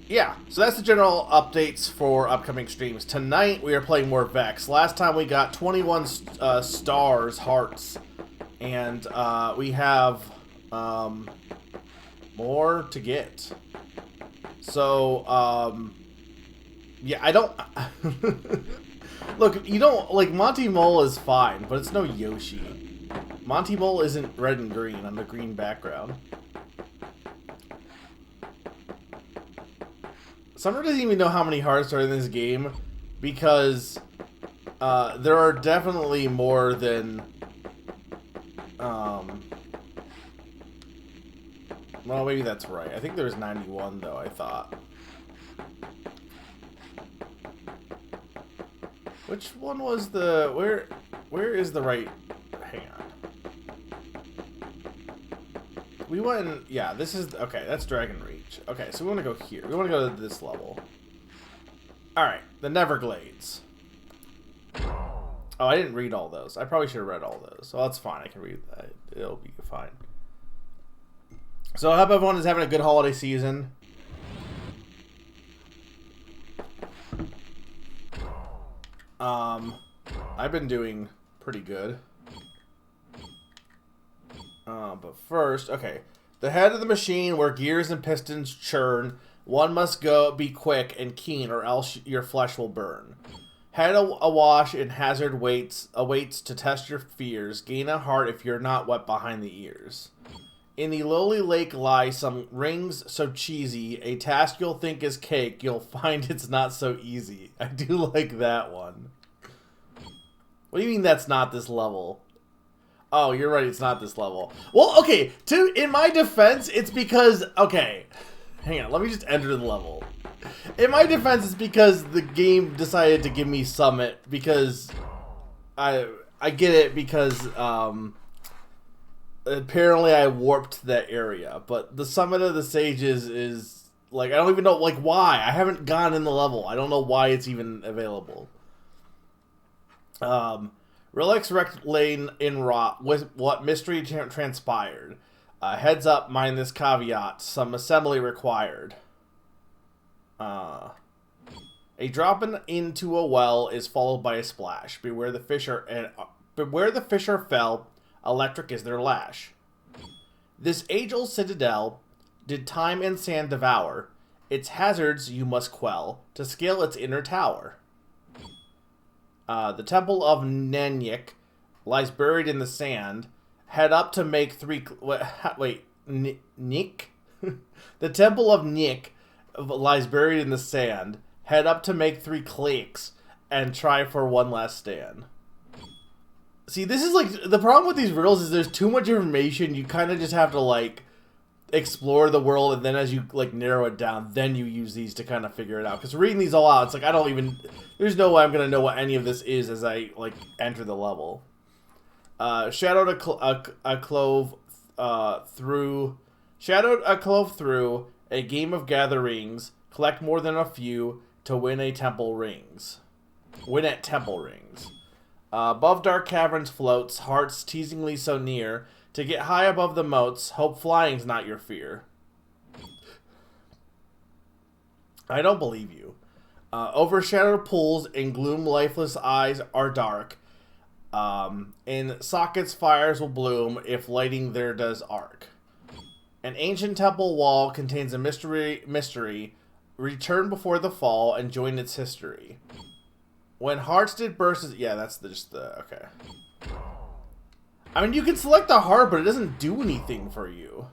Yeah, so that's the general updates for upcoming streams. Tonight we are playing more Vexx. Last time we got 21 stars, hearts, and we have more to get. So, yeah, I don't... Look, you don't... Like, Monty Mole is fine, but it's no Yoshi. Monty Mole isn't red and green on the green background. Summer doesn't even know how many hearts are in this game, because there are definitely more than... well, maybe that's right. I think there was 91, though, I thought. Which one was the... Where is the right... Hang on. We went in... Yeah, this is... Okay, that's Dragon Reach. Okay, so we want to go here. We want to go to this level. Alright, the Neverglades. Oh, I didn't read all those. I probably should have read all those. So that's fine. I can read that. It'll be fine. So I hope everyone is having a good holiday season. I've been doing pretty good. But first, okay. The head of the machine where gears and pistons churn. One must be quick and keen, or else your flesh will burn. Head awash in hazard awaits to test your fears. Gain a heart if you're not wet behind the ears. In the lowly lake lie some rings so cheesy. A task you'll think is cake, you'll find it's not so easy. I do like that one. What do you mean that's not this level? Oh, you're right, it's not this level. Well, okay, in my defense, it's because... Okay, hang on, let me just enter the level. In my defense, it's because the game decided to give me Summit, because... I get it, because, apparently I warped that area, but the Summit of the Sages is... Like, I don't even know, like, why? I haven't gone in the level. I don't know why it's even available. Relics wrecked lane in rot with what mystery transpired. Heads up, mind this caveat. Some assembly required. A drop into a well is followed by a splash. Beware the fisher fell. Electric is their lash. This age-old citadel did time and sand devour. Its hazards you must quell to scale its inner tower. The Temple of Nenyik lies buried in the sand. Head up to make three... Wait, Nick? The Temple of Nick lies buried in the sand. Head up to make 3 clicks and try for one last stand. See, this is like... The problem with these riddles is there's too much information. You kind of just have to, like, explore the world, and then as you, like, narrow it down, then you use these to kind of figure it out. Because reading these all out, it's like, I don't even... There's no way I'm going to know what any of this is as I, like, enter the level. Shadowed a clove through... Shadowed a clove through a game of gatherings. Collect more than a few to win a temple rings. Win at temple rings. Above dark caverns floats, hearts teasingly so near. To get high above the moats, hope flying's not your fear. I don't believe you. Overshadowed pools and gloom lifeless eyes are dark. In sockets fires will bloom if lighting there does arc. An ancient temple wall contains a mystery. Return before the fall and join its history. When hearts did burst... Yeah, that's just the... Okay. I mean, you can select a heart, but it doesn't do anything for you.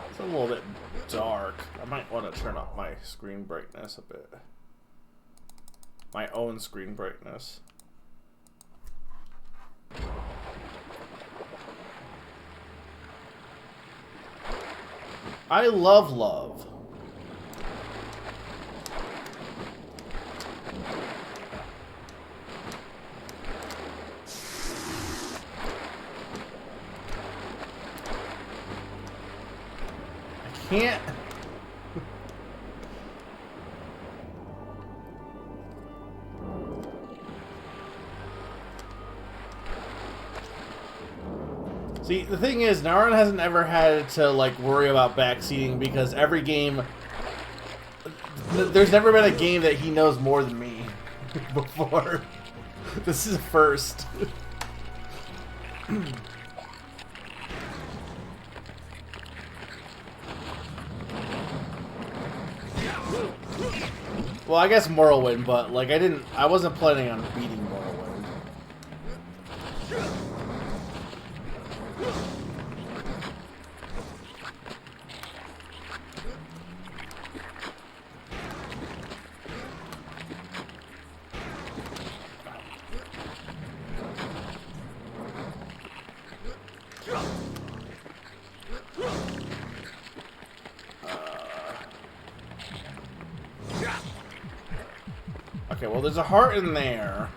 It's a little bit dark. I might want to turn up my screen brightness a bit. My own screen brightness. I love love. I can't. See, the thing is, Naran hasn't ever had to, like, worry about backseating because every game... There's never been a game that he knows more than me before. This is a first. Well, I guess Morrowind, but, like, I wasn't planning on beating Morrowind. Okay, well, there's a heart in there.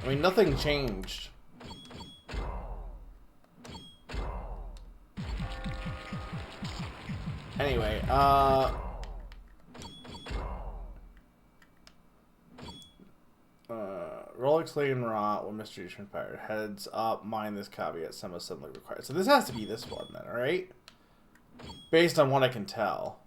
I mean, nothing changed. Anyway, Rolex Lane Rot when mystery transpired. Heads up, mine this caveat, some assembly required. So this has to be this one then, alright? Based on what I can tell.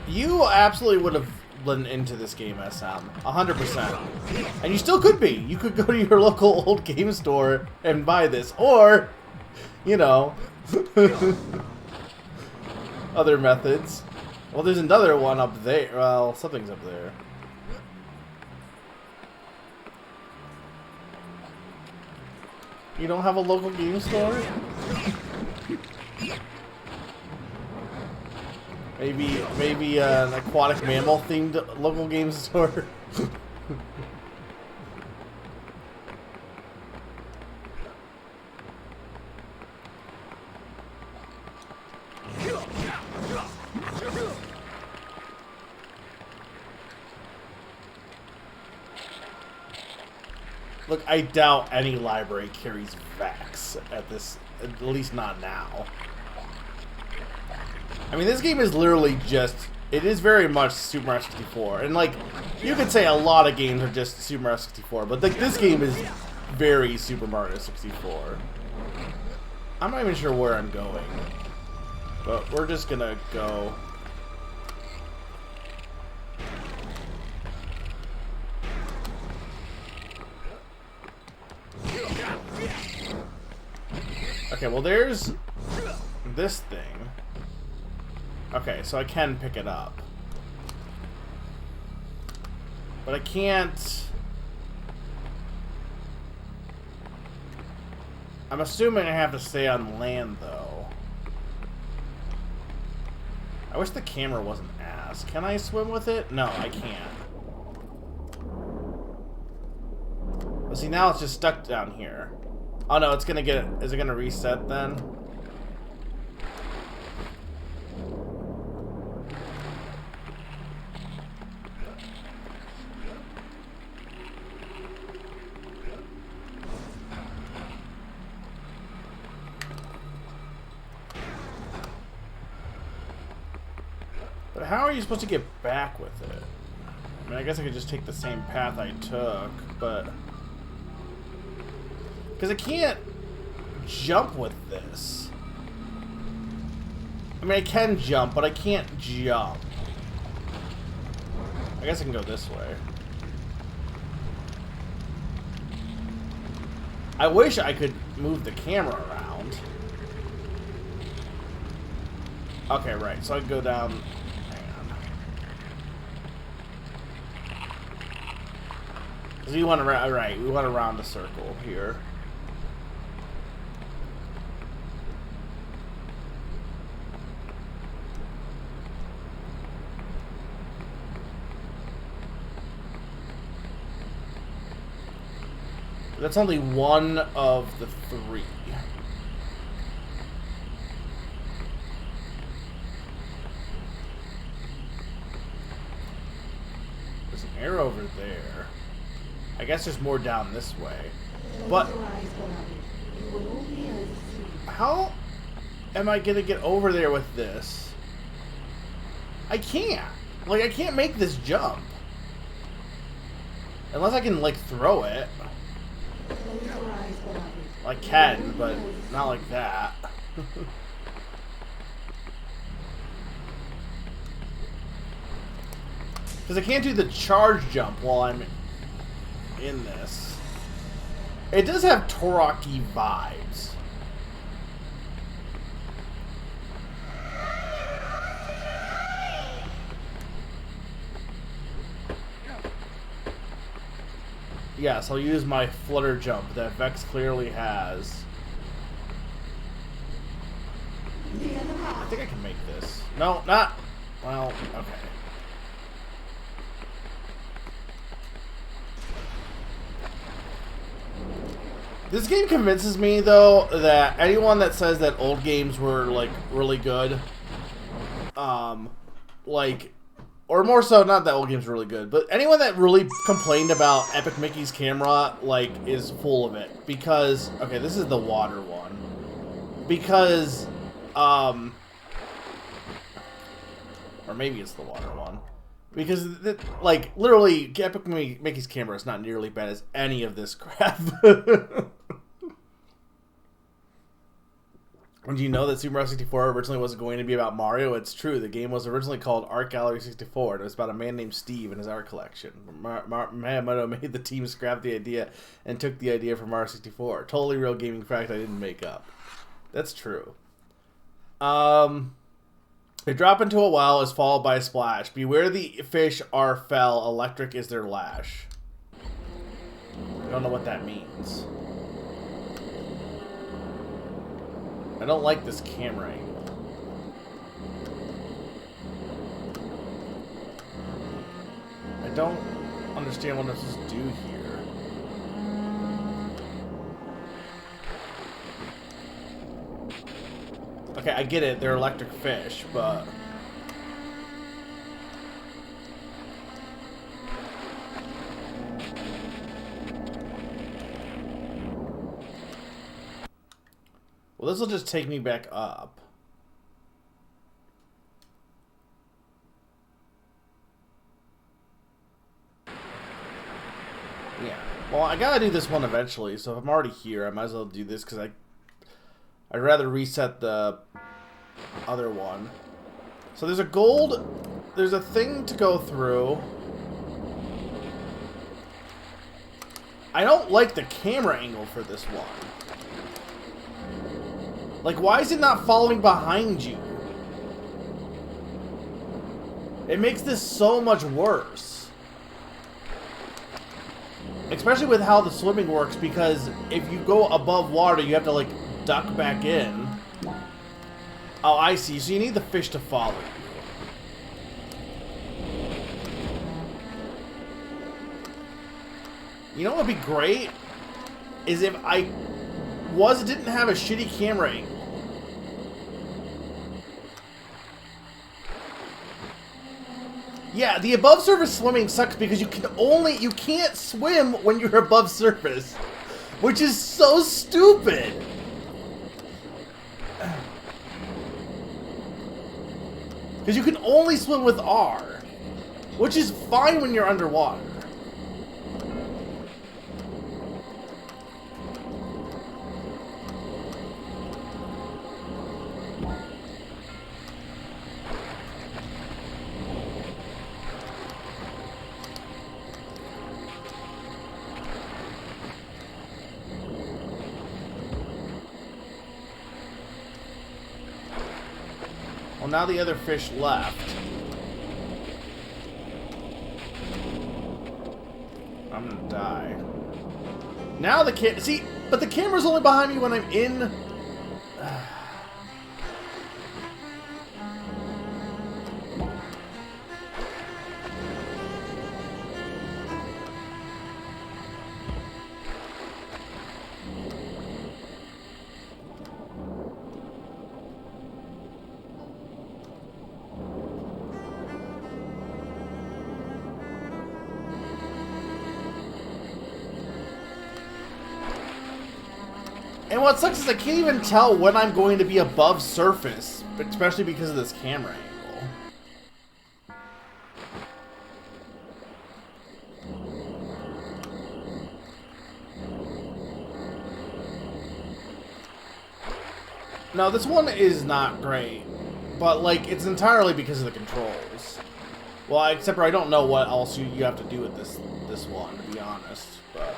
You absolutely would have been into this game, SM. 100%. And you still could be. You could go to your local old game store and buy this. Or, you know, other methods. Well, there's another one up there. Well, something's up there. You don't have a local game store? Maybe an aquatic mammal themed local game store. Look, I doubt any library carries Vexx at least not now. I mean, this game is literally just, it is very much Super Mario 64. And, like, you could say a lot of games are just Super Mario 64, but, like, this game is very Super Mario 64. I'm not even sure where I'm going. But we're just gonna go. Okay, well, there's this thing. Okay, so I can pick it up. But I can't... I'm assuming I have to stay on land, though. I wish the camera wasn't ass. Can I swim with it? No, I can't. Well, see, now it's just stuck down here. Oh no, it's gonna get... Is it gonna reset then? But how are you supposed to get back with it? I mean, I guess I could just take the same path I took, but... Because I can't jump with this. I mean, I can jump, but I can't jump. I guess I can go this way. I wish I could move the camera around. Okay, right. So I can go down... Hang on. Because we want to... Right, we want to round a circle here. That's only one of the three. air over there. I guess there's more down this way. But how am I gonna get over there with this? I can't. Like, I can't make this jump. Unless I can, like, throw it. I can, but not like that. Because I can't do the charge jump while I'm in this. It does have Torok-y vibes. Yes, I'll use my flutter jump that Vexx clearly has. I think I can make this. No, not. Well, okay. This game convinces me, though, that anyone that says that old games were, like, really good, like, or more so, not that old games were really good, but anyone that really complained about Epic Mickey's camera, like, is full of it. Because, okay, this is the water one. Because, or maybe it's the water one. Because, like, literally, Epic Mickey's camera is not nearly bad as any of this crap. Do you know that Super Mario 64 originally wasn't going to be about Mario? It's true. The game was originally called Art Gallery 64. And it was about a man named Steve and his art collection. Miyamoto made the team scrap the idea and took the idea from Mario 64. Totally real gaming fact I didn't make up. That's true. They drop into a well is followed by a splash. Beware the fish are fell. Electric is their lash. I don't know what that means. I don't like this camera angle. I don't understand what I'm supposed to do here. Okay, I get it. They're electric fish, but... well, this will just take me back up. Yeah. Well, I gotta do this one eventually, so if I'm already here, I might as well do this, because I'd rather reset the other one. So there's a gold... there's a thing to go through. I don't like the camera angle for this one. Like, why is it not following behind you? It makes this so much worse. Especially with how the swimming works, because if you go above water, you have to, like, duck back in. Oh, I see. So you need the fish to follow you. You know what would be great? Is if I didn't have a shitty camera angle. Yeah, the above surface swimming sucks because you can't swim when you're above surface, which is so stupid. Because you can only swim with R, which is fine when you're underwater. Well, now the other fish left. I'm gonna die. Now the see, but the camera's only behind me when I'm in. And what sucks is I can't even tell when I'm going to be above surface, especially because of this camera angle. No, this one is not great, but like it's entirely because of the controls. Well, except for I don't know what else you have to do with this one, to be honest. But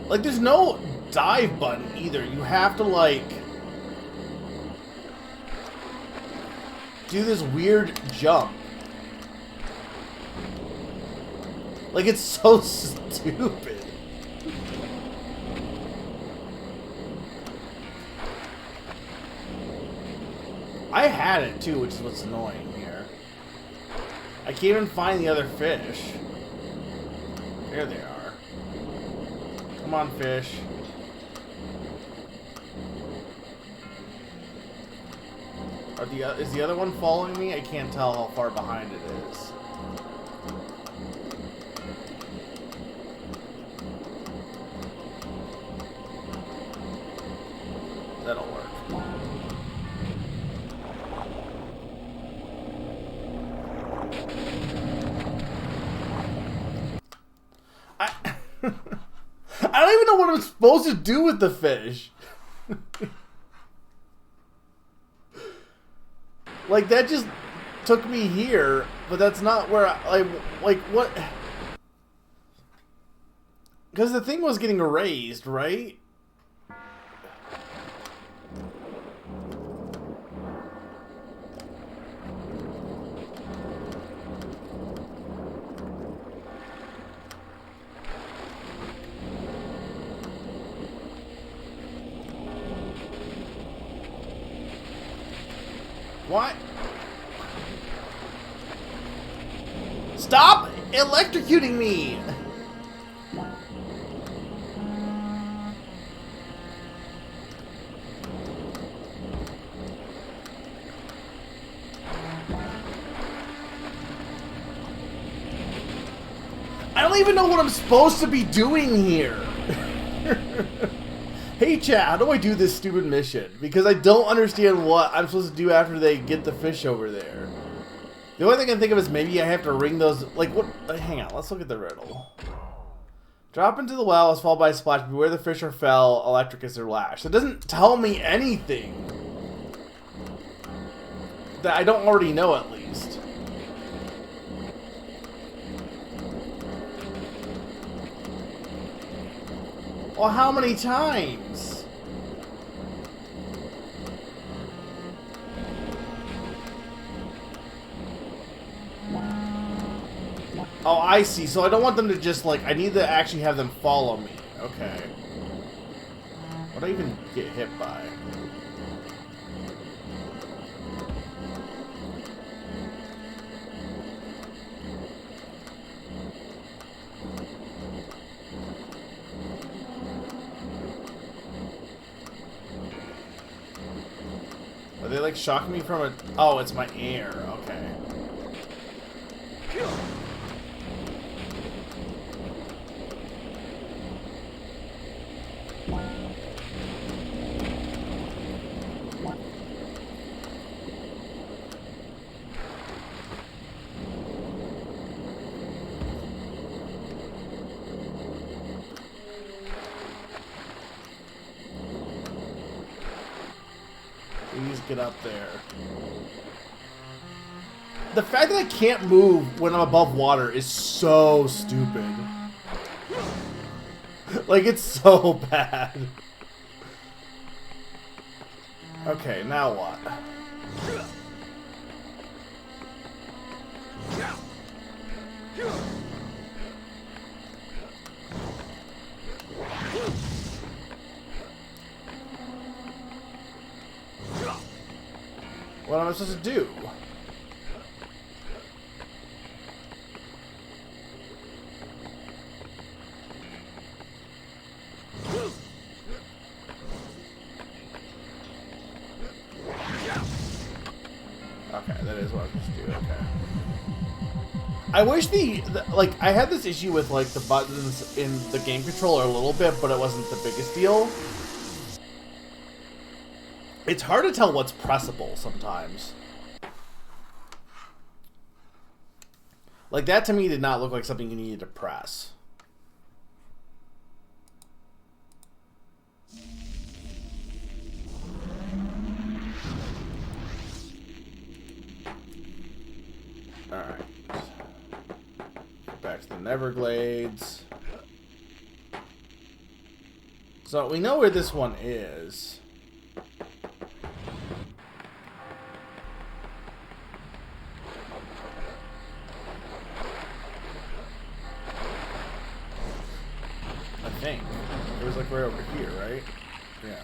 like, there's no dive button either. You have to like do this weird jump. Like, it's so stupid. I had it too, which is what's annoying here. I can't even find the other fish. There they are. Come on, fish. Is the other one following me? I can't tell how far behind it is. That'll work. I don't even know what I'm supposed to do with the fish. Like, that just took me here, but that's not where I, like what? Because the thing was getting erased, right? What? Stop electrocuting me! I don't even know what I'm supposed to be doing here. Hey chat, how do I do this stupid mission? Because I don't understand what I'm supposed to do after they get the fish over there. The only thing I can think of is maybe I have to ring those, like what, hang on, let's look at the riddle. Drop into the well, is followed by a splash, beware the fish or fell, electric is their lash. It doesn't tell me anything that I don't already know, at least. Well, how many times? Oh, I see. So I don't want them to just, like, I need to actually have them follow me. Okay. What do I even get hit by? Are they, like, shocking me from a... Oh, it's my air. Okay. Please get up there. The fact that I can't move when I'm above water is so stupid. Like, it's so bad. Okay, now what? What am I supposed to do? that is what I was supposed to do. Okay. I wish like, I had this issue with, like, the buttons in the game controller a little bit, but it wasn't the biggest deal. It's hard to tell what's pressable sometimes. Like, that to me did not look like something you needed to press. Alright. Back to the Everglades. So, we know where this one is. I think. It was like right over here, right? Yeah.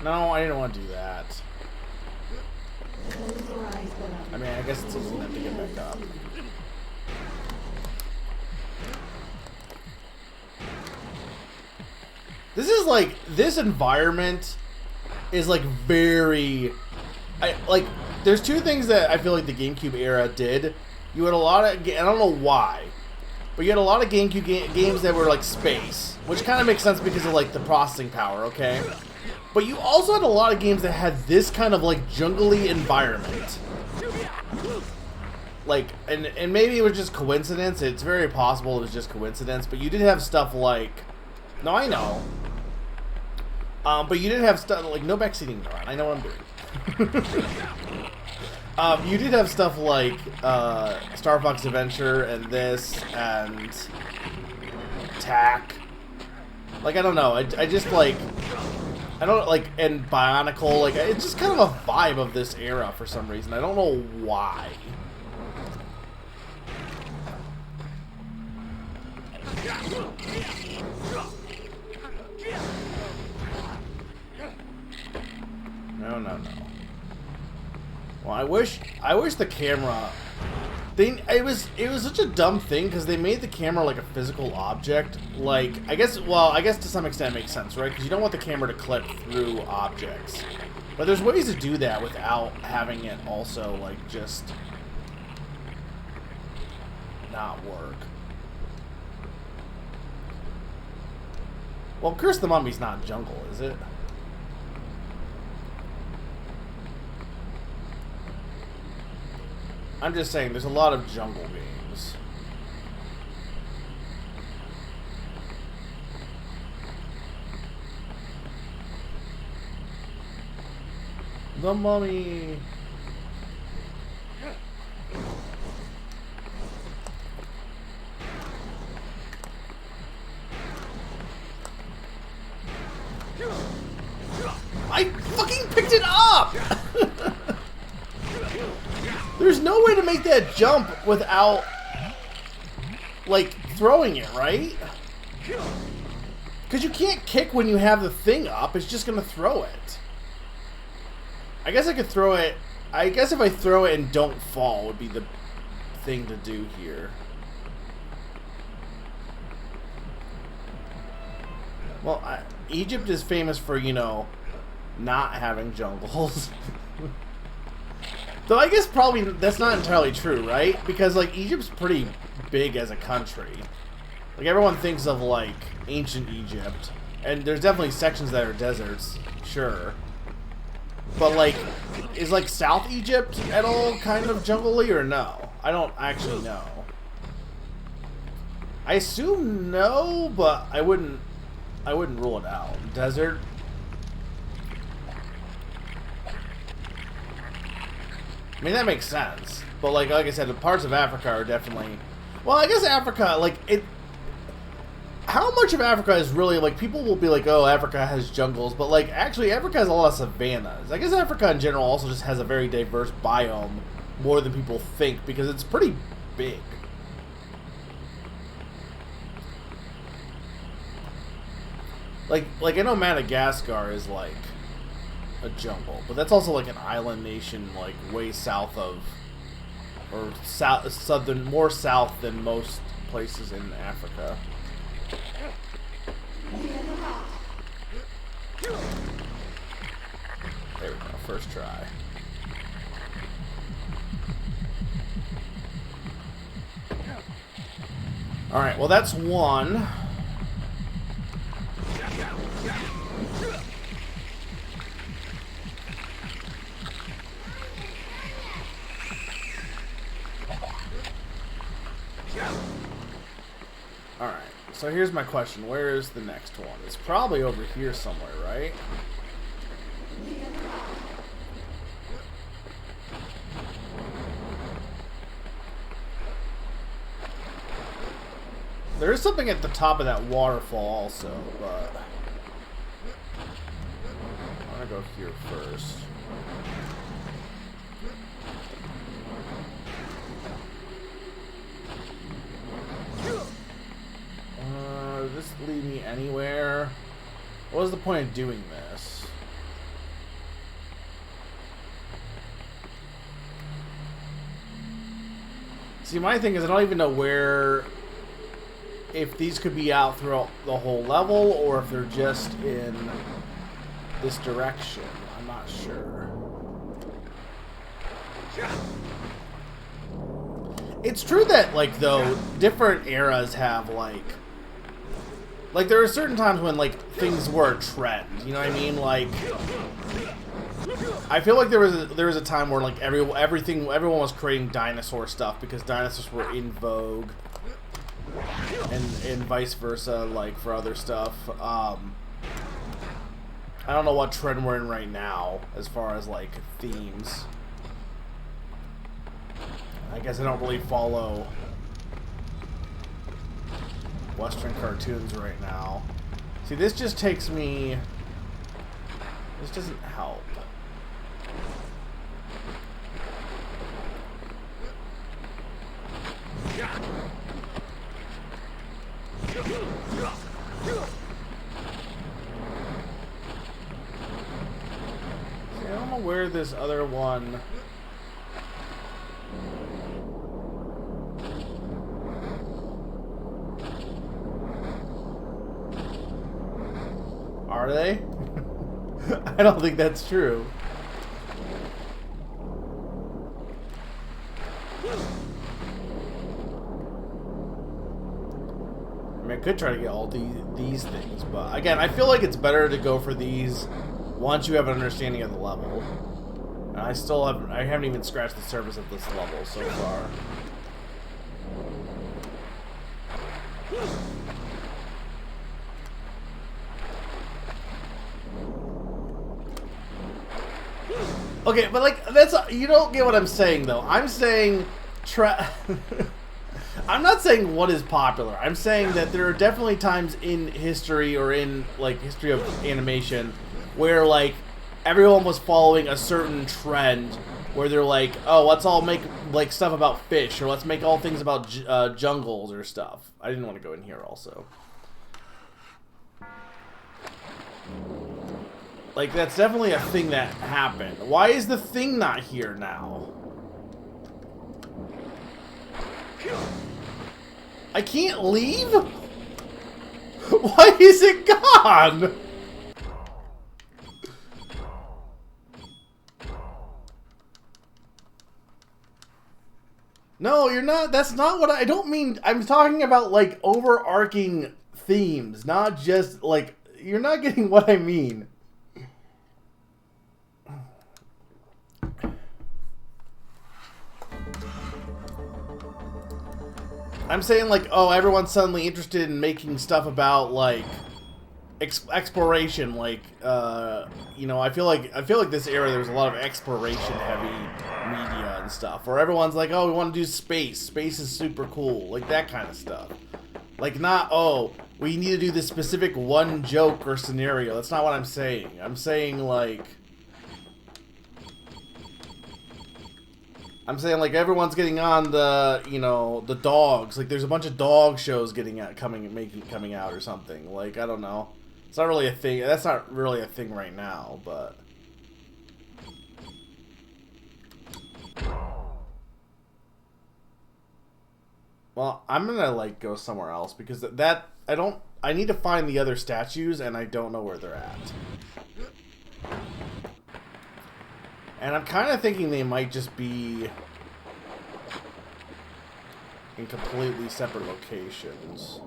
No, I didn't want to do that. I mean, I guess it's easy enough to get back up. This is like, this environment is like very... there's two things that I feel like the GameCube era did. You had a lot of... I don't know why, but you had a lot of GameCube games that were like space, which kind of makes sense because of like the processing power, okay? But you also had a lot of games that had this kind of like jungly environment. Like, and maybe it was just coincidence. It's very possible it was just coincidence, but you did have stuff like... No, I know. But you did have stuff like... No backseating, Ron. I know what I'm doing. You did have stuff like Star Fox Adventure and this and Tack. Like, I don't know. I just like... I don't like, and Bionicle, like, it's just kind of a vibe of this era for some reason. I don't know why. No. Well, I wish the camera... It was such a dumb thing because they made the camera like a physical object. Like, I guess to some extent it makes sense, right? Because you don't want the camera to clip through objects. But there's ways to do that without having it also, like, just not work. Well, Curse the Mummy's not jungle, is it? I'm just saying, there's a lot of jungle games. The Mummy! I fucking picked it up! There's no way to make that jump without, like, throwing it, right? Because you can't kick when you have the thing up. It's just going to throw it. I guess I could throw it. I guess if I throw it and don't fall would be the thing to do here. Well, Egypt is famous for, you know, not having jungles. Though I guess probably that's not entirely true, right? Because, like, Egypt's pretty big as a country. Like, everyone thinks of, like, ancient Egypt. And there's definitely sections that are deserts, sure. But, like, is, like, South Egypt at all kind of jungle-y or no? I don't actually know. I assume no, but I wouldn't rule it out. Desert? I mean, that makes sense. But, like I said, the parts of Africa are definitely... Well, I guess Africa, like, it... How much of Africa is really, like, people will be like, oh, Africa has jungles, but, like, actually, Africa has a lot of savannas. I guess Africa in general also just has a very diverse biome, more than people think, because it's pretty big. Like, I know Madagascar is, like, a jungle, but that's also like an island nation, like way south of, or more south than most places in Africa. first try. Alright, well that's one. Alright, so here's my question. Where is the next one? It's probably over here somewhere, right? There is something at the top of that waterfall also, but I'm gonna go here first. Does this lead me anywhere? What was the point of doing this? See, my thing is I don't even know where... if these could be out throughout the whole level, or if they're just in this direction. I'm not sure. It's true that, like, though, different eras have, like, there are certain times when, like, things were a trend, you know what I mean? Like, I feel like there was a time where, like, everyone was creating dinosaur stuff because dinosaurs were in vogue. And vice versa, like, for other stuff. I don't know what trend we're in right now, as far as, like, themes. I guess I don't really follow Western cartoons right now. See, this just takes me... this doesn't help. See, I don't know where this other one... Are they? I don't think that's true. I mean, I could try to get all these things, but again, I feel like it's better to go for these once you have an understanding of the level. And I haven't even scratched the surface of this level so far. Okay, but like, you don't get what I'm saying though. I'm saying I'm not saying what is popular. I'm saying that there are definitely times in history or in, like, history of animation where, like, everyone was following a certain trend where they're like, oh, let's all make, like, stuff about fish, or let's make all things about jungles or stuff. I didn't want to go in here also. Like, that's definitely a thing that happened. Why is the thing not here now? I can't leave? Why is it gone? No, you're not. That's not what I don't mean. I'm talking about, like, overarching themes, not just, like, you're not getting what I mean. I'm saying, like, oh, everyone's suddenly interested in making stuff about, like, exploration. Like, you know, I feel like this era there was a lot of exploration-heavy media and stuff. Where everyone's like, oh, we want to do space. Space is super cool. Like, that kind of stuff. Like, not, oh, we need to do this specific one joke or scenario. That's not what I'm saying. I'm saying, like... like, everyone's getting on the, you know, the dogs. Like, there's a bunch of dog shows coming out or something. Like, I don't know. It's not really a thing. That's not really a thing right now, but... Well, I'm gonna, like, go somewhere else, because I need to find the other statues, and I don't know where they're at. And I'm kind of thinking they might just be in completely separate locations.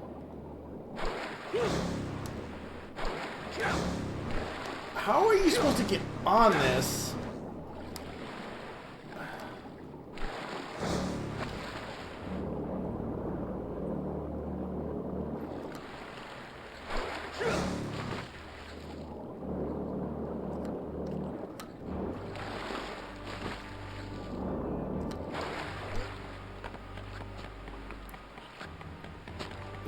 How are you supposed to get on this?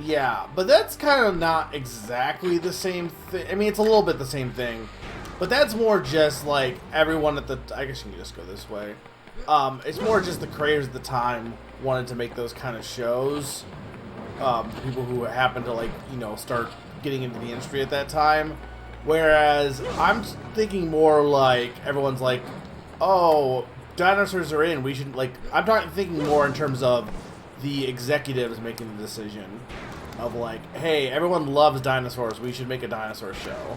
Yeah, but that's kind of not exactly the same thing. I mean, it's a little bit the same thing. But that's more just like everyone at the... I guess you can just go this way. It's more just the creators at the time wanted to make those kind of shows. People who happen to, like, you know, start getting into the industry at that time. Whereas I'm thinking more like everyone's like, oh, dinosaurs are in. We should, like... I'm thinking more in terms of the executives making the decision. Of like, hey, everyone loves dinosaurs. We should make a dinosaur show.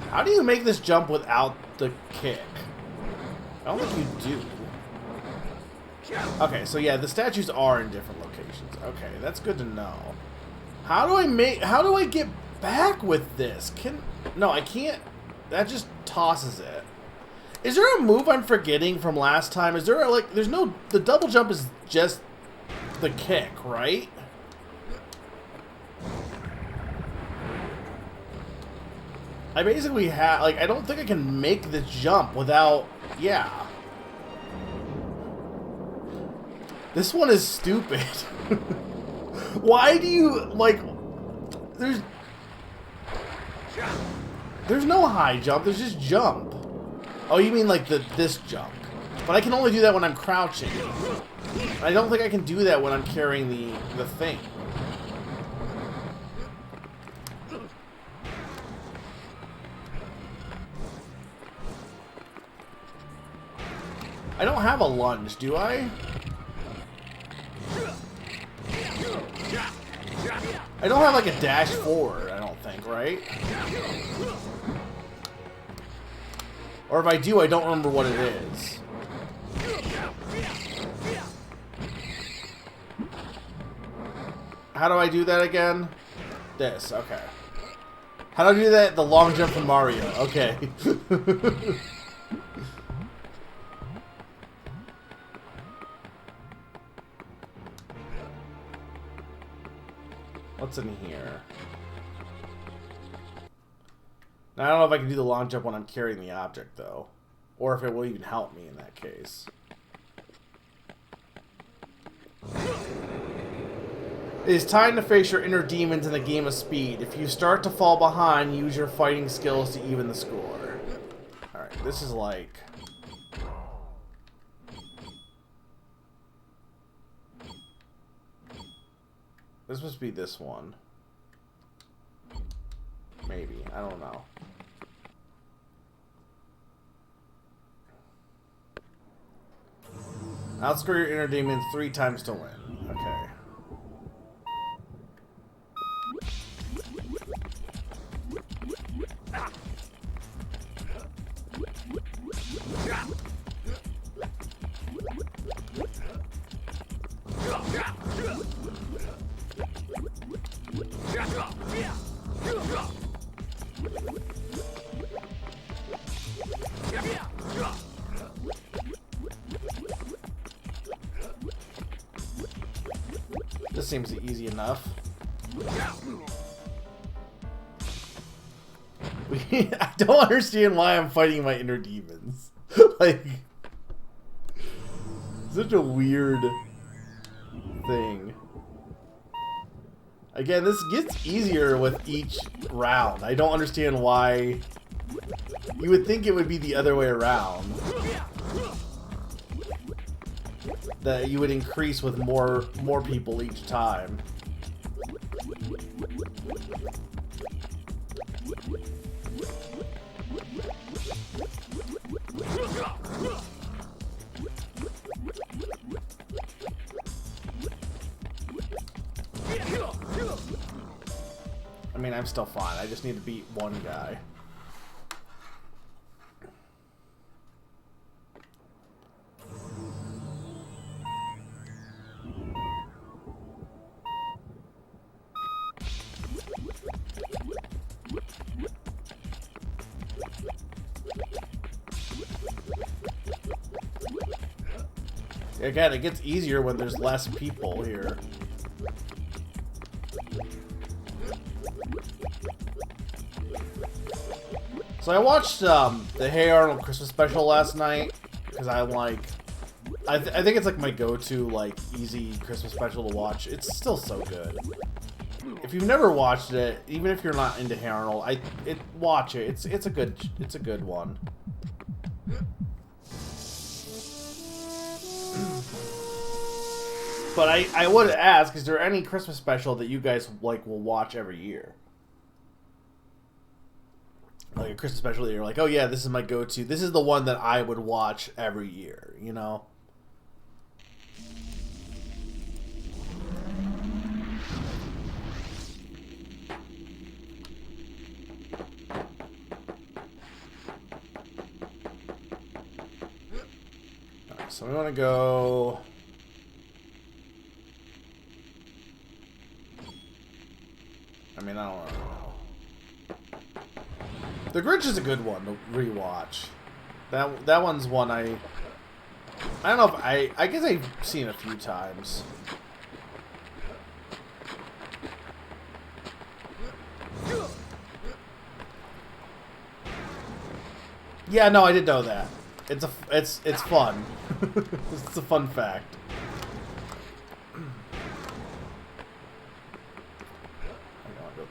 How do you make this jump without the kick? I don't think you do. Okay, so yeah, the statues are in different locations. Okay, that's good to know. How do I get back with this? No, I can't. That just tosses it. Is there a move I'm forgetting from last time? Is there like, there's no, the double jump is just the kick, right? I basically have, like, I don't think I can make the jump without, yeah. This one is stupid. Why do you, like, there's no high jump, there's just jump. Oh, you mean like this jump. But I can only do that when I'm crouching. I don't think I can do that when I'm carrying the thing. I don't have a lunge, do I? I don't have like a dash forward, I don't think, right? Or if I do, I don't remember what it is. How do I do that again? This, okay. How do I do that? The long jump from Mario, okay. What's in here? Now, I don't know if I can do the long jump when I'm carrying the object, though. Or if it will even help me in that case. It is time to face your inner demons in a game of speed. If you start to fall behind, use your fighting skills to even the score. Alright, this is like... This must be this one. Maybe. I don't know. Outscore your inner demons 3 times to win. Okay. This seems easy enough. I don't understand why I'm fighting my inner demons. Like, such a weird thing. Again, this gets easier with each round. I don't understand why. You would think it would be the other way around. That you would increase with more people each time. I'm still fine. I just need to beat one guy. Again, it gets easier when there's less people here. So I watched the Hey Arnold Christmas special last night because I'm like, I think it's like my go-to like easy Christmas special to watch. It's still so good. If you've never watched it, even if you're not into Hey Arnold, watch it. It's a good one. But I would ask, is there any Christmas special that you guys like will watch every year? Like a Christmas special that you're like, oh yeah, this is my go-to. This is the one that I would watch every year, you know? Alright, so we want to go... I mean, I don't know. The Grinch is a good one to rewatch. That one's one I don't know if I guess I've seen a few times. Yeah, no, I did know that. It's fun. It's a fun fact.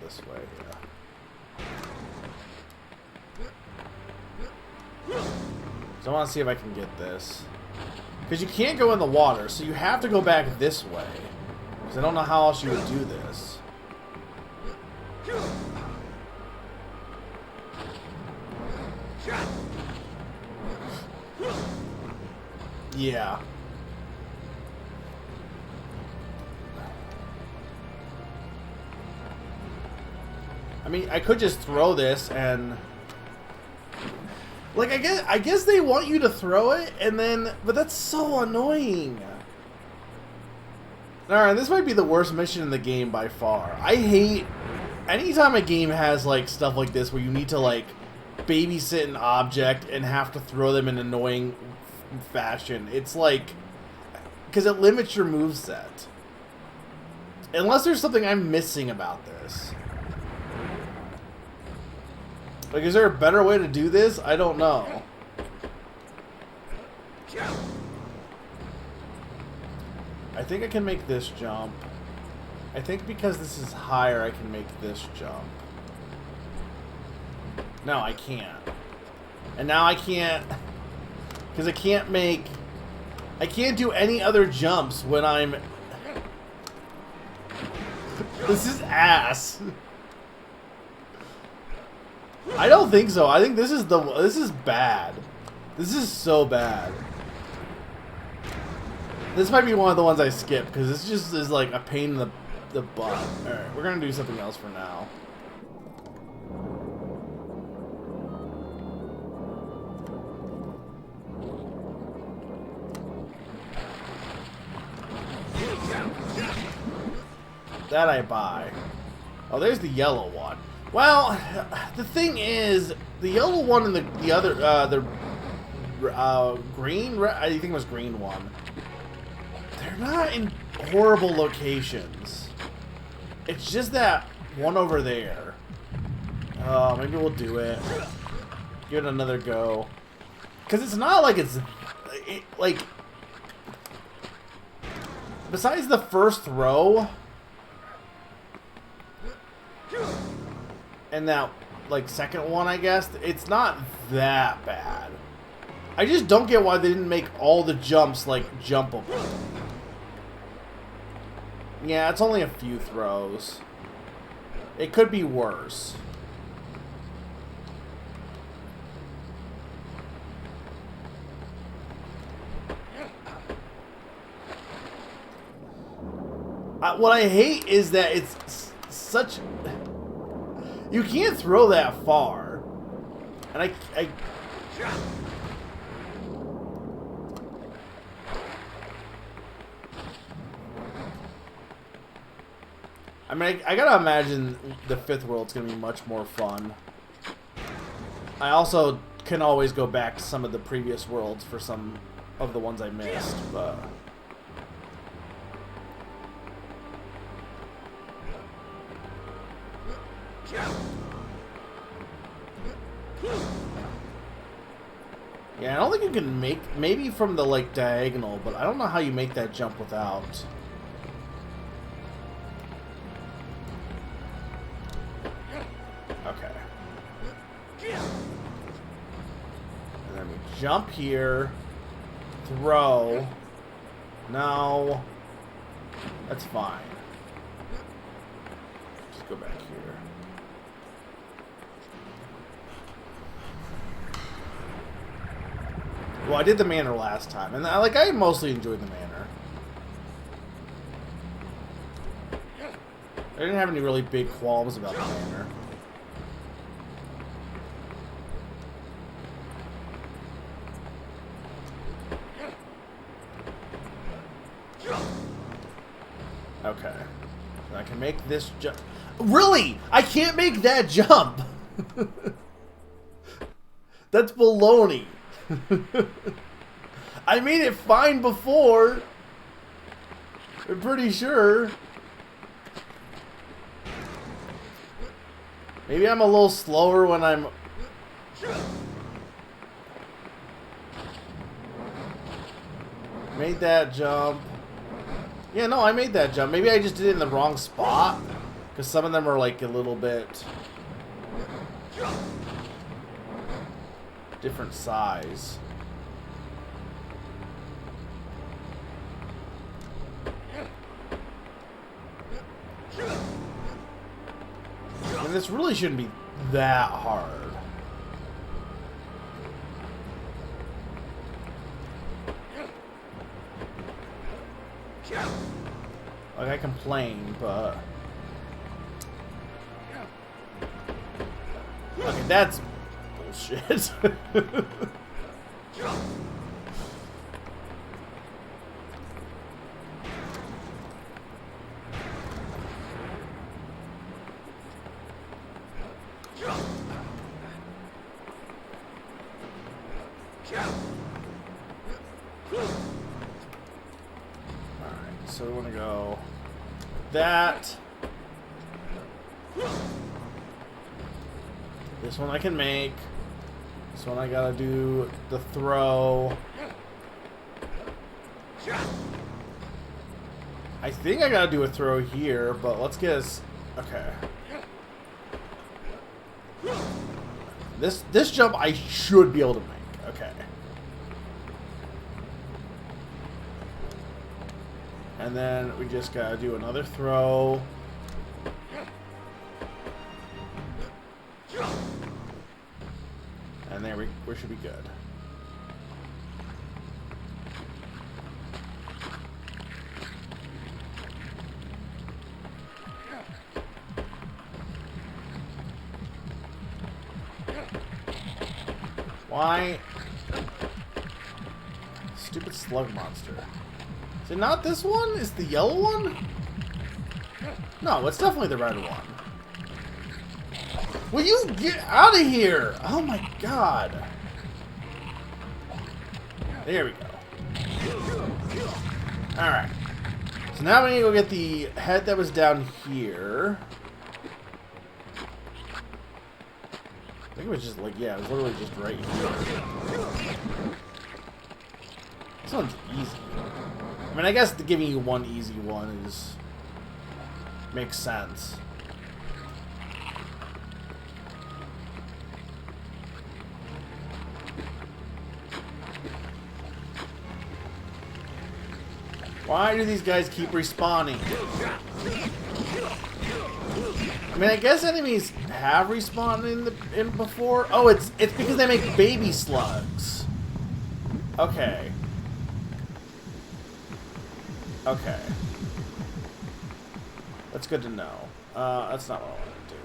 This way, yeah. So I want to see if I can get this. Because you can't go in the water, so you have to go back this way. Because I don't know how else you would do this. Yeah. I mean, I could just throw this and... Like, I guess they want you to throw it, and then... But that's so annoying. Alright, this might be the worst mission in the game by far. I hate... Anytime a game has, like, stuff like this where you need to, like, babysit an object and have to throw them in annoying fashion, it's like... Because it limits your moveset. Unless there's something I'm missing about this. Like, is there a better way to do this? I don't know. I think I can make this jump. I think because this is higher, I can make this jump. No, I can't. And now I can't... Because I can't make... I can't do any other jumps when I'm... This is ass. I don't think so. I think this is bad. This is so bad. This might be one of the ones I skip because this just is like a pain in the butt. Alright, we're gonna do something else for now. That I buy. Oh, there's the yellow one. Well, the thing is, the yellow one and the other, green, I think it was green one. They're not in horrible locations. It's just that one over there. Oh, maybe we'll do it. Give it another go. Because it's not like like, besides the first throw, and that, like, second one, I guess, it's not that bad. I just don't get why they didn't make all the jumps, like, jumpable. Yeah, it's only a few throws. It could be worse. What I hate is that it's such... You can't throw that far. And I mean, I gotta imagine the 5th world's gonna be much more fun. I also can always go back to some of the previous worlds for some of the ones I missed, but... Yeah, I don't think you can make... Maybe from the, like, diagonal, but I don't know how you make that jump without... Okay. And then we jump here. Throw. No. That's fine. Just go back here. Well, I did the manor last time, and I mostly enjoyed the manor. I didn't have any really big qualms about the manor. Okay. I can make this jump. Really? I can't make that jump! That's baloney. I made it fine before. I'm pretty sure. Maybe I'm a little slower when I'm... Made that jump. Yeah, no, I made that jump. Maybe I just did it in the wrong spot. Because some of them are like a little bit... different size. And this really shouldn't be that hard. Like, I complain, but... Okay, that's bullshit. So we want to go that. This one I can make. This one I gotta do the throw. I think I gotta do a throw here, but let's get us... Okay. This jump I should be able to make. Okay. And then we just gotta do another throw. And there we should be good. Why? Stupid slug monster. Is it not this one? Is the yellow one? No, it's definitely the red one. Will you get out of here? Oh my god. There we go. Alright. So now we need to go get the head that was down here. I think it was just like, yeah, it was literally just right here. This one's easy. I mean, I guess giving you one easy one is... makes sense. Why do these guys keep respawning? I mean, I guess enemies have respawned in before. Oh, it's because they make baby slugs. Okay. Okay. That's good to know. That's not what I want to do.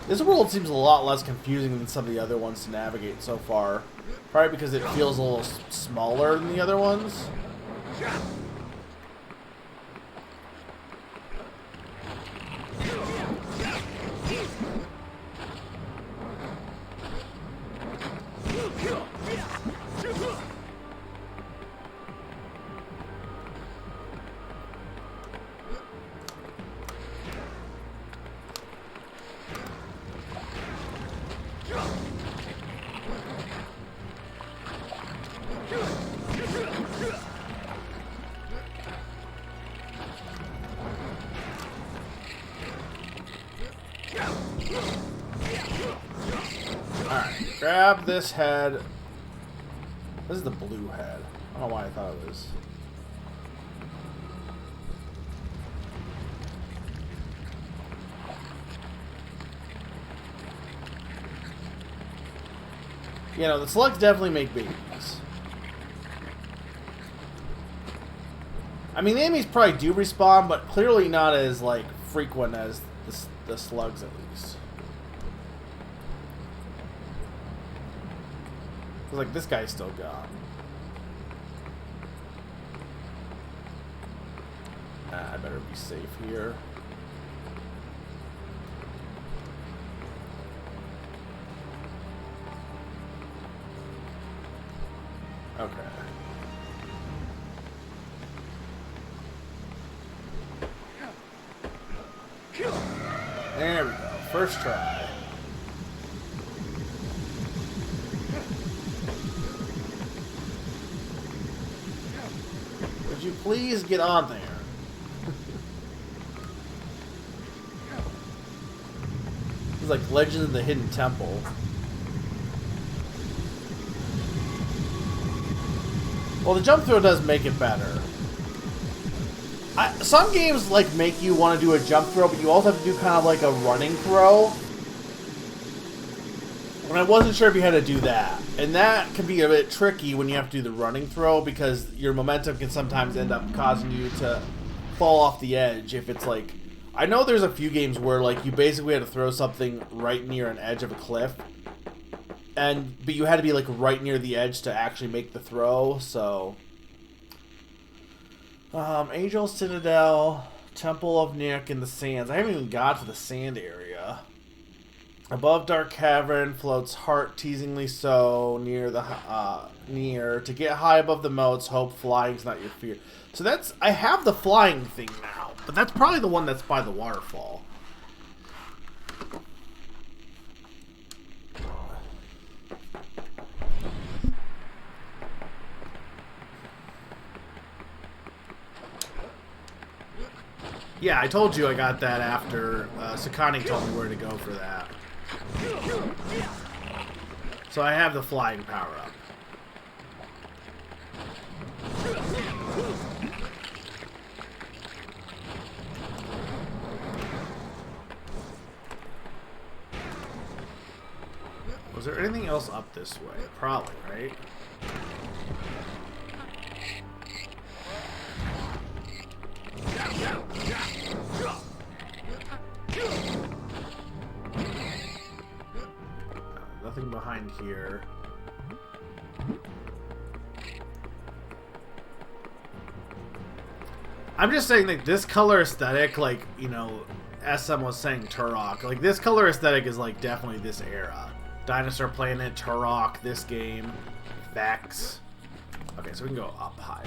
This world seems a lot less confusing than some of the other ones to navigate so far. Probably because it feels a little smaller than the other ones. Alright, grab this head. This is the blue head. I don't know why I thought it was. You know, the slugs definitely make babies. I mean, the enemies probably do respawn, but clearly not as, like, frequent as the slugs, at least. Because, like, this guy's still gone. I better be safe here. Okay. There we go. First try. Would you please get on there? It's like Legend of the Hidden Temple. Well, the jump throw does make it better. Some games like make you want to do a jump throw, but you also have to do kind of like a running throw. And I wasn't sure if you had to do that. And that can be a bit tricky when you have to do the running throw, because your momentum can sometimes end up causing you to fall off the edge. If it's like, I know there's a few games where like you basically had to throw something right near an edge of a cliff. But you had to be like right near the edge to actually make the throw, so... Angel Citadel, Temple of Nick, and the Sands. I haven't even got to the sand area. Above Dark Cavern floats heart teasingly so near the near. To get high above the moats, hope flying's not your fear. So that's, I have the flying thing now, but that's probably the one that's by the waterfall. Yeah, I told you I got that after Sakani told me where to go for that. So I have the flying power up. Was there anything else up this way? Probably, right? Nothing behind here. I'm just saying that this color aesthetic, like, you know, as someone was saying, Turok, like, this color aesthetic is, like, definitely this era. Dinosaur Planet, Turok, this game, Vexx. Okay, so we can go up higher.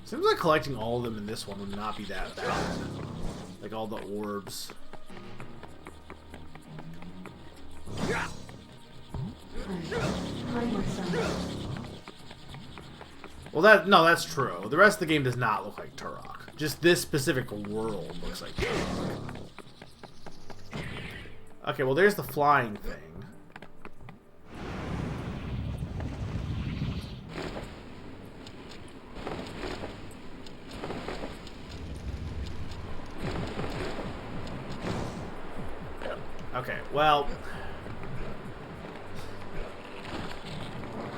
Seems like collecting all of them in this one would not be that bad. Like all the orbs. Well, that's true. The rest of the game does not look like Turok. Just this specific world looks like Turok. Okay, well, there's the flying thing. Okay, well,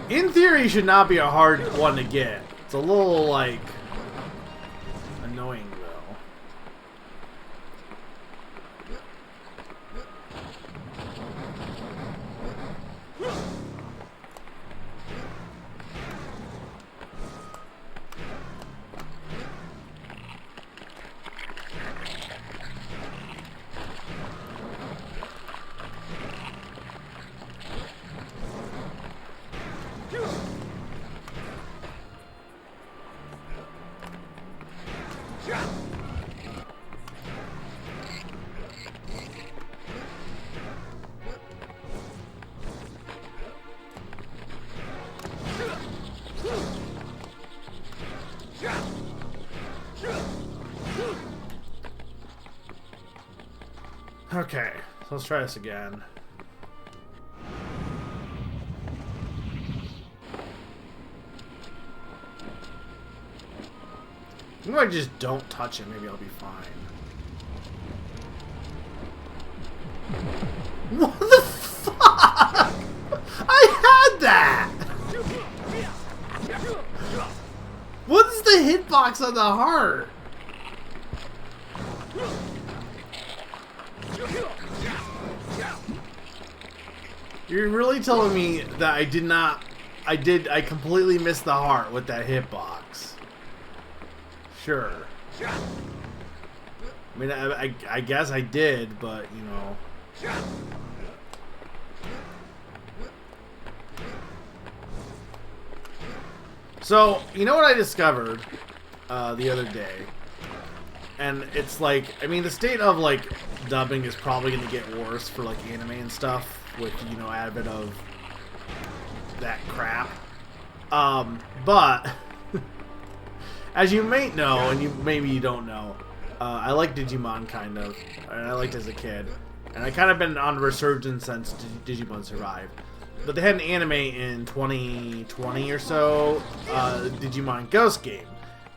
in theory, should not be a hard one to get. It's a little, like, Okay, so let's try this again. If I just don't touch it, maybe I'll be fine. What the fuck? I had that! What is the hitbox on the heart? You're really telling me that I completely missed the heart with that hitbox. Sure. I mean, I guess I did, but, you know. So, you know what I discovered the other day? And it's like, I mean, the state of, like, dubbing is probably going to get worse for, like, anime and stuff with, you know, advent of that crap. But, as you may know, and maybe you don't know, I like Digimon, kind of. And I liked it as a kid. And I kind of been on a resurgence since Digimon survived. But they had an anime in 2020 or so, Digimon Ghost Game.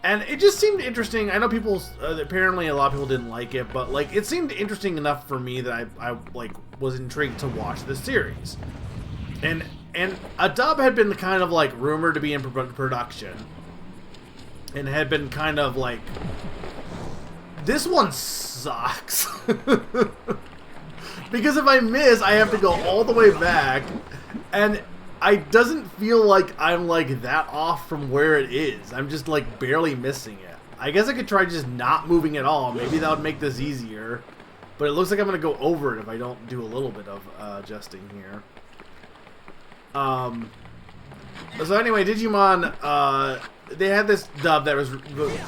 And it just seemed interesting. I know people, apparently a lot of people didn't like it, but like it seemed interesting enough for me that I like was intrigued to watch the series. And a dub had been kind of like rumored to be in production. And had been kind of like, this one sucks. Because if I miss, I have to go all the way back. And it doesn't feel like I'm like that off from where it is. I'm just like barely missing it. I guess I could try just not moving at all. Maybe that would make this easier. But it looks like I'm going to go over it if I don't do a little bit of adjusting here. So anyway, Digimon, they had this dub that was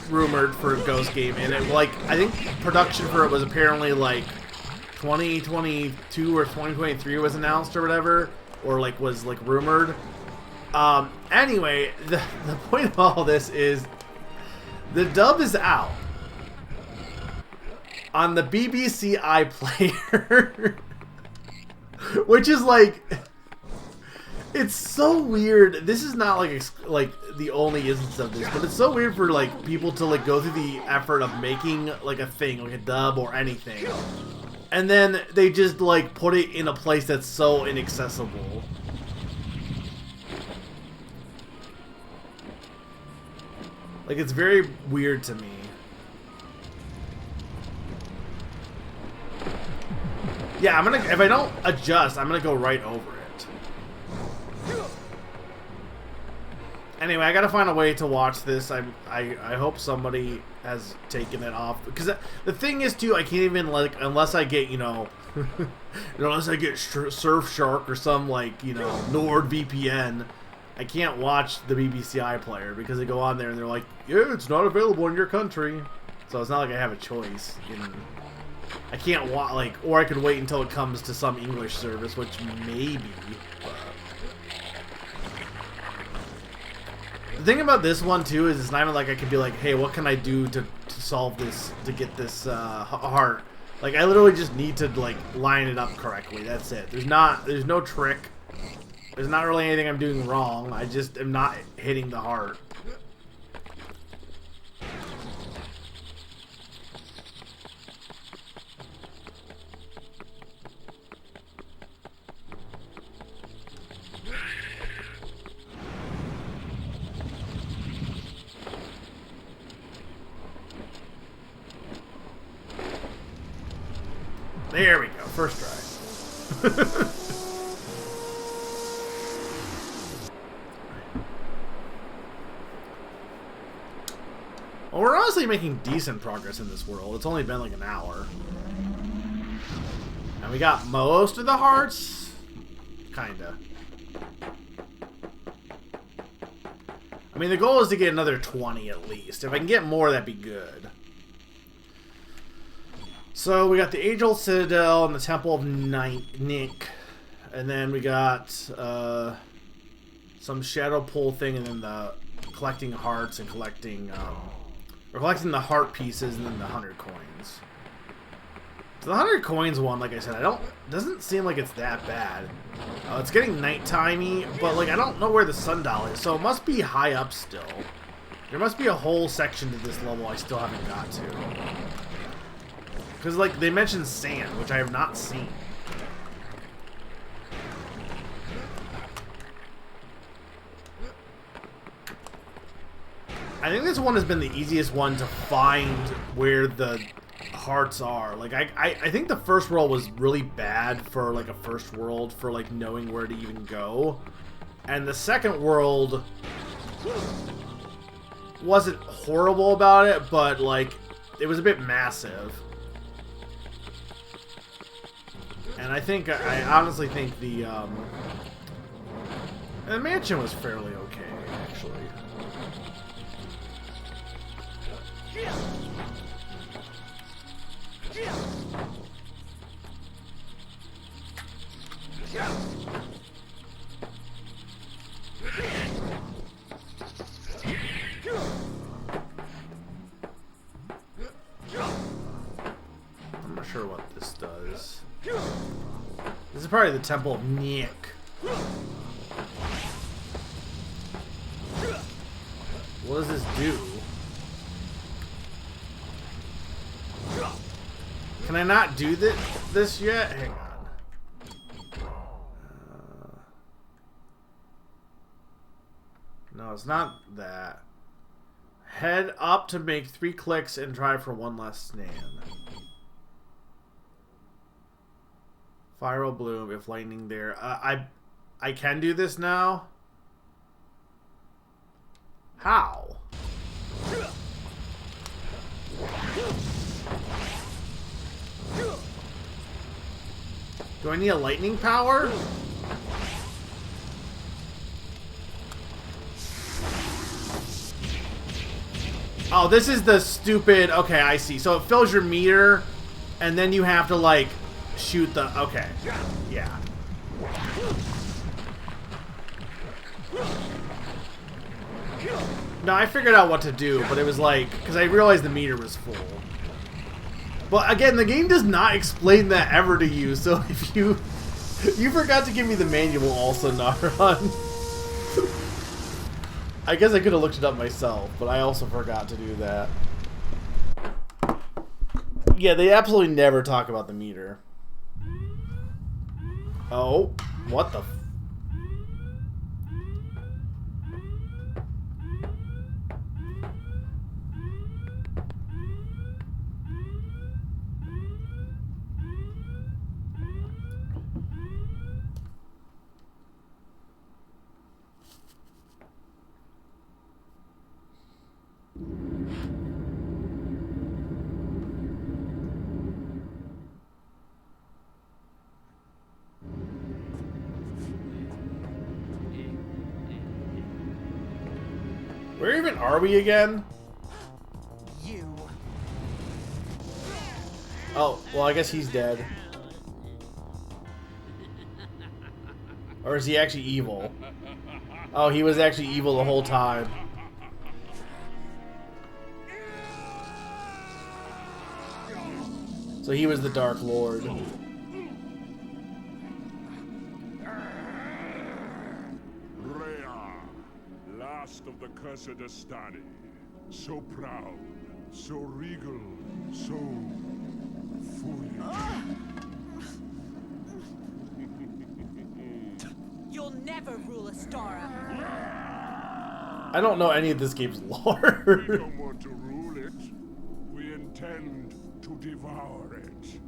rumored for a Ghost Game. And it, like, I think production for it was apparently like 2022 or 2023 was announced or whatever. Or like was like rumored. Anyway, the point of all this is the dub is out on the BBC iPlayer, which is like, it's so weird. This is not like the only instance of this, but it's so weird for like people to like go through the effort of making like a thing, like a dub or anything. And then they just, like, put it in a place that's so inaccessible. Like, it's very weird to me. Yeah, I'm gonna, if I don't adjust, I'm gonna go right over it. Anyway, I gotta find a way to watch this. I hope somebody has taken it off, because the thing is too, I can't even like, unless I get, you know, unless I get Surfshark or some like, you know, NordVPN, I can't watch the BBC iPlayer because they go on there and they're like, yeah, it's not available in your country. So it's not like I have a choice. I can't watch, like, or I could wait until it comes to some English service, which maybe. The thing about this one too is it's not even like I could be like, hey, what can I do to solve this, to get this heart? Like, I literally just need to like line it up correctly. That's it. There's no trick. There's not really anything I'm doing wrong. I just am not hitting the heart. There we go. First try. Well, we're honestly making decent progress in this world. It's only been like an hour. And we got most of the hearts. Kinda. I mean, the goal is to get another 20 at least. If I can get more, that'd be good. So we got the Age-Old Citadel and the Temple of Nick, and then we got some Shadow Pull thing, and then the collecting hearts and collecting, or collecting the heart pieces, and then the 100 coins. So the 100 coins one, like I said, doesn't seem like it's that bad. It's getting nightimey, but like I don't know where the sundial is, so it must be high up still. There must be a whole section to this level I still haven't got to. Because like they mentioned sand, which I have not seen. I think this one has been the easiest one to find where the hearts are. Like I think the first world was really bad for like a first world for like knowing where to even go, and the second world wasn't horrible about it, but like it was a bit massive. And I honestly think the mansion was fairly okay actually. I'm not sure what this does. This is probably the Temple of Nick. What does this do? Can I not do this yet? Hang on. No, it's not that. Head up to make 3 clicks and try for 1 last stand. Fire will bloom if lightning there. I can do this now? How? Do I need a lightning power? Oh, this is the stupid... Okay, I see. So it fills your meter, and then you have to, like, shoot the... Okay. Yeah. No, I figured out what to do, but it was like... Because I realized the meter was full. But again, the game does not explain that ever to you, so if you... You forgot to give me the manual also, Naran. I guess I could have looked it up myself, but I also forgot to do that. Yeah, they absolutely never talk about the meter. Oh, what the f... Where even are we again? You. Oh, well, I guess he's dead. Or is he actually evil? Oh, he was actually evil the whole time. So he was the Dark Lord. Of the cursed Astani. So proud, so regal, so foolish. You'll never rule Astara. I don't know any of this game's lore. We don't want to rule it. We intend to devour it.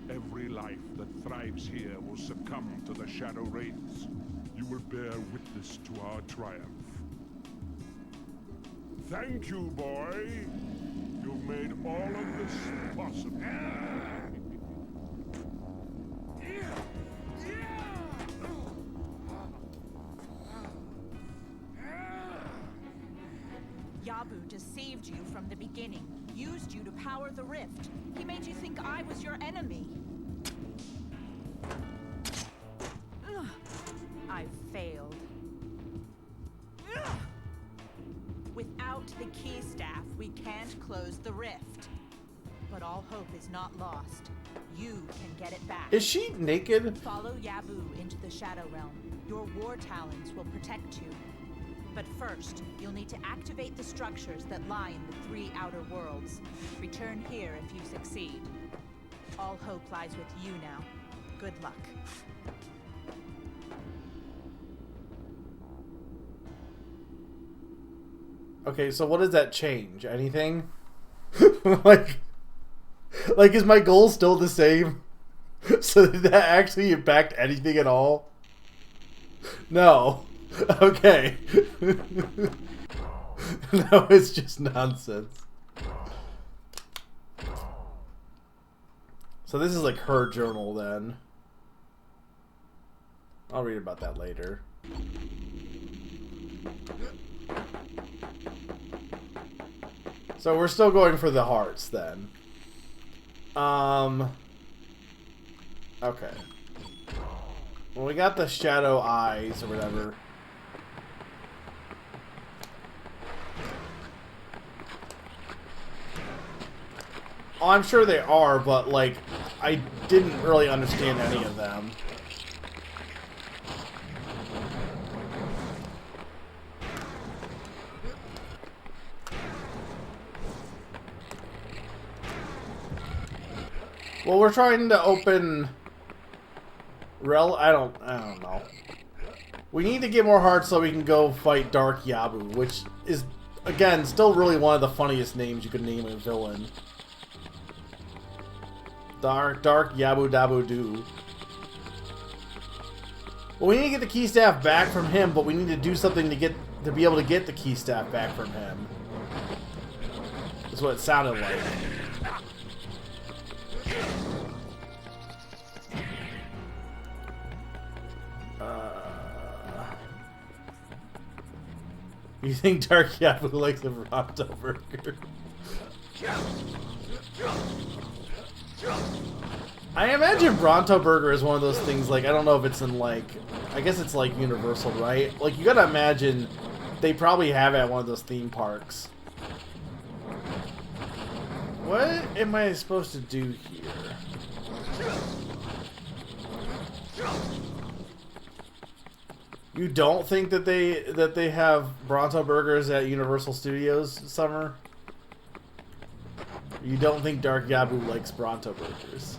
Every life that thrives here will succumb to the Shadow Wraiths. You will bear witness to our triumph. Thank you, boy. You've made all of this possible. Yabu deceived you from the beginning, used you to power the rift. He made you think I was your enemy. I failed. Without the key staff, we can't close the rift. But all hope is not lost. You can get it back. Is she naked? Follow Yabu into the Shadow Realm. Your war talons will protect you. But first, you'll need to activate the structures that lie in the 3 outer worlds. Return here if you succeed. All hope lies with you now. Good luck. Okay, so what does that change? Anything? like is my goal still the same? So did that actually impact anything at all? No. Okay. No, it's just nonsense. So this is like her journal then. I'll read about that later. So we're still going for the hearts then. Okay. Well, we got the shadow eyes or whatever. Oh, I'm sure they are, but like, I didn't really understand any of them. Well, we're trying to open... I don't know. We need to get more hearts so we can go fight Dark Yabu, which is, again, still really one of the funniest names you could name a villain. Dark Yabu Dabu Doo. Well, we need to get the key staff back from him, but we need to do something to be able to get the key staff back from him. That's what it sounded like. You think Dark Yabu likes the Bronto Burger? I imagine Bronto Burger is one of those things, like, I don't know if it's in, like, I guess it's, like, Universal, right? Like, you gotta imagine they probably have it at one of those theme parks. What am I supposed to do here? You don't think that they have Bronto Burgers at Universal Studios, Summer? You don't think Dark Yabu likes Bronto Burgers?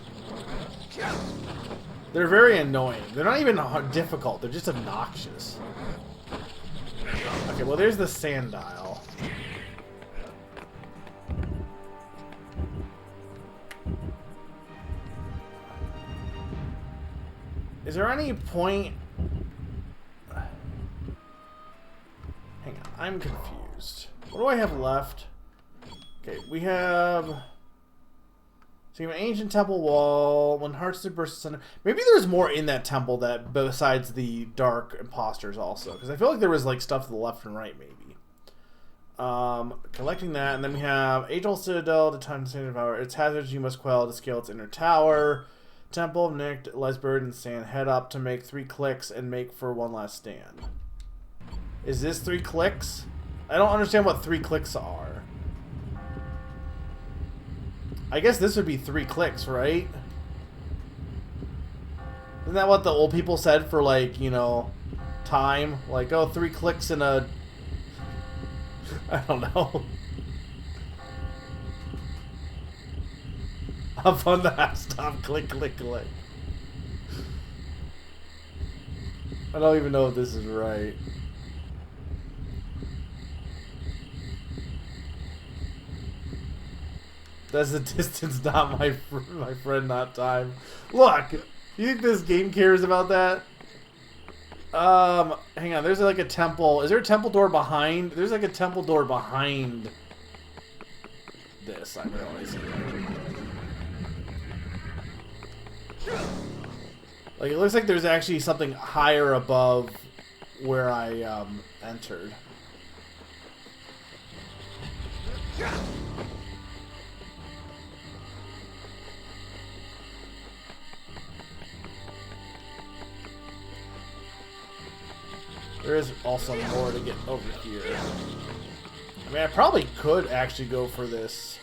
They're very annoying. They're not even difficult. They're just obnoxious. Okay, well, there's the sand dial. Is there any point... Hang on, I'm confused. What do I have left? Okay, we have... So you have an ancient temple wall. When hearts did burst asunder. Maybe there's more in that temple that besides the dark imposters also. Because I feel like there was like stuff to the left and right maybe. Collecting that, and then we have Age-old Citadel, the time to stand power. Its hazards you must quell to scale its inner tower. Temple of Nicked lies buried in sand. Head up to make 3 clicks and make for one last stand. Is this 3 clicks? I don't understand what 3 clicks are. I guess this would be 3 clicks, right? Isn't that what the old people said for, like, you know, time? Like, oh, 3 clicks in a... I don't know. Up on the stop, click, click, click. I don't even know if this is right. That's the distance, not my friend, not time. Look, you think this game cares about that? Hang on. There's like a temple. Is there a temple door behind? There's like a temple door behind this. I'm realizing. Like it looks like there's actually something higher above where I entered. There is also more to get over here. I mean, I probably could actually go for this.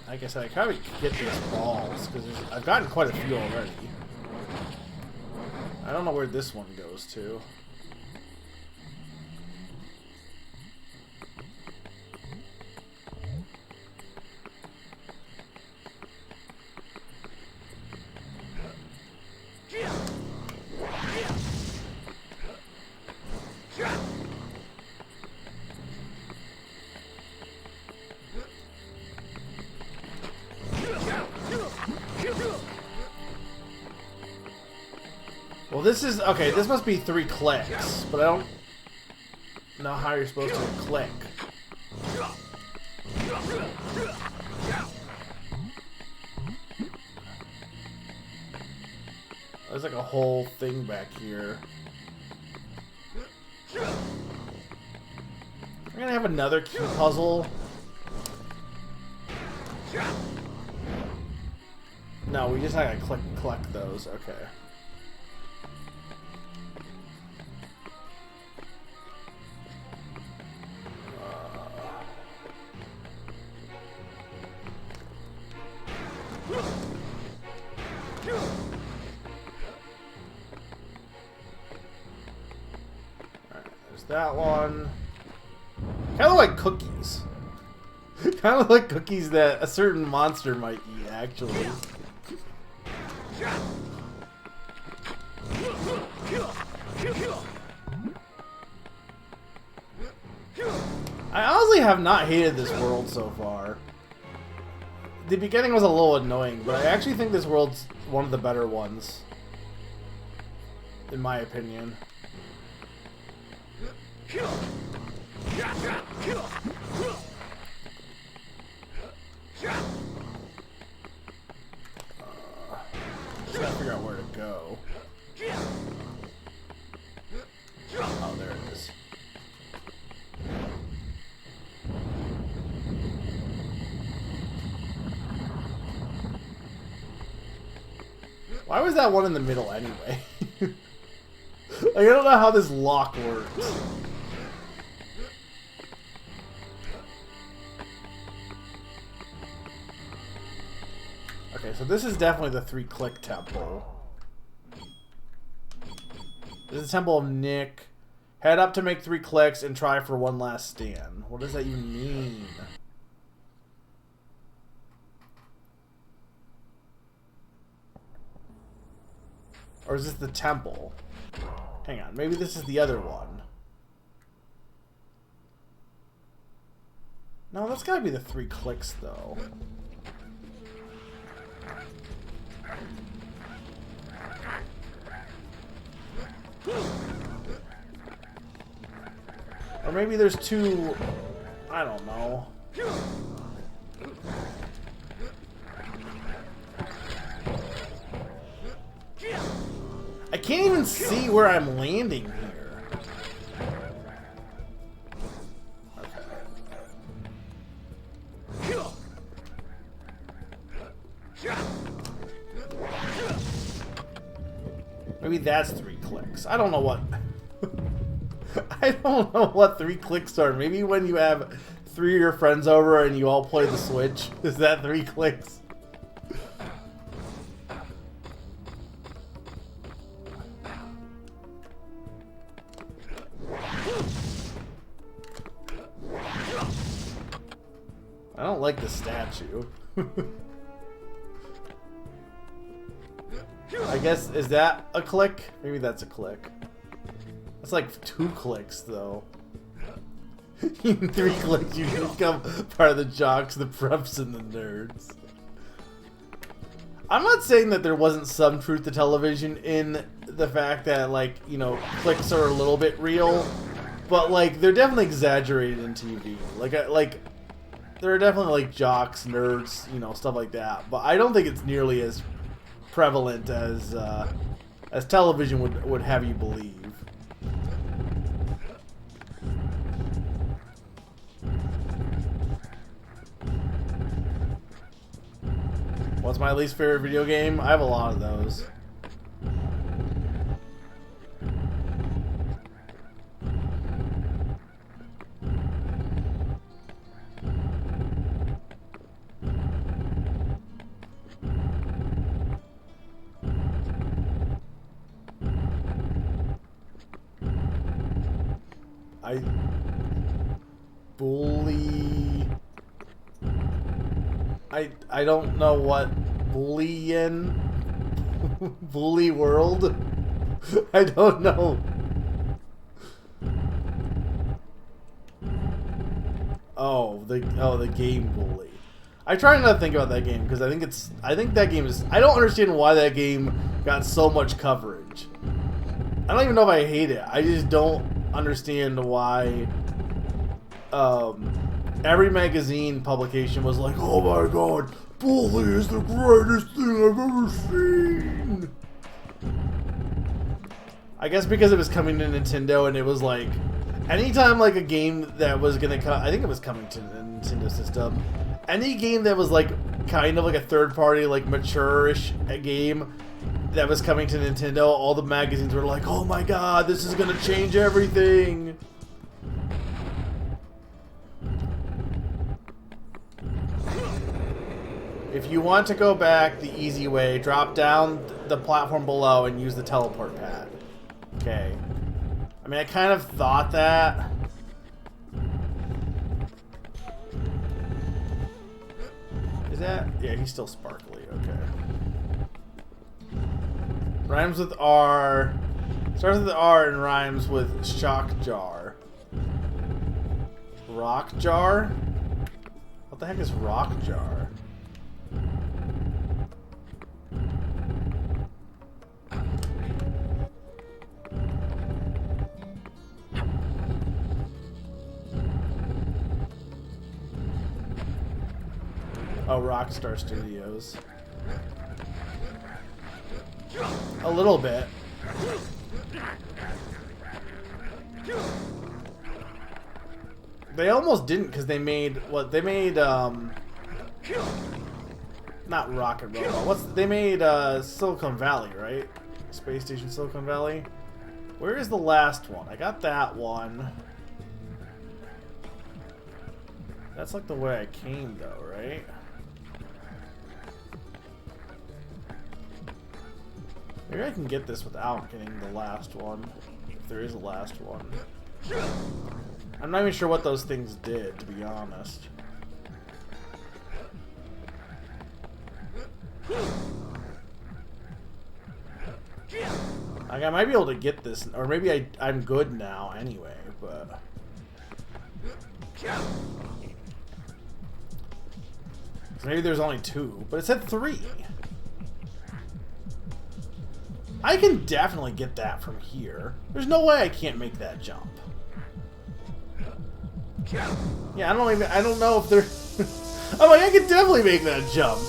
Like I said, I kind of get these balls because I've gotten quite a few already. I don't know where this one goes to. Well, this is... Okay, this must be 3 clicks, but I don't know how you're supposed to click. There's like a whole thing back here. We're gonna have another key puzzle. No, we just gotta collect those. Okay. That one. Kind of like cookies. Kind of like cookies that a certain monster might eat, actually. I honestly have not hated this world so far. The beginning was a little annoying, but I actually think this world's one of the better ones. In my opinion. Just gotta figure out where to go. Oh, there it is. Why was that one in the middle anyway? Like, I don't know how this lock works. Okay, so this is definitely the 3-click temple. This is the Temple of Nick. Head up to make 3 clicks and try for one last stand. What does that even mean? Or is this the temple? Hang on, maybe this is the other one. No, that's gotta be the 3 clicks, though. Or maybe there's 2... I don't know. I can't even see where I'm landing here. Maybe that's 3 clicks. I don't know what... I don't know what 3 clicks are. Maybe when you have 3 of your friends over and you all play the Switch. Is that 3 clicks? I don't like the statue. I guess, is that a click? Maybe that's a click. That's like 2 clicks, though. In 3 clicks, you become part of the jocks, the preps, and the nerds. I'm not saying that there wasn't some truth to television in the fact that, like, you know, clicks are a little bit real, but, like, they're definitely exaggerated in TV. there are definitely like jocks, nerds, you know, stuff like that. But I don't think it's nearly as prevalent as television would have you believe. What's my least favorite video game? I have a lot of those. I don't know what bully world. I don't know. Oh, the game Bully. I try not to think about that game because I think that game is. I don't understand why that game got so much coverage. I don't even know if I hate it. I just don't understand why. Every magazine publication was like, "Oh my god, Bully is the greatest thing I've ever seen." I guess because it was coming to Nintendo, and it was like, anytime like a game that was gonna come, I think it was coming to the Nintendo system. Any game that was like kind of like a third-party, like mature-ish game that was coming to Nintendo, all the magazines were like, "Oh my god, this is gonna change everything." If you want to go back the easy way, drop down the platform below and use the teleport pad. Okay. I mean, I kind of thought that. Is that? Yeah, he's still sparkly. Okay. Rhymes with R. Starts with R and rhymes with shock jar. Rock jar? What the heck is rock jar? Oh, Rockstar Studios. A little bit. They almost didn't because they made what they made. Not Rock and Roll. They made Silicon Valley, right? Space Station Silicon Valley. Where is the last one? I got that one. That's like the way I came, though, right? Maybe I can get this without getting the last one, if there is a last one. I'm not even sure what those things did, to be honest. Like, I might be able to get this, or maybe I'm good now anyway, but... Maybe there's only 2, but it said 3. I can definitely get that from here. There's no way I can't make that jump. Yeah, I don't know if there... I'm like, I can definitely make that jump.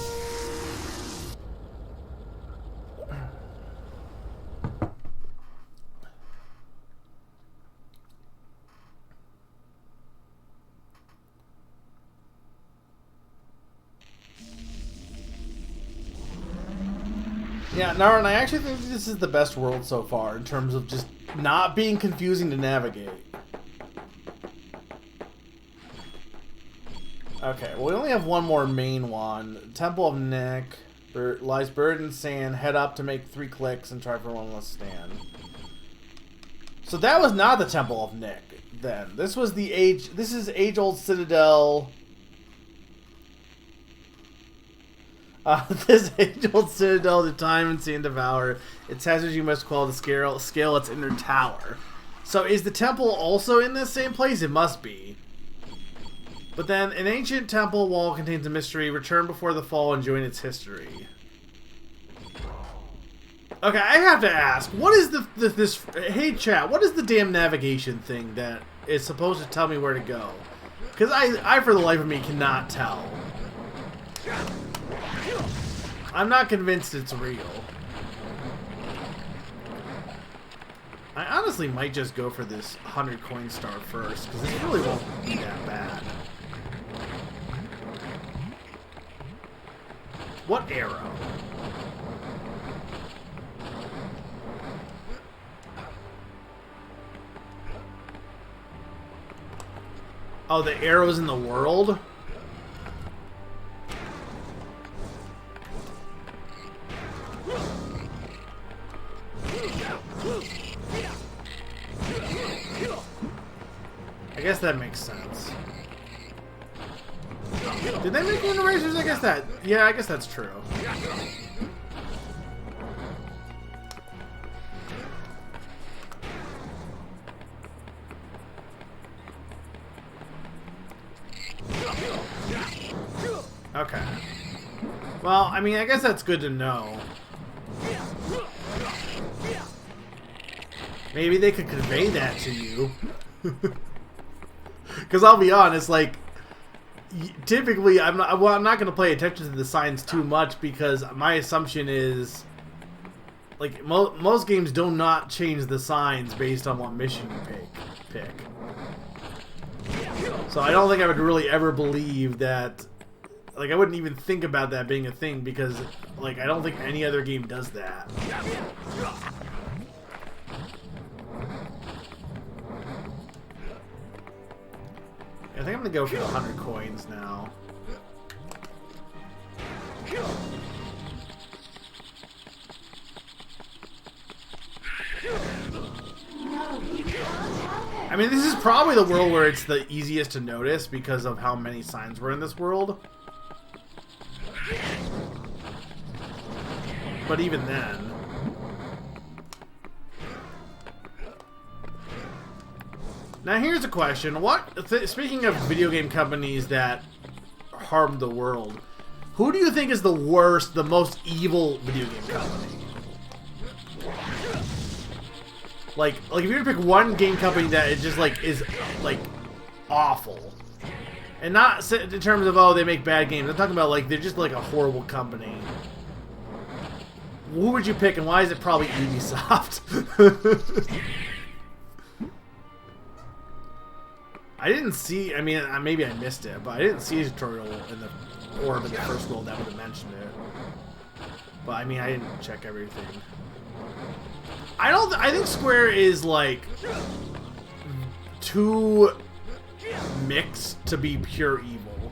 Yeah, Naran, I actually think this is the best world so far in terms of just not being confusing to navigate. Okay, well, we only have one more main one. Temple of Nick lies buried in sand. Head up to make 3 clicks and try for one less stand. So that was not the Temple of Nick then. This was the This is age-old citadel. This age-old citadel to time and sand devour. Its hazards you must quell to scale its inner tower. So is the temple also in this same place? It must be. But then, an ancient temple wall contains a mystery. Return before the fall and join its history. Okay, I have to ask. What is this... Hey, chat. What is the damn navigation thing that is supposed to tell me where to go? Because I, for the life of me, cannot tell. I'm not convinced it's real. I honestly might just go for this 100 coin star first, because this really won't be that bad. What arrow? Oh, the arrows in the world? I guess that makes sense. Did they make wind erasers? I guess that... Yeah, I guess that's true. Okay. Well, I mean, I guess that's good to know. Maybe they could convey that to you. Because I'll be honest, like, typically I'm not going to pay attention to the signs too much because my assumption is, like, most games do not change the signs based on what mission you pick. So I don't think I would really ever believe that. Like, I wouldn't even think about that being a thing because, like, I don't think any other game does that. I think I'm gonna go for the 100 coins now. I mean, this is probably the world where it's the easiest to notice because of how many signs were in this world. But even then... Now here's a question. Speaking of video game companies that harm the world, who do you think is the worst, the most evil video game company? Like if you were to pick one game company that is just is awful, and not in terms of, oh, they make bad games. I'm talking about, like, they're just like a horrible company. Who would you pick, and why is it probably Ubisoft? I didn't see, I mean, maybe I missed it, but I didn't see a tutorial in the orb in the first world that would have mentioned it. But, I mean, I didn't check everything. I think Square is, like, too mixed to be pure evil.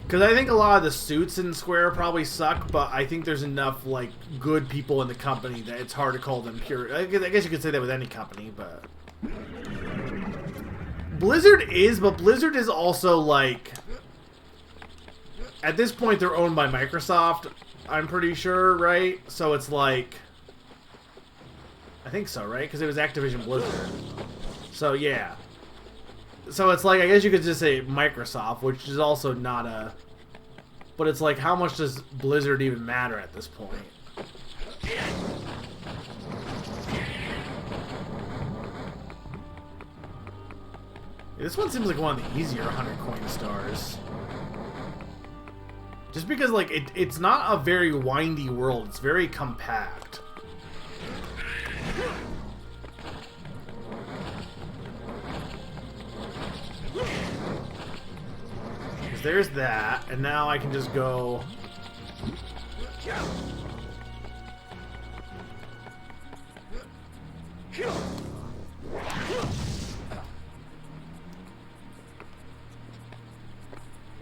Because I think a lot of the suits in Square probably suck, but I think there's enough, like, good people in the company that it's hard to call them pure. I guess you could say that with any company, but... Blizzard is, but Blizzard is also, like... At this point, they're owned by Microsoft, I'm pretty sure, right? So it's like... I think so, right? Because it was Activision Blizzard. So, yeah. So it's like, I guess you could just say Microsoft, which is also not a... But it's like, how much does Blizzard even matter at this point? This one seems like one of the easier 100 coin stars. Just because, like, it's not a very windy world. It's very compact. Because there's that, and now I can just go...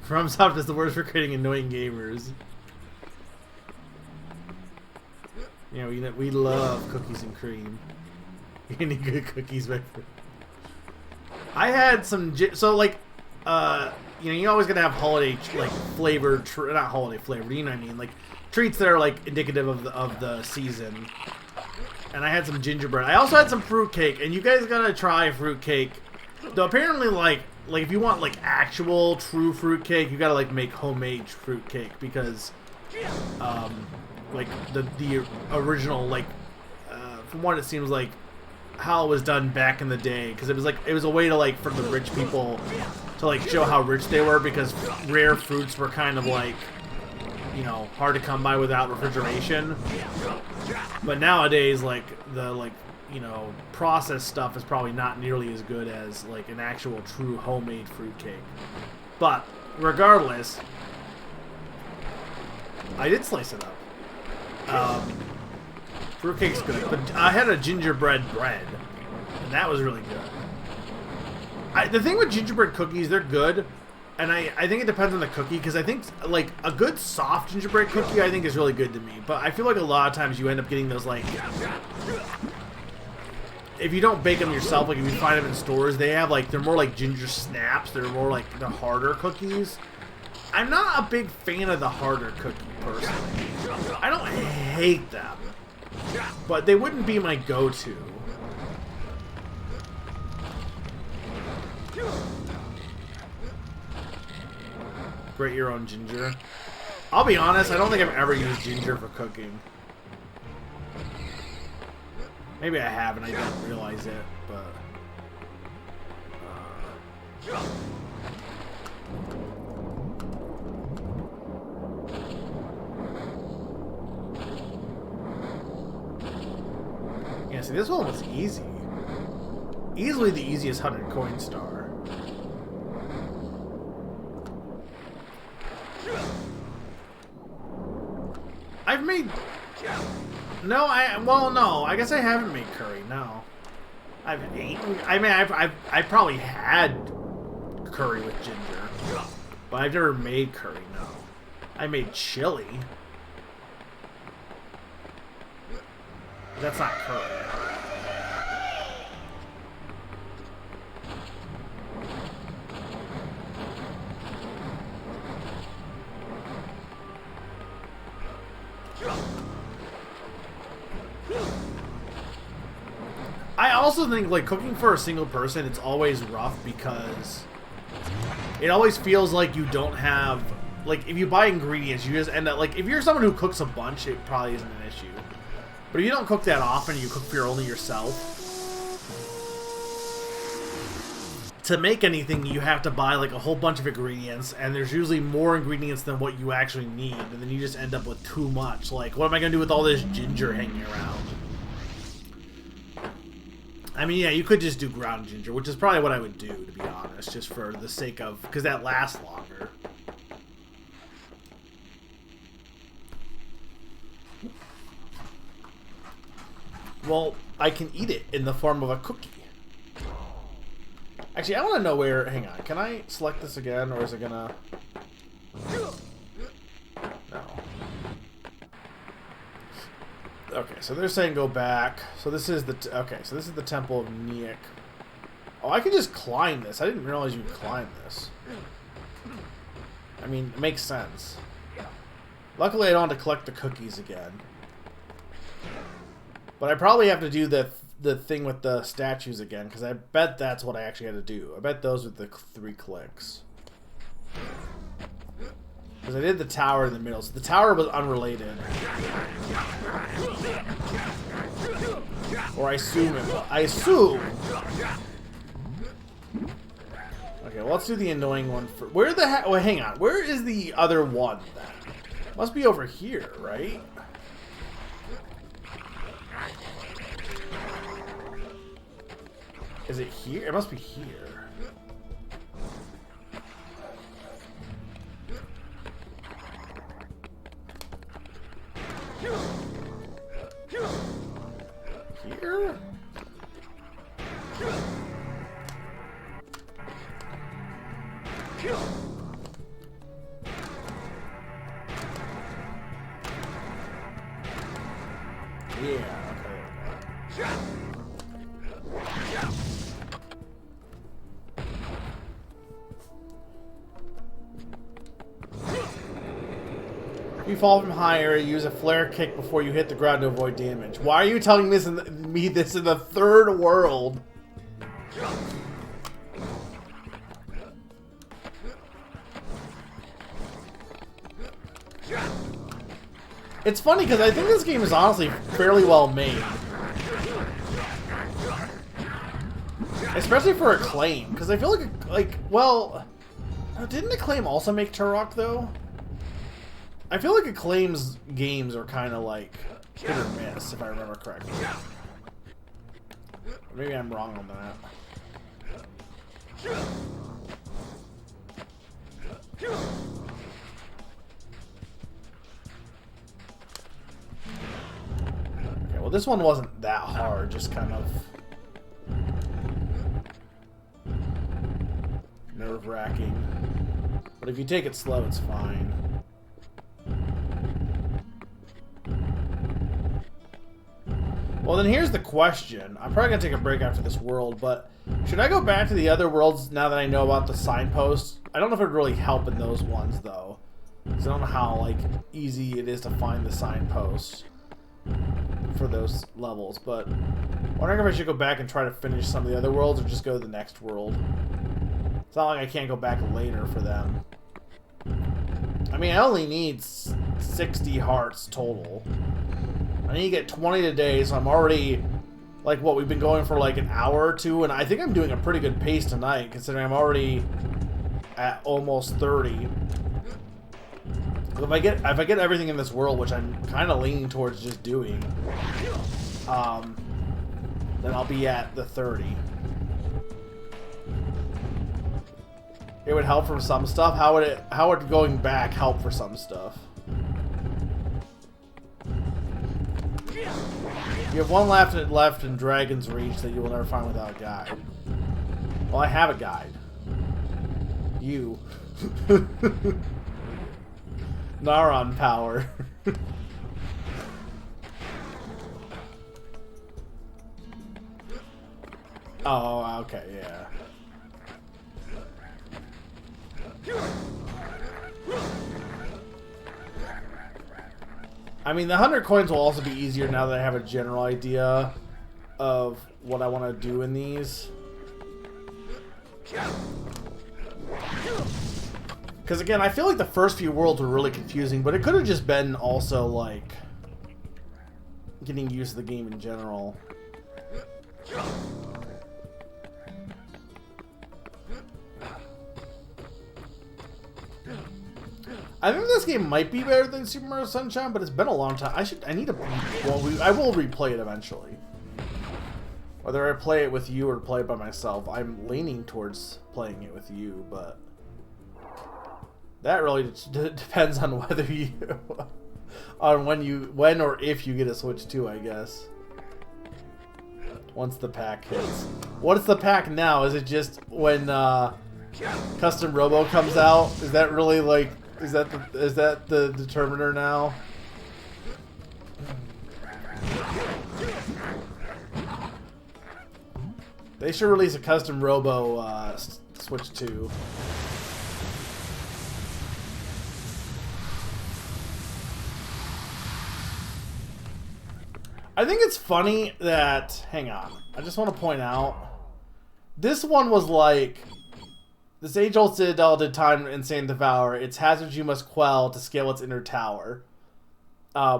FromSoft is the worst for creating annoying gamers. You know, we love cookies and cream. Any good cookies, my friend. I had some... So, like, you know, you're always going to have holiday, like, flavored... Not holiday flavored, you know what I mean? Like, treats that are, like, indicative of the season. And I had some gingerbread. I also had some fruitcake, and you guys gotta try fruitcake. Though apparently, like if you want, like, actual true fruitcake, you gotta, like, make homemade fruitcake, because, like, the original, like, from what it seems like, how it was done back in the day, because it was a way to, like, for the rich people to like show how rich they were, because rare fruits were kind of like, you know, hard to come by without refrigeration. But nowadays, like the you know, processed stuff is probably not nearly as good as like an actual true homemade fruitcake. But regardless, I did slice it up. Fruitcake's good, but I had a gingerbread bread, and that was really good. The thing with gingerbread cookies, they're good, and I think it depends on the cookie, because I think like a good soft gingerbread cookie I think is really good to me, but I feel like a lot of times you end up getting those like, if you don't bake them yourself, like if you find them in stores, they have like, they're more like ginger snaps, they're more like the harder cookies. I'm not a big fan of the harder cookie personally. I don't hate them, but they wouldn't be my go-to. Grate your own ginger. I'll be honest, I don't think I've ever used ginger for cooking. Maybe I have and I didn't realize it, but... Yeah, see, this one was easy. Easily the easiest 100 coin star. I've made... No, well, no. I guess I haven't made curry, no. I've eaten... I mean, I probably had curry with ginger. But I've never made curry, no. I made chili. That's not curry. I also think, like, cooking for a single person, it's always rough because it always feels like you don't have, like, if you buy ingredients, you just end up, like, if you're someone who cooks a bunch, it probably isn't an issue. But if you don't cook that often, you cook for only yourself, to make anything, you have to buy, like, a whole bunch of ingredients, and there's usually more ingredients than what you actually need, and then you just end up with too much. Like, what am I going to do with all this ginger hanging around? I mean, yeah, you could just do ground ginger, which is probably what I would do, to be honest, just for the sake of... because that lasts longer. Well, I can eat it in the form of a cookie. Actually, I want to know where... Hang on. Can I select this again, or is it gonna... No. Okay, so they're saying go back. So this is the... Okay, so this is the Temple of Neek. Oh, I can just climb this. I didn't realize you could climb this. I mean, it makes sense. Luckily, I don't have to collect the cookies again. But I probably have to do the thing with the statues again, because I bet that's what I actually had to do. I bet those were the 3 clicks. Because I did the tower in the middle, so the tower was unrelated. Or I assume it was. I assume! Okay, well, let's do the annoying one first. Where the heck... Oh, hang on. Where is the other one, then? Must be over here, right? Is it here? It must be here. Here? Yeah, okay. If you fall from higher, use a flare kick before you hit the ground to avoid damage. Why are you telling me this in the third world? It's funny because I think this game is honestly fairly well made. Especially for Acclaim, because I feel well, Didn't Acclaim also make Turok, though? I feel like Acclaim's games are kind of like hit or miss, if I remember correctly. Maybe I'm wrong on that. Okay, well, this one wasn't that hard, just kind of nerve-wracking. But if you take it slow, it's fine. Well, then here's the question. I'm probably going to take a break after this world, but should I go back to the other worlds now that I know about the signposts? I don't know if it would really help in those ones, though. Because I don't know how, like, easy it is to find the signposts for those levels. But I'm wondering if I should go back and try to finish some of the other worlds or just go to the next world. It's not like I can't go back later for them. I mean, I only need 60 hearts total. I need to get 20 today, so I'm already, like, what, we've been going for like an hour or two, and I think I'm doing a pretty good pace tonight, considering I'm already at almost 30. But if I get everything in this world, which I'm kind of leaning towards just doing, then I'll be at the 30. It would help for some stuff. How would going back help for some stuff? You have one left in Dragon's Reach that you will never find without a guide. Well, I have a guide. You. Naron power. Oh, okay, yeah. I mean, the 100 coins will also be easier now that I have a general idea of what I want to do in these. Because again, I feel like the first few worlds were really confusing, but it could have just been also like getting used to the game in general. I think this game might be better than Super Mario Sunshine, but it's been a long time. I need to. Well, I will replay it eventually. Whether I play it with you or play it by myself, I'm leaning towards playing it with you, but that really depends on whether you, on when or if you get a Switch 2, I guess. Once the pack hits. What is the pack now? Is it just when Custom Robo comes out? Is that really like? Is that the determiner now? They should release a Custom Robo Switch 2. I think it's funny that... Hang on. I just want to point out. This one was like... This age-old citadel did time insane devour. Its hazards you must quell to scale its inner tower.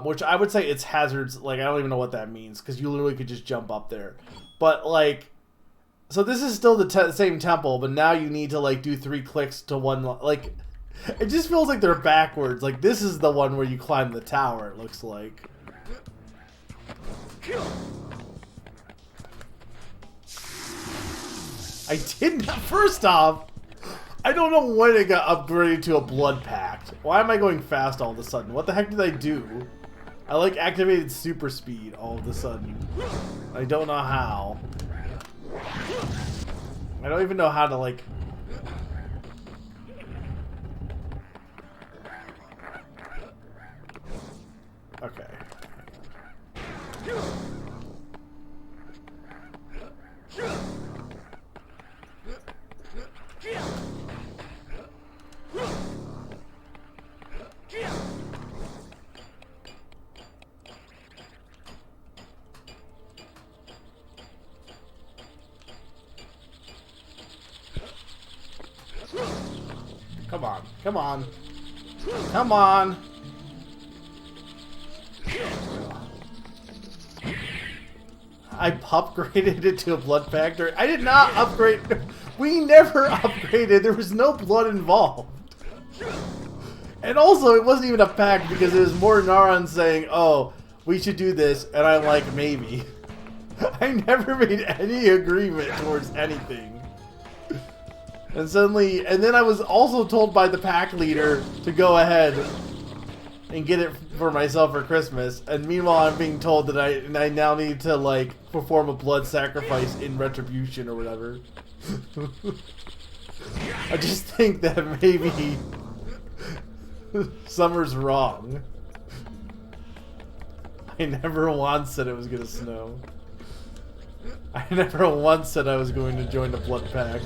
Which I would say its hazards, like, I don't even know what that means, because you literally could just jump up there. But, like, so this is still the same temple, but now you need to, like, do 3 clicks to one, like, it just feels like they're backwards. Like, this is the one where you climb the tower, it looks like. I didn't, first off, I don't know when it got upgraded to a blood pact. Why am I going fast all of a sudden? What the heck did I do? I like activated super speed all of a sudden. I don't know how. I don't even know how to like... Okay. Come on, come on, come on. I upgraded it to a blood factor. I did not upgrade. We never upgraded. There was no blood involved. And also, it wasn't even a pact because it was more Naran saying, oh, we should do this, and I'm like, maybe. I never made any agreement towards anything. And suddenly, and then I was also told by the pack leader to go ahead and get it for myself for Christmas. And meanwhile, I'm being told that I now need to, like, perform a blood sacrifice in retribution or whatever. I just think that maybe Summer's wrong. I never once said it was gonna snow. I never once said I was going to join the blood pact.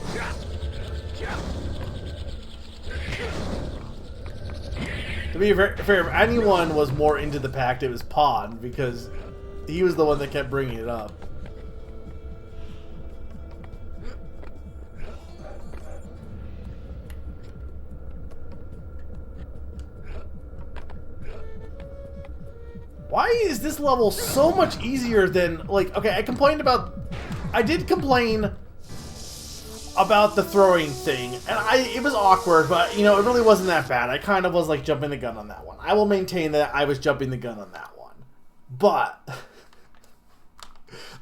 To be fair, if anyone was more into the pact, it was Pawn, because he was the one that kept bringing it up. Why is this level so much easier than, like, okay, I did complain about the throwing thing, and it was awkward, but, you know, it really wasn't that bad. I kind of was, like, jumping the gun on that one. I will maintain that I was jumping the gun on that one. But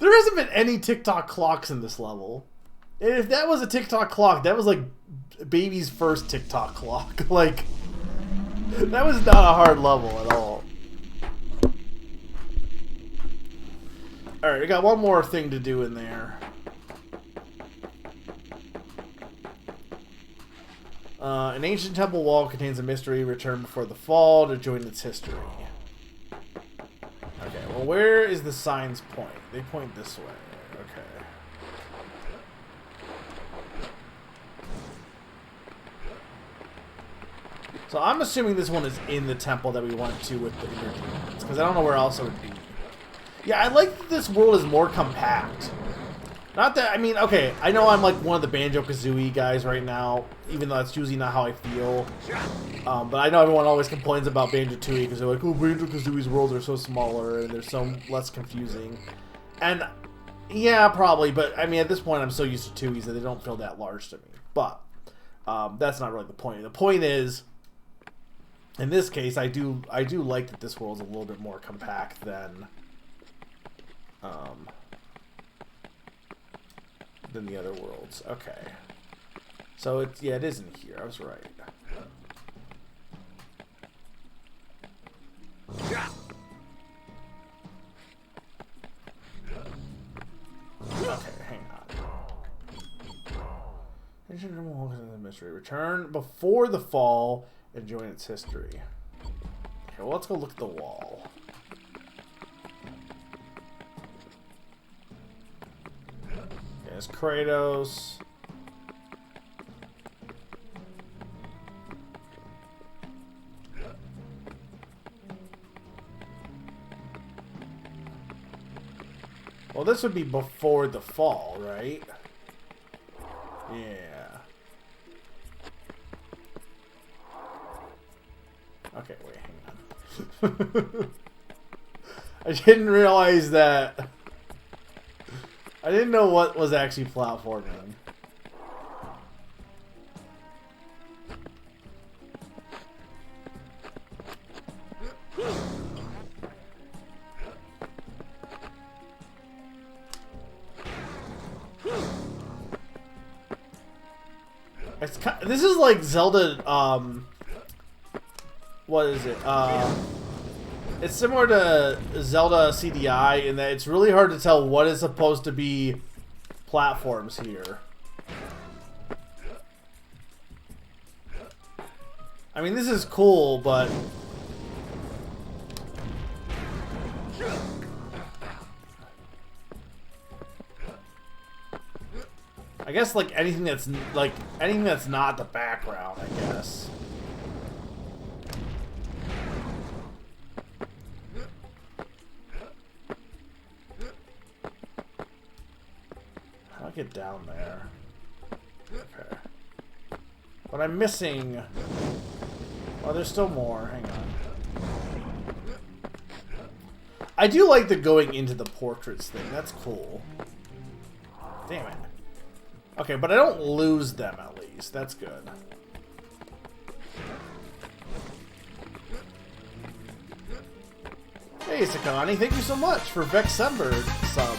there hasn't been any TikTok clocks in this level. And if that was a TikTok clock, that was, like, baby's first TikTok clock. Like, that was not a hard level at all. Alright, we got one more thing to do in there. An ancient temple wall contains a mystery. Return before the fall to join its history. Okay, well, where is the signs point? They point this way. Okay. So I'm assuming this one is in the temple that we went to with the inner demons, because I don't know where else it would be. Yeah, I like that this world is more compact. Not that, I mean, okay, I know I'm like one of the Banjo-Kazooie guys right now, even though that's usually not how I feel. But I know everyone always complains about Banjo-Tooie because they're like, oh, Banjo-Kazooie's worlds are so smaller and they're so less confusing. And, yeah, probably, but I mean, at this point I'm so used to Tooies that they don't feel that large to me. But, that's not really the point. The point is, in this case, I do like that this world's a little bit more compact than the other worlds. Okay. So it's, yeah, it isn't here. I was right. Okay, hang on. Mystery. Return before the fall and join its history. Okay, well, let's go look at the wall. There's Kratos. Well, this would be before the fall, right? Yeah. Okay, wait, hang on. I didn't realize that. I didn't know what was actually platforming. This is like Zelda, what is it? It's similar to Zelda CDI in that it's really hard to tell what is supposed to be platforms here. I mean, this is cool, but I guess like anything that's not the background, I guess. How do I get down there? Okay. But I'm missing. Oh, there's still more. Hang on. I do like the going into the portraits thing. That's cool. Damn it. Okay, but I don't lose them at least. That's good. Hey, Sakani, thank you so much for Vexember sub.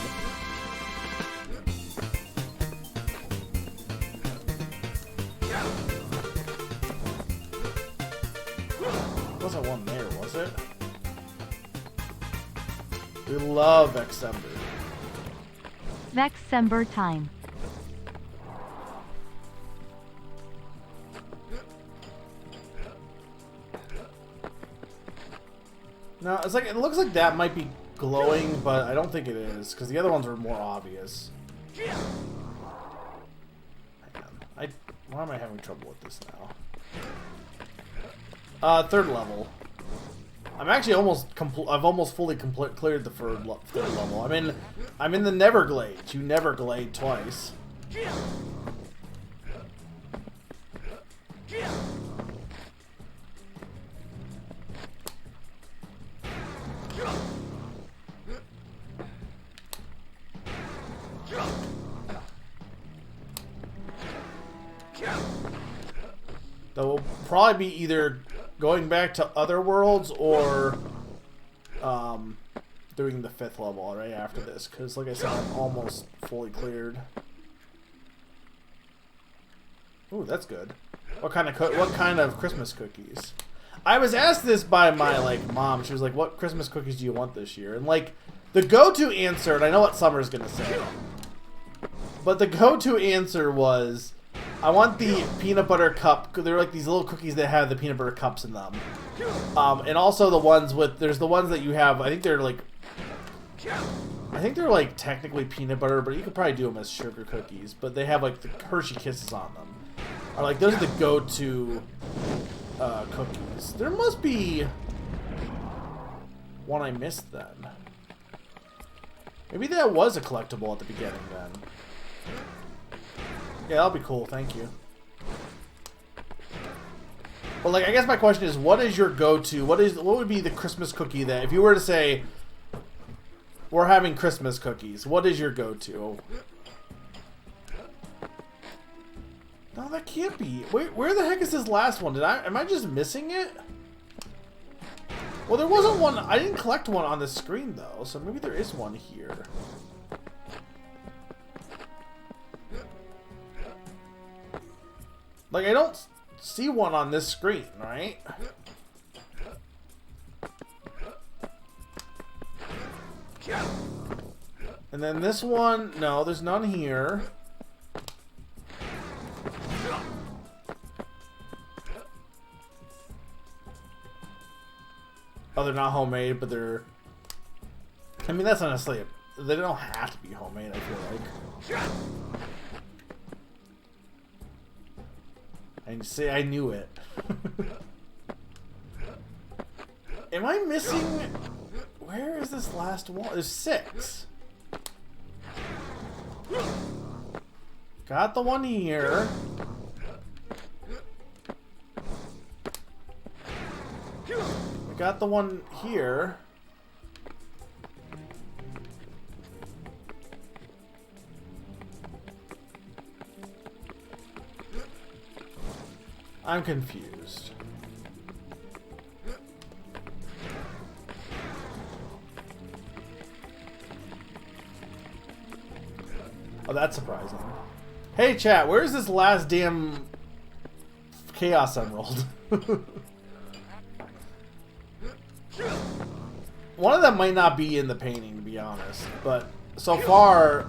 Wasn't one there, was it? We love Vexember. Vexember time. No, it's like it looks like that might be glowing, but I don't think it is because the other ones are more obvious. Man, why am I having trouble with this now? Third level. I'm actually I've almost fully cleared the third level. I'm in the Neverglades. You Neverglade twice. That will probably be either going back to other worlds or doing the 5th level right after this, because like I said, I'm almost fully cleared. Ooh, that's good. What kind of Christmas cookies? I was asked this by my mom. She was like, "What Christmas cookies do you want this year?" And the go-to answer, and I know what Summer's gonna say, but the go-to answer was, I want the peanut butter cup. They're like these little cookies that have the peanut butter cups in them. And also the ones there's the ones that you have, I think they're technically peanut butter, but you could probably do them as sugar cookies. But they have the Hershey Kisses on them. Or those are the go-to cookies. There must be one I missed then. Maybe that was a collectible at the beginning then. Yeah, that'll be cool. Thank you. But I guess my question is, what is your go-to? What would be the Christmas cookie that, if you were to say, we're having Christmas cookies, what is your go-to? No, that can't be. Wait, where the heck is this last one? Am I just missing it? Well, there wasn't one. I didn't collect one on the screen though, so maybe there is one here. I don't see one on this screen, right? And then this one, no, there's none here. Oh, they're not homemade, but they're... I mean, that's not necessarily... They don't have to be homemade, I feel like. I knew it. Am I missing... Where is this last one? There's 6. Got the one here. I got the one here. I'm confused. Oh, that's surprising. Hey, chat, where's this last damn Chaos Emerald? One of them might not be in the painting, to be honest. But so far,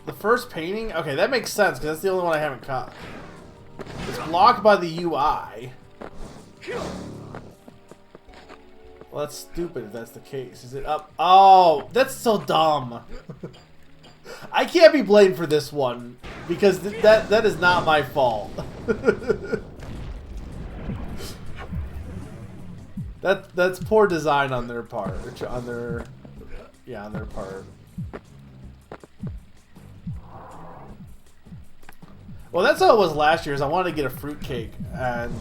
the first painting... Okay, that makes sense, because that's the only one I haven't caught. It's blocked by the UI. Well, that's stupid if that's the case. Is it up? Oh, that's so dumb. I can't be blamed for this one, because that is not my fault. That's poor design on their part. On their part. Well, that's how it was last year. Is I wanted to get a fruitcake, and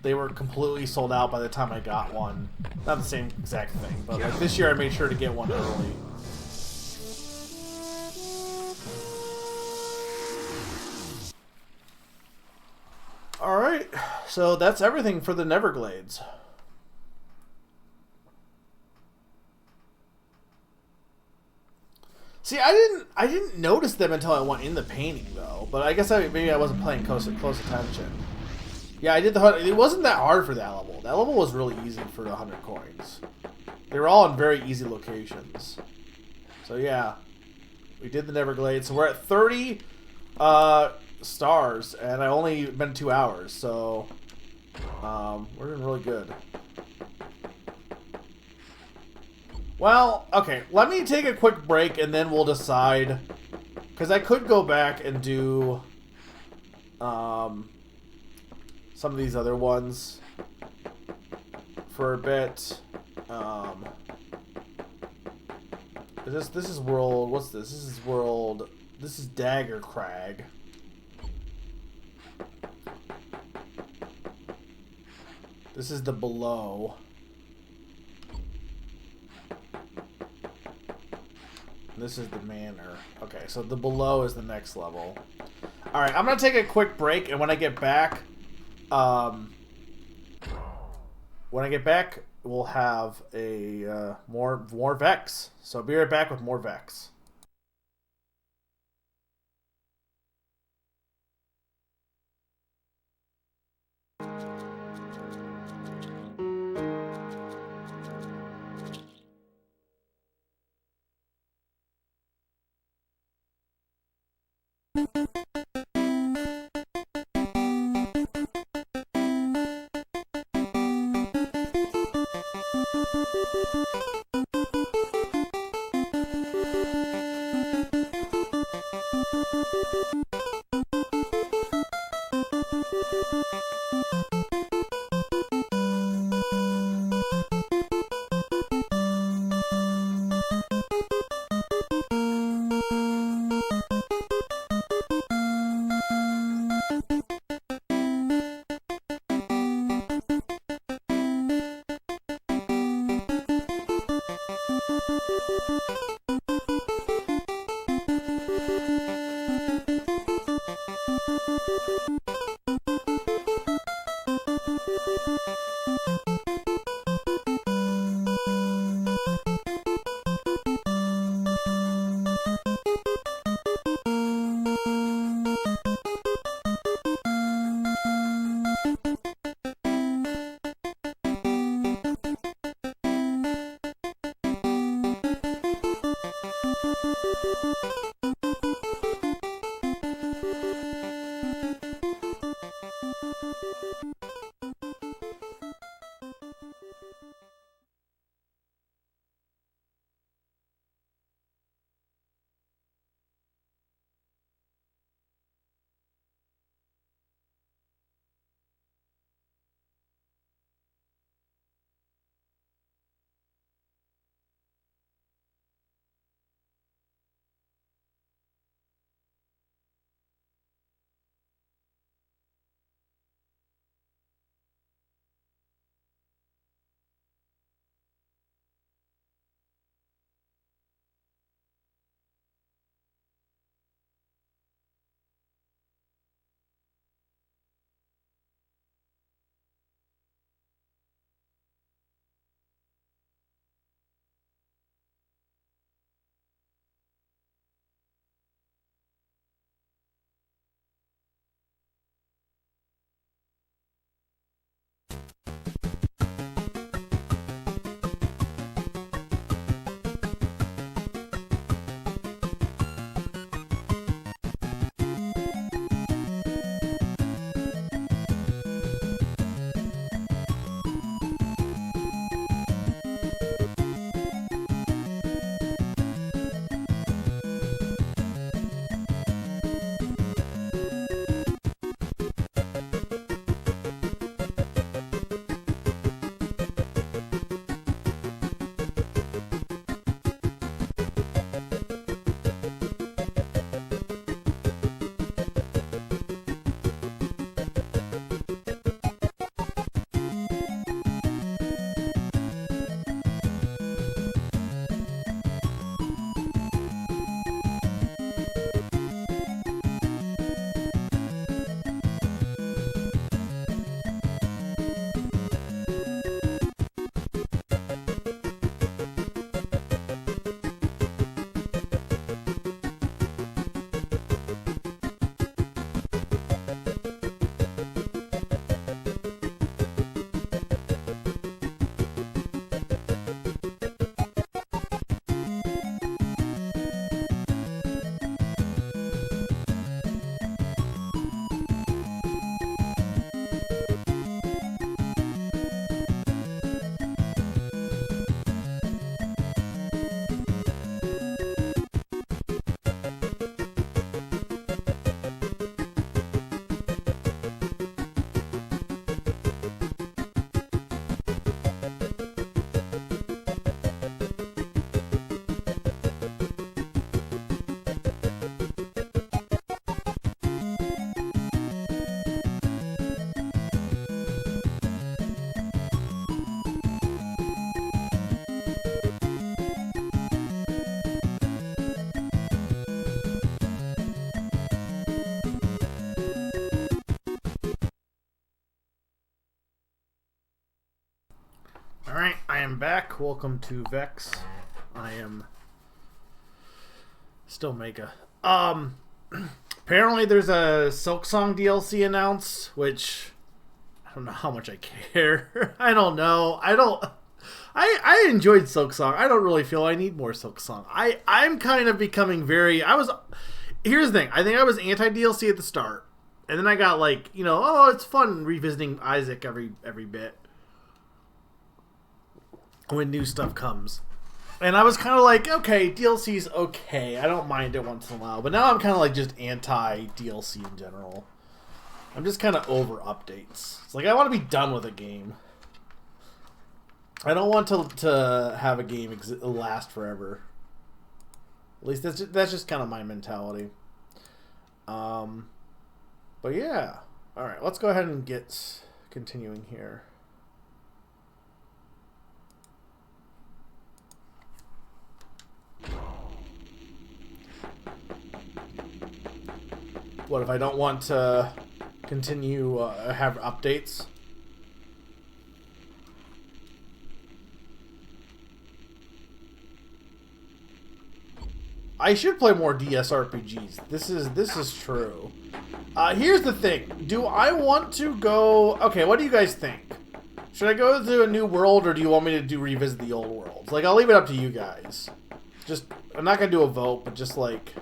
they were completely sold out by the time I got one. Not the same exact thing, but this year I made sure to get one early. right, so that's everything for the Neverglades. See, I didn't notice them until I went in the painting though. But I guess maybe I wasn't paying close attention. Yeah, I did the 100. It wasn't that hard for that level. That level was really easy for the 100 coins. They were all in very easy locations. So yeah, we did the Neverglades. So we're at 30 stars, and I only been 2 hours. So we're doing really good. Well, okay, let me take a quick break and then we'll decide. Because I could go back and do some of these other ones for a bit. This is world. What's this? This is world. This is Dagger Crag. This is the below. This is the manor. Okay, so the below is the next level. All right, I'm gonna take a quick break, and when I get back, we'll have a more Vexx. So I'll be right back with more Vexx. am back. Welcome to Vexx. I am still Mega. Apparently there's a Silksong DLC announced, which I don't know how much I care. I don't know. I enjoyed Silksong. I don't really feel I need more Silksong. I'm kind of becoming very. Here's the thing. I think I was anti DLC at the start, and then I got like, you know, oh, it's fun revisiting Isaac every bit when new stuff comes. And I was kind of like, okay, DLC's okay. I don't mind it once in a while. But now I'm kind of like just anti-DLC in general. I'm just kind of over updates. It's like I want to be done with a game. I don't want to have a game last forever. At least that's just kind of my mentality. But yeah. Alright, let's go ahead and get continuing here. What if I don't want to continue have updates? I should play more DS RPGs. This is true. Here's the thing. Do I want to go... Okay, what do you guys think? Should I go to a new world, or do you want me to revisit the old worlds? Like, I'll leave it up to you guys. Just, I'm not going to do a vote, but just like...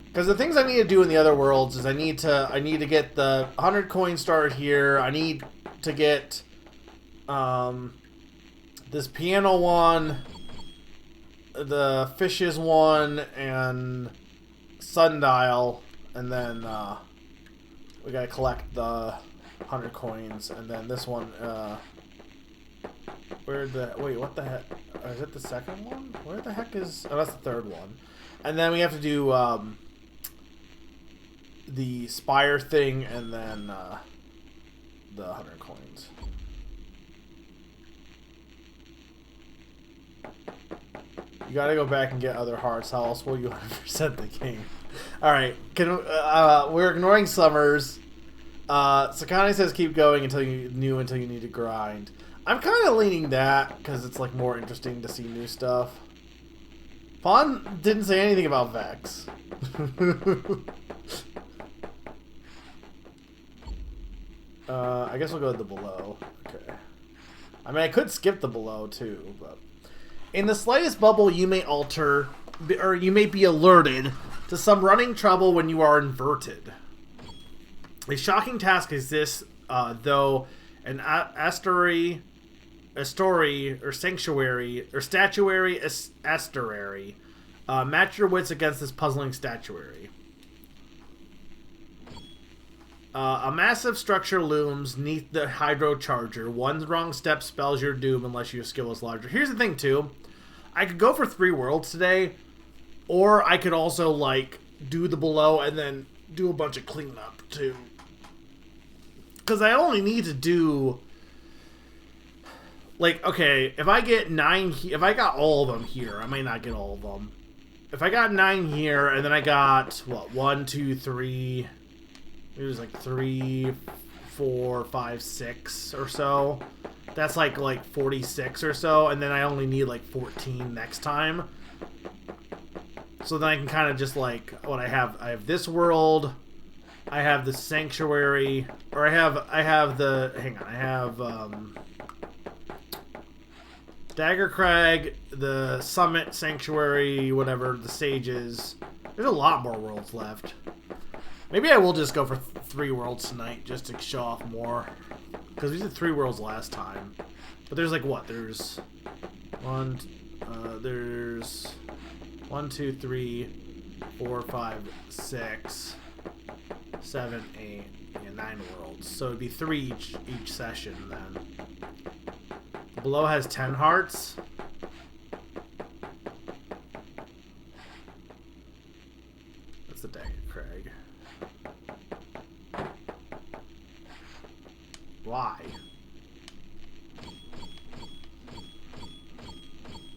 Because the things I need to do in the other worlds is I need to get the 100 coin star here. I need to get this piano one, the fishes one, and sundial, and then we gotta collect the 100 coins, and then this one. Wait, what the heck? Is it the second one? Where the heck is? Oh, that's the third one, and then we have to do the spire thing, and then the 100 coins. You gotta go back and get other hearts. How else will you 100% the game? Alright, we're ignoring Summers. Sakani says keep going until you need to grind. I'm kind of leaning that, because it's like more interesting to see new stuff. Fawn didn't say anything about Vexx. I guess we'll go to the below. Okay. I mean, I could skip the below too, but in the slightest bubble, you may alter, or you may be alerted to some running trouble when you are inverted. A shocking task is this, though an statuary estuary. Match your wits against this puzzling statuary. A massive structure looms neath the hydrocharger. One wrong step spells your doom unless your skill is larger. Here's the thing, too. I could go for 3 worlds today, or I could also, like, do the below and then do a bunch of cleanup, too. Because I only need to do... Like, okay, if I get 9... If I got all of them here, I might not get all of them. If I got 9 here, and then I got, what, 1, 2, 3... It was like 3, 4, 5, 6 or so. That's like 46 or so, and then I only need like 14 next time. So then I can kind of just like what I have this world, I have the sanctuary, or I have the I have Dagger Crag, the Summit Sanctuary, whatever, the Sages. There's a lot more worlds left. Maybe I will just go for 3 worlds tonight, just to show off more. Because we did 3 worlds last time. But there's like what? There's 1, 2, 3, 4, 5, 6, 7, 8, and 9 worlds. So it'd be 3 each session then. Below has 10 hearts. That's the Dagger Crag. Why?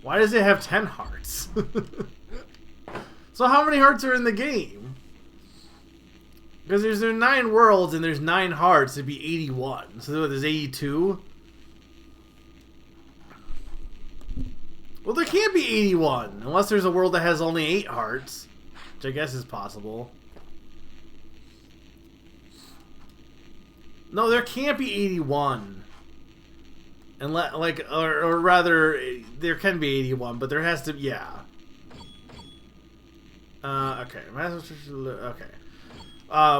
Why does it have 10 hearts? So how many hearts are in the game? Because there's 9 worlds and there's 9 hearts, it'd be 81. So there's 82. Well, there can't be 81, unless there's a world that has only 8 hearts, which I guess is possible. No, there can't be 81. Unless, like, or rather, there can be 81, but there has to, yeah. Okay. Okay.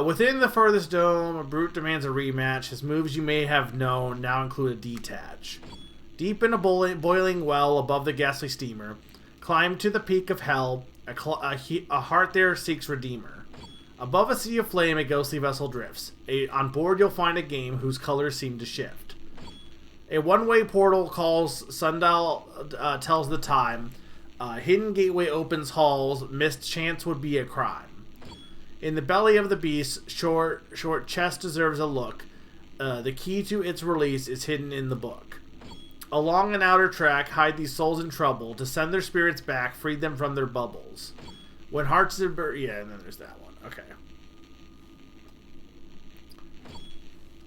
Within the furthest dome, Brute demands a rematch. His moves you may have known now include a detach. Deep in a boiling well above the ghastly steamer, climb to the peak of hell. A heart there seeks redeemer. Above a sea of flame, a ghostly vessel drifts. On board, you'll find a game whose colors seem to shift. A one-way portal calls. Sundial tells the time. Hidden gateway opens halls. Missed chance would be a crime. In the belly of the beast, short chest deserves a look. The key to its release is hidden in the book. Along an outer track, hide these souls in trouble. To send their spirits back, free them from their bubbles. When hearts are yeah, and then there's that one. Okay.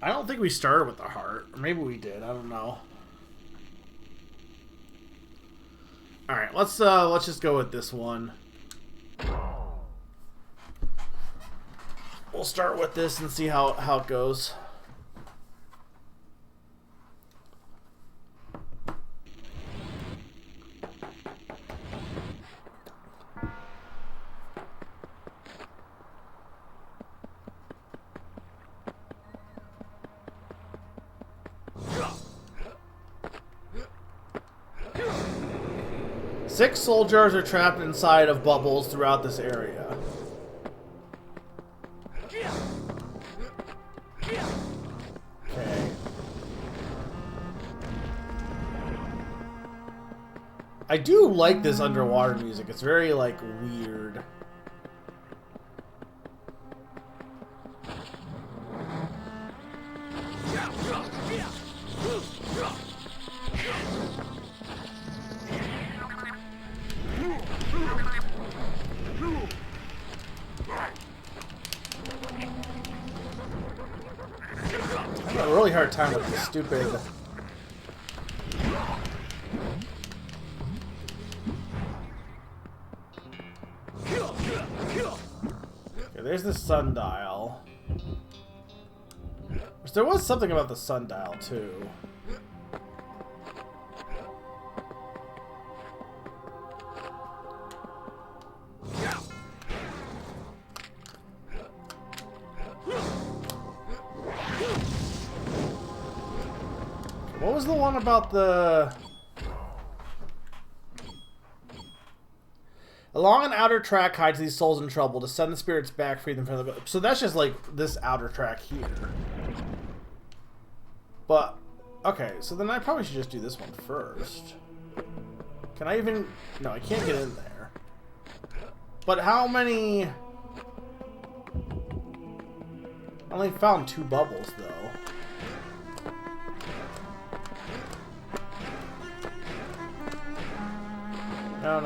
I don't think we started with the heart. Or maybe we did. I don't know. Alright, let's just go with this one. We'll start with this and see how it goes. Six soul jars are trapped inside of bubbles throughout this area. Okay. I do like this underwater music. It's very, like, weird. I have a really hard time with this stupid... Okay, there's the sundial. There was something about the sundial, too. What was the one about the... Along an outer track hides these souls in trouble. To send the spirits back, free them from the... So that's just like this outer track here. But, okay, so then I probably should just do this one first. Can I even... No, I can't get in there. But how many... I only found 2 bubbles, though. No.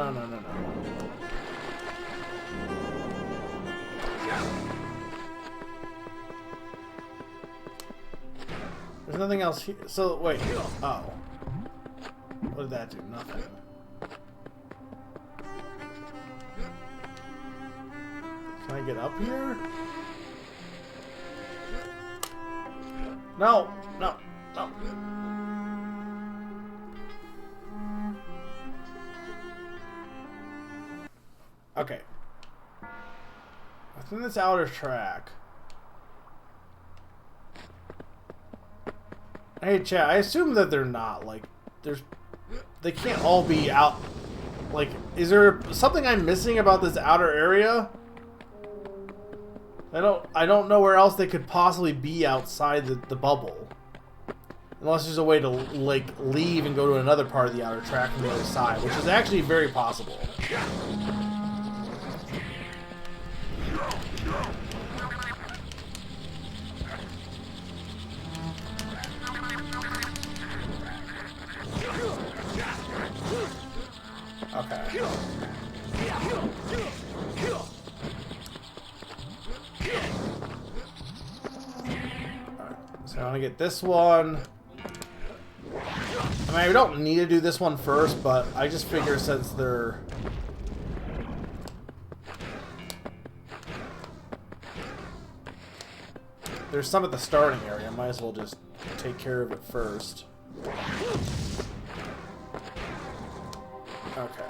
There's nothing else here. So, wait. Oh. What did that do? Nothing. Can I get up here? No. Okay. Within this outer track. Hey, chat, I assume that they're not, like, they can't all be out, like, is there something I'm missing about this outer area? I don't know where else they could possibly be outside the bubble. Unless there's a way to, like, leave and go to another part of the outer track from the other side, which is actually very possible. Okay. Alright, so I want to get this one. I'm I mean, we don't need to do this one first, but I just figure since they're... There's some at the starting area, might as well just take care of it first. Okay.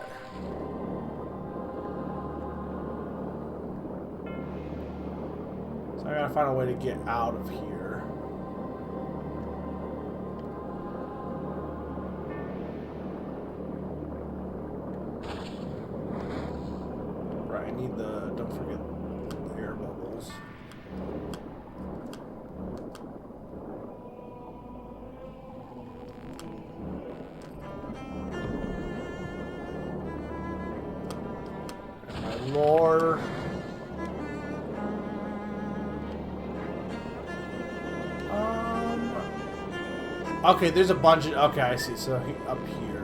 So I gotta find a way to get out of here. Right, I need the... Don't forget the air bubbles. Lore. Okay, there's a bunch of... Okay, I see. So, up here.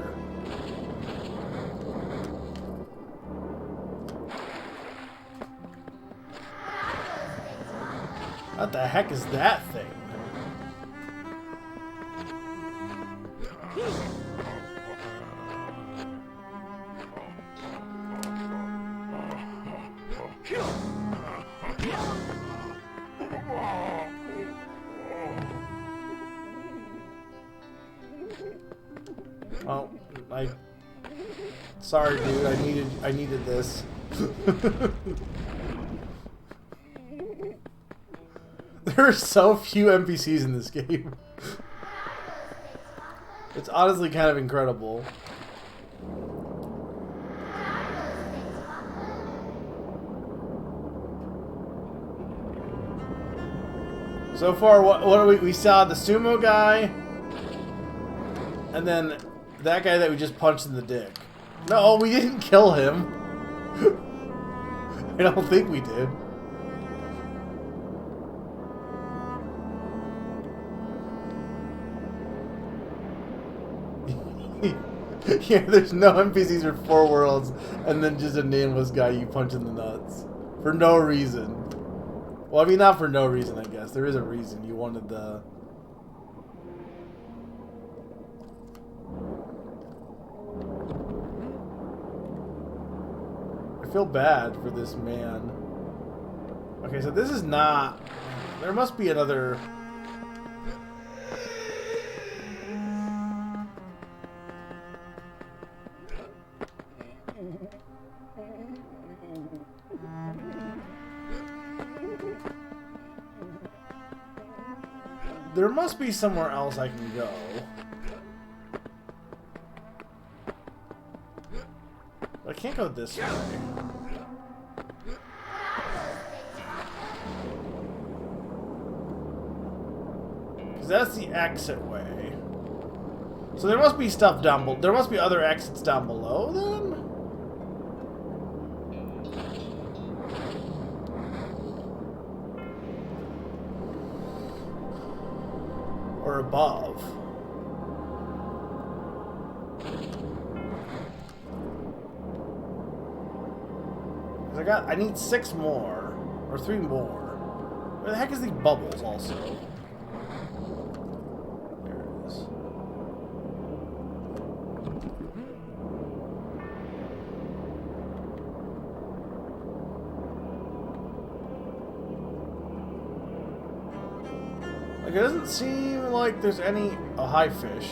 What the heck is that thing? Well, sorry, dude. I needed this. There are so few NPCs in this game. It's honestly kind of incredible. So far, what do we saw the sumo guy, and then that guy that we just punched in the dick. No, we didn't kill him. I don't think we did. Yeah, there's no NPCs for 4 worlds, and then just a nameless guy you punch in the nuts. For no reason. Well, I mean, not for no reason, I guess. There is a reason. You wanted the... I feel bad for this man. Okay, so this is not... There must be another... There must be somewhere else I can go. But I can't go this way. Because that's the exit way. So there must be stuff down below. There must be other exits down below then? Or above. I need 6 more. Or 3 more. Where the heck is these bubbles also? There it is. Like, it doesn't seem like there's any... A high fish.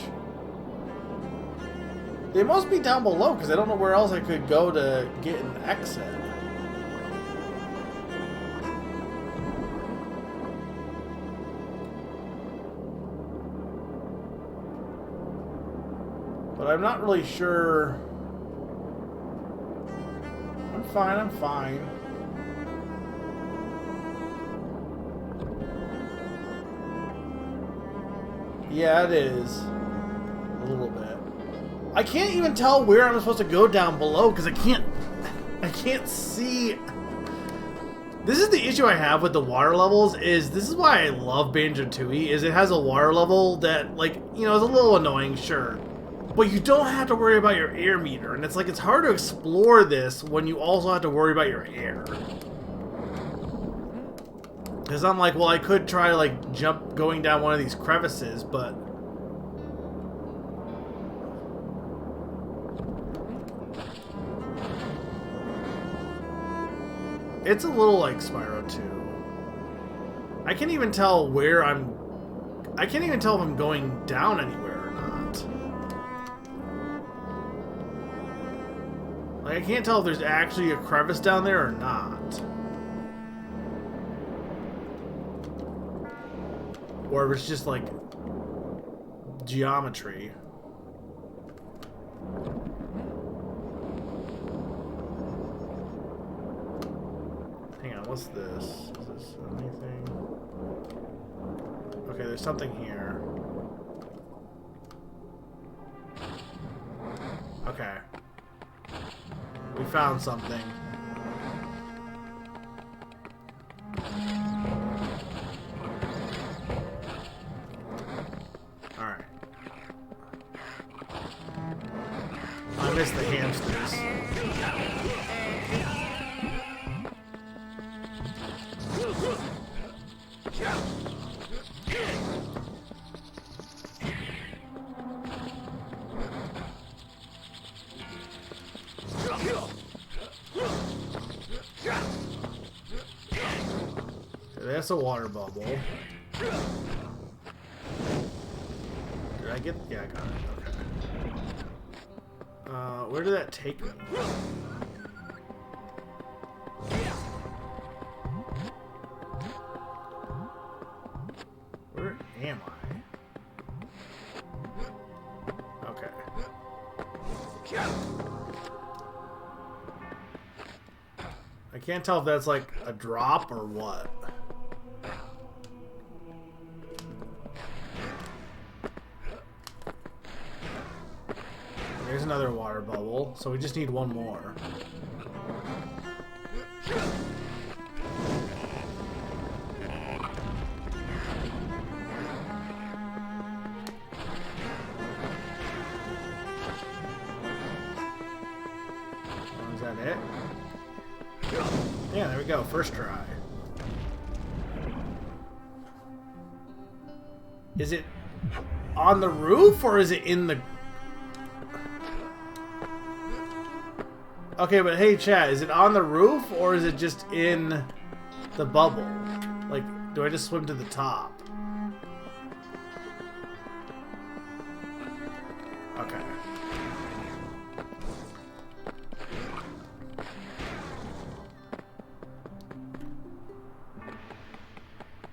They must be down below, because I don't know where else I could go to get an exit. But I'm not really sure... I'm fine, I'm fine. Yeah, it is. A little bit. I can't even tell where I'm supposed to go down below because I can't see. This is the issue I have with the water levels. This is why I love Banjo-Tooie. Is it has a water level that, like, you know, is a little annoying, sure, but you don't have to worry about your air meter, and it's like it's hard to explore this when you also have to worry about your air. Because I'm like, well, I could try, like, going down one of these crevices, but... It's a little like Spyro 2. I can't even tell where I'm... I can't even tell if I'm going down anywhere or not. Like, I can't tell if there's actually a crevice down there or not. Or if it's just, like, geometry. Hang on, what's this? Is this anything? Okay, there's something here. Okay. We found something. Alright. I missed the hamsters. That's a water bubble. Did I get... Yeah, I got it. Okay. Where did that take me? Where am I? Okay. I can't tell if that's like a drop or what. There's another water bubble, so we just need one more. Is that it? Yeah, there we go. First try. Is it on the roof or is it in the... Okay, but hey, chat, is it on the roof or is it just in the bubble? Like, do I just swim to the top? Okay.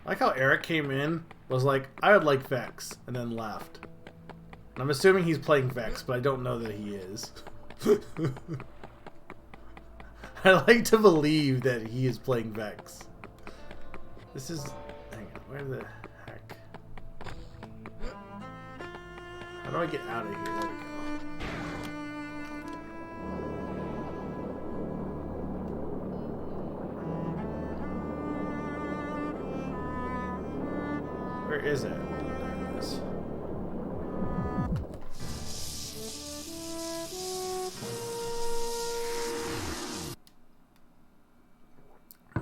I like how Eric came in, was like, I would like Vexx, and then left. And I'm assuming he's playing Vexx, but I don't know that he is. I like to believe that he is playing Vexx. This is... Hang on, where the heck? How do I get out of here? There we go. Where is it? There it is.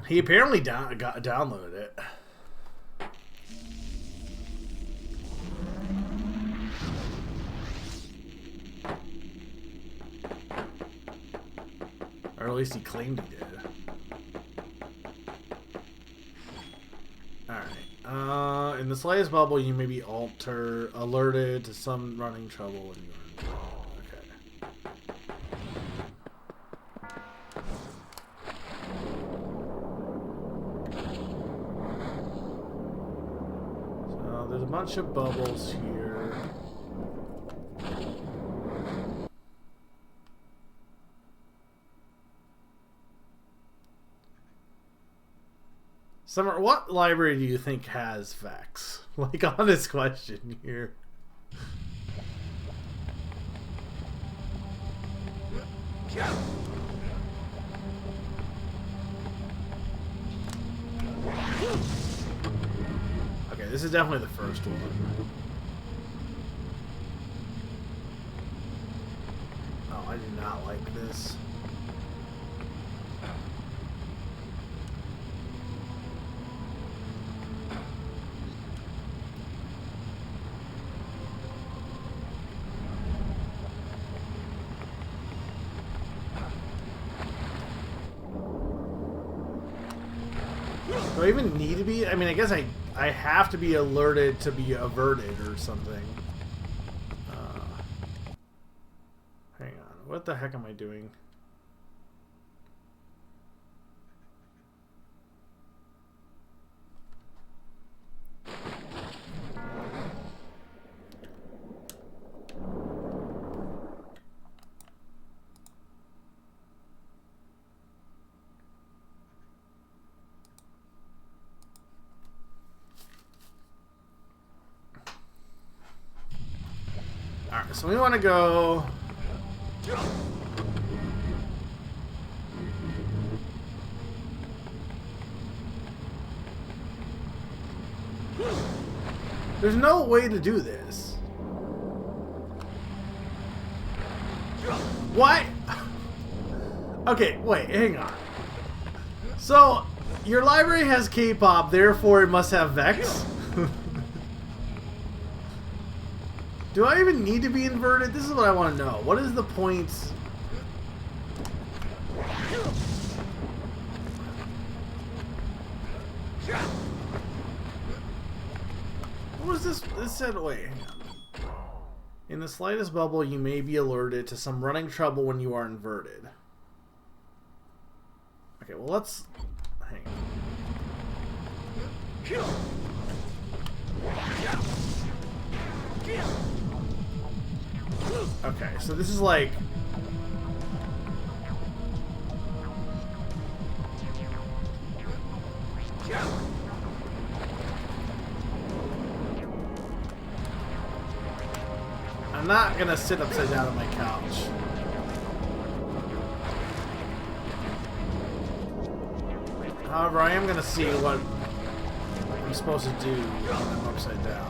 He apparently downloaded it. Or at least he claimed he did. Alright. In the slightest bubble, you may be alerted to some running trouble when you're in trouble. Okay. So there's a bunch of bubbles here. Summer, what library do you think has Vexx? Like, honest question here. Okay, this is definitely the first one. Oh, I do not like this. Do I even need to be? I mean, I guess I have to be alerted to be averted or something. Hang on. What the heck am I doing? Alright, so we want to go... There's no way to do this. What? Okay, wait, hang on. So, your library has K-pop, therefore it must have Vexx? Do I even need to be inverted? This is what I want to know. What is the point? What was this? This said, wait, hang on. In the slightest bubble, you may be alerted to some running trouble when you are inverted. Okay, well, let's... hang on. Okay, so this is like... I'm not gonna sit upside down on my couch. However, I am gonna see what I'm supposed to do when I'm upside down.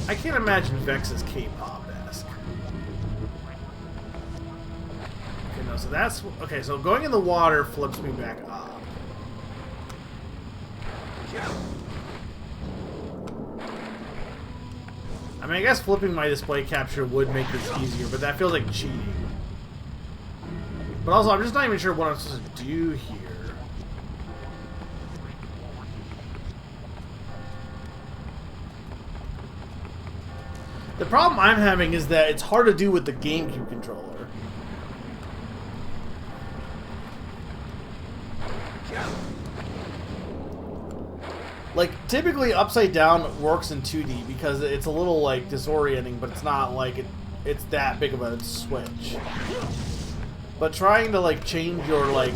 I can't imagine Vexx is K-pop-esque. Okay, no, so that's... okay, so going in the water flips me back up. I mean, I guess flipping my display capture would make this easier, but that feels like cheating. But also, I'm just not even sure what I'm supposed to do here. The problem I'm having is that it's hard to do with the GameCube controller. Like, typically upside down works in 2D because it's a little, like, disorienting, but it's not like it's that big of a switch. But trying to, like, change your, like,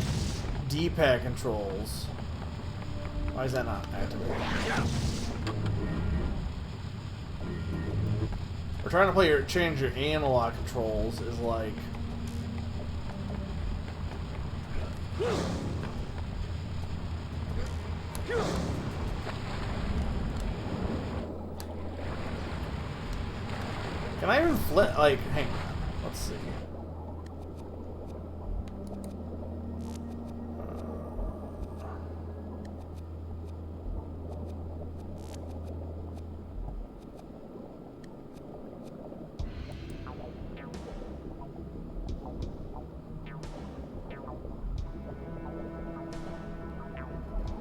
D-pad controls... why is that not activated? Or trying to change your analog controls is like... Can I even flip? Like, hang on. Let's see.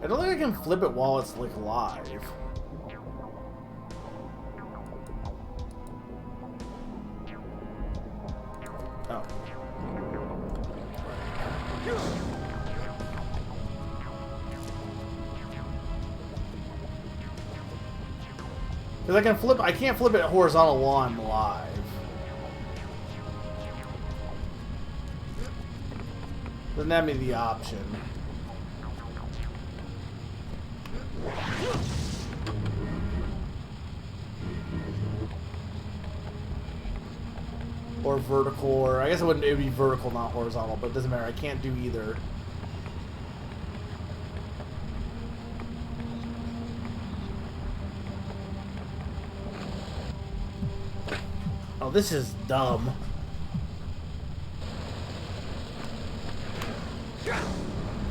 I don't think I can flip it while it's, like, live. Oh. Because I can't flip it horizontal while I'm live. Doesn't have me the option. Or vertical, or I guess it would be vertical, not horizontal, but it doesn't matter. I can't do either. Oh, this is dumb.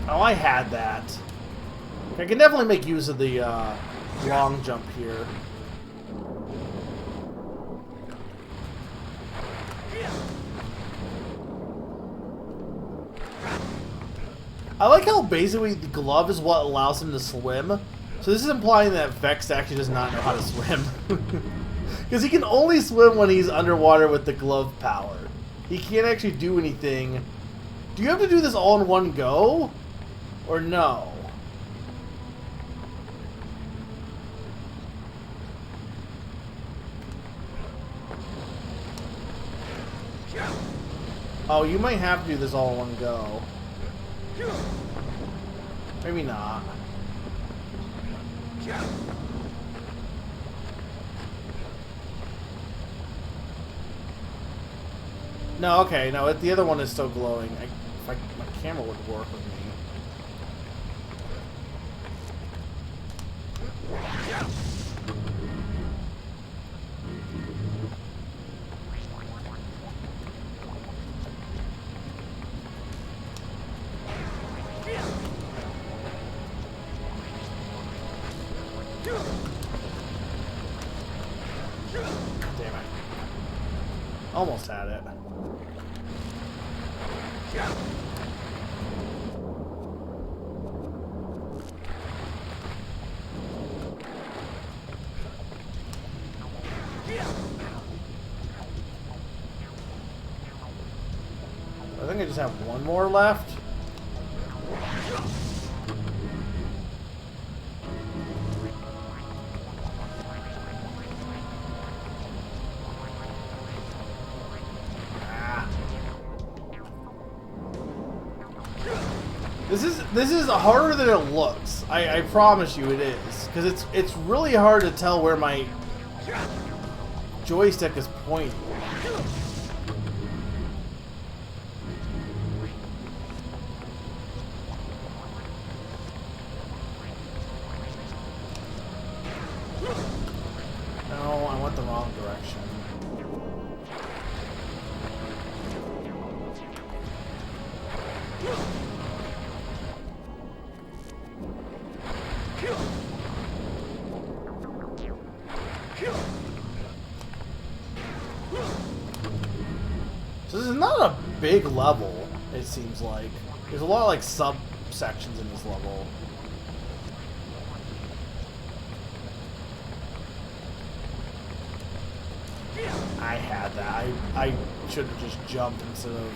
Oh, I had that. I can definitely make use of the long jump here. I like how basically the glove is what allows him to swim. So this is implying that Vexx actually does not know how to swim. Because he can only swim when he's underwater with the glove power. He can't actually do anything. Do you have to do this all in one go? Or no? Oh, you might have to do this all in one go. Maybe not. No, okay, no, the other one is still glowing. My camera would work with me. Damn it. Almost had it. I think I just have one more left. This is harder than it looks. I promise you it is, because it's really hard to tell where my joystick is pointing. No, I went the wrong direction. So this is not a big level, it seems like. There's a lot of like subsections in this level. I had that. I should have just jumped instead of...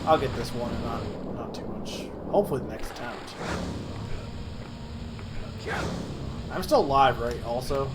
I'll get this one and not too much. Hopefully the next attempt. I'm still alive, right, also?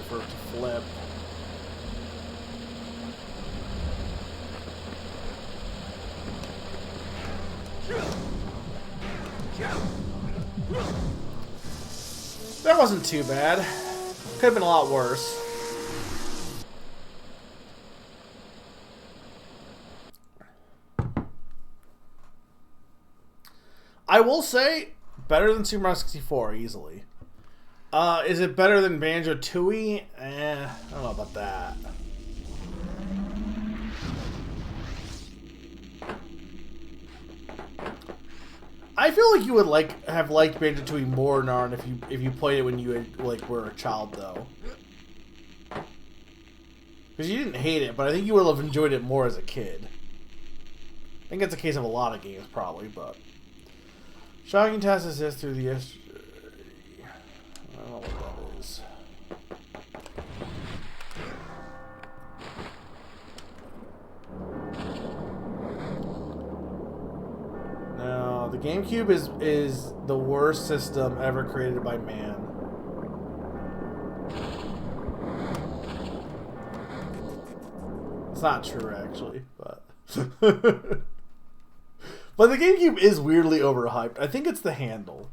For it to flip. That wasn't too bad. Could have been a lot worse. I will say, better than Super Mario 64, easily. Is it better than Banjo-Tooie? I don't know about that. I feel like you would have liked Banjo-Tooie more, Narn, if you played it when you were a child, though. Because you didn't hate it, but I think you would have enjoyed it more as a kid. I think that's a case of a lot of games, probably, but... Shocking task assist through the... I don't know what that is. No, the GameCube is the worst system ever created by man. It's not true, actually, but... But the GameCube is weirdly overhyped. I think it's the handle.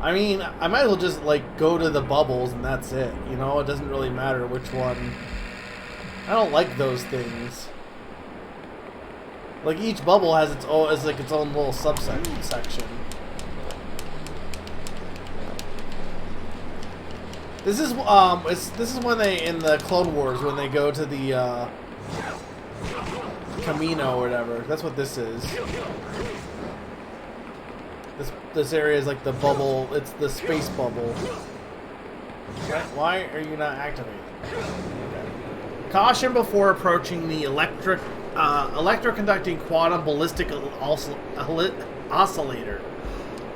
I mean, I might as well just, go to the bubbles and that's it. You know, it doesn't really matter which one. I don't like those things. Like each bubble has its own, is like its own little subsection section. This is this is when they in the Clone Wars when they go to the Camino or whatever. That's what this is. This area is like the bubble. It's the space bubble. Why are you not activating? Okay. Caution before approaching the electroconducting quantum ballistic oscillator.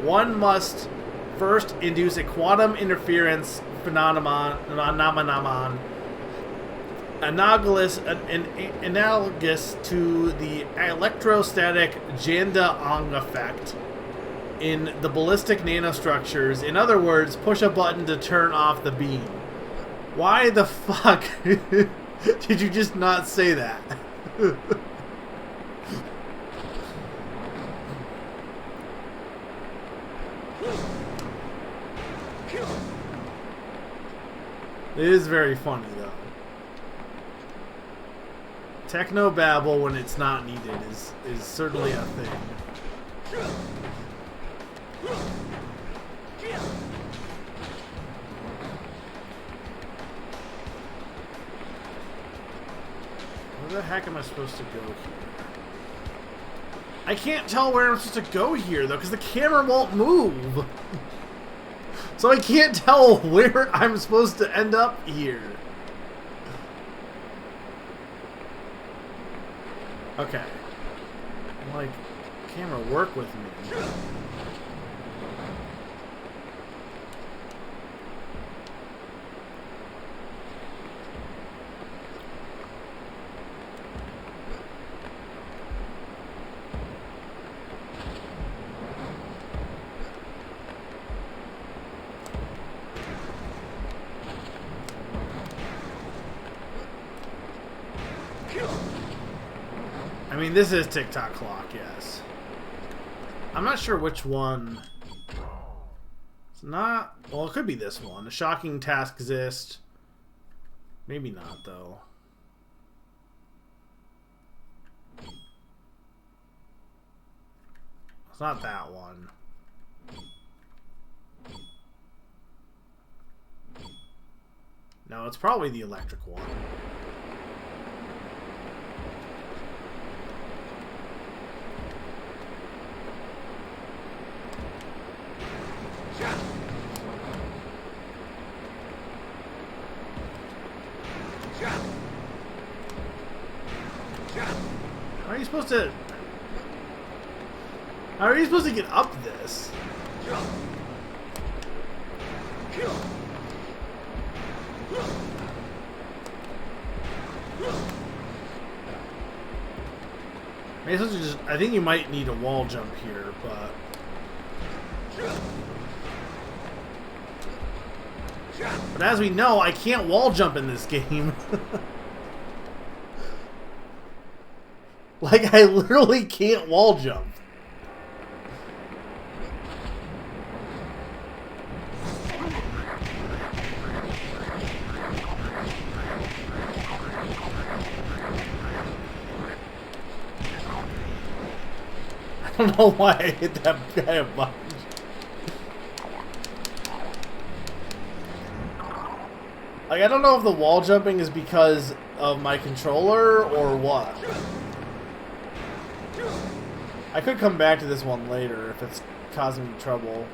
One must first induce a quantum interference phenomenon analogous to the electrostatic Janda-Ong effect in the ballistic nanostructures. In other words, push a button to turn off the beam. Why the fuck did you just not say that? It is very funny, though. Techno babble when it's not needed is certainly a thing. Where the heck am I supposed to go here? I can't tell where I'm supposed to go here, though, because the camera won't move. So I can't tell where I'm supposed to end up here. Okay. I'm like, camera, work with me. I mean, this is TikTok clock, yes. I'm not sure which one. It's not... Well, it could be this one. A shocking task exists. Maybe not, though. It's not that one. No, it's probably the electric one. How are you supposed to... How are you supposed to get up this? Maybe supposed to just... I think you might need a wall jump here, but... But as we know, I can't wall jump in this game. Like, I literally can't wall jump. I don't know why I hit that guy a bunch. Like, I don't know if the wall jumping is because of my controller or what. I could come back to this one later if it's causing me trouble.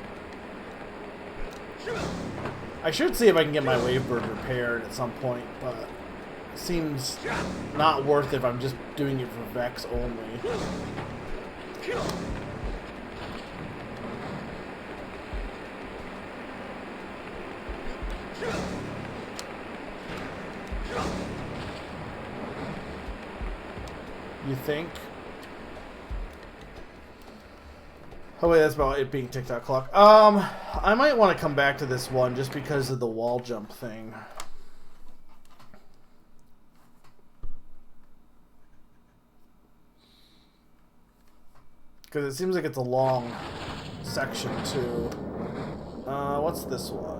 I should see if I can get my Wavebird repaired at some point, but it seems not worth it if I'm just doing it for Vexx only. You think? Oh wait, that's about it being TikTok clock. I might want to come back to this one just because of the wall jump thing. Because it seems like it's a long section too. What's this one?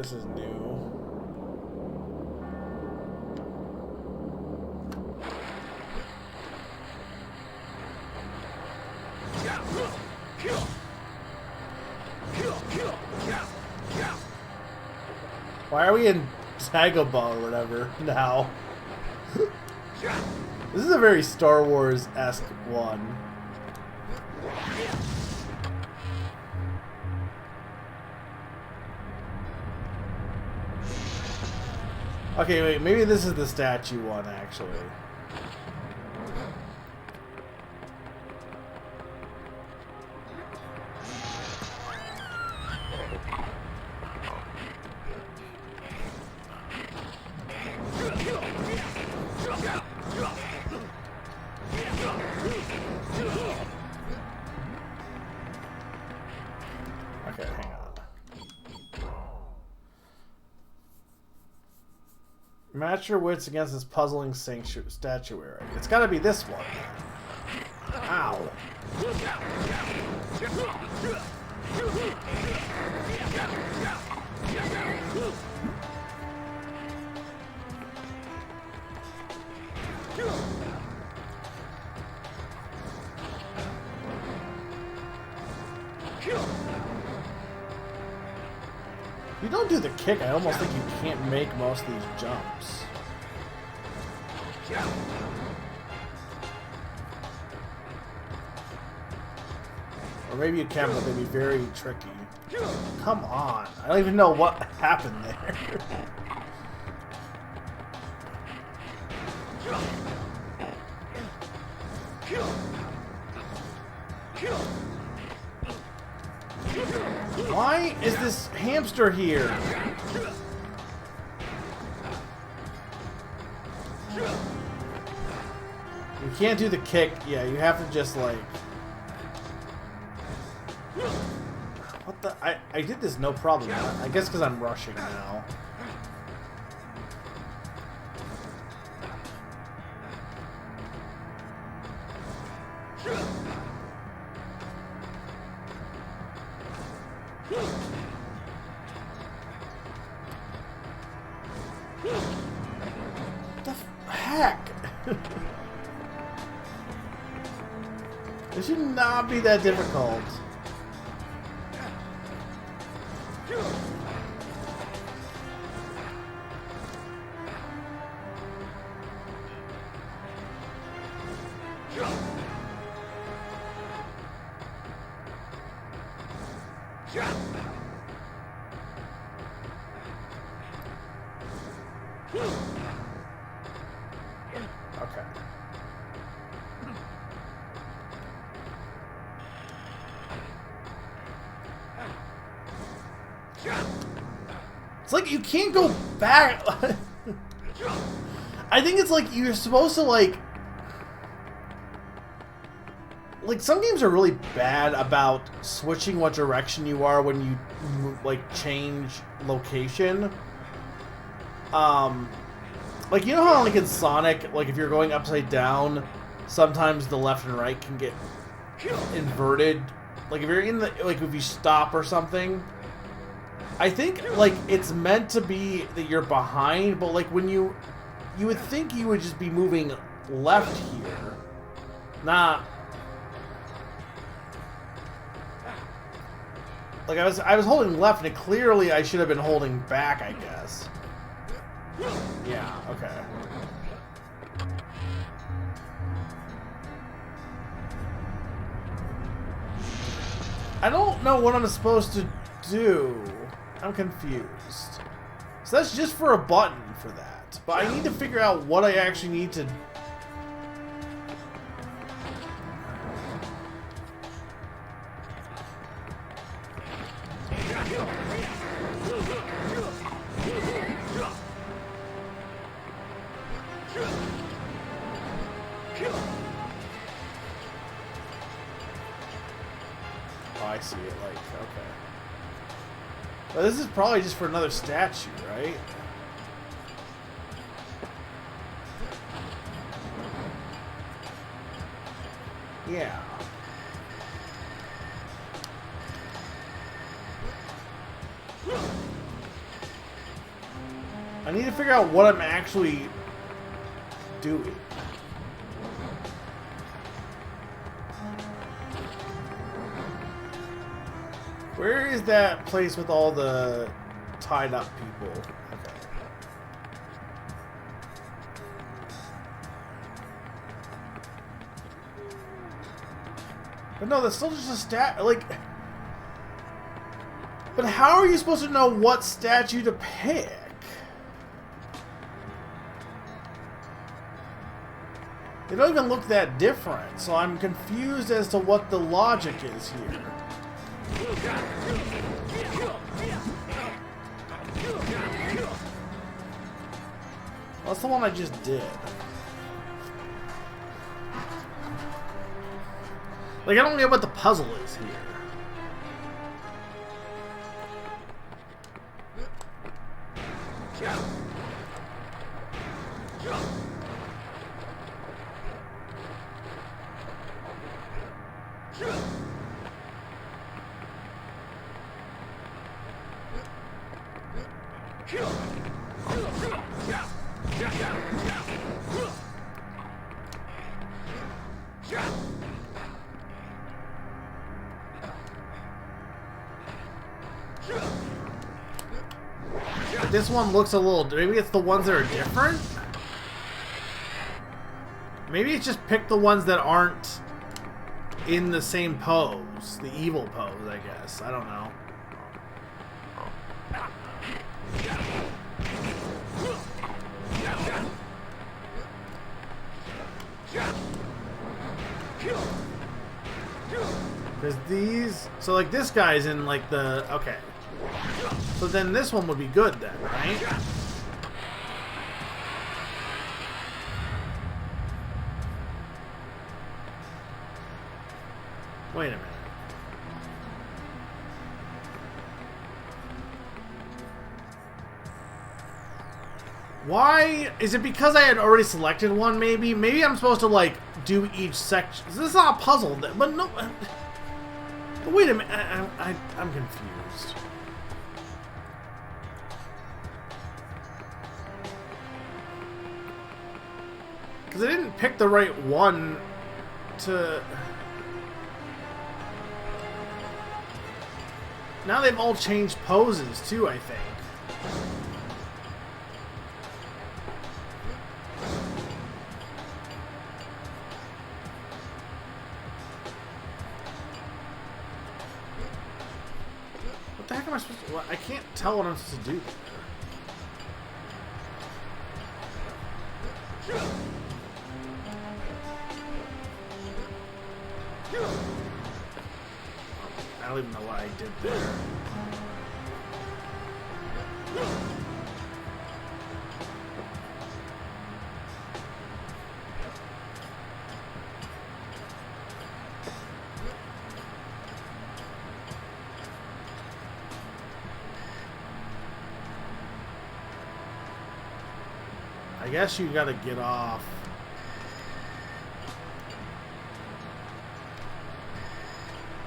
this is new. Why are we in Dagobah or whatever now? This is a very Star Wars-esque one. Okay, wait, maybe this is the statue one, actually. Okay, hang on. Match your wits against this puzzling statuary. It's gotta be this one. Ow. If you don't do the kick, I almost think you can't make most of these jumps. Or maybe you can, but they'd be very tricky. Come on. I don't even know what happened there. Why is this hamster here? You can't do the kick. Yeah, you have to just like... What the? I did this no problem. I guess because I'm rushing now. What the heck? It should not be that difficult. Okay. It's like you can't go back. I think it's like you're supposed to like some games are really bad about switching what direction you are when you like change location. Like you know how like in Sonic, like if you're going upside down, sometimes the left and right can get inverted. Like if you're in the if you stop or something. I think like it's meant to be that you're behind, but like when you would think you would just be moving left here. Not like I was holding left and clearly I should have been holding back, I guess. Yeah, okay. I don't know what I'm supposed to do. I'm confused. So that's just for a button for that. But I need to figure out what I actually need to... Oh, I see it, like, okay. Well, this is probably just for another statue, right? Yeah. I need to figure out what I'm actually doing. Where is that place with all the tied up people? Okay. But no, that's still just a stat. Like, but how are you supposed to know what statue to pick? They don't even look that different, so I'm confused as to what the logic is here. That's the one I just did. Like, I don't get what the puzzle is here. This one looks a little... Maybe it's the ones that are different? Maybe it's just pick the ones that aren't in the same pose. The evil pose, I guess. I don't know. Because these... So, like, this guy's in, like, the... Okay. So then this one would be good then, right? Wait a minute. Why? Is it because I had already selected one, maybe? Maybe I'm supposed to, like, do each section. This is not a puzzle, but no... But wait a minute. I'm confused. Because I didn't pick the right one to... Now they've all changed poses, too, I think. What the heck am I supposed to... Well, I can't tell what I'm supposed to do. I don't even know what I did there. I guess you gotta get off.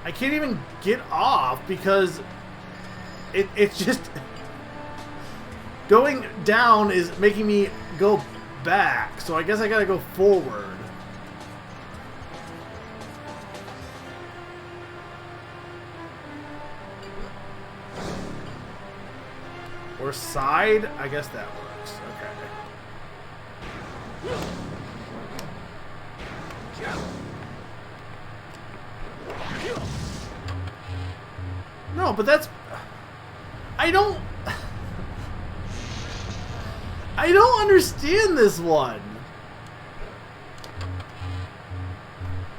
I can't even get off because it's just going down is making me go back. So I guess I gotta go forward. Or side? I guess that works. Okay. No, but that's... I don't understand this one.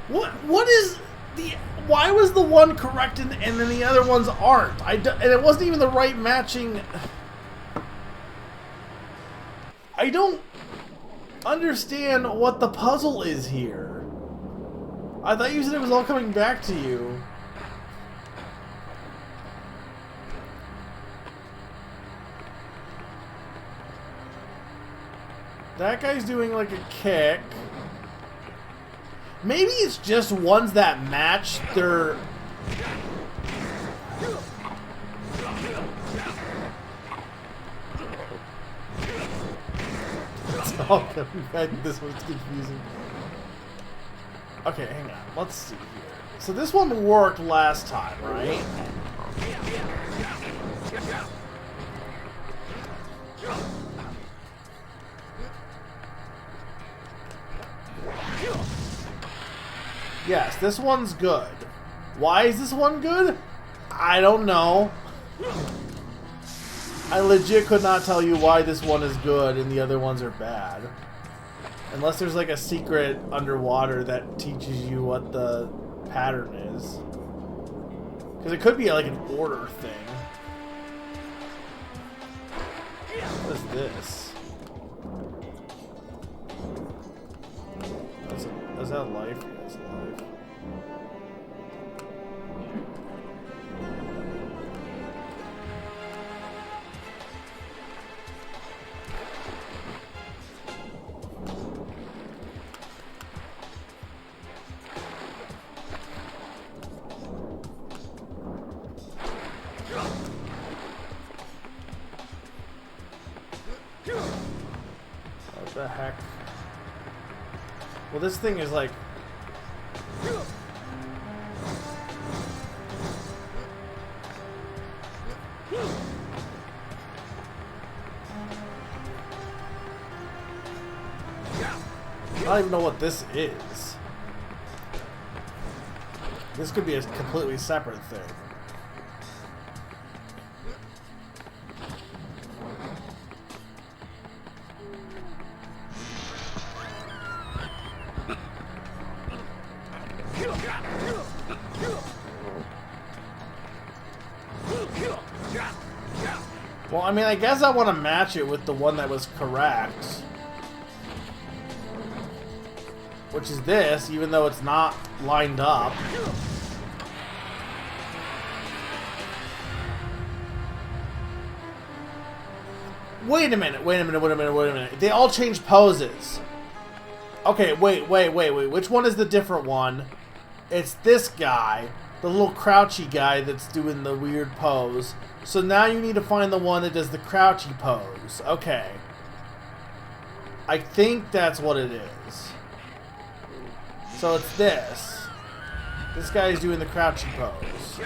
What is the... Why was the one correct and then the other ones aren't? And it wasn't even the right matching... I don't understand what the puzzle is here. I thought you said it was all coming back to you. That guy's doing like a kick. Maybe it's just ones that match their... Okay, this one's confusing. Okay, hang on. Let's see here. So this one worked last time, right? Yes, this one's good. Why is this one good? I don't know. I legit could not tell you why this one is good and the other ones are bad. Unless there's like a secret underwater that teaches you what the pattern is. Because it could be like an order thing. What is this? Is that life? That's life. What the heck? Well, this thing is like... I don't even know what this is. This could be a completely separate thing. Well, I mean, I guess I want to match it with the one that was correct. Which is this, even though it's not lined up. Wait a minute, wait a minute, wait a minute, wait a minute. They all change poses. Okay, wait. Which one is the different one? It's this guy. The little crouchy guy that's doing the weird pose. So now you need to find the one that does the crouchy pose. Okay. I think that's what it is. So it's this. This guy is doing the crouchy pose.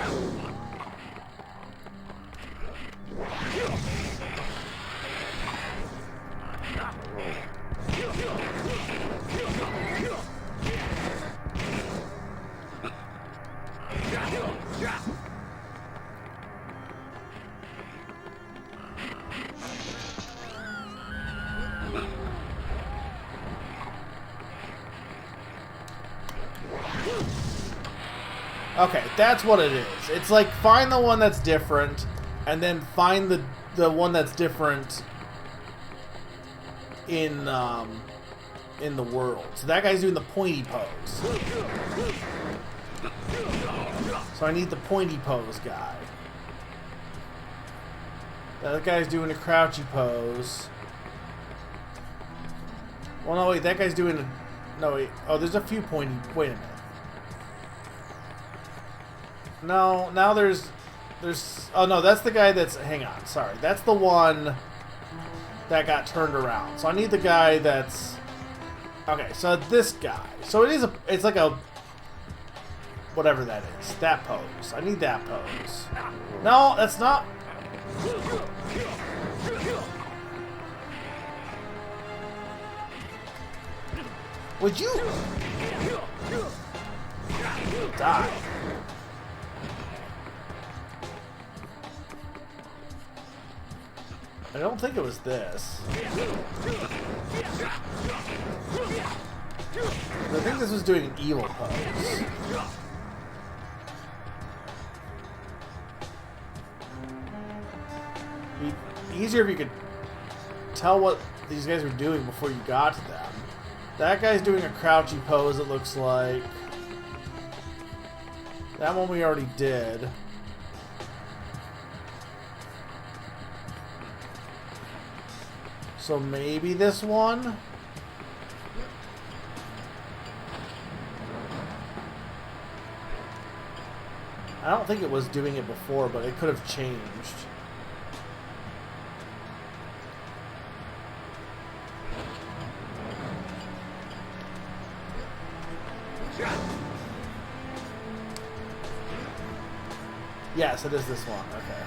Okay, that's what it is. It's like find the one that's different, and then find the one that's different in the world. So that guy's doing the pointy pose. So I need the pointy pose guy. That guy's doing a crouchy pose. Well, no, wait, that guy's doing a... No, wait. Oh, there's a few pointy... Wait a minute. No, now there's... Oh, no, that's the guy that's... Hang on, sorry. That's the one that got turned around. So I need the guy that's... Okay, so this guy. So it is a... It's like a... Whatever that is. That pose. I need that pose. No, that's not... Would you... Die. I don't think it was this. I think this was doing an evil pose. Be easier if you could tell what these guys were doing before you got to them. That guy's doing a crouchy pose, it looks like. That one we already did. So maybe this one? I don't think it was doing it before, but it could have changed. Yes, it is this one. Okay.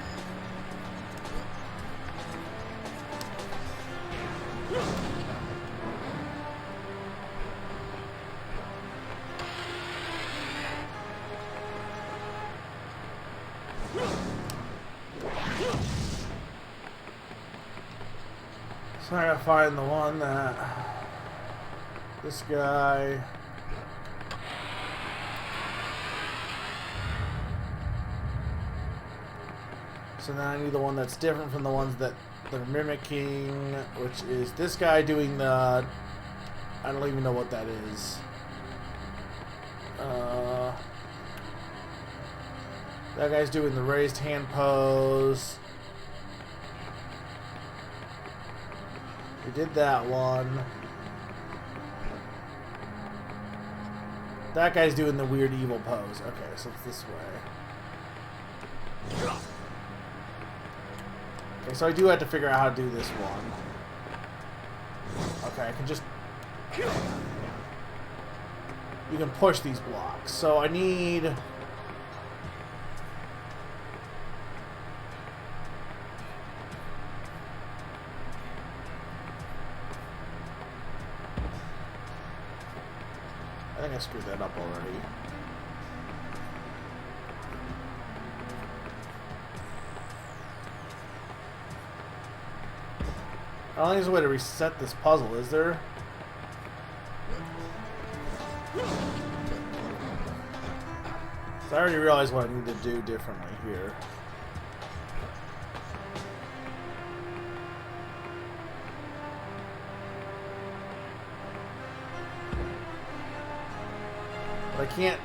So I gotta find the one that this guy. So now I need the one that's different from the ones that they're mimicking, which is this guy doing the. I don't even know what that is. That guy's doing the raised hand pose. We did that one. That guy's doing the weird evil pose. Okay, so it's this way. Okay, so I do have to figure out how to do this one. Okay, I can just... You can push these blocks. So I need... I think I screwed that up already. I don't think there's a way to reset this puzzle, is there? So I already realized what I need to do differently here. But I can't...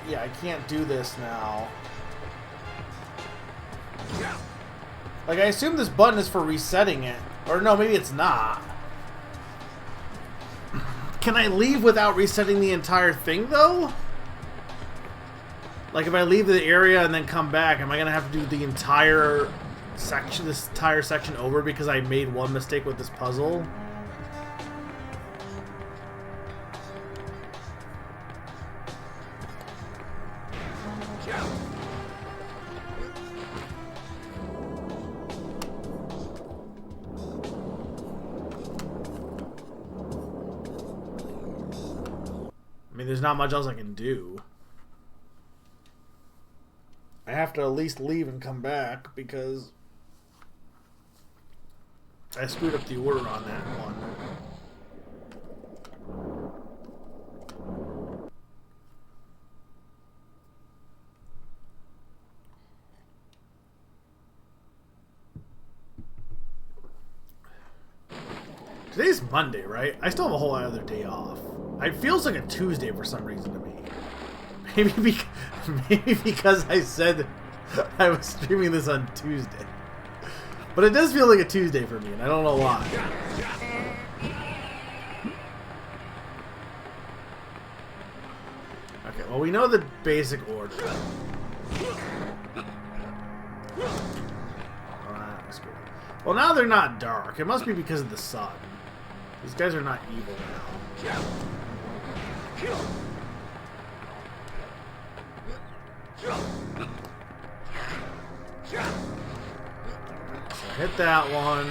Yeah, I can't do this now. Like, I assume this button is for resetting it. Or no, maybe it's not. Can I leave without resetting the entire thing, though? Like, if I leave the area and then come back, am I going to have to do the entire section, this entire section over because I made one mistake with this puzzle? I mean, there's not much else I can do. I have to at least leave and come back because I screwed up the order on that one. Today's Monday, right? I still have a whole other day off. It feels like a Tuesday for some reason to me. Maybe because I said I was streaming this on Tuesday. But it does feel like a Tuesday for me, and I don't know why. Okay, well, we know the basic order. Well, now they're not dark. It must be because of the sun. These guys are not evil now. So hit that one.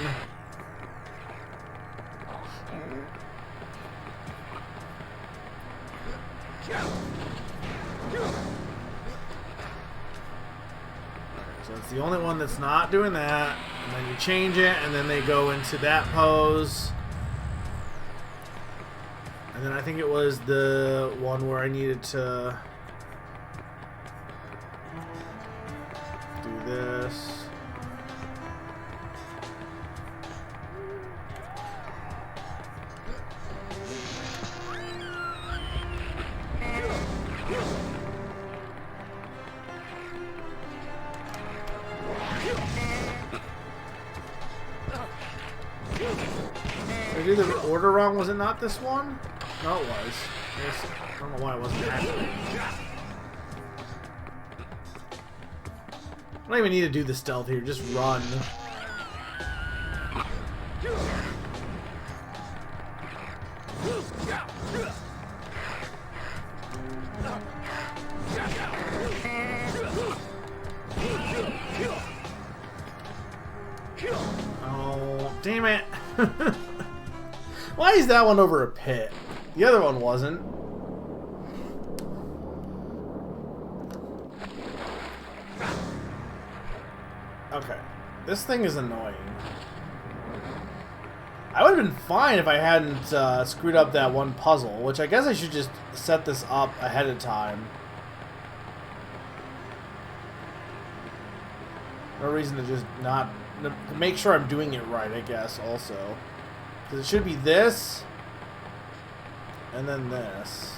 So it's the only one that's not doing that. And then you change it, and then they go into that pose. And then I think it was the one where I needed to do this. Did I do the order wrong? Was it not this one? No, it was. I don't know why it wasn't happening. I don't even need to do the stealth here. Just run. Damn it. Why is that one over a pit? The other one wasn't. Okay. This thing is annoying. I would have been fine if I hadn't screwed up that one puzzle, which I guess I should just set this up ahead of time. No reason to just not... to make sure I'm doing it right, I guess, also. Because it should be this, and then this.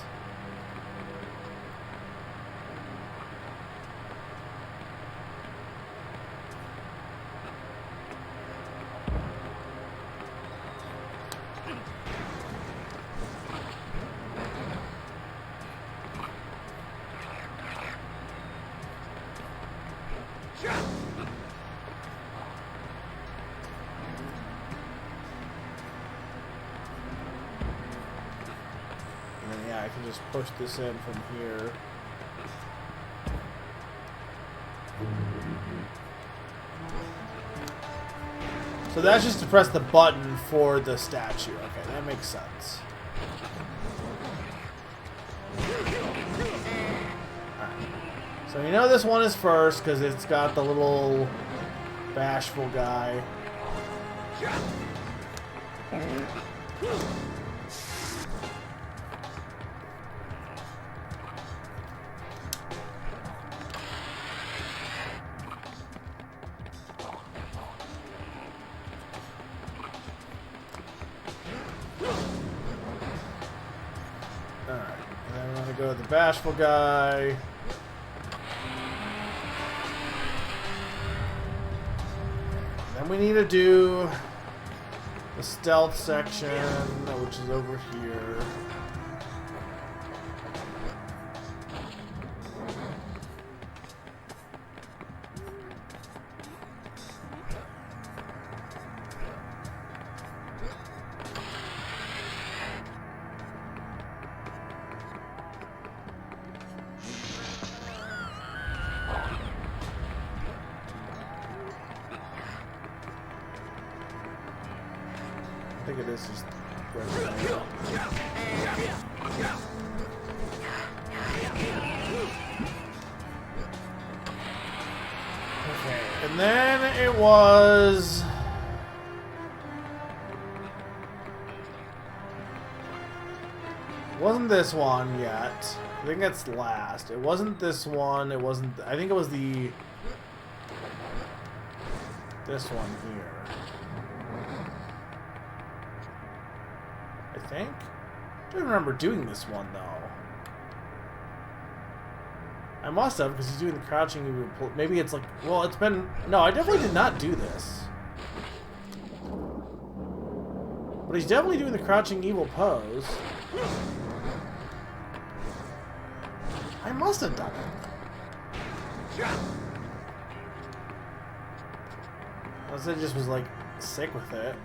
I can just push this in from here. So that's just to press the button for the statue. Okay, that makes sense. Alright. So you know this one is first because it's got the little bashful guy. Go with the bashful guy. Then we need to do the stealth section, which is over here. I think it is just right there. Okay, and then it was... wasn't this one yet. I think that's last. It wasn't this one. It wasn't... I think it was the... this one here. I think. I don't remember doing this one though. I must have, because he's doing the crouching. Maybe it's like, well, it's been. No, I definitely did not do this. But he's definitely doing the crouching evil pose. I must have done it. Unless I just was like sick with it.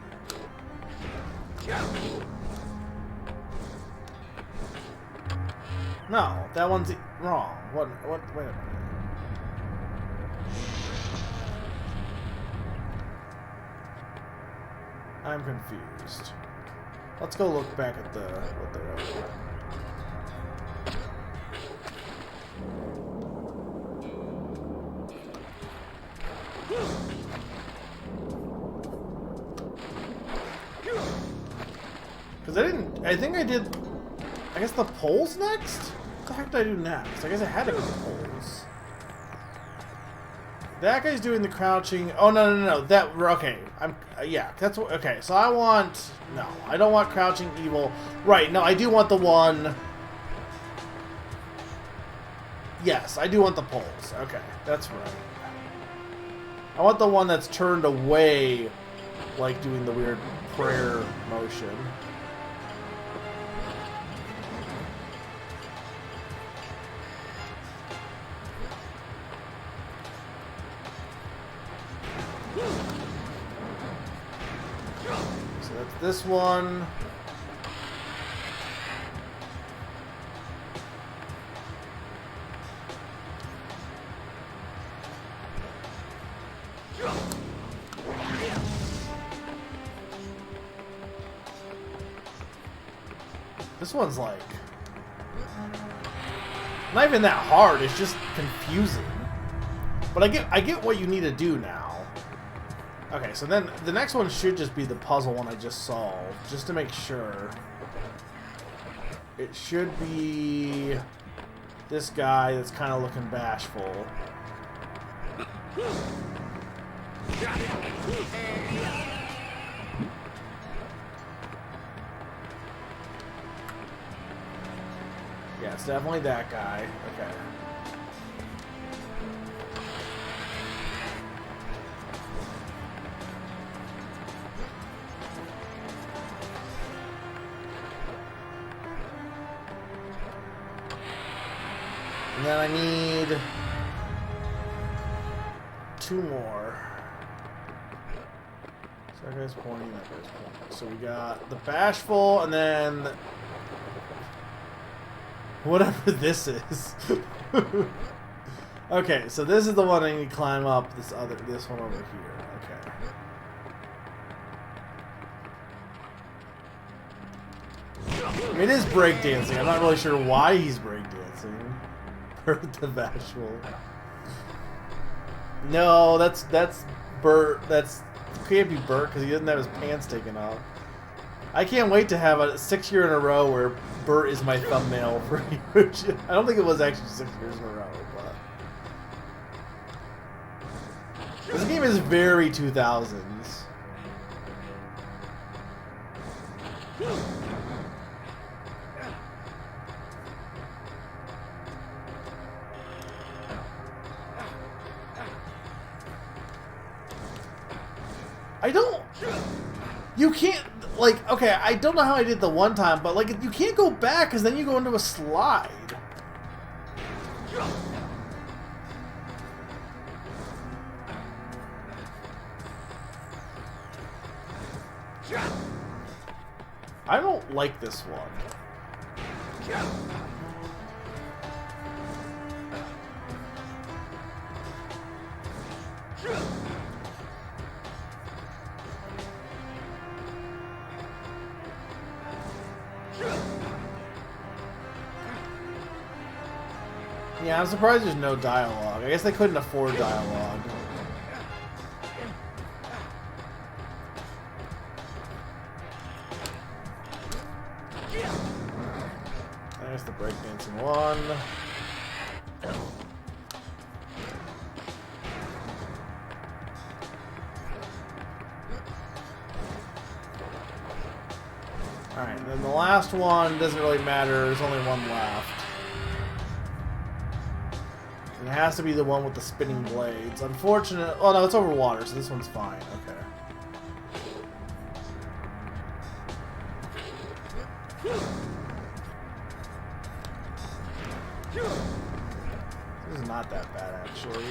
No, that one's wrong. What, wait a minute. I'm confused. Let's go look back at the, what they wrote. Because I think I did, I guess the poles next? What the heck did I do next? I guess I had to do the poles. That guy's doing the crouching. Oh, no. That, okay. Yeah, that's what, okay. So I want, no, I don't want crouching evil. Right, no, I do want the one. Yes, I do want the poles. Okay, that's right. I want the one that's turned away, like doing the weird prayer motion. So that's this one. This one's like not even that hard. It's just confusing. But I get what you need to do now. Okay, so then the next one should just be the puzzle one I just solved, just to make sure. It should be this guy that's kind of looking bashful. Yeah, it's definitely that guy. Okay. And then I need 2 more. So that guy's pointing, that guy's pointing. So we got the bashful, and then whatever this is. Okay, so this is the one I need to climb up. This one over here. Okay. I mean, it is breakdancing. I'm not really sure why he's breakdancing. Bert the bashful. No, that's Bert. That's can't be Bert because he doesn't have his pants taken off. I can't wait to have a 6 year in a row where Bert is my thumbnail for YouTube. I don't think it was actually 6 years in a row, but this game is very 2000s. I don't... You can't... Like, okay, I don't know how I did the one time, but, like, you can't go back, because then you go into a slide. I don't like this one. Yeah, I'm surprised there's no dialogue. I guess they couldn't afford dialogue. There's the breakdancing one. Alright, and then the last one doesn't really matter. There's only one left. And it has to be the one with the spinning blades. Unfortunate. Oh no, it's over water, so this one's fine. Okay. This is not that bad, actually.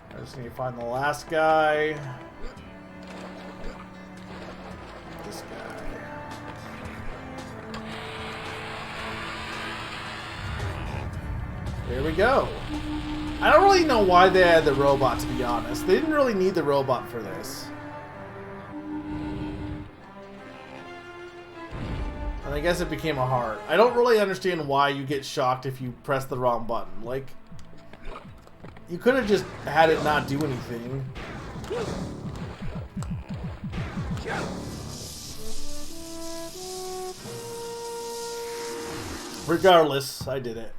I just need to find the last guy. This guy. There we go. I don't really know why they had the robot, to be honest. They didn't really need the robot for this. And I guess it became a heart. I don't really understand why you get shocked if you press the wrong button. Like, you could have just had it not do anything. Regardless, I did it.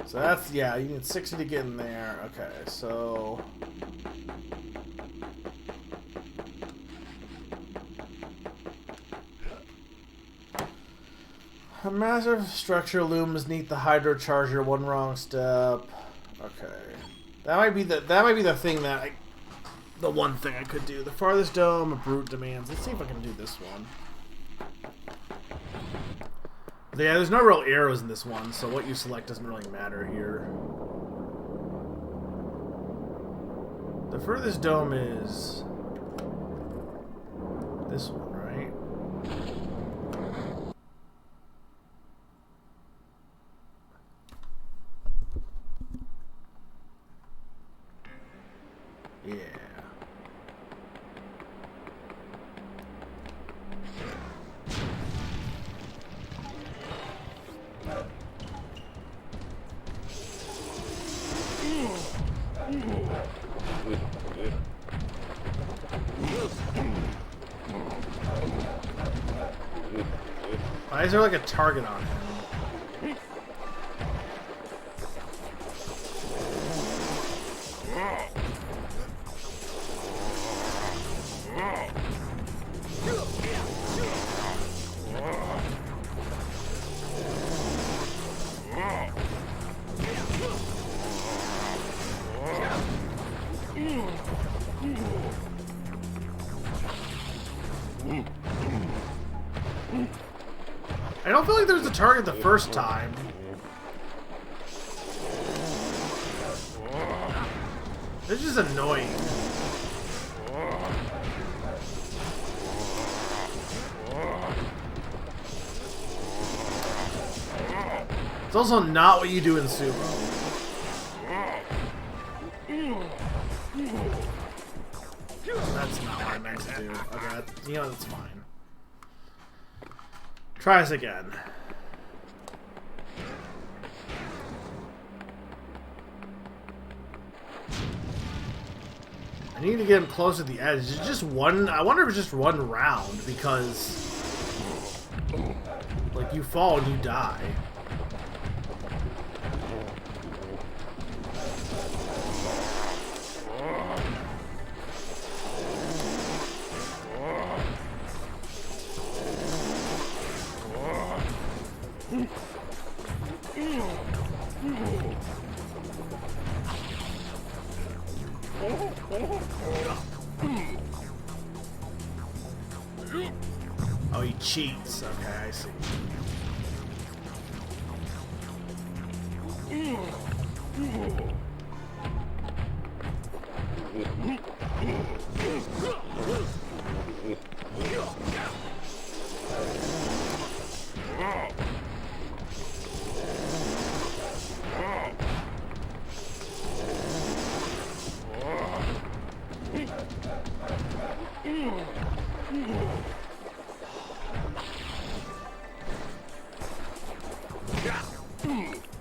So that's, yeah, you need 60 to get in there. Okay, so... a massive structure looms beneath the hydrocharger. One wrong step. Okay, that might be the thing that the one thing I could do. The farthest dome, a brute demands. Let's see if I can do this one. Yeah, there's no real arrows in this one, so what you select doesn't really matter here. The furthest dome is this one, right? Yeah. Why is there like a target on him? I don't feel like there's a target the first time. This is annoying. It's also not what you do in sumo. That's not what I meant to do. Okay, you know, that's fine. Try us again. I need to get him close to the edge. It's just one. I wonder if it's just one round because, like, you fall and you die. Oh, he cheats. Okay, I see.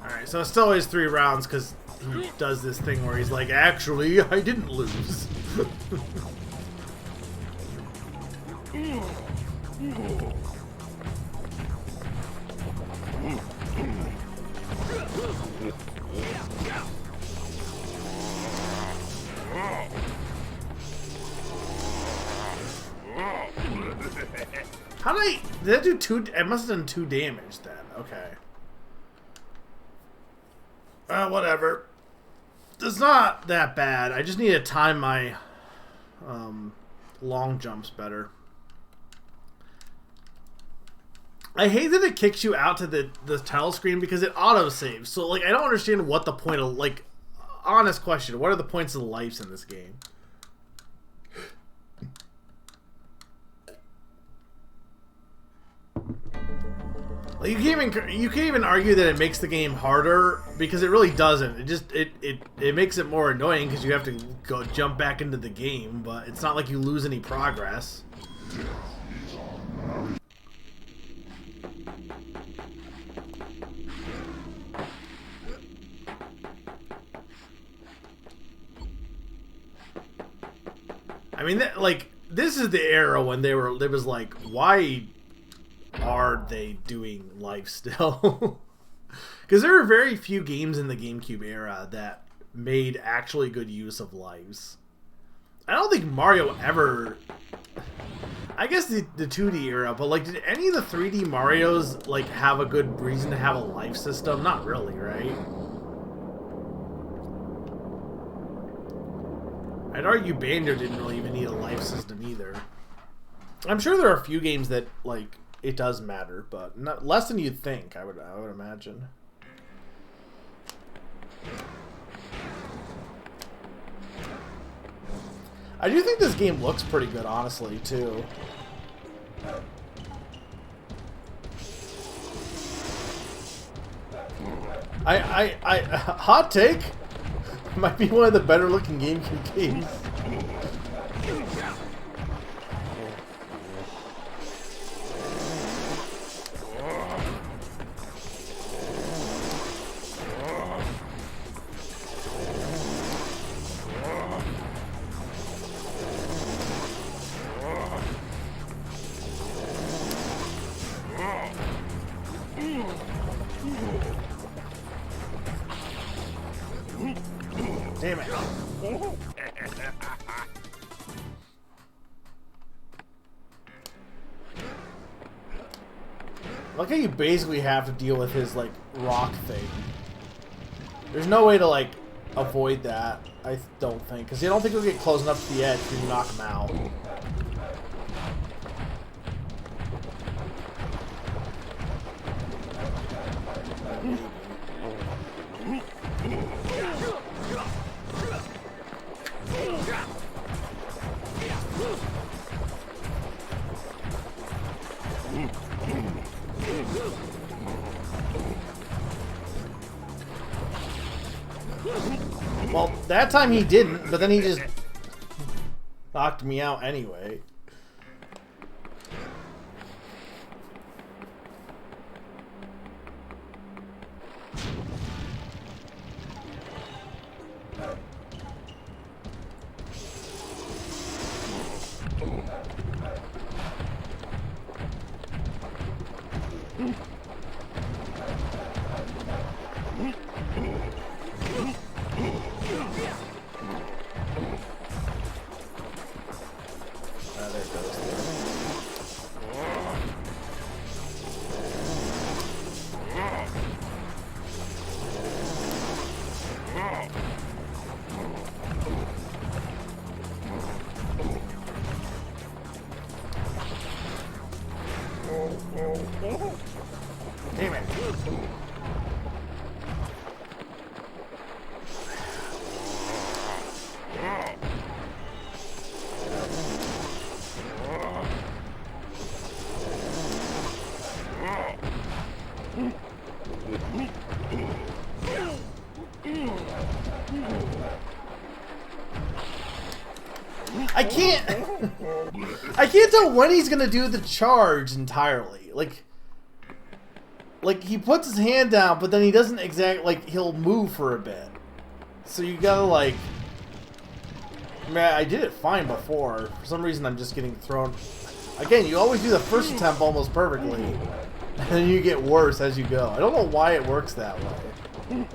Alright, so it still is 3 rounds because he does this thing where he's like, actually, I didn't lose. How did that do 2? It must have done 2 damage then. Okay. Whatever. It's not that bad. I just need to time my long jumps better. I hate that it kicks you out to the title screen because it auto saves. So like I don't understand what the point of, like, honest question, what are the points of the lives in this game? Like, you can't even argue that it makes the game harder because it really doesn't. It just it makes it more annoying because you have to go jump back into the game, but it's not like you lose any progress. I mean, like, this is the era when there was like, why are they doing life still? Because there are very few games in the GameCube era that made actually good use of lives. I don't think Mario ever... I guess the 2D era, but like, did any of the 3D Marios like have a good reason to have a life system? Not really, right? I'd argue Banjo didn't really even need a life system either. I'm sure there are a few games that, like, it does matter, but not less than you'd think, I would imagine. I do think this game looks pretty good, honestly, too. Hot take? Might be one of the better looking GameCube games. Damn it. Look how you basically have to deal with his, like, rock thing. There's no way to, like, avoid that, I don't think. Because you don't think he'll get close enough to the edge for you to knock him out. Well, that time he didn't, but then he just knocked me out anyway. Damn it. I can't tell when he's gonna do the charge entirely. Like he puts his hand down, but then he doesn't he'll move for a bit. So you gotta, like... Man, I did it fine before. For some reason, I'm just getting thrown... Again, you always do the first attempt almost perfectly. And then you get worse as you go. I don't know why it works that way.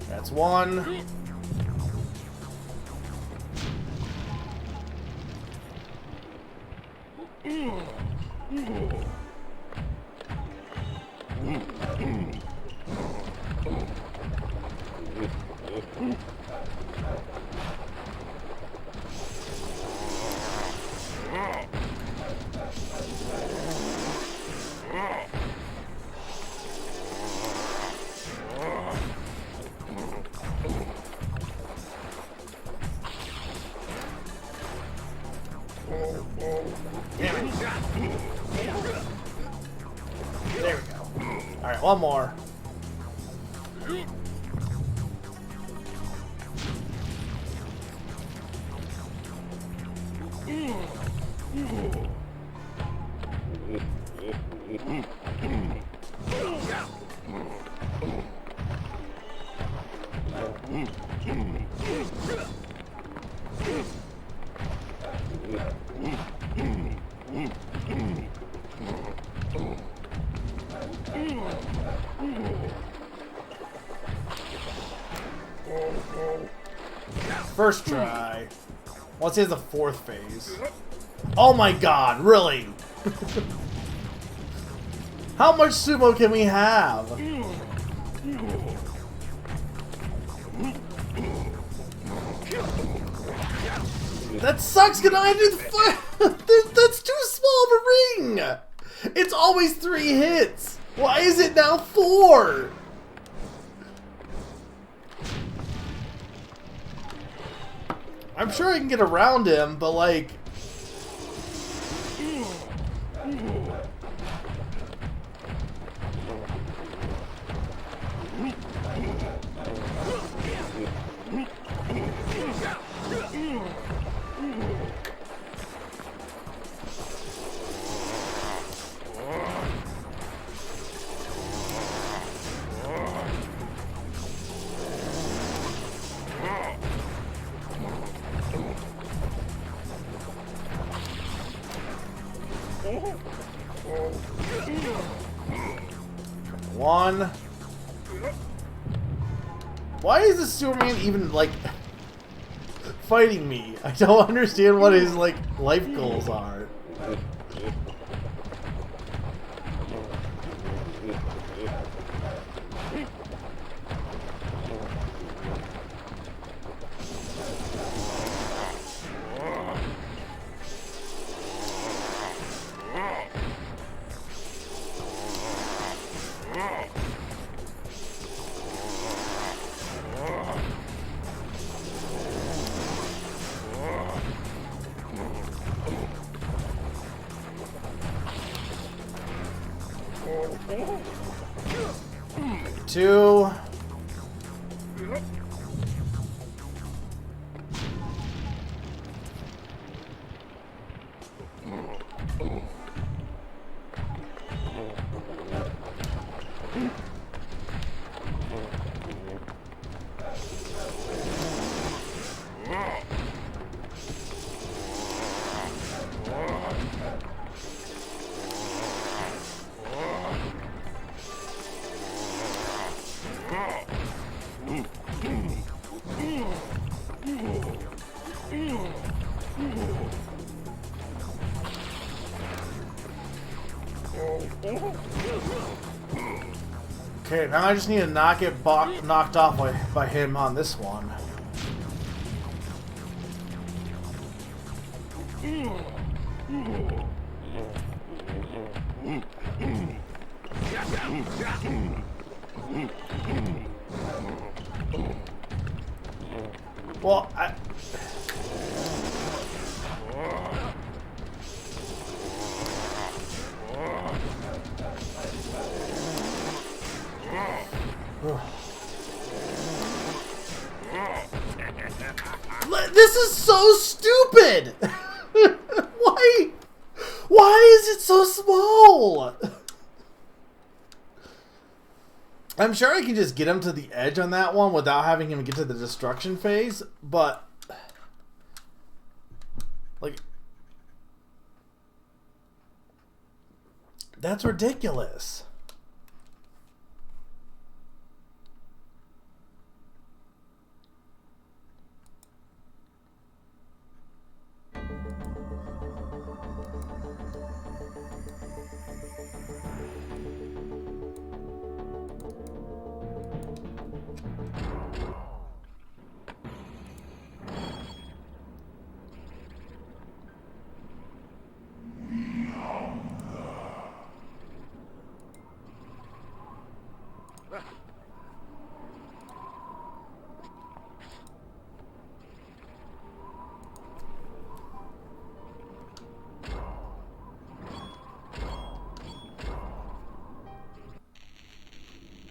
That's one. There we go. Alright, one more. First try. Let's see the fourth phase. Oh my god, really? How much sumo can we have? That sucks, can I do the that's too small of a ring! It's always 3 hits! Why is it now 4? I'm sure I can get around him, but like... One. Why is this Superman even, like, fighting me? I don't understand what his, like, life goals are. Two. Okay, now I just need to not get knocked off by him on this one. Well, this is so stupid! Why is it so small? I'm sure I can just get him to the edge on that one without having him get to the destruction phase, but... like... that's ridiculous.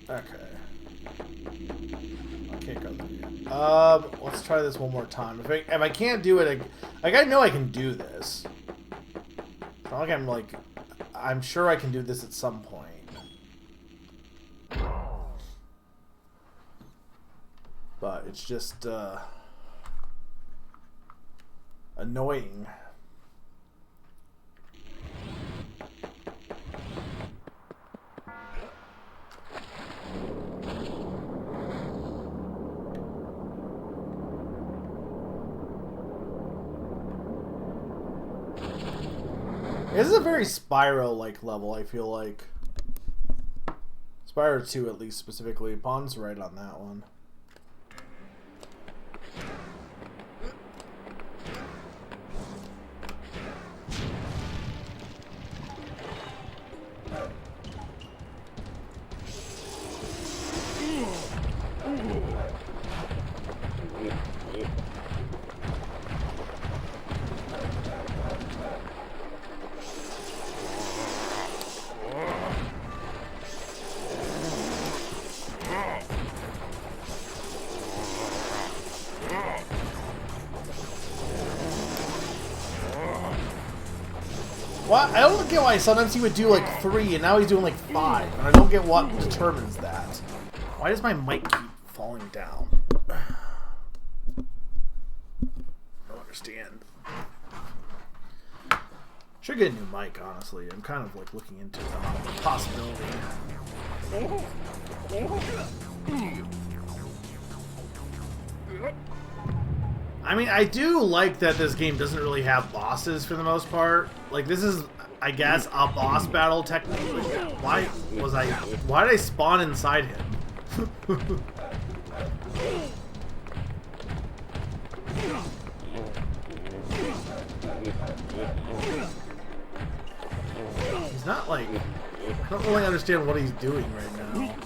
Okay. I can't go there yet. Let's try this one more time. If I can't do it, like, I know I can do this. It's not like I'm sure I can do this at some point. But it's just, annoying. This is a very Spyro-like level, I feel like. Spyro 2, at least, specifically. Bond's right on that one. Well, I don't get why sometimes he would do like 3 and now he's doing like 5. And I don't get what determines that. Why does my mic keep falling down? I don't understand. Should get a new mic, honestly. I'm kind of like looking into the possibility. I mean, I do like that this game doesn't really have bosses for the most part. Like, this is, I guess, a boss battle technically. Why did I spawn inside him? He's not like, I don't really understand what he's doing right now.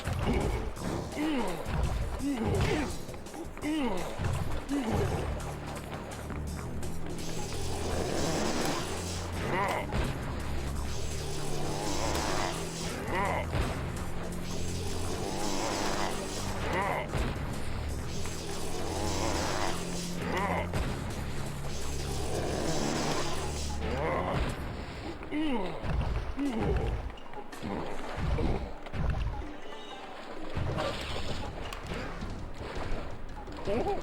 Okay.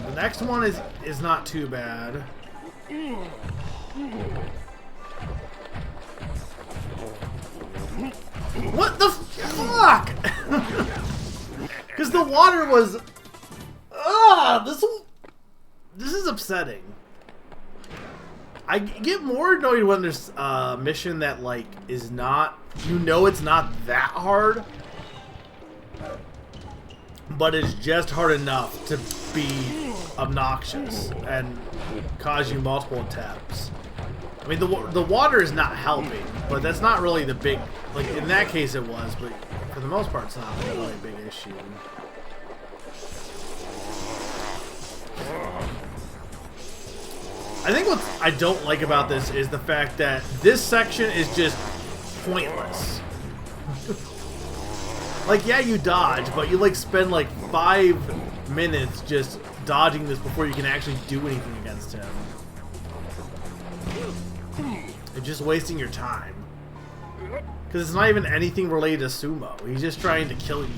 The next one is not too bad. What the fuck? Because the water was. This is upsetting. I get more annoyed when there's a mission that like is not, you know, it's not that hard, but it's just hard enough to be obnoxious and cause you multiple attempts. I mean, the water is not helping, but that's not really the big, like in that case it was, but for the most part it's not really a big issue. I think what I don't like about this is the fact that this section is just pointless. Like, yeah, you dodge, but you like spend like 5 minutes just dodging this before you can actually do anything against him. You're just wasting your time. Because it's not even anything related to sumo. He's just trying to kill you.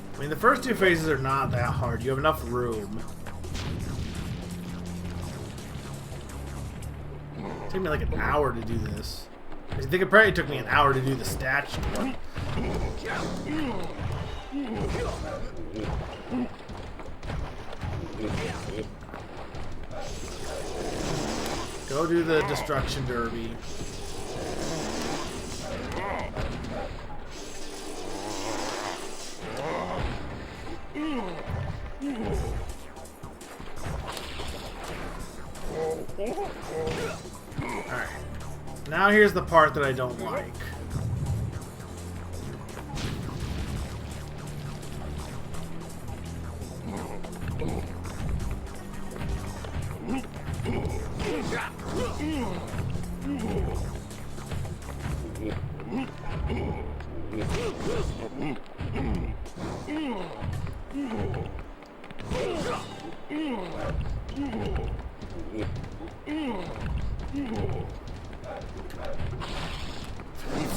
I mean, the first 2 phases are not that hard. You have enough room. It took me like an hour to do this. I think it probably took me an hour to do the statue. Go do the destruction derby. Alright. Now here's the part that I don't like.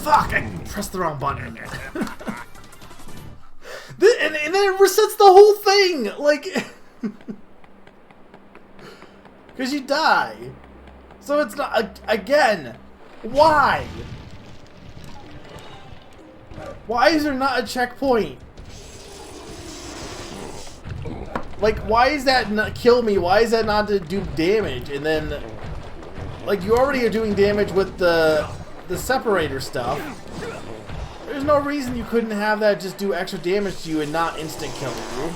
Fuck! I pressed the wrong button. and then it resets the whole thing! Like... Because you die. So it's not... Again! Why? Why is there not a checkpoint? Like, why is that not kill me? Why is that not to do damage? And then... Like, you already are doing damage with the separator stuff. There's no reason you couldn't have that just do extra damage to you and not instant kill you.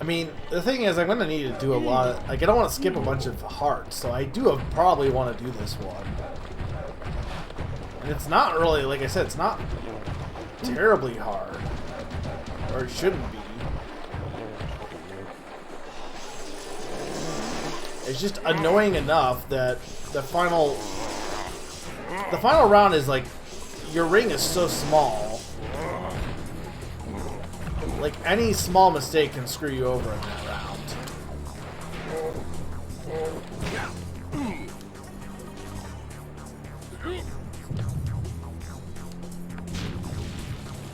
I mean, the thing is, I'm going to need to do a lot of... Like, I don't want to skip a bunch of hearts, so I do probably want to do this one. And it's not really, like I said, it's not terribly hard. Or it shouldn't be. It's just annoying enough that the final round is like, your ring is so small. Like, any small mistake can screw you over in that round.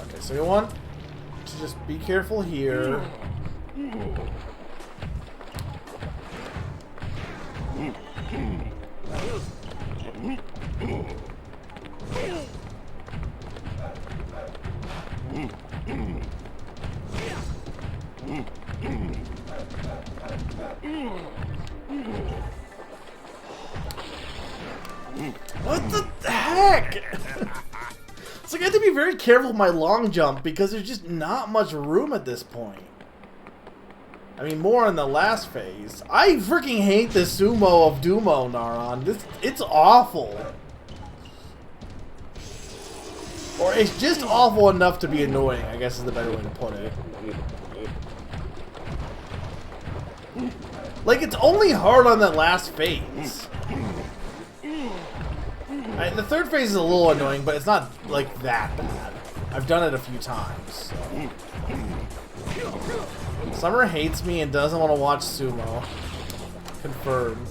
Okay, so you want to just be careful here. What the heck? It's like I have to be very careful with my long jump because there's just not much room at this point. I mean, more in the last phase. I freaking hate the sumo of Dumo, Naron. It's awful. Or it's just awful enough to be annoying, I guess is the better way to put it. Like, it's only hard on that last phase. The third phase is a little annoying, but it's not, like, that bad. I've done it a few times, so. Summer hates me and doesn't want to watch sumo. Confirmed.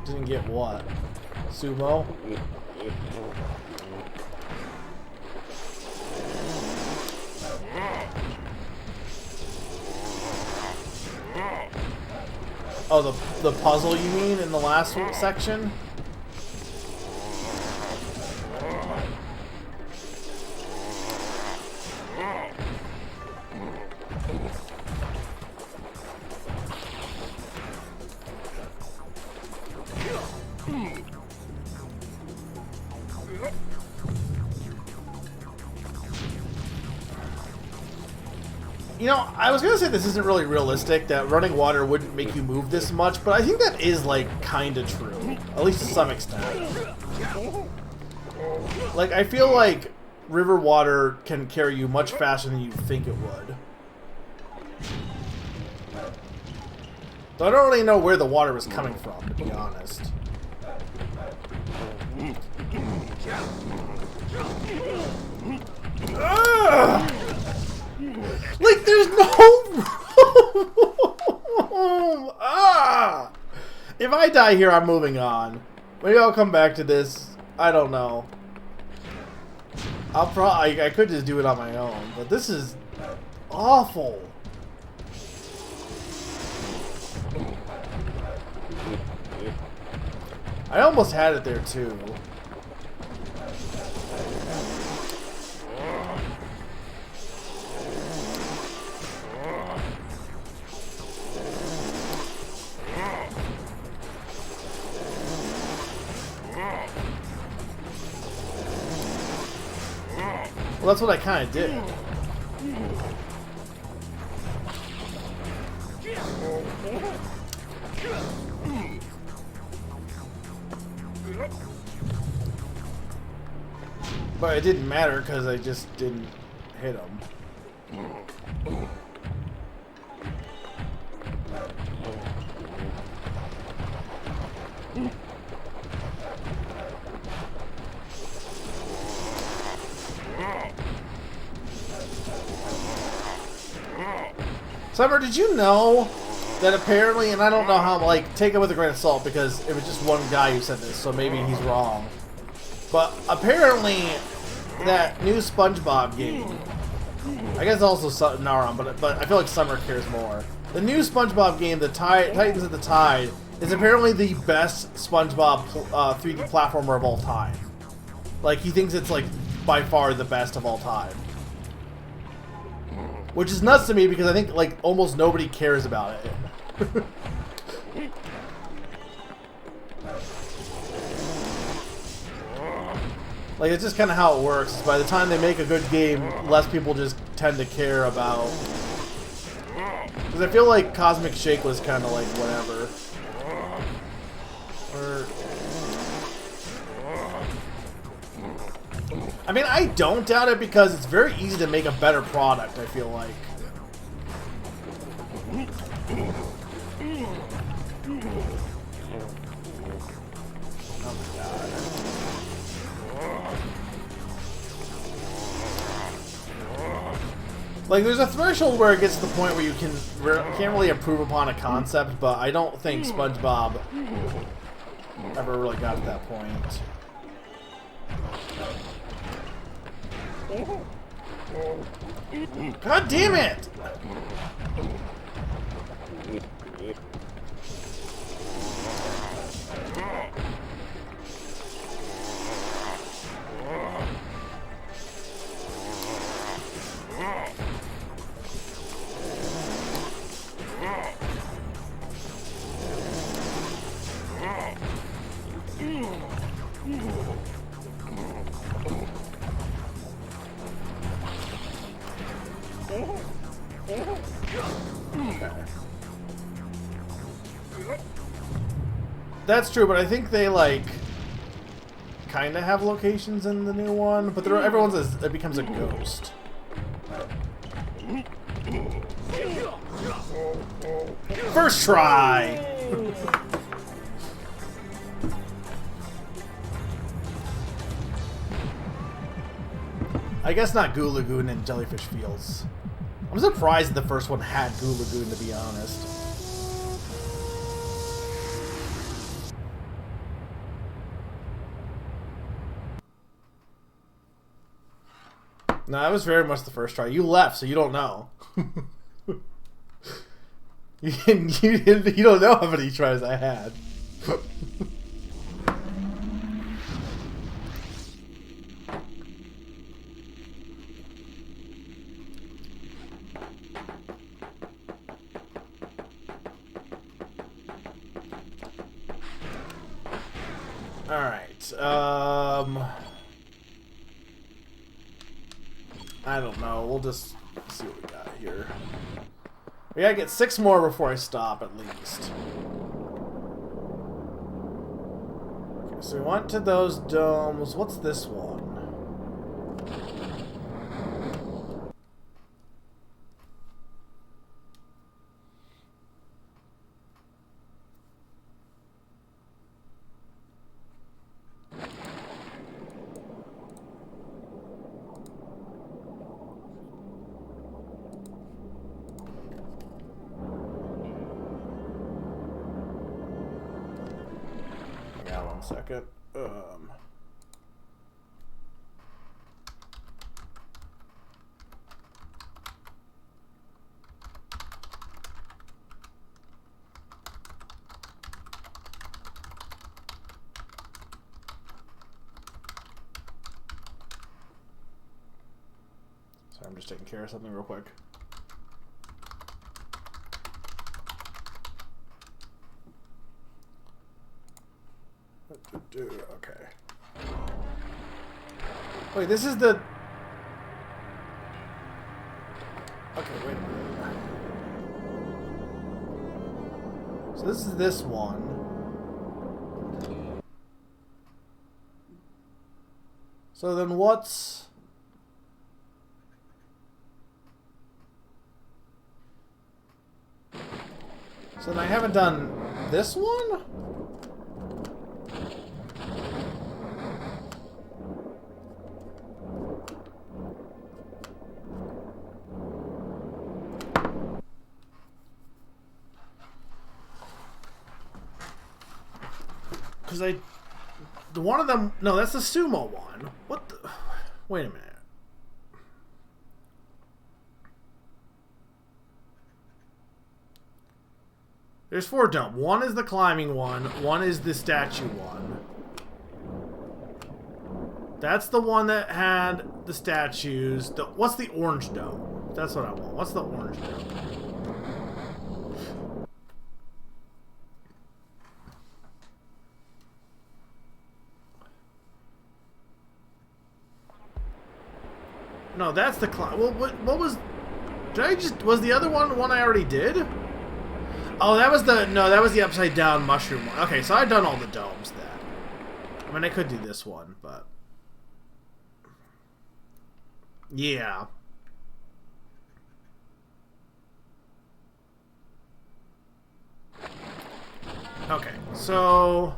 Didn't get what? Sumo? Oh, the puzzle you mean in the last section? You know, I was gonna say this isn't really realistic, that running water wouldn't make you move this much, but I think that is, like, kinda true. At least to some extent. Like, I feel like river water can carry you much faster than you think it would. So I don't really know where the water was coming from, to be honest. Ugh! Like, there's no room! Ah! If I die here, I'm moving on. Maybe I'll come back to this. I don't know. I could just do it on my own, but this is awful. I almost had it there, too. Well, that's what I kind of did. But it didn't matter because I just didn't hit him. Summer, did you know that apparently, and I don't know how, like, take it with a grain of salt because it was just one guy who said this, so maybe he's wrong. But apparently, that new SpongeBob game, I guess also Naron, but I feel like Summer cares more. The new SpongeBob game, the Titans of the Tide, is apparently the best SpongeBob 3D platformer of all time. Like, he thinks it's, like, by far the best of all time. Which is nuts to me because I think, like, almost nobody cares about it. Like, it's just kind of how it works. By the time they make a good game, less people just tend to care about... Because I feel like Cosmic Shake was kind of like, whatever. I mean, I don't doubt it because it's very easy to make a better product, I feel like. Oh my god. Like, there's a threshold where it gets to the point where you can't really improve upon a concept, but I don't think SpongeBob ever really got to that point. God damn it! That's true, but I think they, like, kind of have locations in the new one, but everyone's it becomes a ghost. First try! I guess not Goo Lagoon and Jellyfish Fields. I'm surprised the first one had Goo Lagoon, to be honest. No, that was very much the first try. You left, so you don't know. you don't know how many tries I had. Alright, I don't know. We'll just see what we got here. We gotta get 6 more before I stop, at least. Okay, so we went to those domes. What's this one? Second. So I'm just taking care of something real quick. Okay. Wait, this is the... Okay, wait a minute. So this is this one. So then what's... So then I haven't done this one? Because the one of them, no, that's the sumo one. What the, wait a minute. There's 4 dump. One is the climbing one is the statue one. That's the one that had the statues. What's the orange dome? That's what I want. What's the orange dome? No, that's the well, what was... Did I just... Was the other one I already did? Oh, that was the... No, that was the upside down mushroom one. Okay, so I've done all the domes then. I mean, I could do this one, but... Yeah. Okay, so...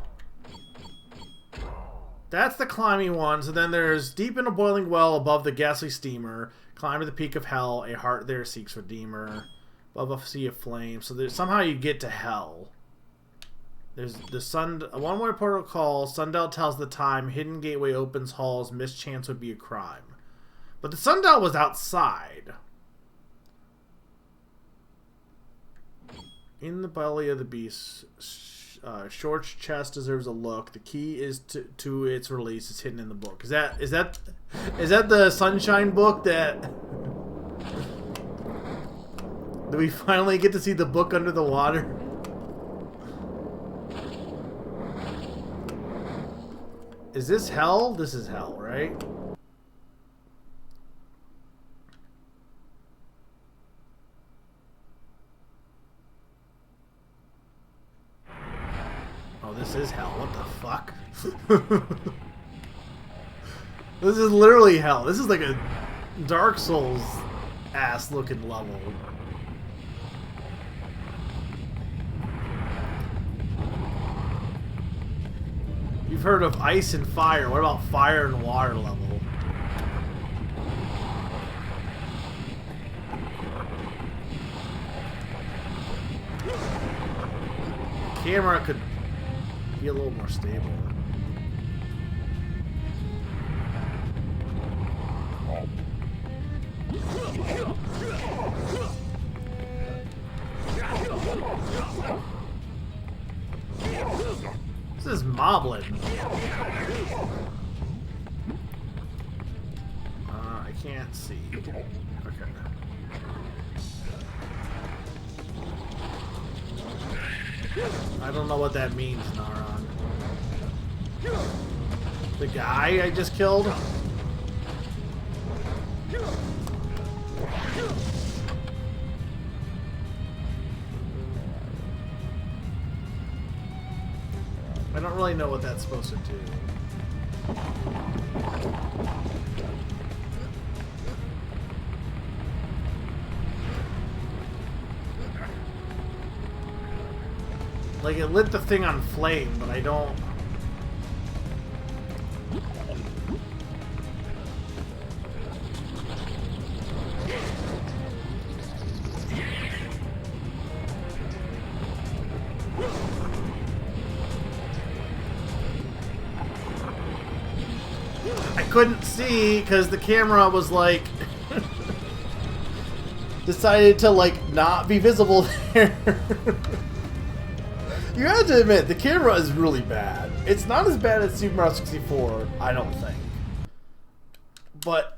That's the climbing one. So then there's deep in a boiling well above the ghastly steamer. Climb to the peak of hell. A heart there seeks Redeemer. Above a sea of flames. So there's somehow you get to hell. There's the sun. A one-way portal calls. Sundial tells the time. Hidden gateway opens halls. Mischance would be a crime. But the sundial was outside. In the belly of the beast. Short's chest deserves a look. The key is to its release. It's hidden in the book. Is that the Sunshine book that? Do we finally get to see the book under the water? Is this hell? This is hell, right? Oh, this is hell. What the fuck? This is literally hell. This is like a Dark Souls ass looking level. You've heard of ice and fire. What about fire and water level? Camera could be a little more stable. This is Moblin. I can't see. Okay. I don't know what that means, Naran. The guy I just killed? I don't really know what that's supposed to do. Like, it lit the thing on flame, but I don't... I couldn't see because the camera was like... decided to, like, not be visible there. You have to admit, the camera is really bad. It's not as bad as Super Mario 64, I don't think. But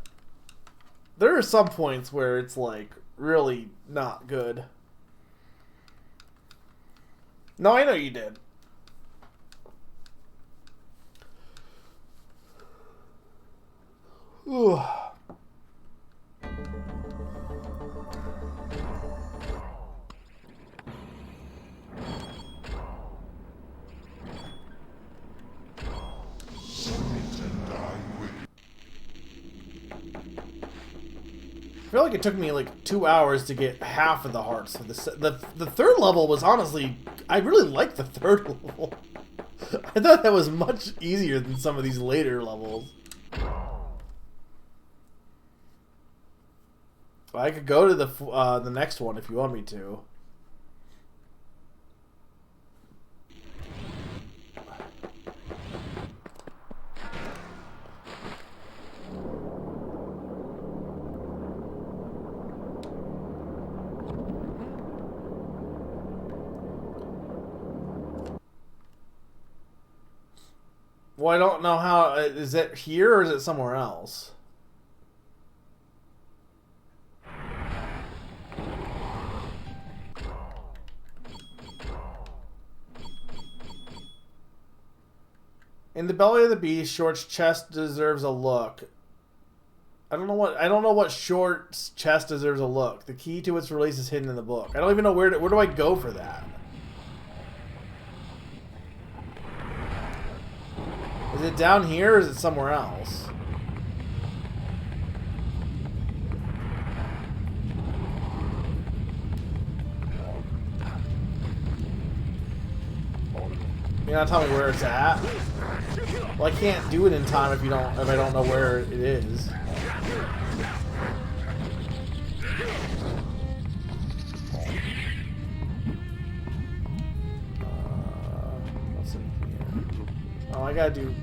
there are some points where it's, like, really not good. No, I know you did. Ooh. I feel like it took me like 2 hours to get half of the hearts for the third level was honestly, I really liked the third level. I thought that was much easier than some of these later levels. I could go to the next one if you want me to. Well, I don't know how. Is it here or is it somewhere else? In the belly of the beast, Short's chest deserves a look. I don't know what Short's chest deserves a look. The key to its release is hidden in the book. I don't even know where do I go for that? Is it down here or is it somewhere else? You're not telling me where it's at? Well, I can't do it in time if I don't know where it is. What's in here? Oh, I gotta do.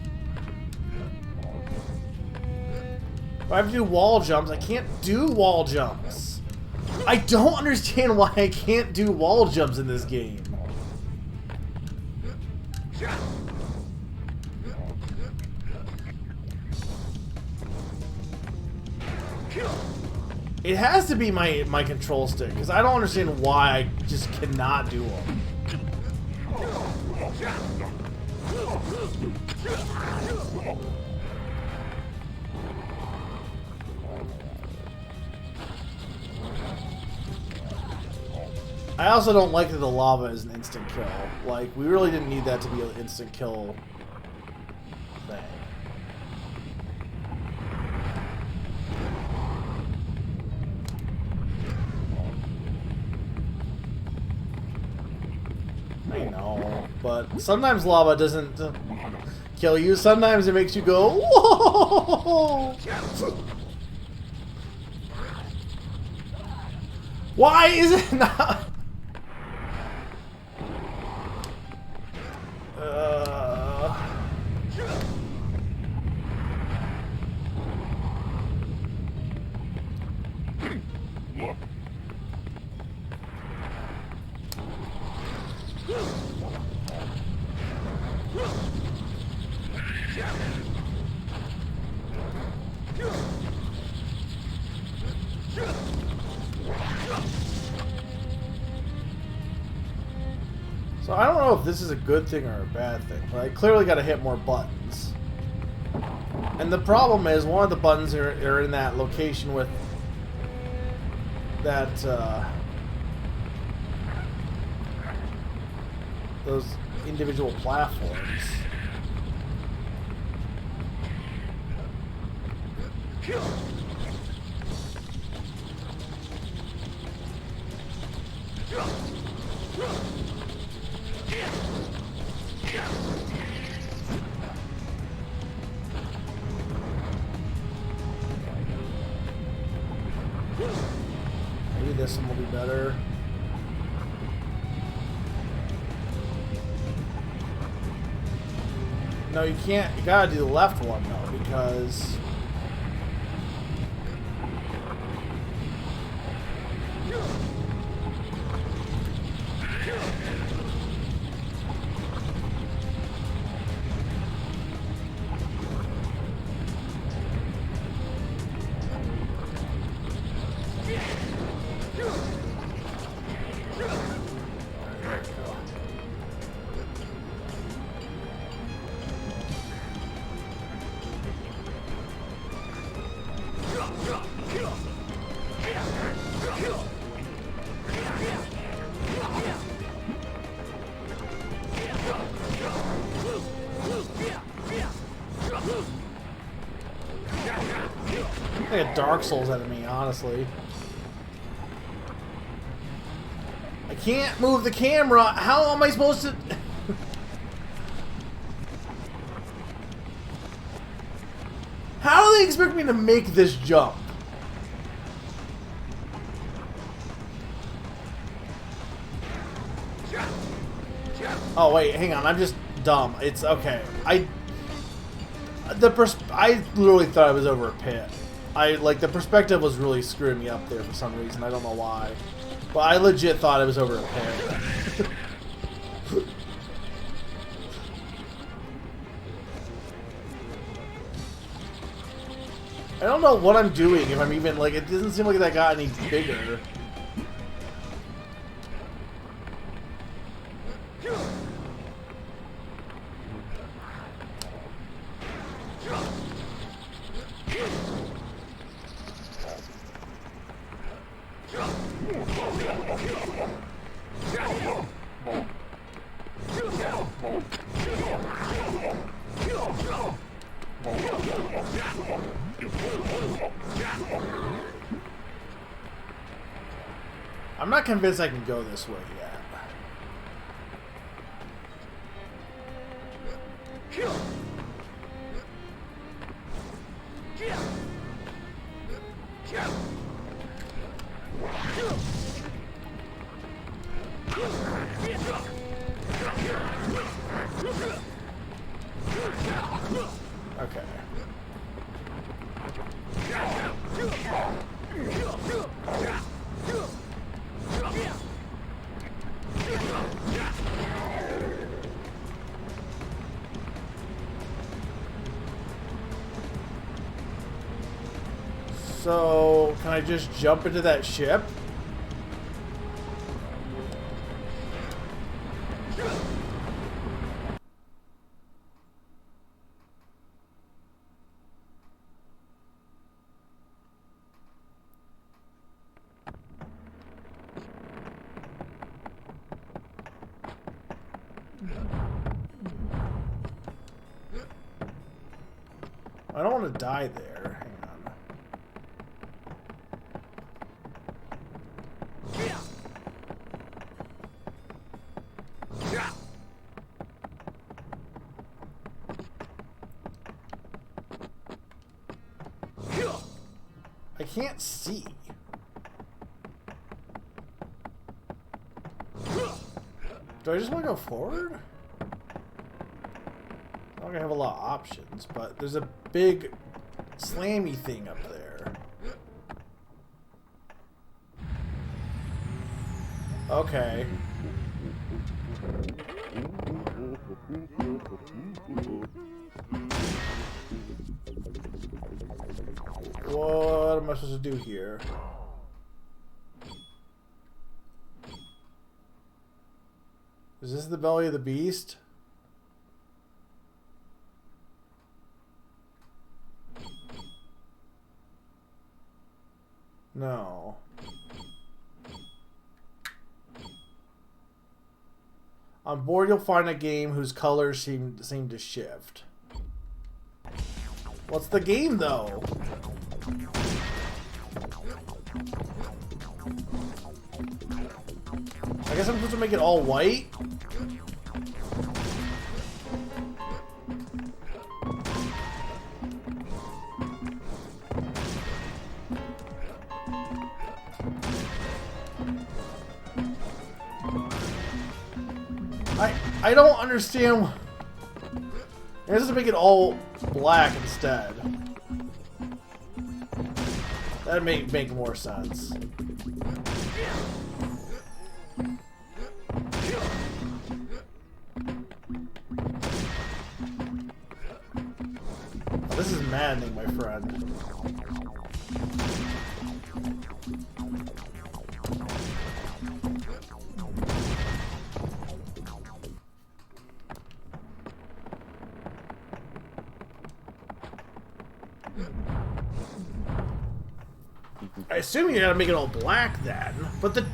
If I have to do wall jumps, I can't do wall jumps. I don't understand why I can't do wall jumps in this game. It has to be my control stick, because I don't understand why I just cannot do them. I also don't like that the lava is an instant kill. Like, we really didn't need that to be an instant kill thing. I know, but sometimes lava doesn't kill you. Sometimes it makes you go, whoa! Why is it not? So I don't know if this is a good thing or a bad thing, but I clearly got to hit more buttons. And the problem is, one of the buttons are in that location with that, those individual platforms. Maybe this one will be better. No, you can't. You gotta do the left one though, because Like a Dark Souls enemy, honestly. I can't move the camera. How am I supposed to... How do they expect me to make this jump? Oh wait, hang on. I'm just dumb. It's okay. I literally thought I was over a pit. The perspective was really screwing me up there for some reason. I don't know why. But I legit thought I was over a pit. I don't know what I'm doing, if I'm even, like, it doesn't seem like that got any bigger. I'm not convinced I can go this way yet. Okay. So, can I just jump into that ship? I don't want to die there. Hang on. I can't see. Do I just want to go forward? I don't have a lot of options, but there's a big slammy thing up there. Okay. What am I supposed to do here? Is this the belly of the beast? No. On board, you'll find a game whose colors seem to shift. What's the game, though? I guess I'm supposed to make it all white? I don't understand. I guess to make it all black instead. That'd make more sense. Oh, this is maddening, my friend. I assume you gotta make it all black then, but the...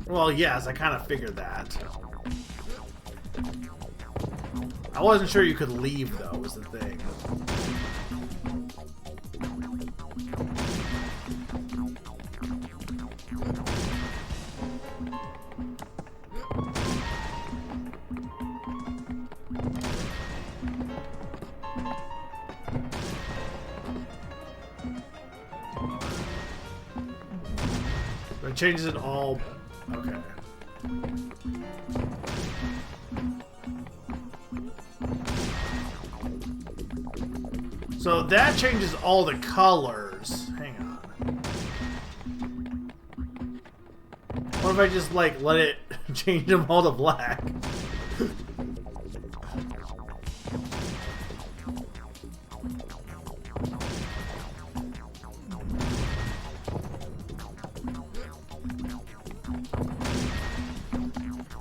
Well, yes, I kind of figured that. I wasn't sure you could leave, though, was the thing. It changes it all. Okay. So that changes all the colors. Hang on. What if I just, like, let it change them all to black?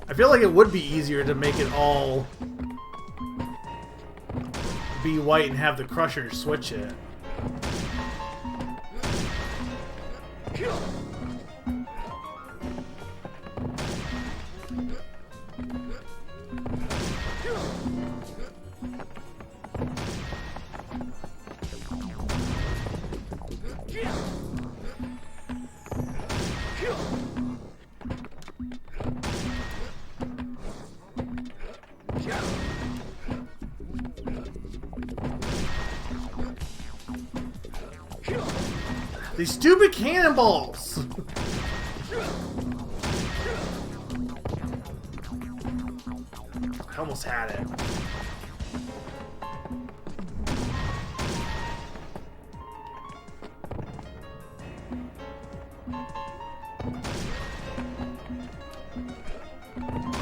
I feel like it would be easier to make it all be white and have the Crusher switch it. These stupid cannonballs! I almost had it.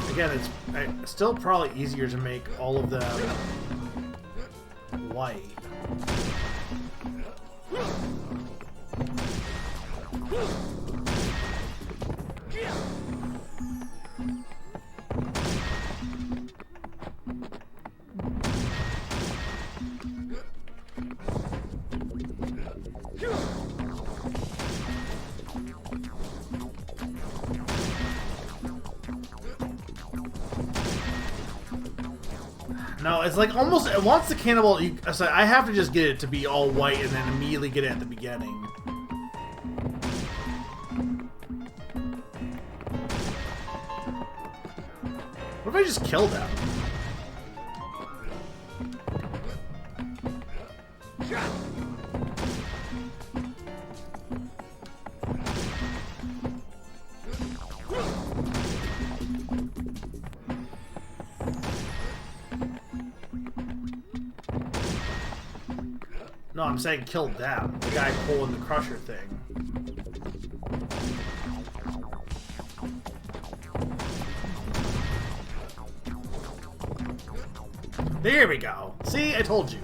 Again, it's still probably easier to make all of them white. No, it's like almost once the cannonball. So I have to just get it to be all white and then immediately get it at the beginning. What if I just kill them? No, I'm saying kill them. The guy pulling the Crusher thing. There we go. See, I told you.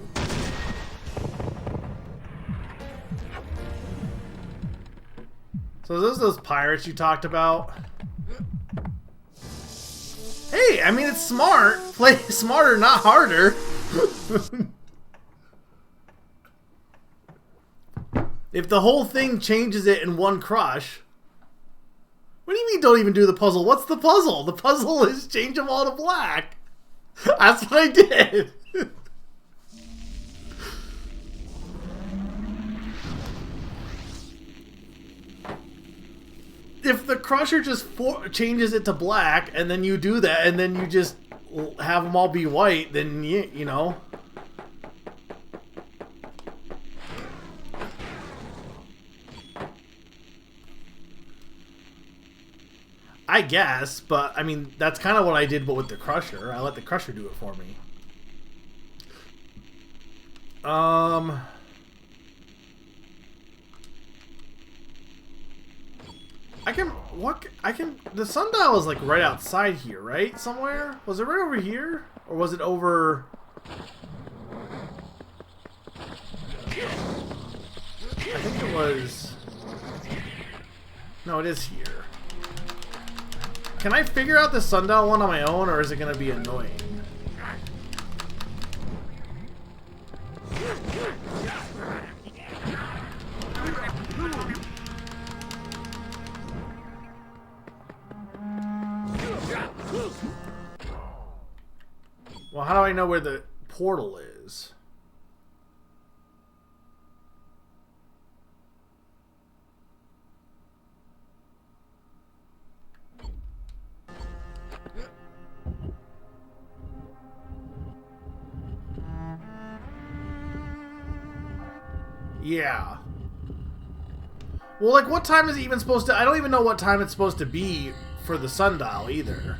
So those pirates you talked about? Hey, I mean, it's smart. Play smarter, not harder. If the whole thing changes it in one crush... What do you mean don't even do the puzzle? What's the puzzle? The puzzle is change them all to black. That's what I did. If the Crusher just changes it to black, and then you do that, and then you just have them all be white, then you know... I guess, but I mean, that's kind of what I did, but with the Crusher. I let the Crusher do it for me. The sundial is like right outside here, right? Somewhere? Was it right over here? Or was it over... I think it was... No, it is here. Can I figure out the sundial one on my own, or is it going to be annoying? Well, how do I know where the portal is? Yeah. Well, like, what time is it even supposed to... I don't even know what time it's supposed to be for the sundial, either.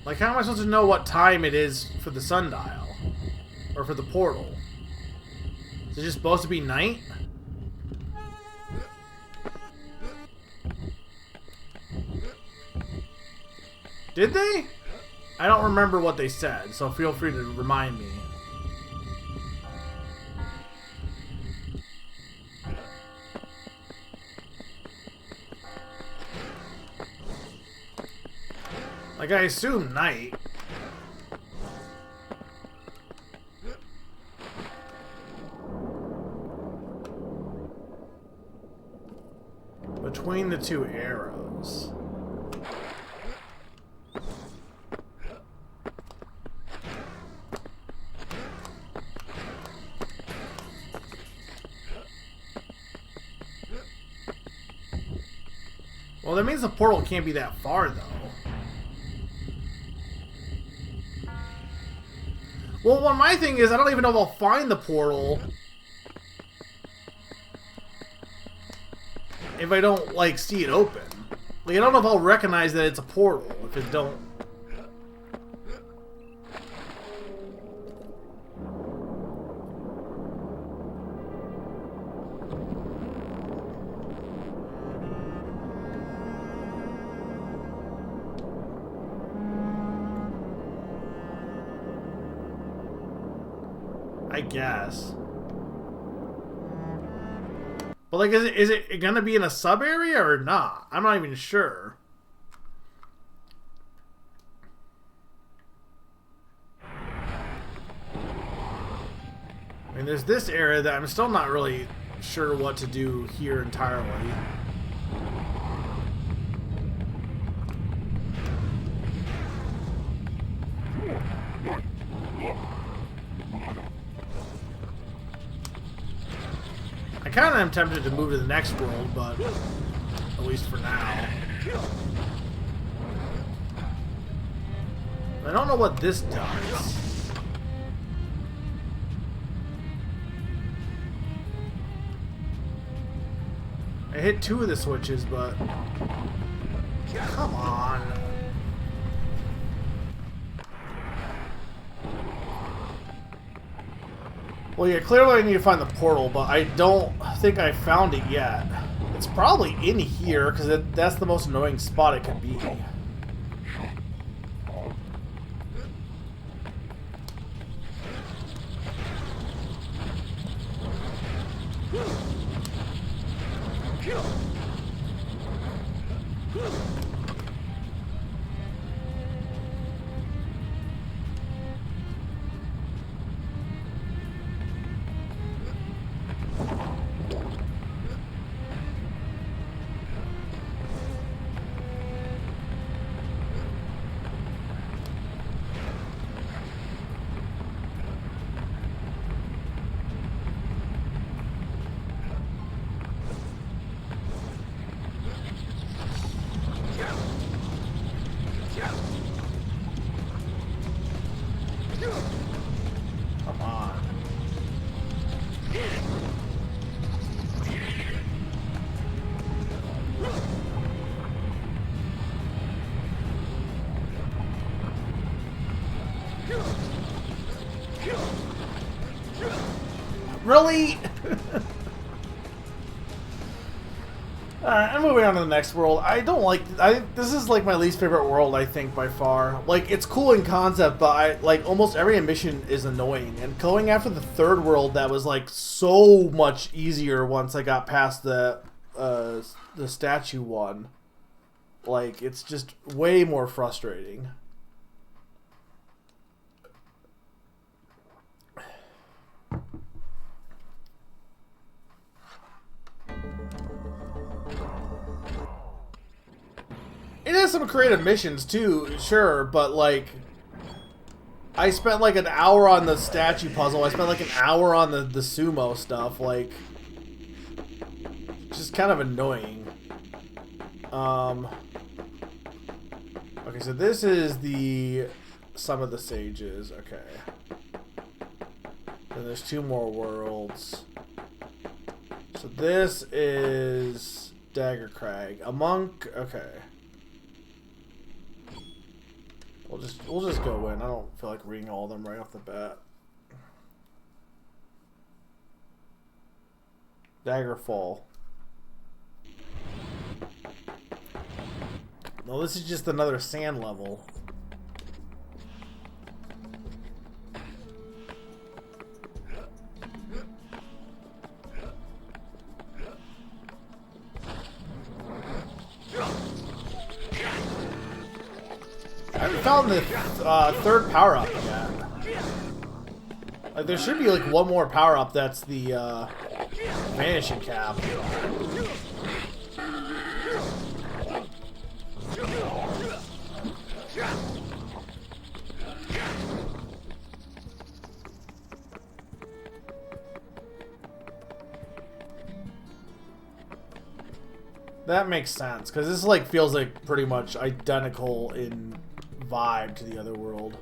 Like, how am I supposed to know what time it is for the sundial? Or for the portal? Is it just supposed to be night? Did they? I don't remember what they said, so feel free to remind me. Like, I assume night. Between the two arrows. Well, that means the portal can't be that far, though. Well, my thing is, I don't even know if I'll find the portal if I don't, like, see it open. Like, I don't know if I'll recognize that it's a portal if it don't. I guess. But, like, is it gonna be in a sub area or not? I'm not even sure. I mean, there's this area that I'm still not really sure what to do here entirely. I kind of am tempted to move to the next world, but at least for now. I don't know what this does. I hit 2 of the switches, but... Come on. Well, yeah, clearly I need to find the portal, but I don't think I found it yet. It's probably in here, because that's the most annoying spot it could be. Come on. Really? Alright, I'm moving on to the next world. I don't like... this is like my least favorite world, I think, by far. Like, it's cool in concept, but like, almost every mission is annoying. And going after the third world, that was, like, so much easier once I got past the statue one. Like, it's just way more frustrating. some creative missions too, sure, but like I spent like an hour on the statue puzzle. I spent like an hour on the sumo stuff. Like, just kind of annoying. Okay, so this is the Sum of the Sages. Okay. Then there's 2 more worlds. So this is Dagger Crag. A monk. Okay. We'll just go in. I don't feel like reading all of them right off the bat. Daggerfall. No, this is just another sand level. I haven't found the 3rd power-up yet. Like, there should be like one more power-up that's the Vanishing Cap. That makes sense, because this like feels like pretty much identical in vibe to the other world.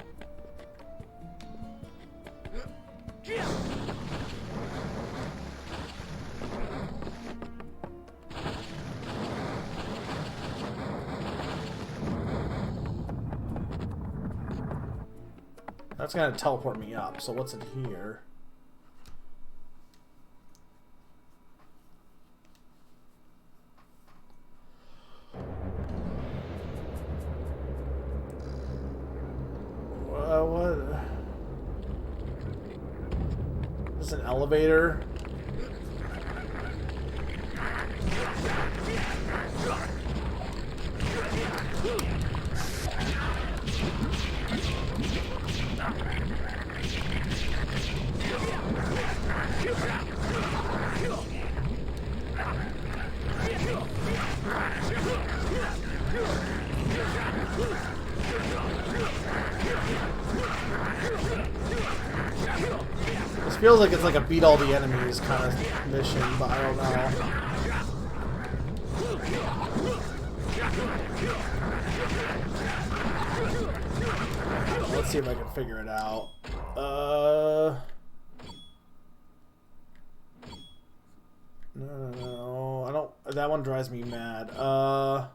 That's gonna teleport me up, so what's in here? What? Is this an elevator? This feels like it's like a beat all the enemies kind of mission, but I don't know. Let's see if I can figure it out. No, I don't. That one drives me mad. No,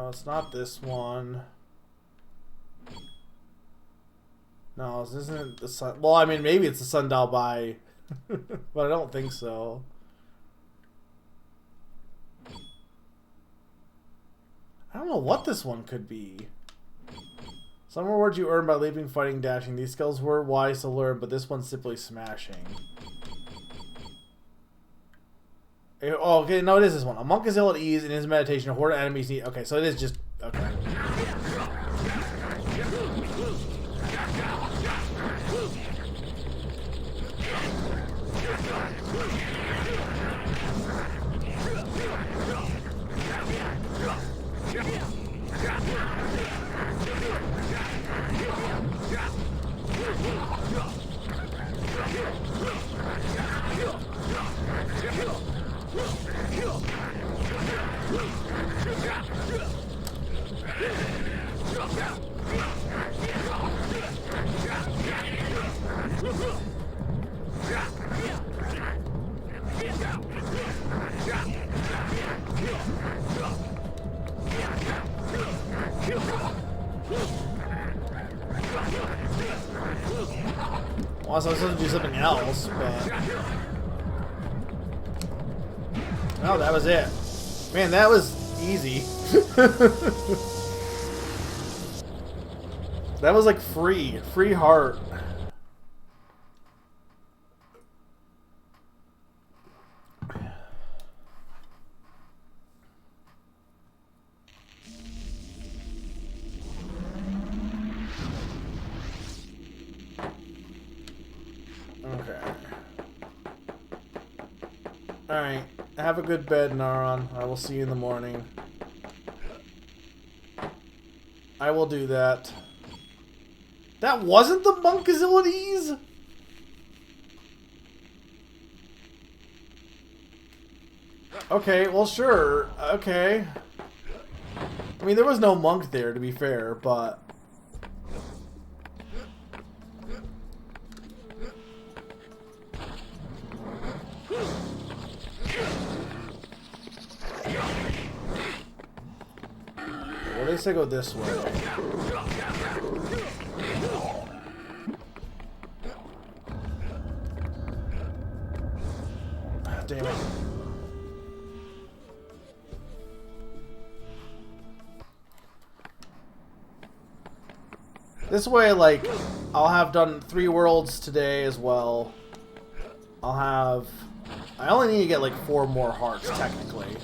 it's not this one. No, this isn't the sun. Well, I mean, maybe it's the sundial by, but I don't think so. I don't know what this one could be. Some rewards you earn by leaping, fighting, dashing. These skills were wise to learn, but this one's simply smashing. Oh, okay, no, it is this one. A monk is ill at ease in his meditation. A horde of enemies need... Okay, so it is just... Okay. Well, I was supposed to do something else, but... No, that was it. Man, that was easy. That was like free. Free heart. Okay. Alright. Have a good bed, Naron. I will see you in the morning. I will do that. That wasn't the Monkazilities? Okay, well, sure. Okay. I mean, there was no monk there, to be fair, but... Well, at least I go this way. Damn it. This way, like, I'll have done 3 worlds today as well. I only need to get, like, 4 more hearts, technically.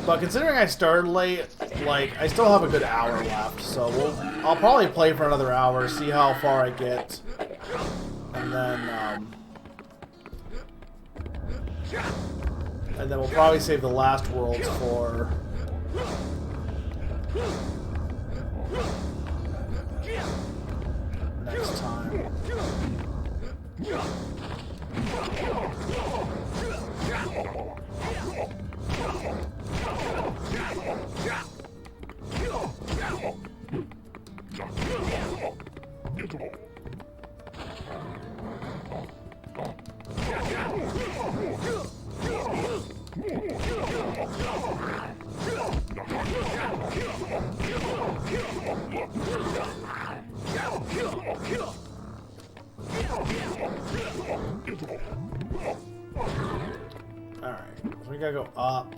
But considering I started late, like, I still have a good hour left. So I'll probably play for another hour, see how far I get. And then we'll probably save the last worlds for... next time. Alright, so we gotta go up.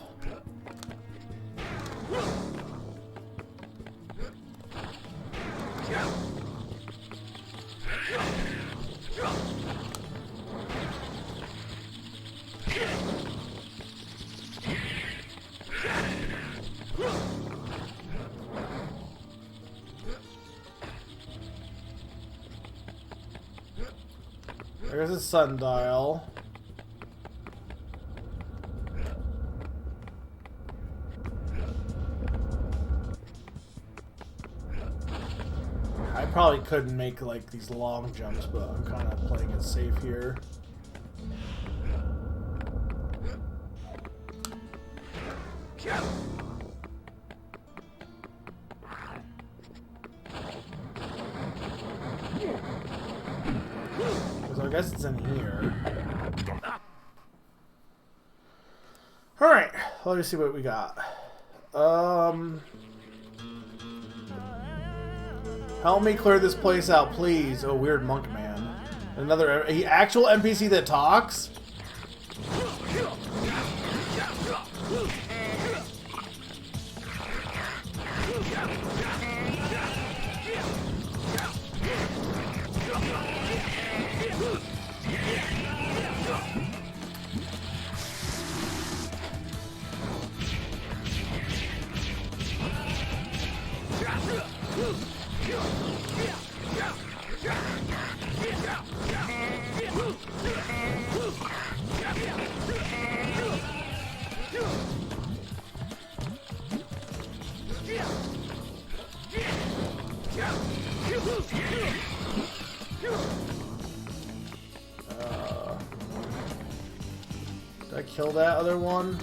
There's a sundial. I probably couldn't make like these long jumps, but I'm kind of playing it safe here. So I guess it's in here. Alright, let me see what we got. Help me clear this place out, please. Oh, weird monk man. Another actual NPC that talks? Did I kill that other one?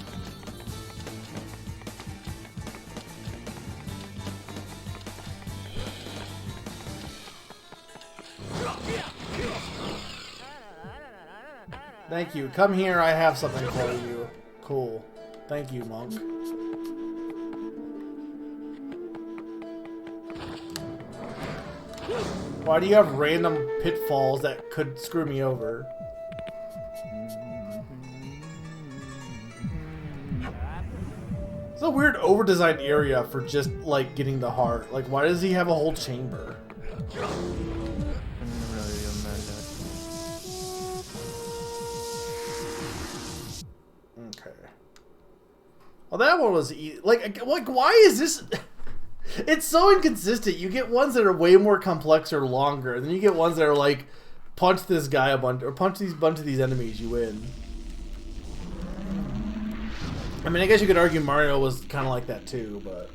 Thank you. Come here, I have something for you. Cool. Thank you, monk. Why do you have random pitfalls that could screw me over? It's a weird over-designed area for just, like, getting the heart. Like, why does he have a whole chamber? Okay. Well, that one was like, why is this... It's so inconsistent. You get ones that are way more complex or longer, and then you get ones that are like, punch this guy a bunch, or punch these bunch of these enemies, you win. I mean, I guess you could argue Mario was kind of like that too, but...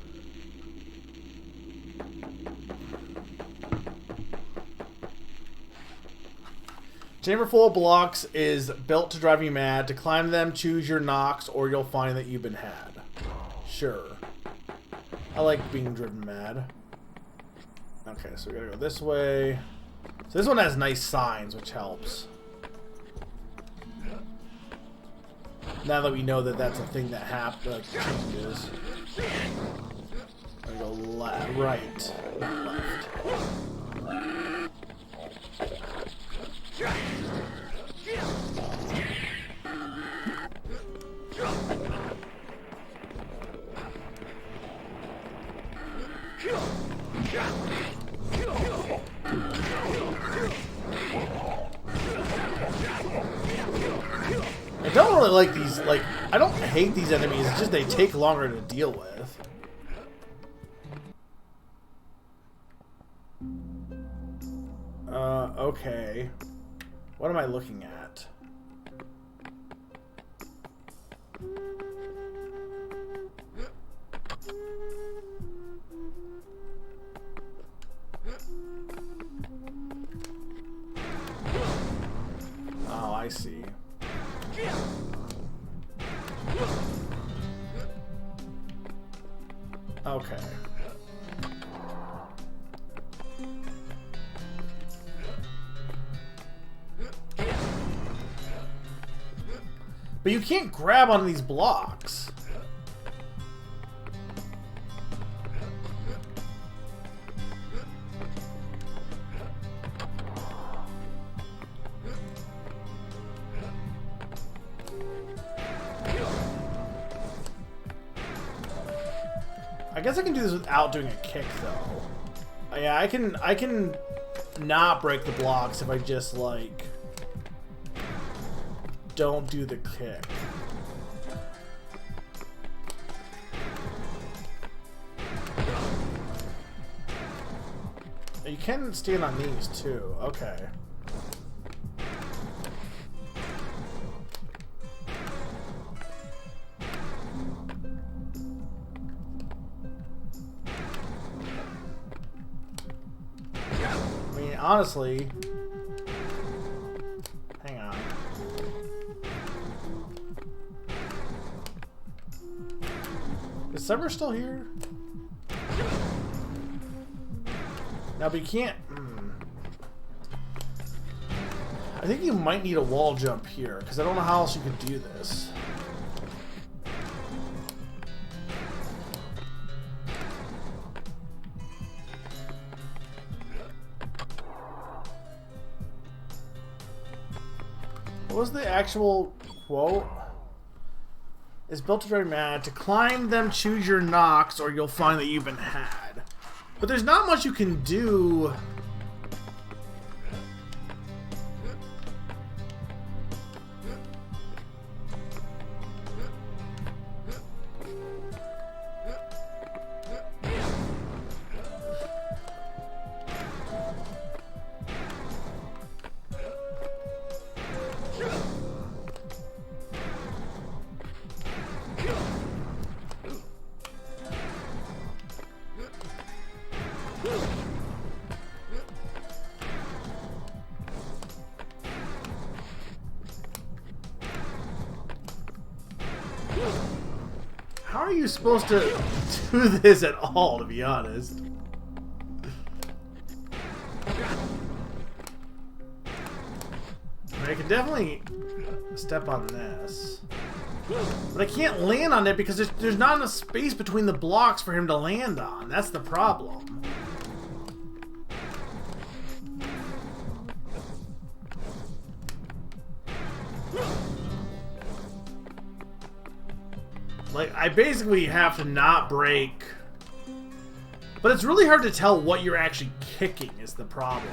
Chamber full of blocks is built to drive you mad. To climb them, choose your knocks, or you'll find that you've been had. Sure. I like being driven mad. Okay, so we gotta go this way. So this one has nice signs, which helps. Now that we know that that's a thing that changes. I go left, right, not left. I don't really like these, like, I don't hate these enemies, it's just they take longer to deal with. Okay. What am I looking at? Oh, I see. Okay. But you can't grab onto these blocks. I guess I can do this without doing a kick, though. Yeah, I can not break the blocks if I just, like, don't do the kick. You can stand on these, too. Okay. Honestly, hang on. Is Summer still here? No, but you can't. I think you might need a wall jump here, because I don't know how else you could do this. What was the actual quote? It's built to drive you mad. To climb them, choose your knocks, or you'll find that you've been had. But there's not much you can do. How are you supposed to do this at all, to be honest? I can definitely step on this. But I can't land on it because there's not enough space between the blocks for him to land on. That's the problem. Like, I basically have to not break. But it's really hard to tell what you're actually kicking is the problem.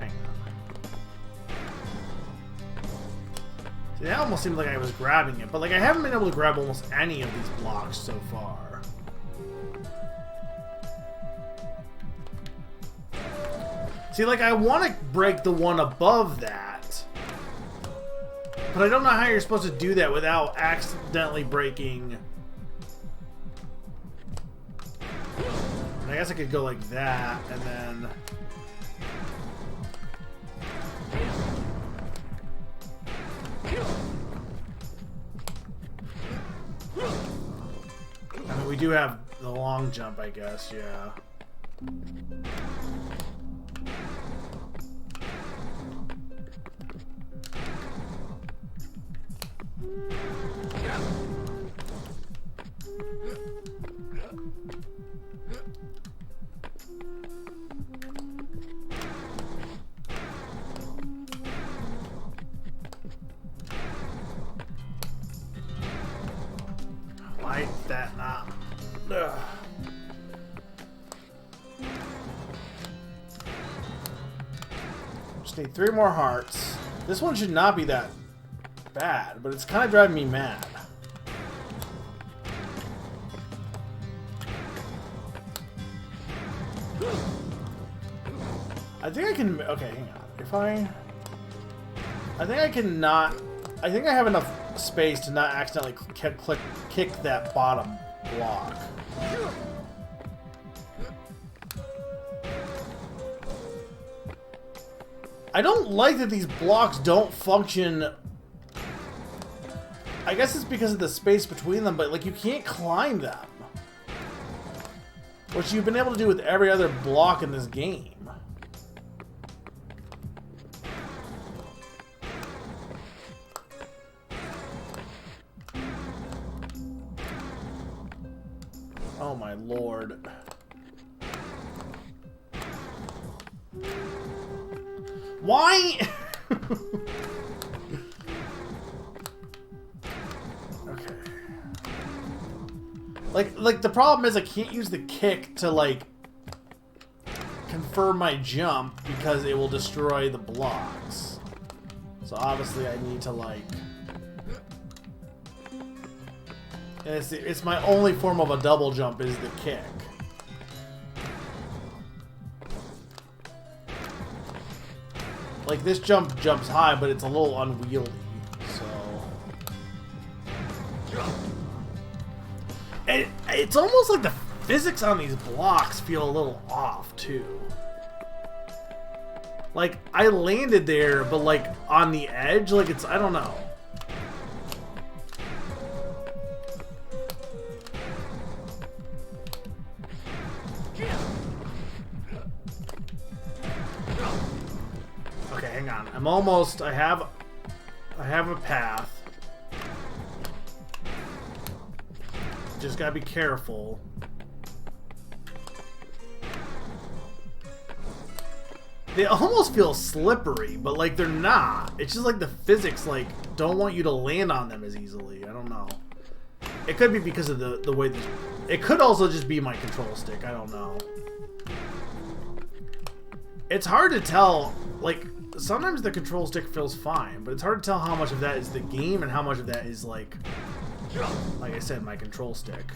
Hang on. See, that almost seemed like I was grabbing it, but like I haven't been able to grab almost any of these blocks so far. See, like, I want to break the one above that. But I don't know how you're supposed to do that without accidentally breaking... I guess I could go like that, and then... I mean, we do have the long jump, I guess, yeah. Why that not? Ugh. Just need 3 more hearts. This one should not be that bad, but it's kind of driving me mad. I think I can... Okay, hang on. If I think I can not... I think I have enough space to not accidentally kick that bottom block. I don't like that these blocks don't function. I guess it's because of the space between them, but like you can't climb them. Which you've been able to do with every other block in this game. Oh my lord. Why? Okay. Like the problem is I can't use the kick to like confirm my jump because it will destroy the blocks. So obviously I need to like... And it's my only form of a double jump is the kick. Like this jump jumps high, but it's a little unwieldy. So it's almost like the physics on these blocks feel a little off too. Like I landed there, but like on the edge, like it's I don't know. Okay, hang on. I'm almost. I have a path. Just gotta be careful. They almost feel slippery, but like they're not. It's just like the physics like don't want you to land on them as easily. I don't know. It could be because of the way this. It could also just be my control stick. I don't know. It's hard to tell. Like sometimes the control stick feels fine, but it's hard to tell how much of that is the game and how much of that is like I said, my control stick.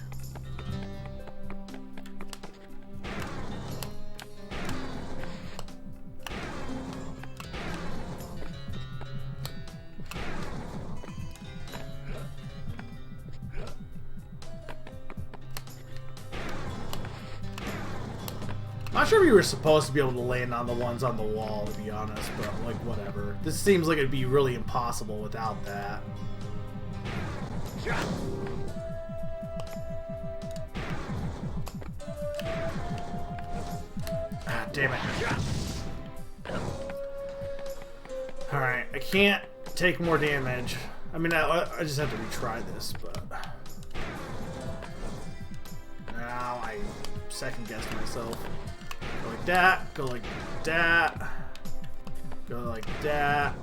Not sure if you were supposed to be able to land on the ones on the wall, to be honest, but like whatever. This seems like it'd be really impossible without that. Ah, damn it. Alright, I can't take more damage. I mean, I just have to retry this, but... Now I second-guessed myself. Go like that, go like that, go like that,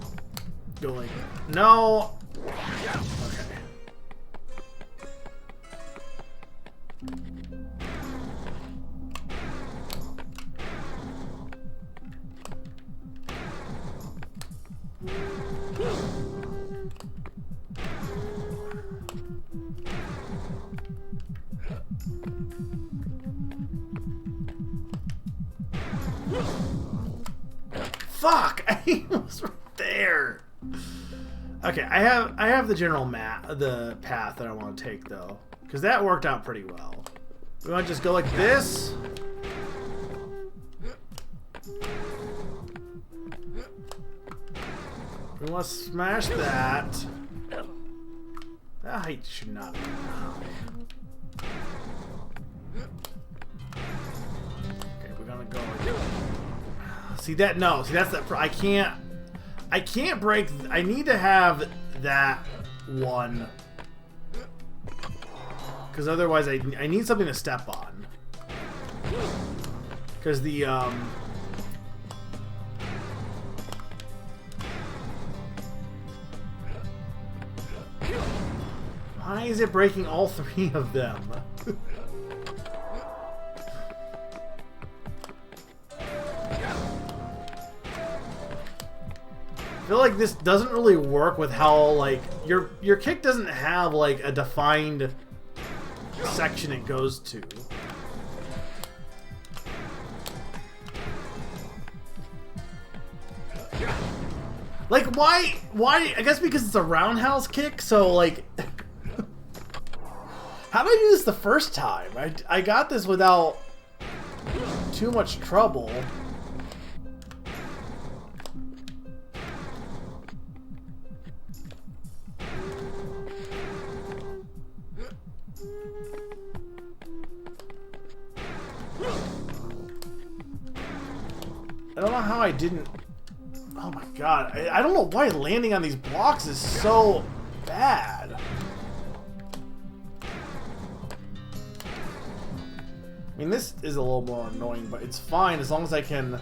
go like... No! Okay. Okay, I have the general the path that I want to take though, because that worked out pretty well. We want to just go like this. We want to smash that. That height should not be. Okay, we're gonna go like. See that? No. See that's that. I can't break. I need to have that one. Because otherwise I need something to step on. Because the why is it breaking all three of them? I feel like this doesn't really work with how like your kick doesn't have like a defined section it goes to. Like why I guess because it's a roundhouse kick, so like how did I do this the first time? I got this without too much trouble. I don't know how I didn't... Oh my god. I don't know why landing on these blocks is so bad. I mean, this is a little more annoying, but it's fine as long as I can...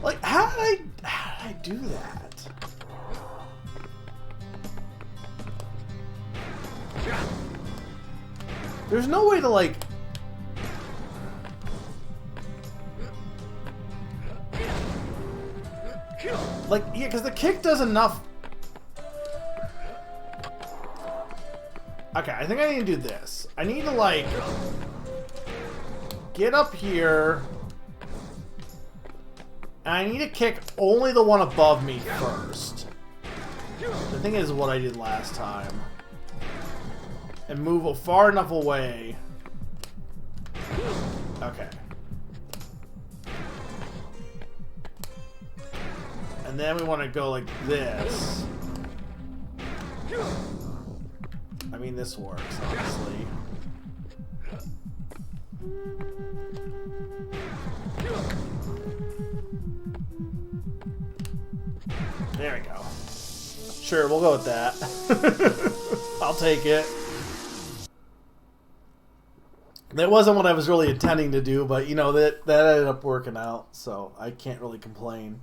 Like, how did I do that? There's no way to, like... Like, yeah, because the kick does enough... Okay, I think I need to do this. I need to, like... get up here... and I need to kick only the one above me first. The thing is what I did last time. And move far enough away. Okay. And then we want to go like this. I mean, this works, honestly. There we go. Sure, we'll go with that. I'll take it. That wasn't what I was really intending to do, but you know, that ended up working out, so I can't really complain.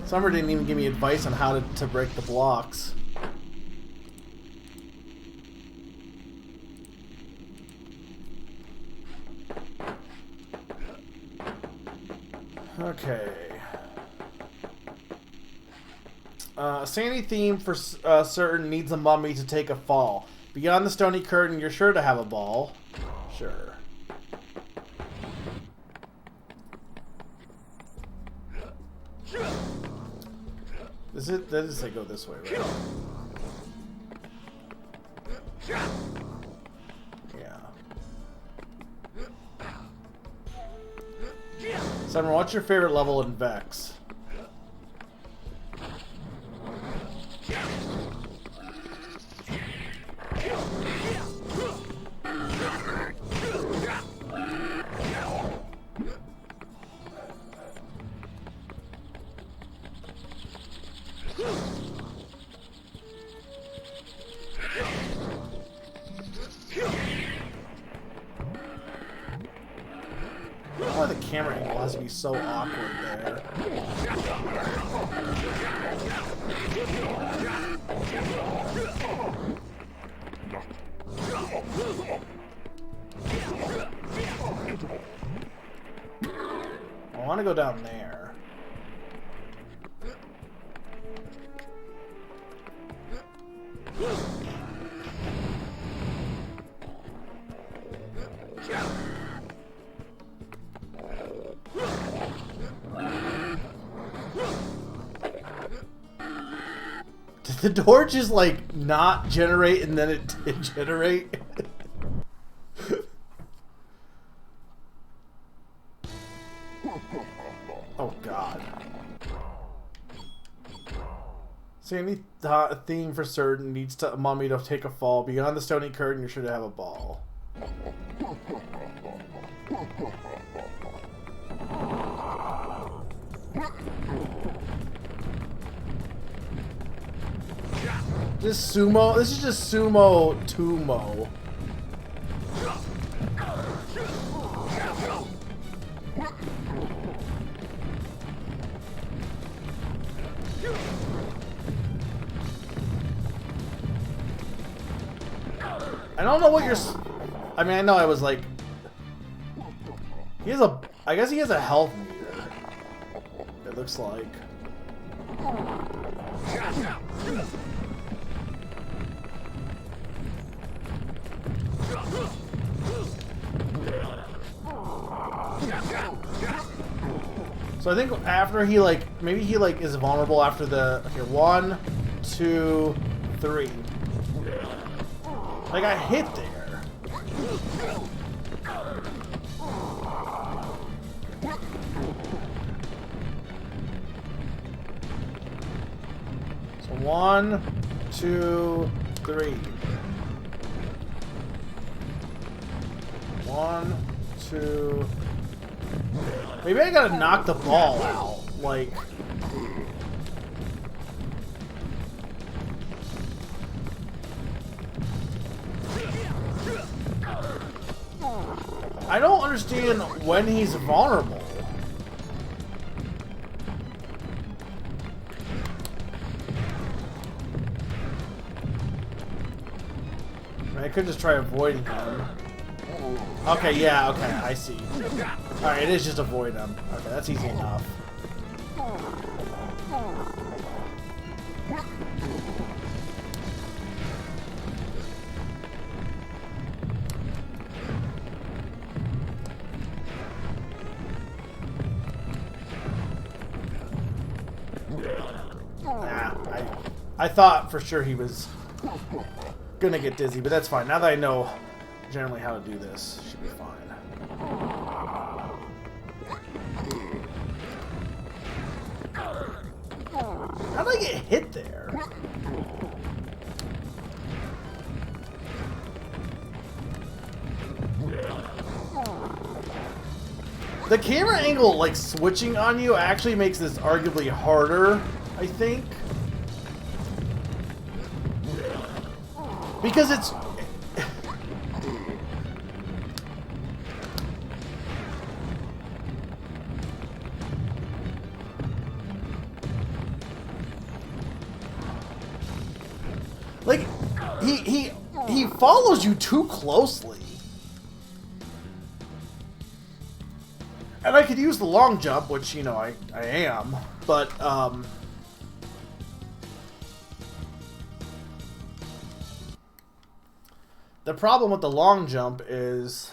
Summer didn't even give me advice on how to break the blocks. Okay. Sandy theme for certain needs a mummy to take a fall. Beyond the stony curtain, you're sure to have a ball. Sure. That does say go this way, right? Yeah. Summer, what's your favorite level in Vexx? Why the camera angle has to be so awkward there. I want to go down there. the door just like not generate and then it did generate? Oh god. So any theme for certain needs to mummy to take a fall. Beyond the stony curtain, you're sure to have a ball. This sumo. This is just sumo tumo. I don't know what you're. I mean, I know I was like. He has a. I guess he has a health meter. It looks like. So I think after he like, maybe he like is vulnerable after the. Okay, 1, 2, 3. Like I hit there. So 1, 2, 3. 1, 2. Maybe I gotta knock the ball out. Like. I don't understand when he's vulnerable. I could just try avoiding him. Okay, yeah, okay, I see. Alright, it is just avoid him. Okay, that's easy enough. I thought for sure he was gonna get dizzy, but that's fine. Now that I know generally how to do this, should be fine. How did I get hit there? The camera angle, like, switching on you actually makes this arguably harder, I think. Because it's... like, he follows you too closely. And I could use the long jump, which, you know, I am, but, the problem with the long jump is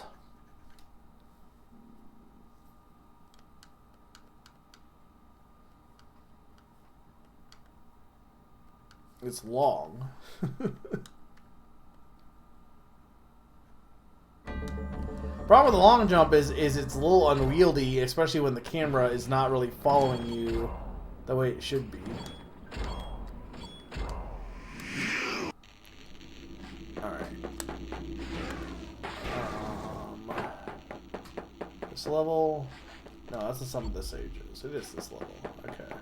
it's long. Problem with the long jump is it's a little unwieldy, especially when the camera is not really following you the way it should be. Alright. This level... No, that's the sum of the sages. It is this level. Okay.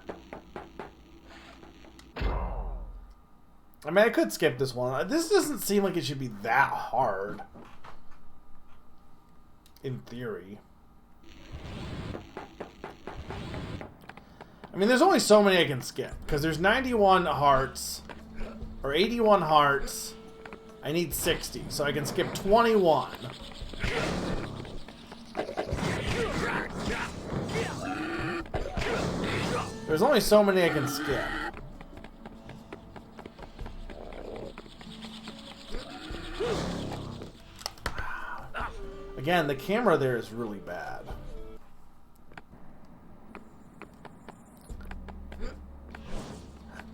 I mean, I could skip this one. This doesn't seem like it should be that hard. In theory. I mean, there's only so many I can skip. Because there's 91 hearts. Or 81 hearts. I need 60. So I can skip 21. There's only so many I can skip. Again, the camera there is really bad.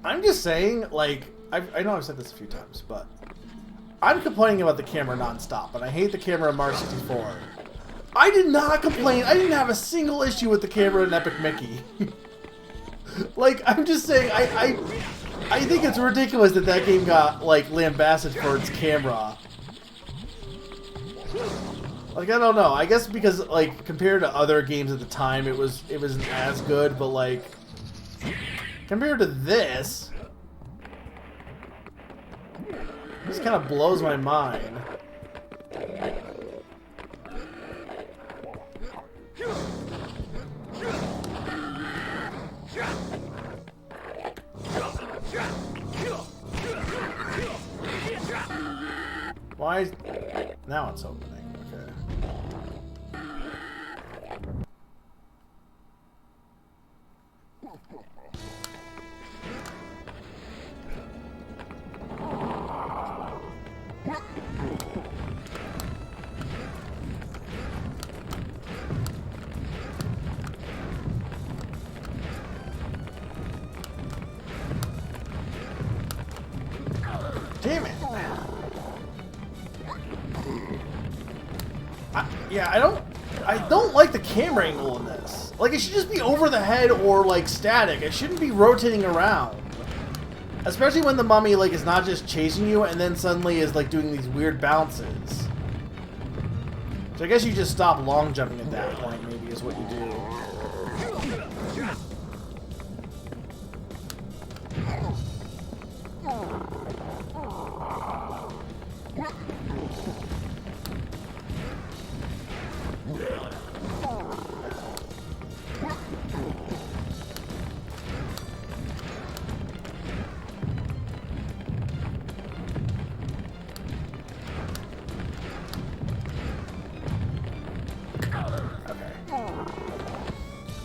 I'm just saying, like, I know I've said this a few times, but I'm complaining about the camera nonstop, and I hate the camera in Mario 64. I did not complain. I didn't have a single issue with the camera in Epic Mickey. Like, I'm just saying, I think it's ridiculous that that game got, like, lambasted for its camera. Like, I don't know. I guess because, like, compared to other games at the time, it wasn't as good, but, like, compared to this, this kind of blows my mind. Why is... Now it's opening. Okay. Damn it! Yeah, I don't like the camera angle in this. Like, it should just be over the head or, like, static. It shouldn't be rotating around. Especially when the mummy, like, is not just chasing you and then suddenly is, like, doing these weird bounces. So I guess you just stop long jumping at that point, maybe, is what you do.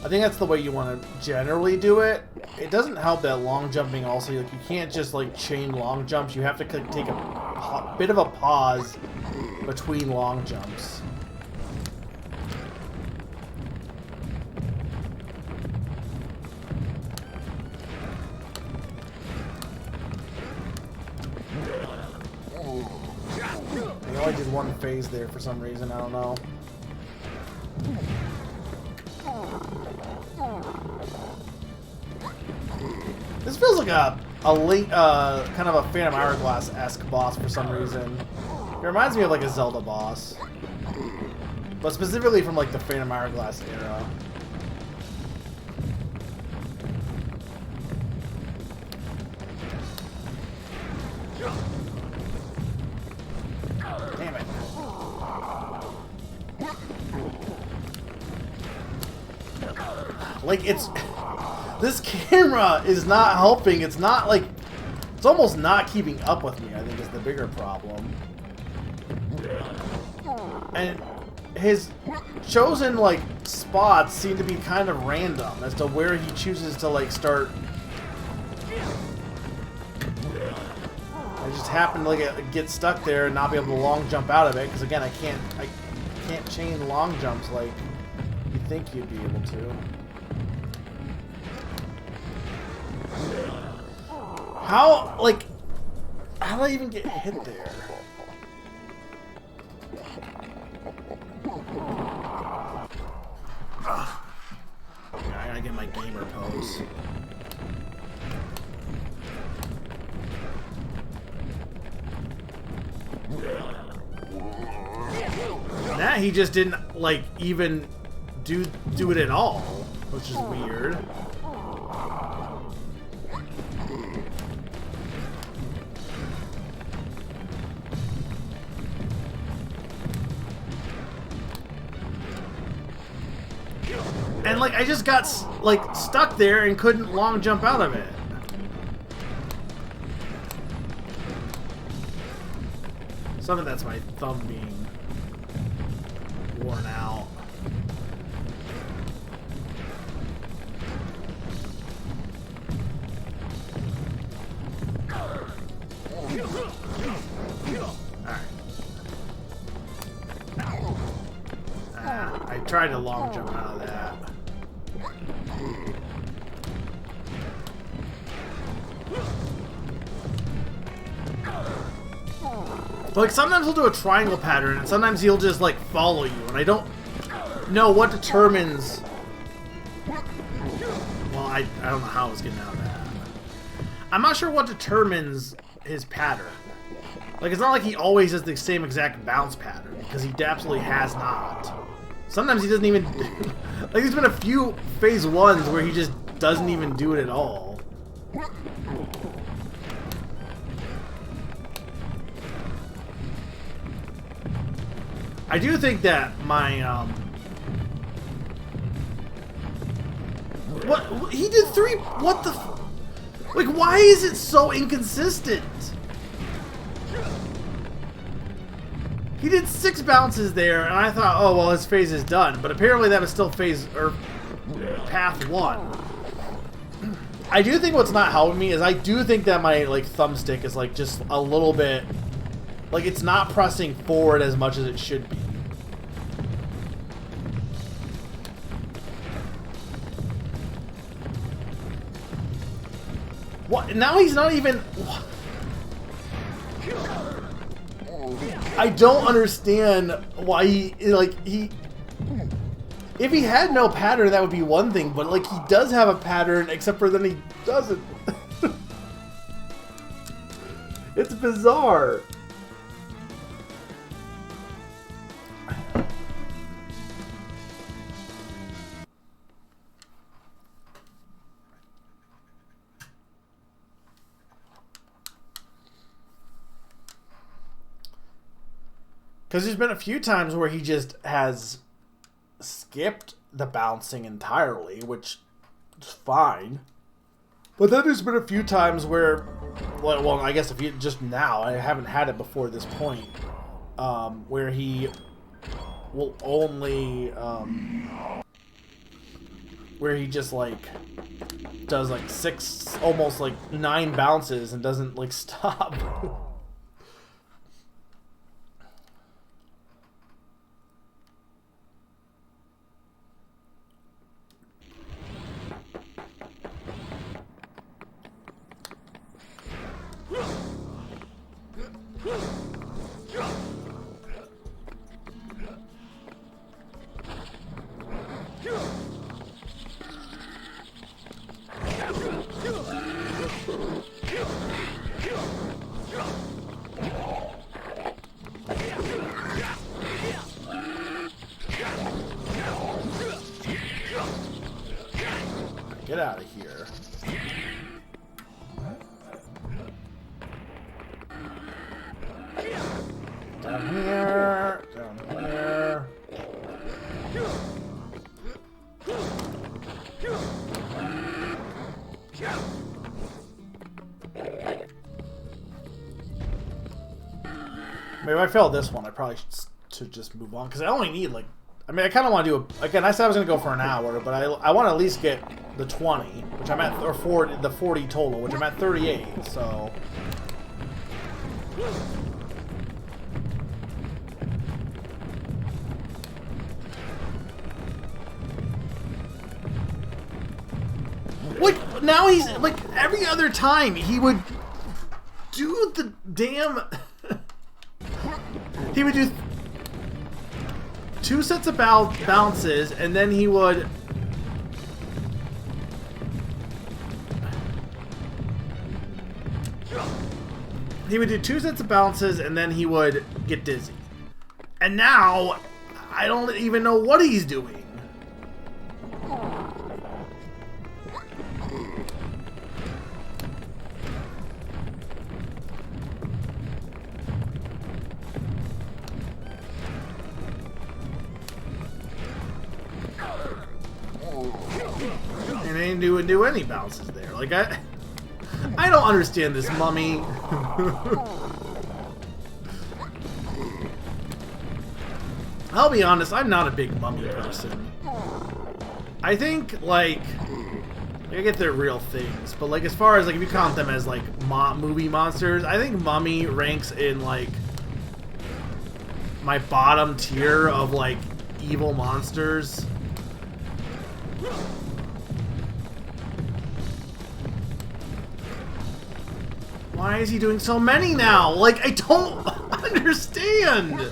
I think that's the way you want to generally do it. It doesn't help that long jumping also, like, you can't just, like, chain long jumps. You have to take a bit of a pause between long jumps. I only did one phase there for some reason, I don't know. This feels like a late, kind of a Phantom Hourglass-esque boss for some reason. It reminds me of like a Zelda boss, but specifically from like the Phantom Hourglass era. Damn it! Like it's. This camera is not helping. It's not like... It's almost not keeping up with me, I think, is the bigger problem. And his chosen, like, spots seem to be kind of random as to where he chooses to, like, start... I just happen to, like, get stuck there and not be able to long jump out of it, because, again, I can't chain long jumps like you think you'd be able to. How, like, how did I even get hit there? Ugh. Okay, I gotta get my gamer pose. Nah, he just didn't, like, even do it at all, which is weird. And, like, I just got, like, stuck there and couldn't long jump out of it. Some of that's my thumb being worn out. Alright. I tried to long jump out of that. But like sometimes he'll do a triangle pattern, and sometimes he'll just like follow you, and I don't know what determines. Well, I don't know how I was getting out of that. I'm not sure what determines his pattern. Like it's not like he always has the same exact bounce pattern, because he absolutely has not. Sometimes he doesn't even. Like there's been a few phase 1s where he just doesn't even do it at all. I do think that my what he did 3. What the? Like why is it so inconsistent? He did 6 bounces there, and I thought, oh well, his phase is done. But apparently that was still phase or path 1. I do think what's not helping me is I do think that my like thumbstick is like just a little bit. Like, it's not pressing forward as much as it should be. What? Now he's not even... I don't understand why he... Like, he... If he had no pattern, that would be one thing. But, like, he does have a pattern, except for then he doesn't. It's bizarre. Because there's been a few times where he just has skipped the bouncing entirely, which is fine. But then there's been a few times where, well, I guess if you just now, I haven't had it before this point, where he will only, where he just like does like 6, almost like 9 bounces and doesn't like stop. Get out of here. Down here. Down here. Maybe if I failed this one, I probably should just move on. Because I only need, like... I mean, I kind of want to do a... Again, I said I was going to go for an hour, but I want to at least get the 20, which I'm at... Or 40, the 40 total, which I'm at 38, so... Like, now he's... Like, every other time, he would do the damn... He would do 2 sets of bounces, and then he would... He would do 2 sets of bounces, and then he would get dizzy. And now, I don't even know what he's doing. And they didn't do any bounces there. Like, I don't understand this mummy. I'll be honest, I'm not a big mummy person. I think, like, I get their real things, but, like, as far as, like, if you count them as, like, movie monsters, I think Mummy ranks in, like, my bottom tier of, like, evil monsters. Why is he doing so many now? Like, I don't understand.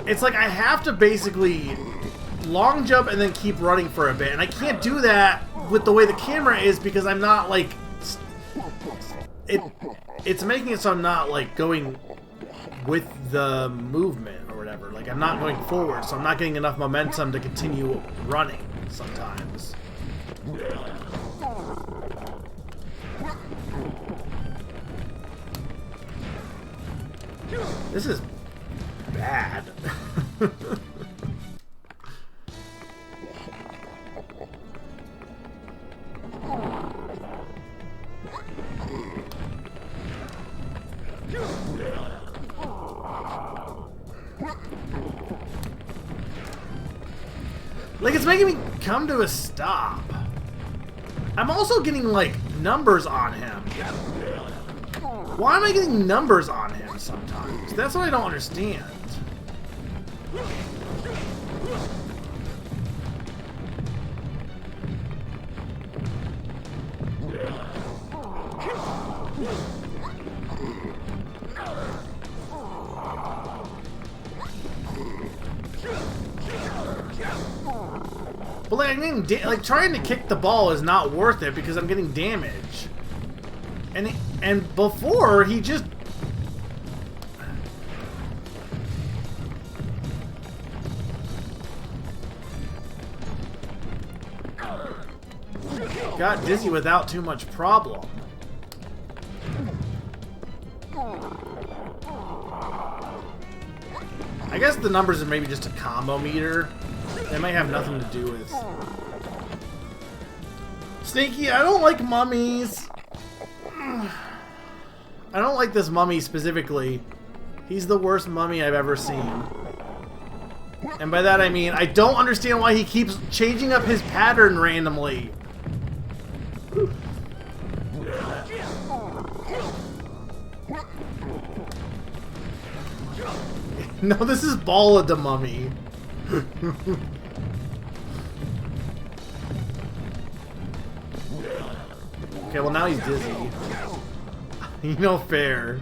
It's like I have to basically long jump and then keep running for a bit, and I can't do that with the way the camera is because I'm not like it's making it so I'm not like going with the movement or whatever. Like I'm not going forward, so I'm not getting enough momentum to continue running sometimes. This is bad. Like, it's making me come to a stop. I'm also getting, like, numbers on him. Why am I getting numbers on him sometimes? That's what I don't understand. But like, I'm getting like trying to kick the ball is not worth it because I'm getting damage. And before he just got dizzy without too much problem. I guess the numbers are maybe just a combo meter. They might have nothing to do with... Sneaky, I don't like mummies. I don't like this mummy specifically. He's the worst mummy I've ever seen. And by that I mean, I don't understand why he keeps changing up his pattern randomly. No, this is Ball of the Mummy. Okay, well now he's dizzy. You know, fair.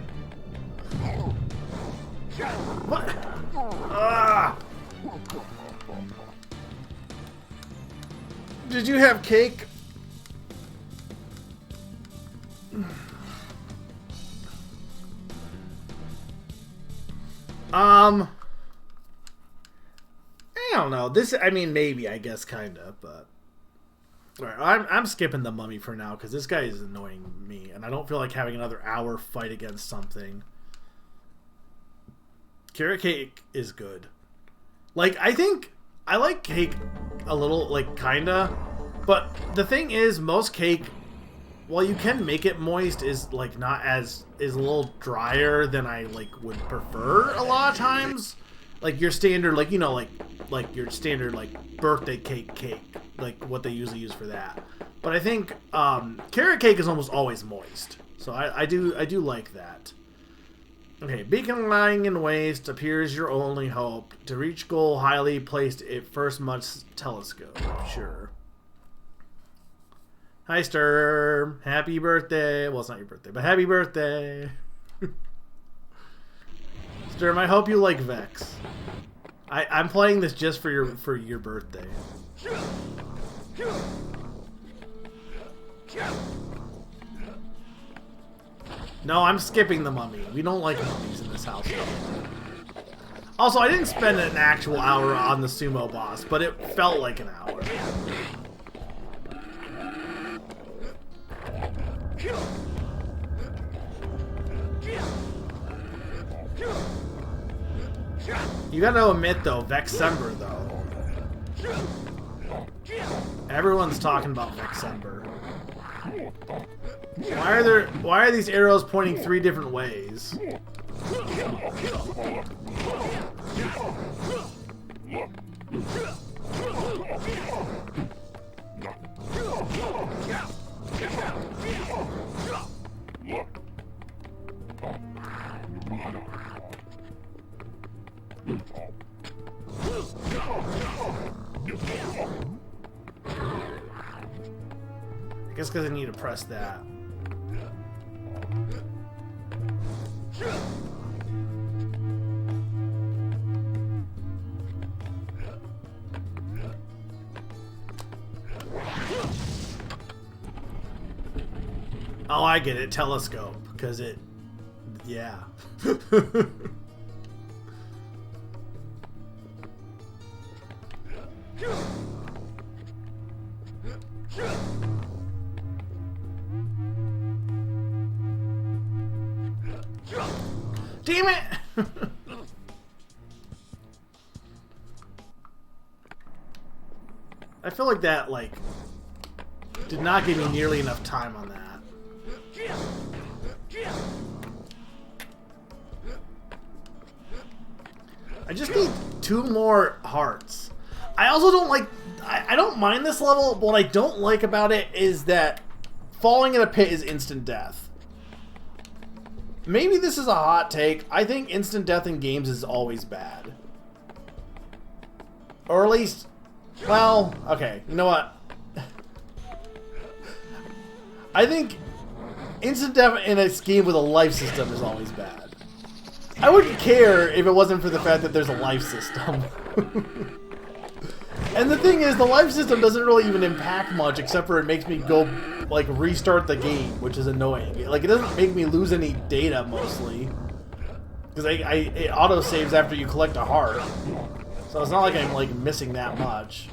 What? Ah! Did you have cake? I don't know. This, I mean, maybe, I guess, kind of, but... Alright, I'm skipping the mummy for now, because this guy is annoying me, and I don't feel like having another hour fight against something. Carrot cake is good. Like, I think... I like cake a little, like, kinda, but the thing is, most cake, while you can make it moist, is, like, not as... is a little drier than I, like, would prefer a lot of times. Like, your standard, like, you know, like your standard, like, birthday cake, like, what they usually use for that. But I think, carrot cake is almost always moist. So I do like that. Okay, beacon lying in waste appears your only hope. To reach goal highly placed, it first must telescope. Sure. Hi, Sturm. Happy birthday. Well, it's not your birthday, but happy birthday. Sturm, I hope you like Vexx. I'm playing this just for your birthday. No, I'm skipping the mummy. We don't like mummies in this house. Also, I didn't spend an actual hour on the sumo boss, but it felt like an hour. You gotta admit, though, Vexember, though. Everyone's talking about Vexember. Why are these arrows pointing 3 different ways? guess because I need to press that. Oh, I get it. Telescope. Because it... Yeah. Damn it! I feel like that, like, did not give me nearly enough time on that. I just need 2 more hearts. I also don't like... I don't mind this level, but what I don't like about it is that falling in a pit is instant death. Maybe this is a hot take. I think instant death in games is always bad. Or at least... Well, okay. You know what? I think instant death in a game with a life system is always bad. I wouldn't care if it wasn't for the fact that there's a life system. And the thing is, the life system doesn't really even impact much, except for it makes me go, like, restart the game, which is annoying. Like, it doesn't make me lose any data, mostly. Because it auto-saves after you collect a heart. So it's not like I'm, like, missing that much.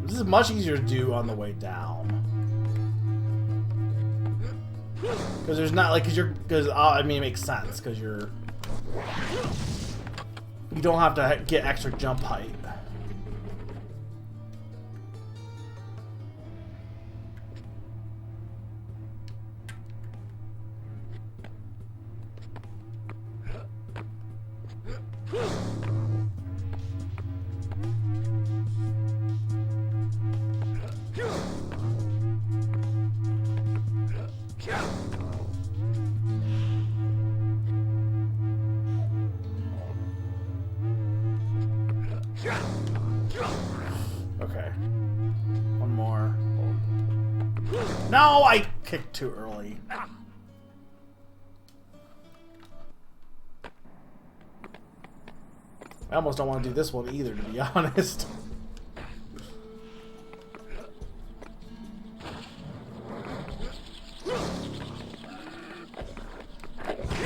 This is much easier to do on the way down. Because there's not, like, I mean, it makes sense, because you don't have to get extra jump height. Okay. One more. No, I kicked too early. I almost don't want to do this one either, to be honest.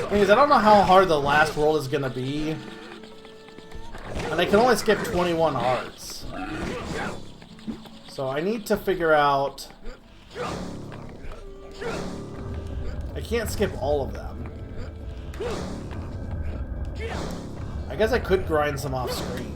Because I don't know how hard the last world is gonna be. And I can only skip 21 hearts. So I need to figure out... I can't skip all of them. I guess I could grind some off screen.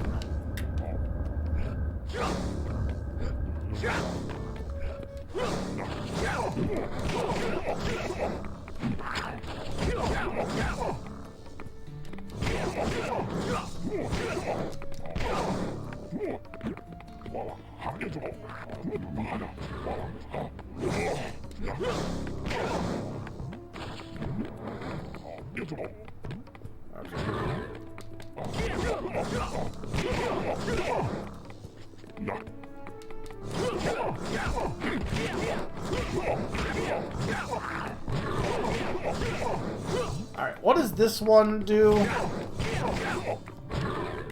Alright, what does this one do?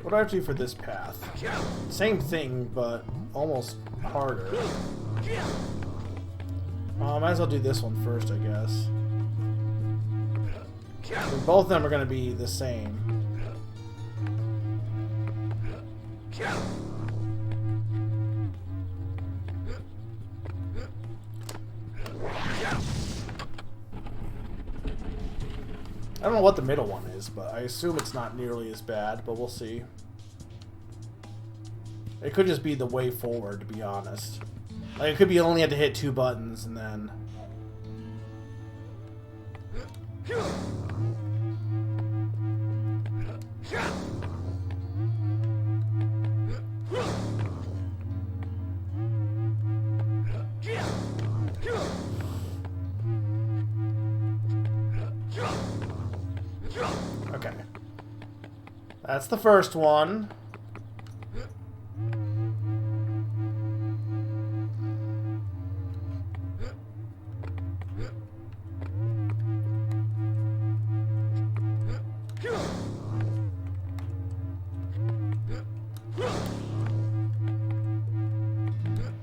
What do I have to do for this path? Same thing, but almost harder. Might as well do this one first, I guess. I mean, both of them are going to be the same. I don't know what the middle one is, but I assume it's not nearly as bad, but we'll see. It could just be the way forward, to be honest. Like, it could be you only had to hit 2 buttons, and then... Okay. That's the first one.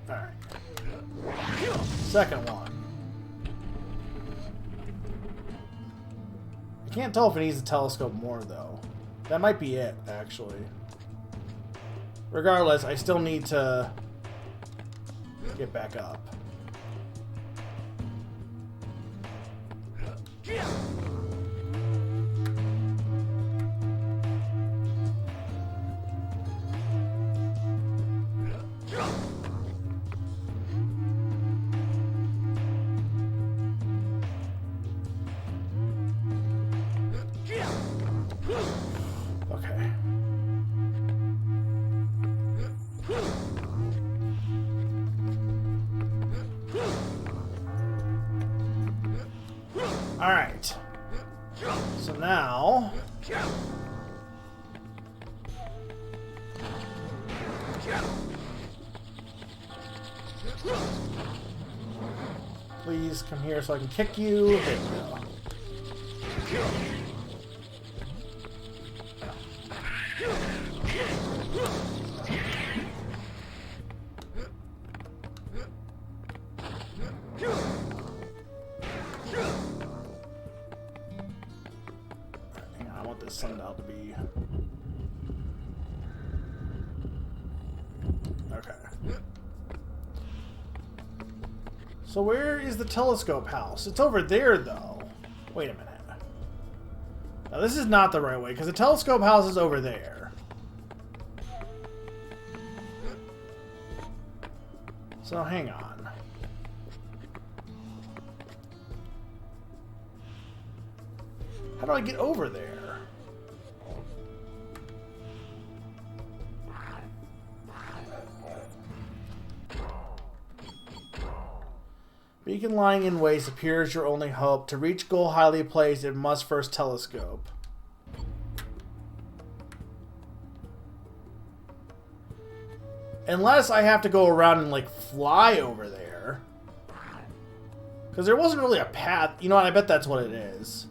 Alright. Second one. I can't tell if it needs a telescope more, though. That might be it, actually. Regardless, I still need to get back up. Okay. Alright. So now... Please come here so I can kick you. There we go. Hang on, I want this sundial to be... Okay. So where is the telescope house? It's over there, though. Wait a minute. Now, this is not the right way, because the telescope house is over there. So, hang on. How do I get over there? Beacon lying in waste appears your only hope. To reach goal highly placed, it must first telescope. Unless I have to go around and, like, fly over there. Because there wasn't really a path. You know what? I bet that's what it is.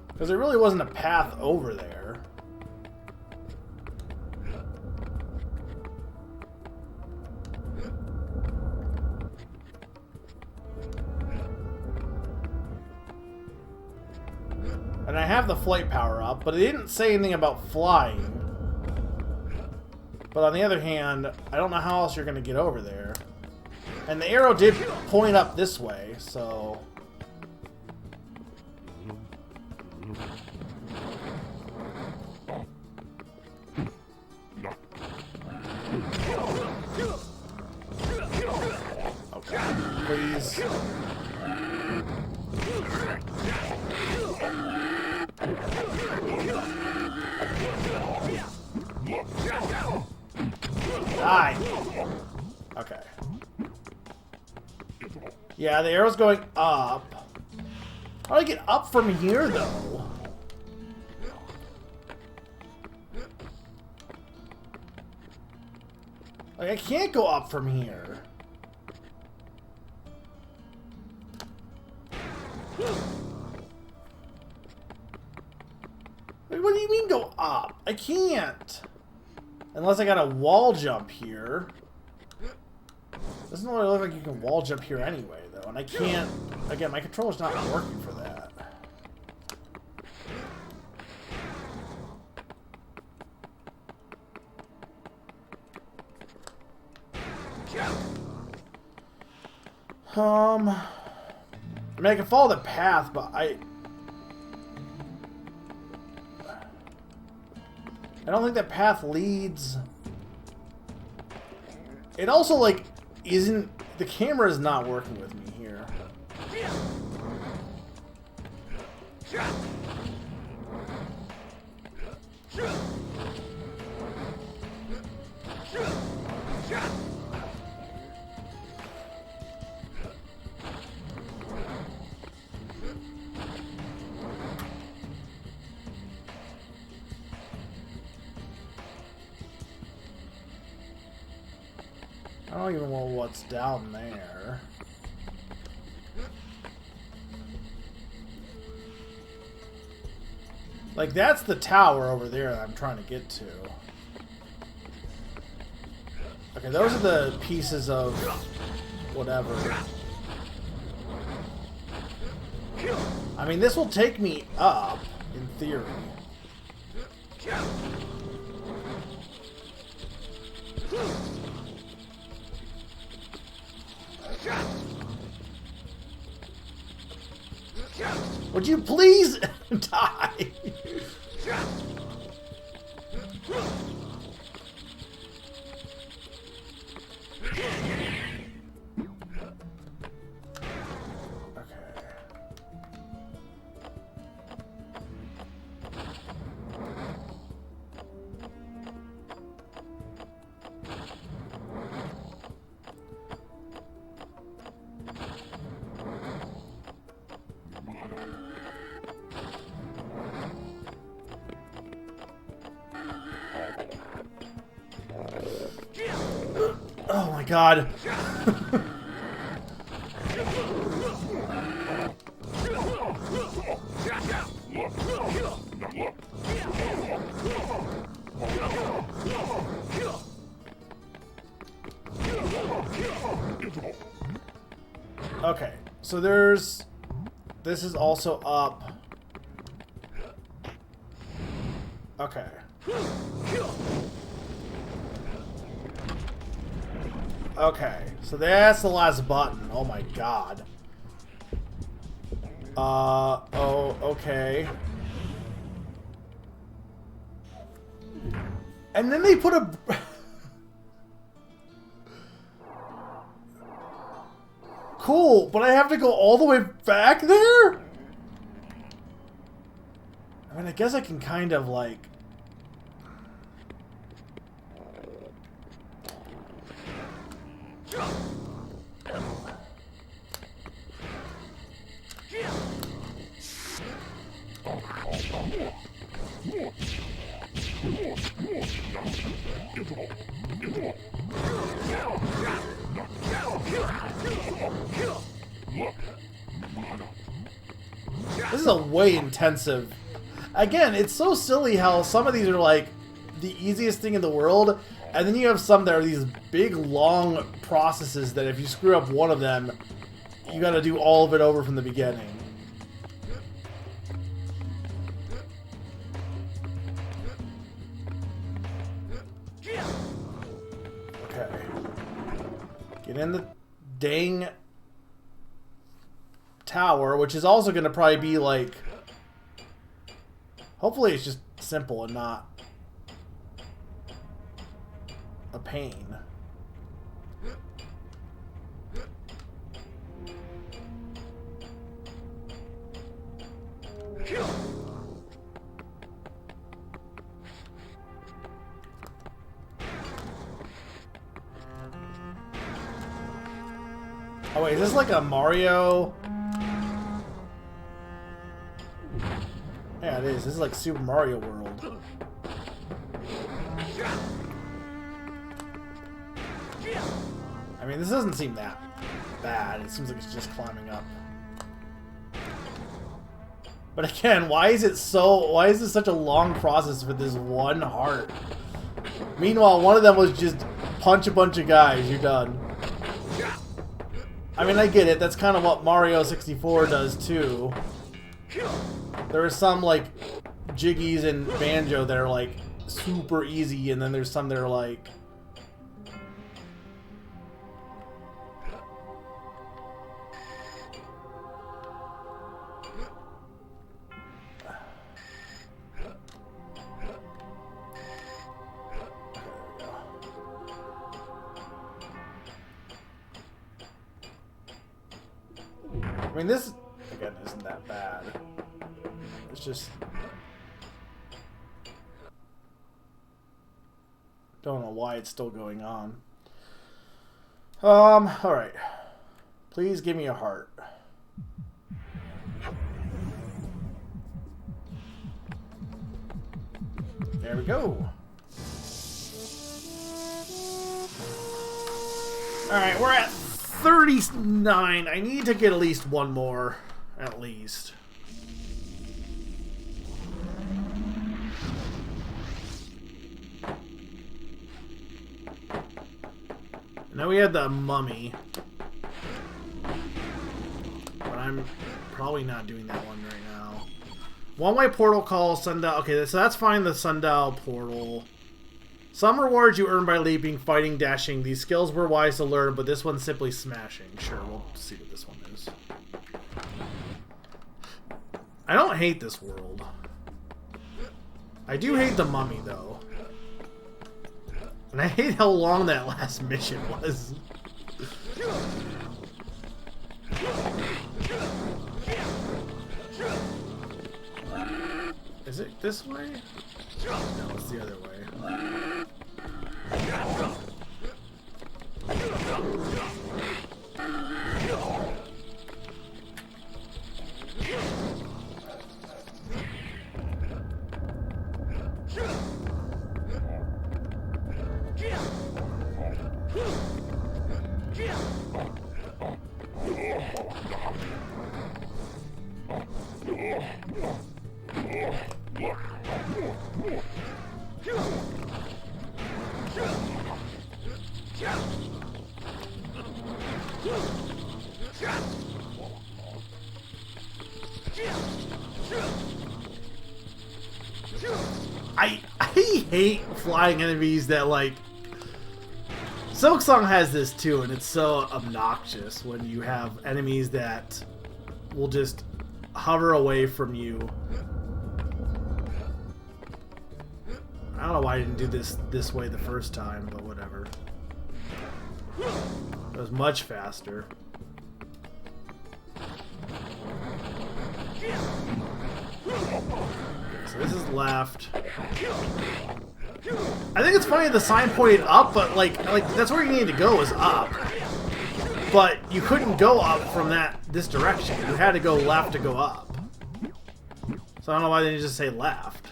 Because there really wasn't a path over there. And I have the flight power up, but it didn't say anything about flying. But on the other hand, I don't know how else you're going to get over there. And the arrow did point up this way, so... Okay, please. Die! Okay. Yeah, the arrow's going up. How do I get up from here, though? Like, I can't go up from here. Like, what do you mean go up? I can't. Unless I got a wall jump here. Doesn't really look like you can wall jump here anyway, though. And I can't... Again, my controller's not working for that. I mean, I can follow the path, but I don't think that path leads. It also, like, isn't... The camera is not working with me here. I don't even know what's down there. Like, that's the tower over there that I'm trying to get to. Okay, those are the pieces of whatever. I mean, this will take me up, in theory. Would you please die? Oh my god. Okay, so there's... This is also up. Okay. Okay, so that's the last button. Oh my god. Oh, okay. And then they put a... Cool, but I have to go all the way back there? I mean, I guess I can kind of, like... This is a way intensive. Again, it's so silly how some of these are like the easiest thing in the world, and then you have some that are these big, long processes that if you screw up one of them, you gotta do all of it over from the beginning. Okay. Get in the dang tower, which is also going to probably be like... Hopefully it's just simple and not a pain. Oh wait, is this like a Mario? Yeah, it is. This is like Super Mario World. I mean, this doesn't seem that bad. It seems like it's just climbing up. But again, why is it such a long process for this one heart? Meanwhile, one of them was just punch a bunch of guys, you're done. I mean, I get it. That's kind of what Mario 64 does too. There are some like jiggies and banjo that are like super easy, and then there's some that are like... I mean, this, again, isn't that bad. It's just... Don't know why it's still going on. Alright. Please give me a heart. There we go. Alright, we're at 39. I need to get at least one more. At least. Now we had the mummy. But I'm probably not doing that one right now. One-way portal call, sundial. Okay, so that's fine, the sundial portal. Some rewards you earn by leaping, fighting, dashing. These skills were wise to learn, but this one's simply smashing. Sure, we'll see what this one is. I don't hate this world. I do hate the mummy, though. And I hate how long that last mission was. Is it this way? No, it's the other way. I hate flying enemies that, like... Silksong has this too, and it's so obnoxious when you have enemies that will just hover away from you. I don't know why I didn't do this way the first time, but whatever. It was much faster. Okay, so this is left. I think it's funny the sign pointed up, but like that's where you need to go is up. But you couldn't go up from this direction. You had to go left to go up. So I don't know why they didn't just say left.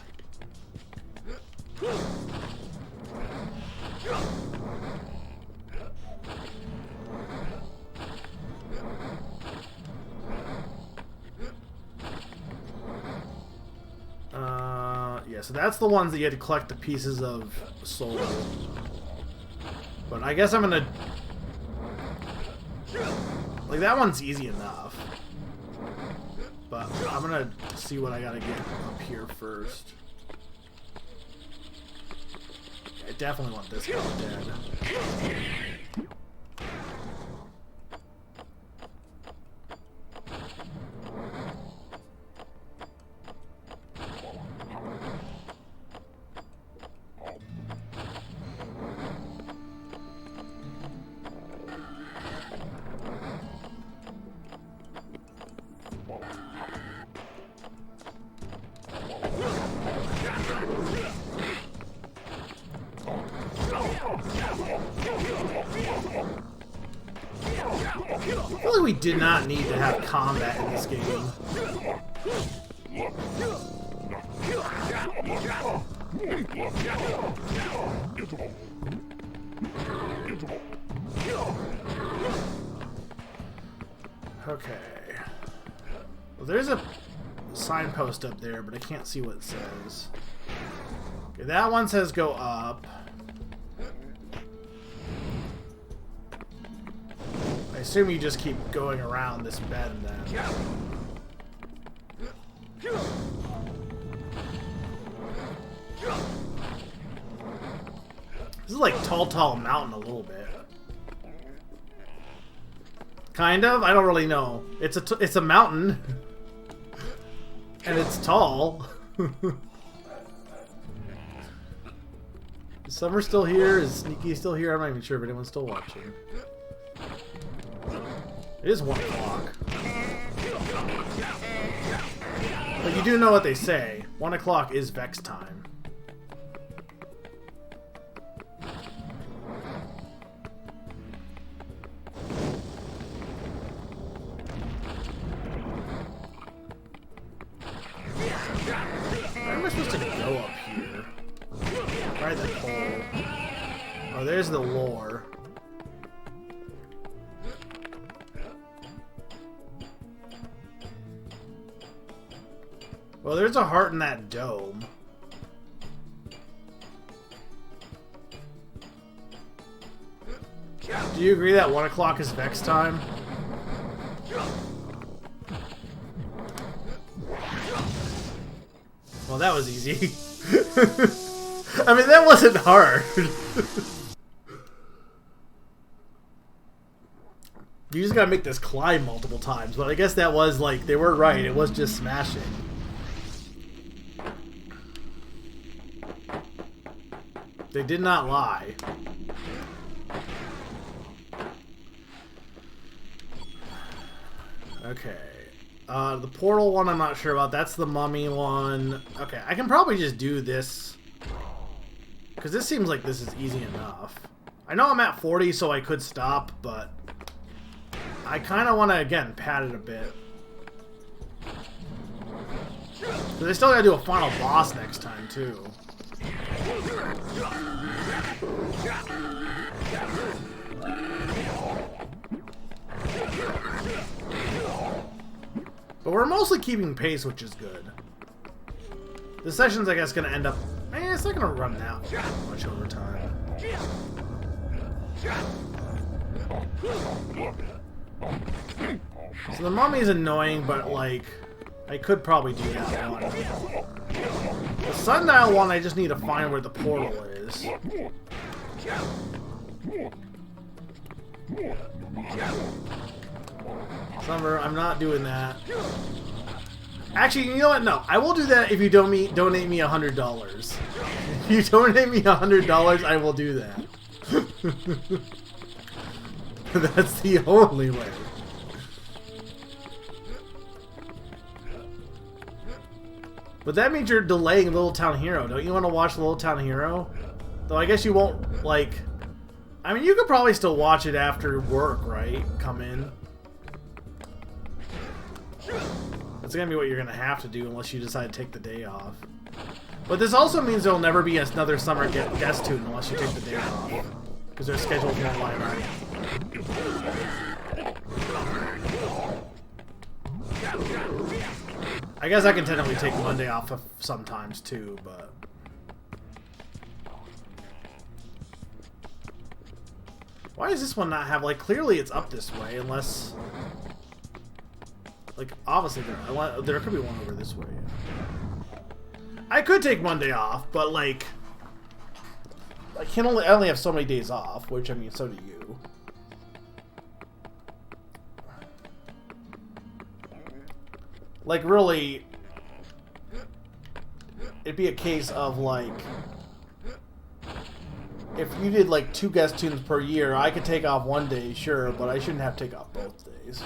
Yeah, so that's the ones that you had to collect the pieces of soul. But I guess I'm gonna... Like, that one's easy enough. But I'm gonna see what I gotta get up here first. I definitely want this guy dead. I feel like we did not need to have combat in this game. Okay. Well, there's a signpost up there, but I can't see what it says. Okay, that one says go up. I assume you just keep going around this bend then. This is like Tall Mountain a little bit. Kind of? I don't really know. It's a mountain. And it's tall. Is Summer still here? Is Sneaky still here? I'm not even sure if anyone's still watching. It is 1 o'clock. you do know what they say. 1 o'clock is Vexx time. Where am I supposed to go up here? Right, the pole. Oh, there's the lore. Well, there's a heart in that dome. Do you agree that 1 o'clock is Vexx time? Well, that was easy. I mean, that wasn't hard. You just gotta make this climb multiple times, but I guess that was like, they were right, it was just smashing. They did not lie. Okay. The portal one I'm not sure about. That's the mummy one. Okay, I can probably just do this. Because this seems like this is easy enough. I know I'm at 40, so I could stop, but I kind of want to, again, pad it a bit. Because I still gotta do a final boss next time, too. But we're mostly keeping pace, which is good. The session's, I guess, gonna end up... it's not gonna run that much over time. So the mummy's annoying, but, like, I could probably do that one. The sundial one, I just need to find where the portal is. Summer, I'm not doing that. Actually, you know what? No, I will do that if you donate me $100. If you donate me $100, I will do that. That's the only way. But that means you're delaying Little Town Hero. Don't you want to watch Little Town Hero? Though I guess you won't, like... I mean, you could probably still watch it after work, right? Come in. That's gonna be what you're gonna have to do unless you decide to take the day off. But this also means there'll never be another summer guest tune unless you take the day off. Because their schedules won't line up. I guess I can technically take Monday off sometimes too, but... Why does this one not have, like, clearly it's up this way, unless... Like, obviously there could be one over this way. I could take Monday off, but, like... I only have so many days off, which, I mean, so do you. Like, really... It'd be a case of, like... If you did like 2 guest tunes per year, I could take off one day, sure, but I shouldn't have to take off both days.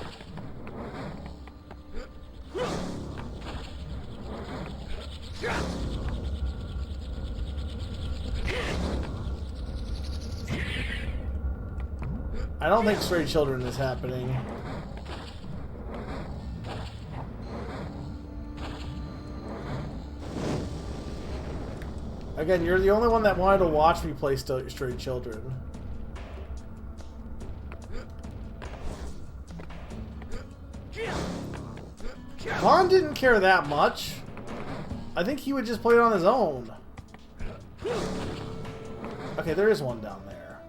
I don't think Stray Children is happening. Again, you're the only one that wanted to watch me play Stray Children. Vaughn didn't care that much. I think he would just play it on his own. Okay, there is one down there.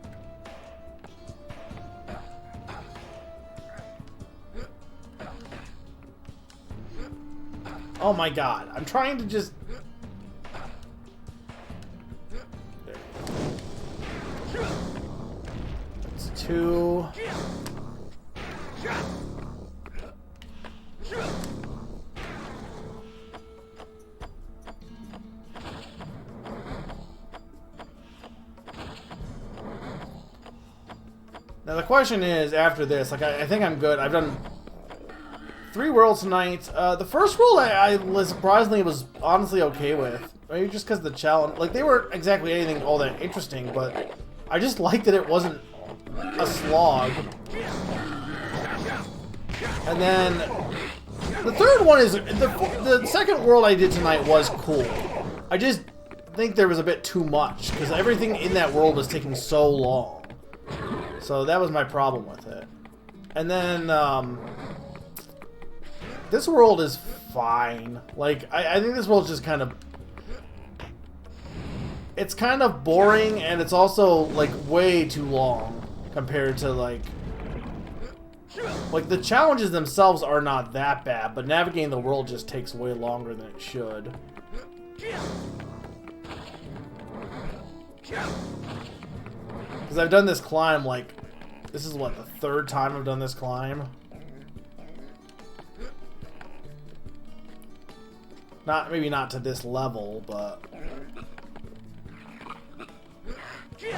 Oh my god, I'm trying to just... That's 2. Now the question is, after this, like I think I'm good. I've done 3 worlds tonight. The first world I was surprisingly was honestly okay with. Maybe just because the challenge, like, they weren't exactly anything all that interesting, but I just liked that it wasn't a slog. And then the third one is the second world I did tonight was cool. I just think there was a bit too much because everything in that world was taking so long. So that was my problem with it. And then this world is fine. Like, I think this world's just kind of... It's kind of boring, and it's also, like, way too long compared to, like, the challenges themselves are not that bad, but navigating the world just takes way longer than it should. Because I've done this climb, like, this is, what, the 3rd time I've done this climb? Maybe not to this level, but... Okay,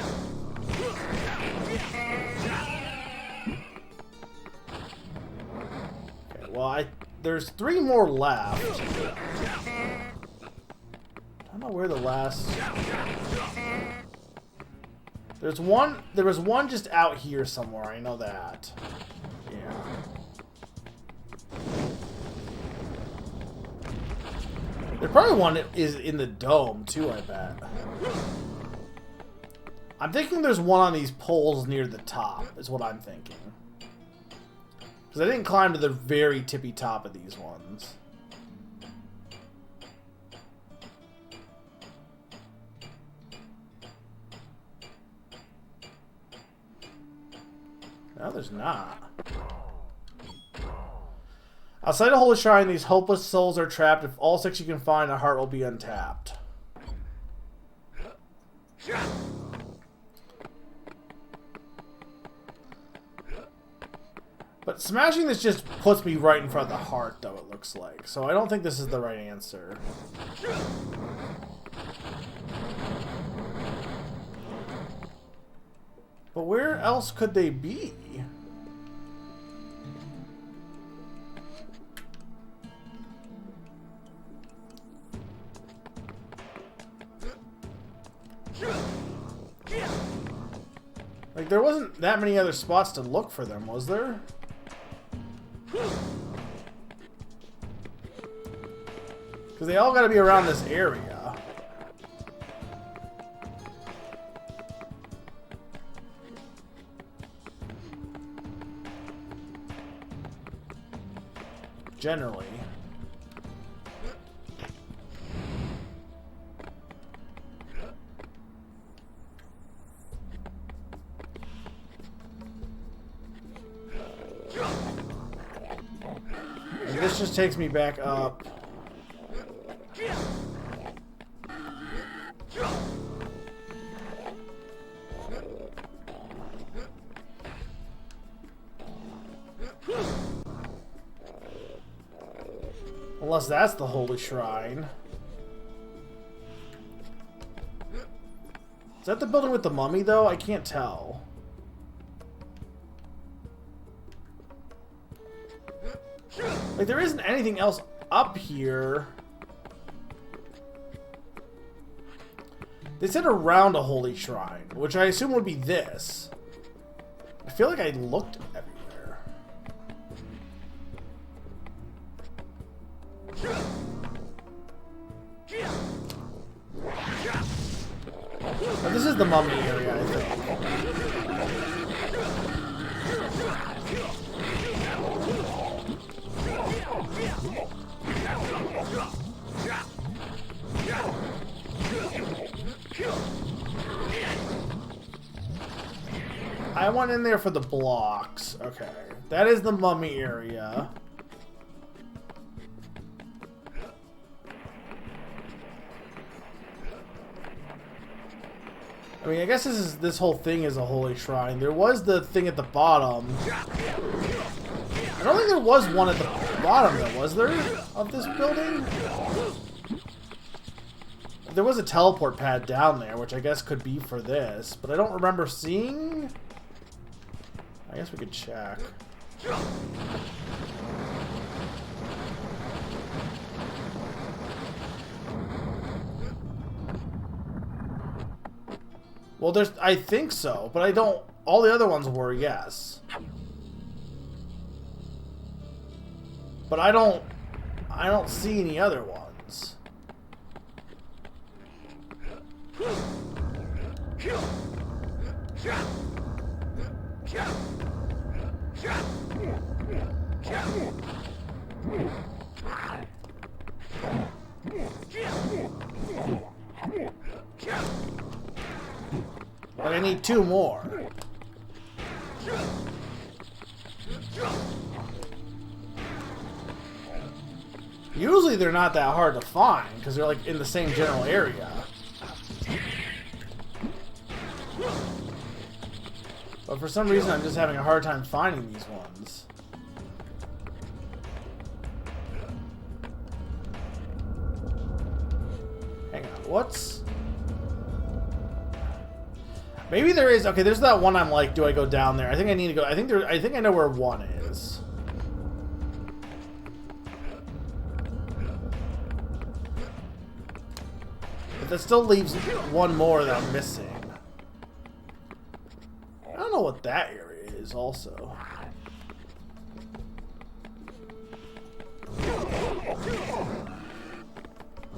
well, there's 3 more left. I don't know where the last... There was one just out here somewhere, I know that. Yeah. There probably one is in the dome, too, I bet. I'm thinking there's one on these poles near the top, is what I'm thinking. Because I didn't climb to the very tippy top of these ones. No, there's not. Outside a holy shrine, these hopeless souls are trapped. If all 6 you can find, a heart will be untapped. But smashing this just puts me right in front of the heart, though, it looks like. So I don't think this is the right answer. But where else could they be? Like, there wasn't that many other spots to look for them, was there? Because they all gotta be around this area. Generally. And this just takes me back up. Unless that's the holy shrine. Is that the building with the mummy, though? I can't tell. Like, there isn't anything else up here. They said around a holy shrine, which I assume would be this. I feel like I looked everywhere. Oh, this is the mummy area, I think. I went in there for the blocks. Okay. That is the mummy area. I mean, I guess this whole thing is a holy shrine. There was the thing at the bottom. I don't think there was one at the bottom, though, was there? Of this building? There was a teleport pad down there, which I guess could be for this, but I don't remember seeing. I guess we could check. Well, there's... I think so, but I don't... All the other ones were, yes. But I don't see any other ones. But I need 2 more. Usually they're not that hard to find because they're like in the same general area. But for some reason I'm just having a hard time finding these ones. Hang on, what's... Maybe there is... Okay, there's that one I'm like, do I go down there? I think I need to go... I think I know where one is. But that still leaves one more that I'm missing. I don't know what that area is also.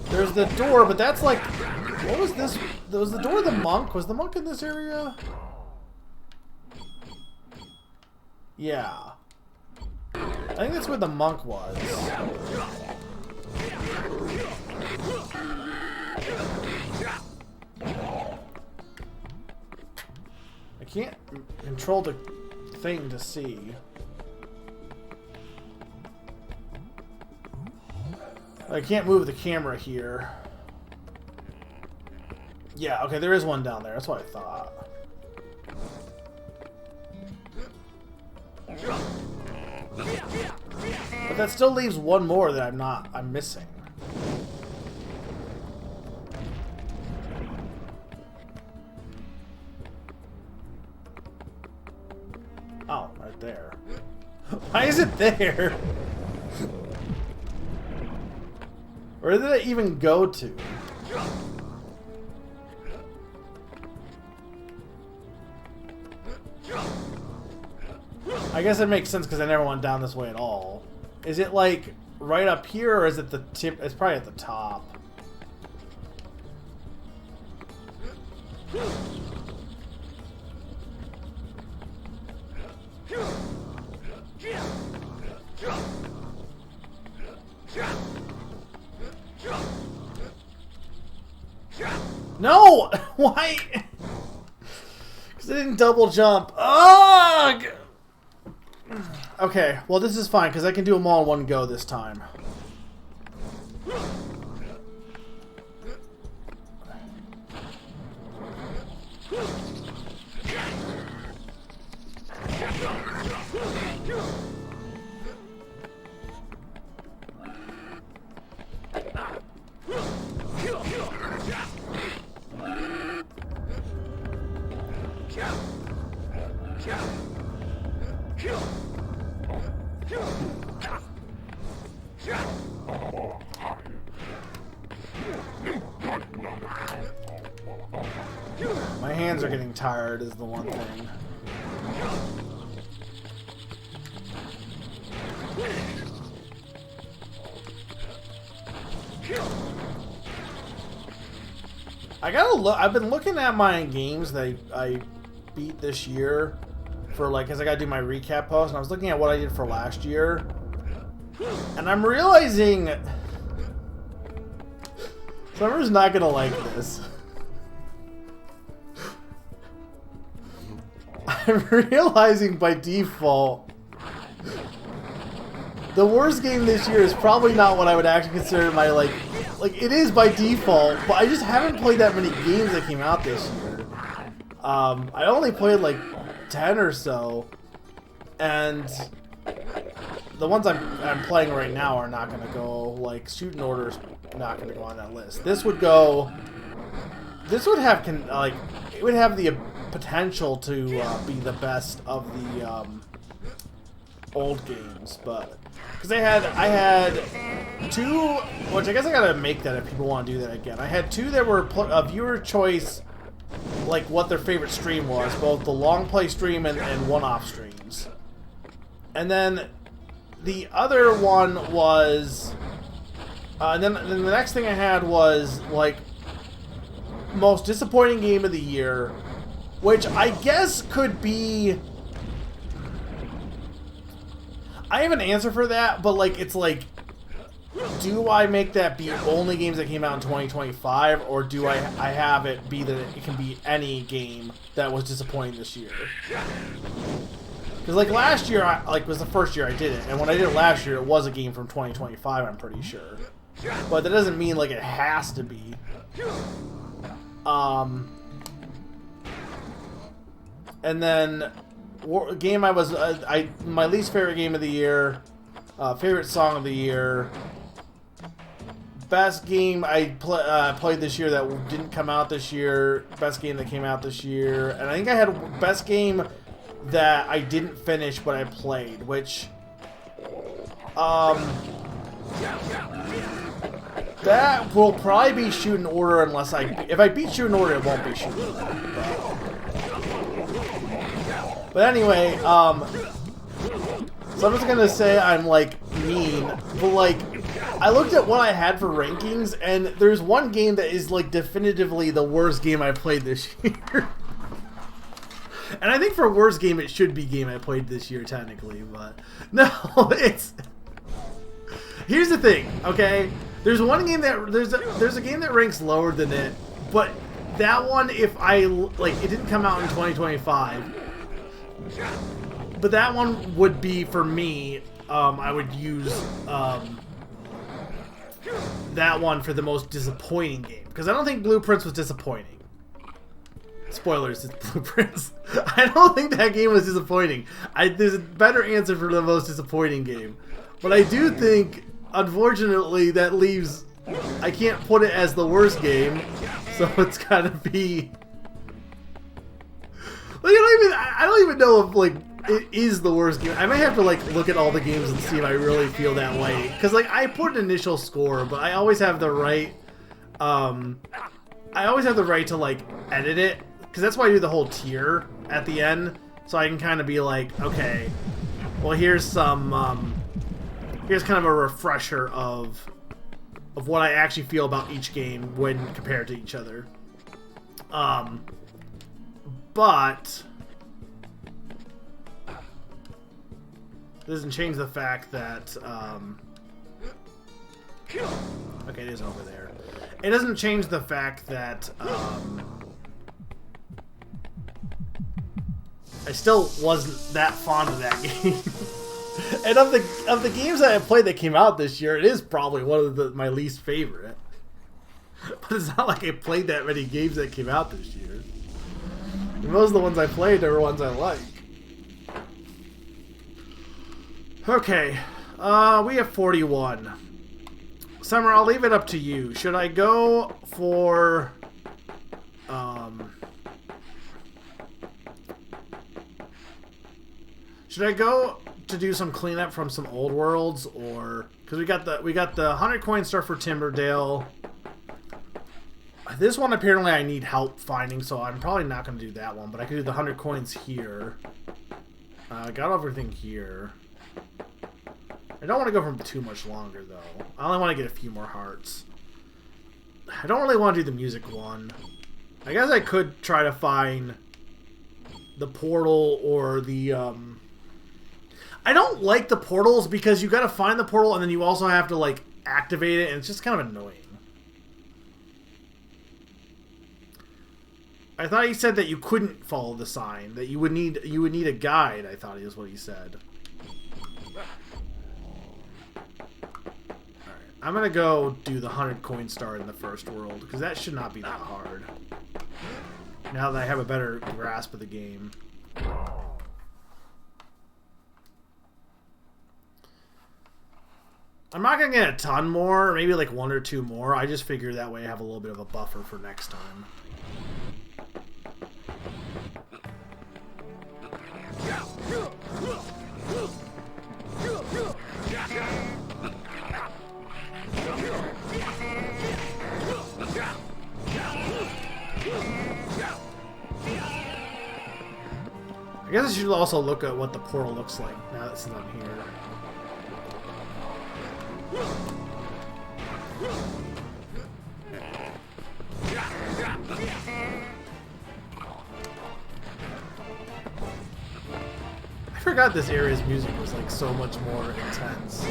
There's the door, but that's like... What was this? Was the door the monk? Was the monk in this area? Yeah. I think that's where the monk was. I can't control the thing to see. I can't move the camera here. Yeah, okay, there is one down there. That's what I thought. But that still leaves one more that I'm missing. Oh, right there. Why is it there? Where did it even go to? I guess it makes sense because I never went down this way at all. Is it like right up here or is it the tip? It's probably at the top. No! Why? Because I didn't double jump. Ugh! Okay, well this is fine because I can do them all in one go this time. My hands are getting tired is the one thing. I gotta look. I've been looking at my games that I beat this year for like, cause I gotta do my recap post, and I was looking at what I did for last year, and I'm realizing Summer's not gonna like this. I'm realizing by default the worst game this year is probably not what I would actually consider my like it is by default, but I just haven't played that many games that came out this year. I only played like 10 or so, and the ones I'm playing right now are not gonna go, like Shooting Order's not gonna go on that list. This would go. This would have it would have the potential to be the best of the old games, but because I had 2, which I guess I gotta make that if people want to do that again. I had 2 that were viewer choice like what their favorite stream was, both the long play stream and one-off streams. And then the other one was, and then the next thing I had was like most disappointing game of the year, which I guess could be. I have an answer for that, but like it's like, do I make that be only games that came out in 2025, or do I have it be that it can be any game that was disappointing this year? Because like last year, was the first year I did it, and when I did it last year, it was a game from 2025. I'm pretty sure, but that doesn't mean like it has to be. And then game I was my least favorite game of the year, favorite song of the year. Best game I played this year that didn't come out this year. Best game that came out this year. And I think I had best game that I didn't finish but I played, which that will probably be Shoot in Order unless if I beat Shoot in Order, it won't be Shoot in Order. But anyway, so I'm just gonna say I'm like mean, but like I looked at what I had for rankings, and there's one game that is like definitively the worst game I played this year. And I think for worst game, it should be game I played this year technically, but no, it's. Here's the thing, okay? There's one game that there's a game that ranks lower than it, but that one, if I like, it didn't come out in 2025. But that one would be for me. I would use that one for the most disappointing game, because I don't think Blueprints was disappointing. Spoilers, it's Blueprints. I don't think that game was disappointing. There's a better answer for the most disappointing game, but I do think, unfortunately, that leaves. I can't put it as the worst game, so it's gotta be. Like, I don't even know if like it is the worst game. I might have to like look at all the games and see if I really feel that way. Because like I put an initial score, but I always have the right. I always have the right to like edit it, because that's why I do the whole tier at the end, so I can kind of be like, okay, well here's some here's kind of a refresher of what I actually feel about each game when compared to each other. But it doesn't change the fact that okay, it is over there. It doesn't change the fact that I still wasn't that fond of that game. And of the games that I played that came out this year, it is probably one of my least favorite. But it's not like I played that many games that came out this year. Most of the ones I played are ones I like. Okay, we have 41. Summer, I'll leave it up to you. Should I go for should I go to do some cleanup from some old worlds, or because we got the 100 coin stuff for Timberdale. This one apparently I need help finding, so I'm probably not going to do that one, but I could do the 100 coins here. I got everything here. I don't want to go for too much longer, though. I only want to get a few more hearts. I don't really want to do the music one. I guess I could try to find the portal or the... I don't like the portals because you got to find the portal and then you also have to, like, activate it, and it's just kind of annoying. I thought he said that you couldn't follow the sign, that you would need a guide. I thought is what he said. Alright, I'm gonna go do the 100 coin star in the first world, because that should not be that hard. Now that I have a better grasp of the game. I'm not gonna get a ton more, maybe like 1 or 2 more. I just figure that way I have a little bit of a buffer for next time. I guess I should also look at what the portal looks like now that since I'm here. I forgot this area's music was like so much more intense.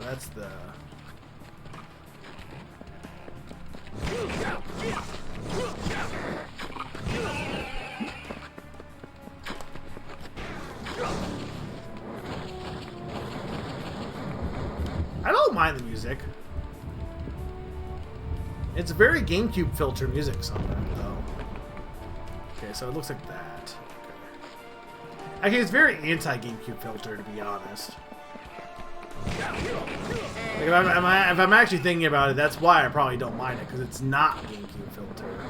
That's the... I don't mind the music. It's very GameCube filter music somewhere, though. Okay, so it looks like that. Okay. Actually, it's very anti-GameCube filter, to be honest. Like if I'm actually thinking about it, that's why I probably don't mind it, because it's not GameCube filter.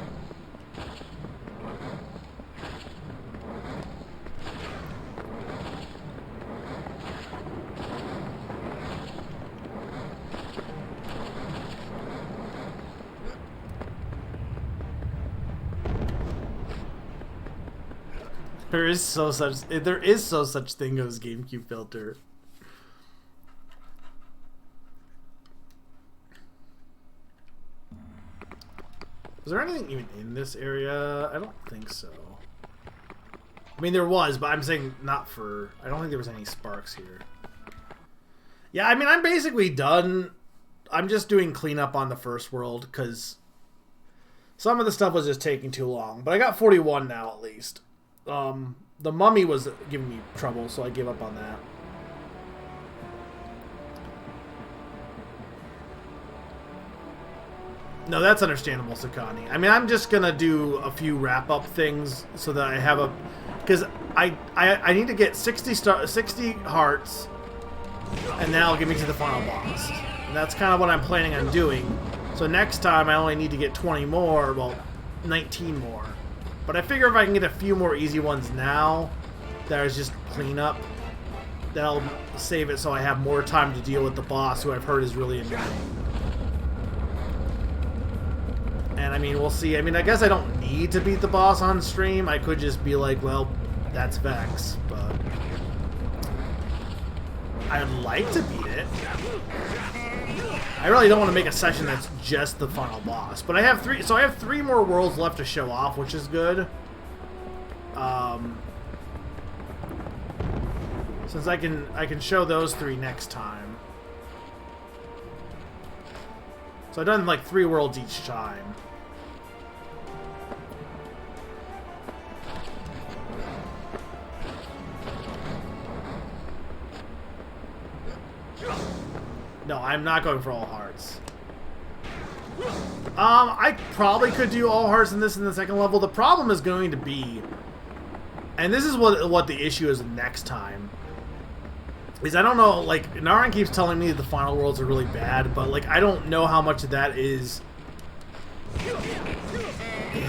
There is so such thing as GameCube filter. Is there anything even in this area? I don't think so. I mean, there was, but I'm saying not for... I don't think there was any sparks here. Yeah, I mean, I'm basically done. I'm just doing cleanup on the first world, because some of the stuff was just taking too long. But I got 41 now, at least. The mummy was giving me trouble, so I gave up on that. No, that's understandable, Sakani. I mean, I'm just gonna do a few wrap-up things so that I have a... Because I need to get 60 hearts, and that'll get me to the final boss. And that's kind of what I'm planning on doing. So next time, I only need to get 20 more, well, 19 more. But I figure if I can get a few more easy ones now, that is just cleanup, that'll save it so I have more time to deal with the boss, who I've heard is really annoying. And I mean, we'll see. I mean, I guess I don't need to beat the boss on stream. I could just be like, well, that's Vexx, but I'd like to beat it. I really don't want to make a session that's just the final boss. But I have three, so I have 3 more worlds left to show off, which is good. Since I can show those 3 next time. So I've done like 3 worlds each time. No, I'm not going for all hearts. I probably could do all hearts in this in the second level. The problem is going to be, and this is what the issue is next time, is I don't know, like, Naran keeps telling me the final worlds are really bad, but, like, I don't know how much of that is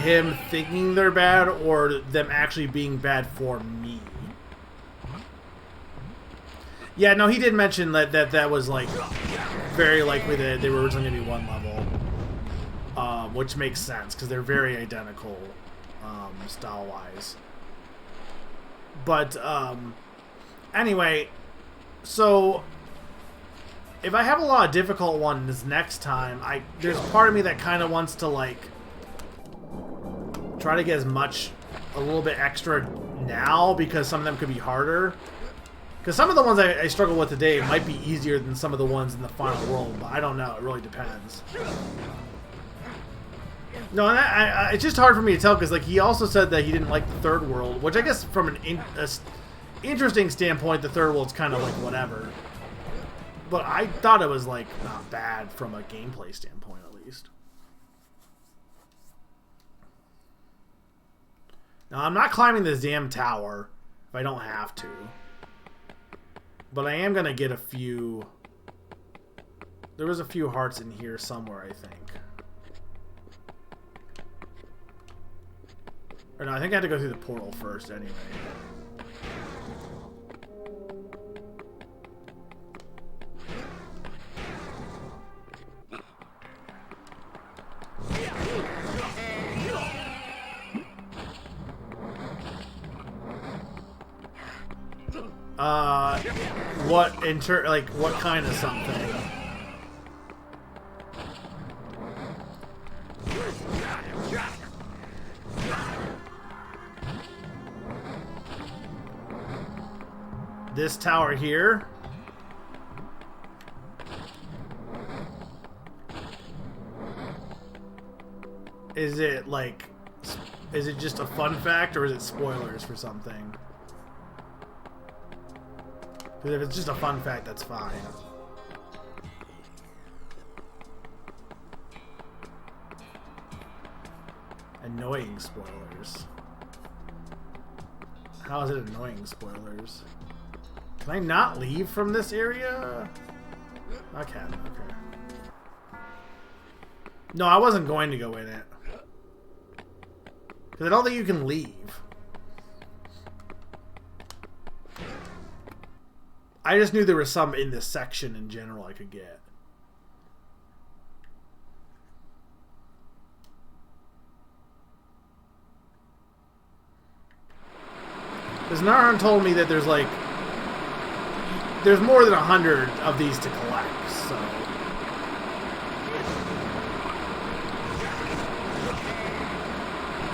him thinking they're bad or them actually being bad for me. Yeah, no, he did mention that was, like, very likely that they were originally going to be 1 level. Which makes sense, because they're very identical, style-wise. But, anyway, so if I have a lot of difficult ones next time, there's part of me that kind of wants to, like, try to get a little bit extra now, because some of them could be harder. Because some of the ones I struggle with today might be easier than some of the ones in the final world, but I don't know. It really depends. No, and it's just hard for me to tell, because like he also said that he didn't like the third world, which I guess from an interesting standpoint, the third world's kind of like whatever. But I thought it was like not bad from a gameplay standpoint, at least. Now, I'm not climbing this damn tower if I don't have to. But I am going to get a few... There was a few hearts in here somewhere, I think. Or no, I think I had to go through the portal first anyway. What kind of something? This tower here? Is it like... Is it just a fun fact, or is it spoilers for something? Because if it's just a fun fact, that's fine. Annoying spoilers. How is it annoying spoilers? Can I not leave from this area? I can, okay. No, I wasn't going to go in it. Because I don't think you can leave. I just knew there was some in this section in general I could get. Because Naran told me that there's like... There's more than 100 of these to collect, so...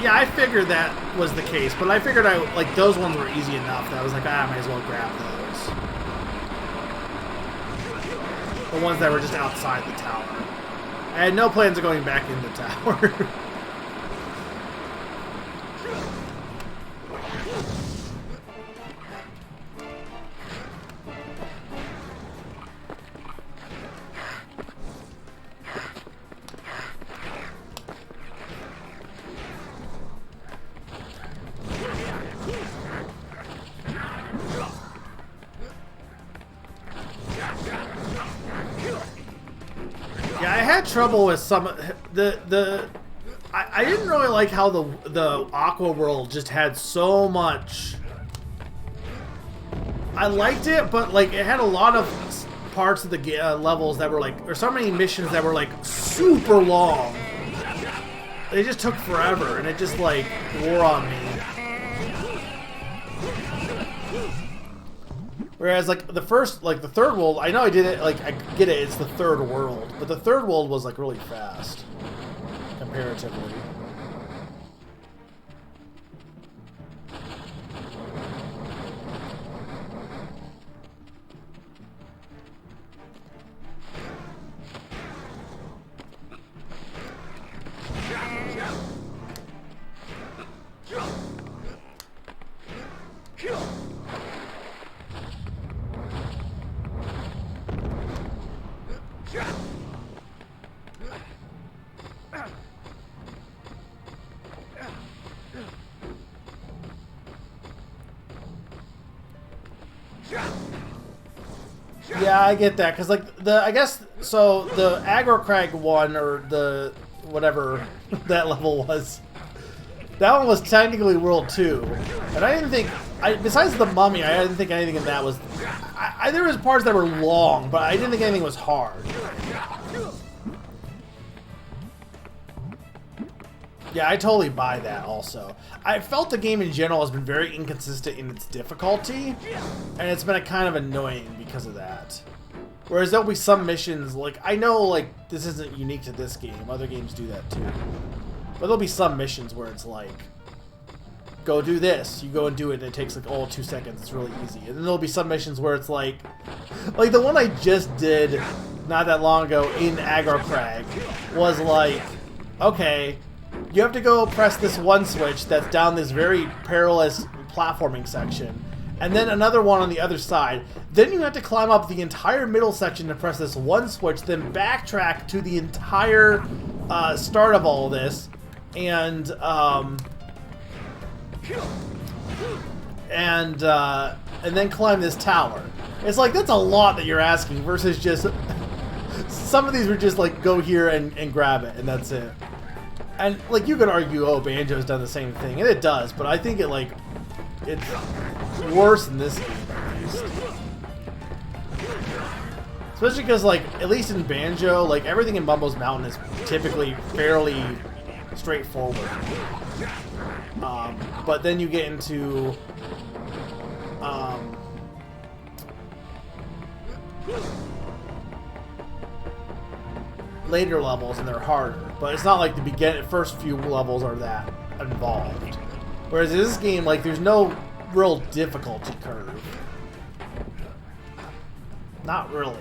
Yeah, I figured that was the case, but I figured like those ones were easy enough that I was like, I might as well grab those. The ones that were just outside the tower. I had no plans of going back in the tower. Trouble with some I didn't really like how the Aqua world just had so much. I liked it, but like it had a lot of parts of the levels that were like, or so many missions that were like super long. They just took forever, and it just like wore on me. Whereas, like, the third world, I know I did it, like, I get it, it's the third world. But the third world was, like, really fast. Comparatively. Yeah, I get that, because, like, I guess, so, the Aggro Crag one, or the, whatever that level was, that one was technically World 2, and I didn't think, besides the mummy, I didn't think anything in that was, there was parts that were long, but I didn't think anything was hard. Yeah, I totally buy that also. I felt the game in general has been very inconsistent in its difficulty, and it's been kind of annoying because of that. Whereas there'll be some missions, like, I know, like, this isn't unique to this game, other games do that too. But there'll be some missions where it's like, go do this, you go and do it, and it takes like, 2 seconds, it's really easy. And then there'll be some missions where it's like the one I just did not that long ago in Aggro Crag was like, okay, you have to go press this one switch that's down this very perilous platforming section, and then another one on the other side. Then you have to climb up the entire middle section to press this one switch, then backtrack to the entire start of all of this, and then climb this tower. It's like, that's a lot that you're asking versus just some of these were just like, go here and grab it, and that's it. And, like, you could argue, oh, Banjo's done the same thing, and it does, but I think it's worse in this game, at least. Especially because, like, at least in Banjo, like, everything in Mumbo's Mountain is typically fairly straightforward. But then you get into, later levels and they're harder, but it's not like the first few levels are that involved. Whereas in this game, like, there's no real difficulty curve. Not really.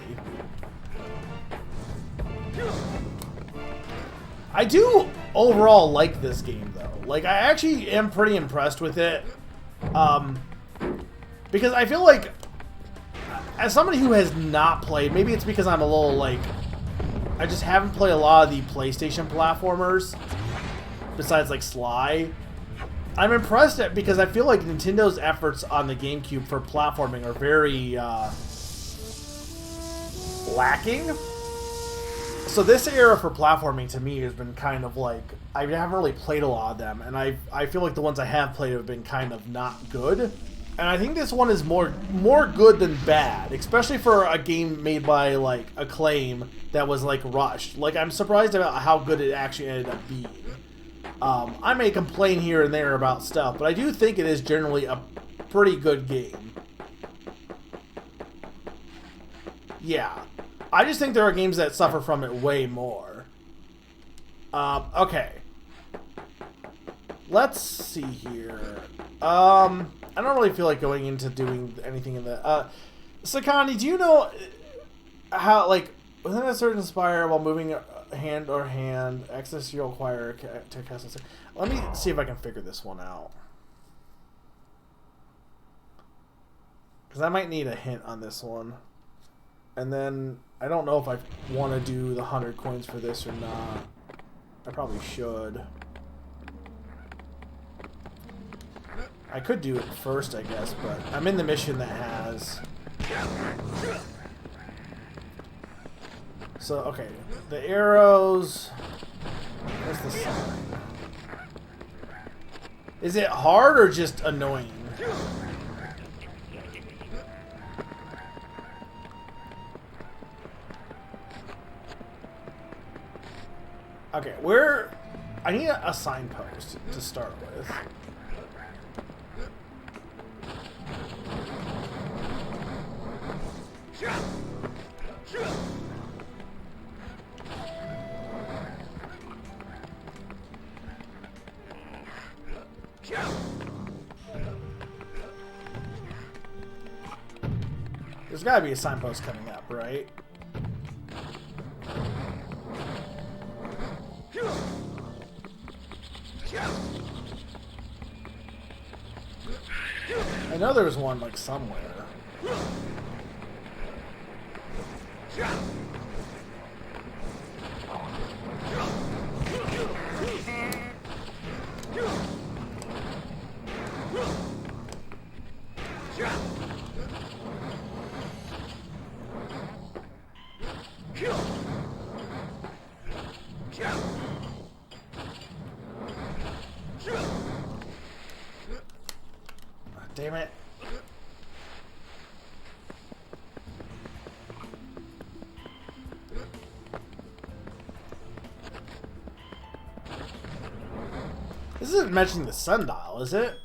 I do overall like this game, though. Like, I actually am pretty impressed with it. Because I feel like, as somebody who has not played, maybe it's because I'm a little, like, I just haven't played a lot of the PlayStation platformers, besides, like, Sly. I'm impressed at, because I feel like Nintendo's efforts on the GameCube for platforming are very, lacking. So this era for platforming, to me, has been kind of like, I haven't really played a lot of them, and I feel like the ones I have played have been kind of not good. And I think this one is more good than bad, especially for a game made by, like, Acclaim that was, like, rushed. Like, I'm surprised about how good it actually ended up being. I may complain here and there about stuff, but I do think it is generally a pretty good game. Yeah. I just think there are games that suffer from it way more. Okay. Let's see here. I don't really feel like going into doing anything in the... Sakani, do you know how, like, within a certain spire while moving hand or hand, access you'll acquire to cast a... Let me see if I can figure this one out. Because I might need a hint on this one. And then, I don't know if I want to do the 100 coins for this or not. I probably should. I could do it first, I guess, but I'm in the mission that has... So, okay. The arrows... Where's the sign? Is it hard or just annoying? Okay, where... I need a signpost to start with. There's gotta be a signpost coming up, right? I know there was one, like, somewhere. Damn it. This isn't mentioning the sundial, is it?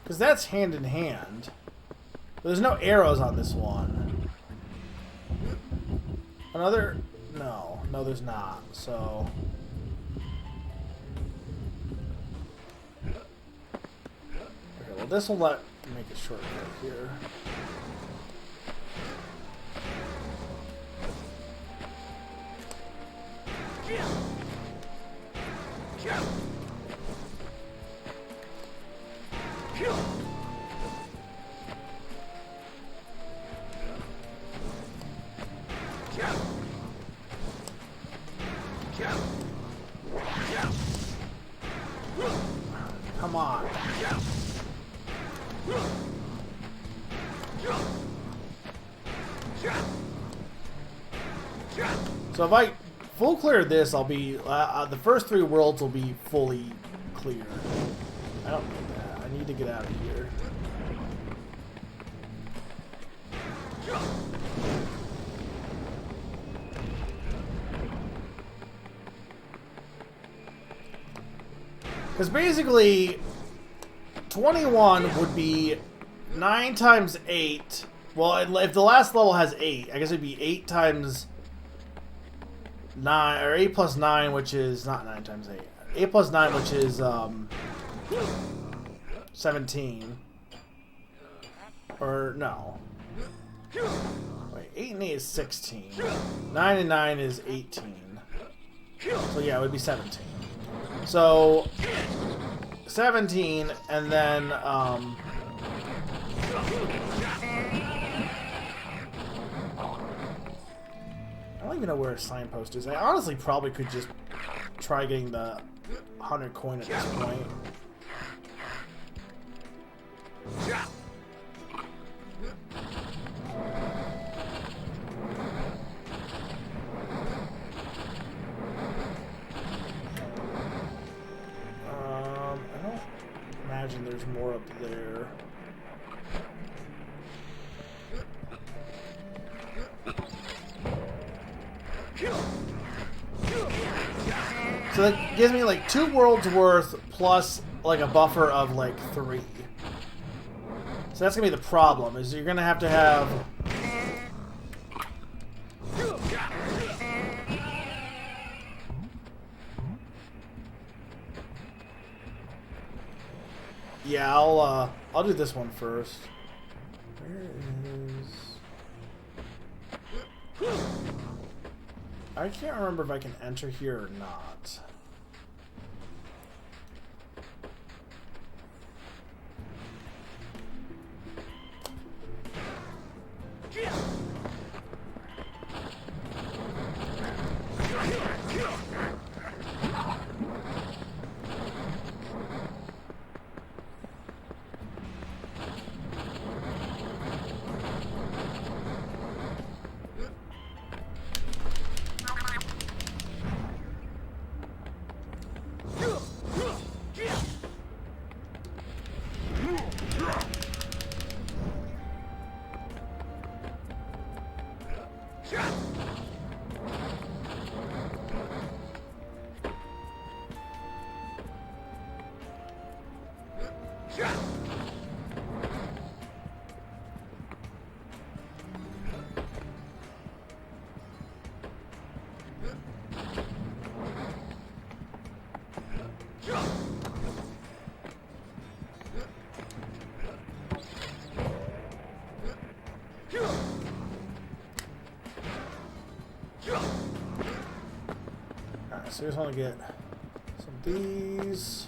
Because that's hand in hand. But there's no arrows on this one. Another... No. No, there's not. So... Okay, well, this will let... Make it shortcut here. Come on. So if I full clear this, I'll be the first 3 worlds will be fully clear. I don't need that. I need to get out of here. Because basically, 21 would be 9 times 8. Well, if the last level has 8, I guess it'd be 8 times 9, or 8 plus 9, which is not 9 times 8. 8 plus 9, which is 17. Or no. Wait, 8 and 8 is 16. 9 and 9 is 18. So yeah, it would be 17. So 17, and then I don't even know where a signpost is. I honestly probably could just try getting the 100 coin at this point. I don't imagine there's more up there. So that gives me like 2 worlds worth plus like a buffer of like 3. So that's gonna be the problem, is you're gonna have to have yeah, I'll do this one first. Where is... I can't remember if I can enter here or not. So I just want to get some of these.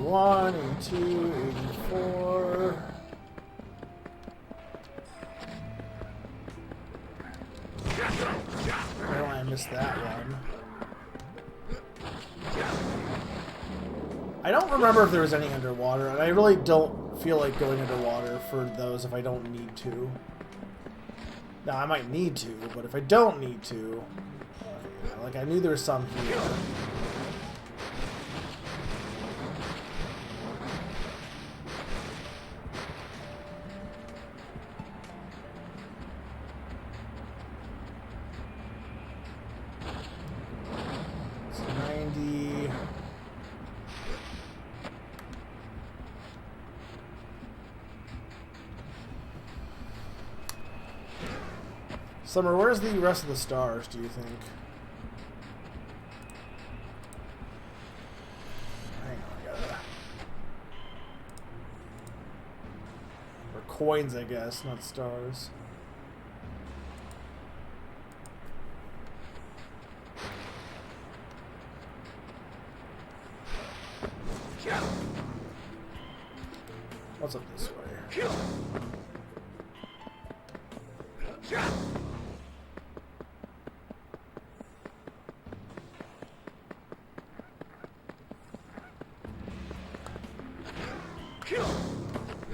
One, 82, 84. Oh, I missed that one. I don't remember if there was any underwater, and I really don't feel like going underwater for those if I don't need to. Now, I might need to, but if I don't need to... Like, I knew there was some here. It's 90... Summer, where's the rest of the stars, do you think? Hang on, I gotta... Or coins, I guess, not stars. What's up this way?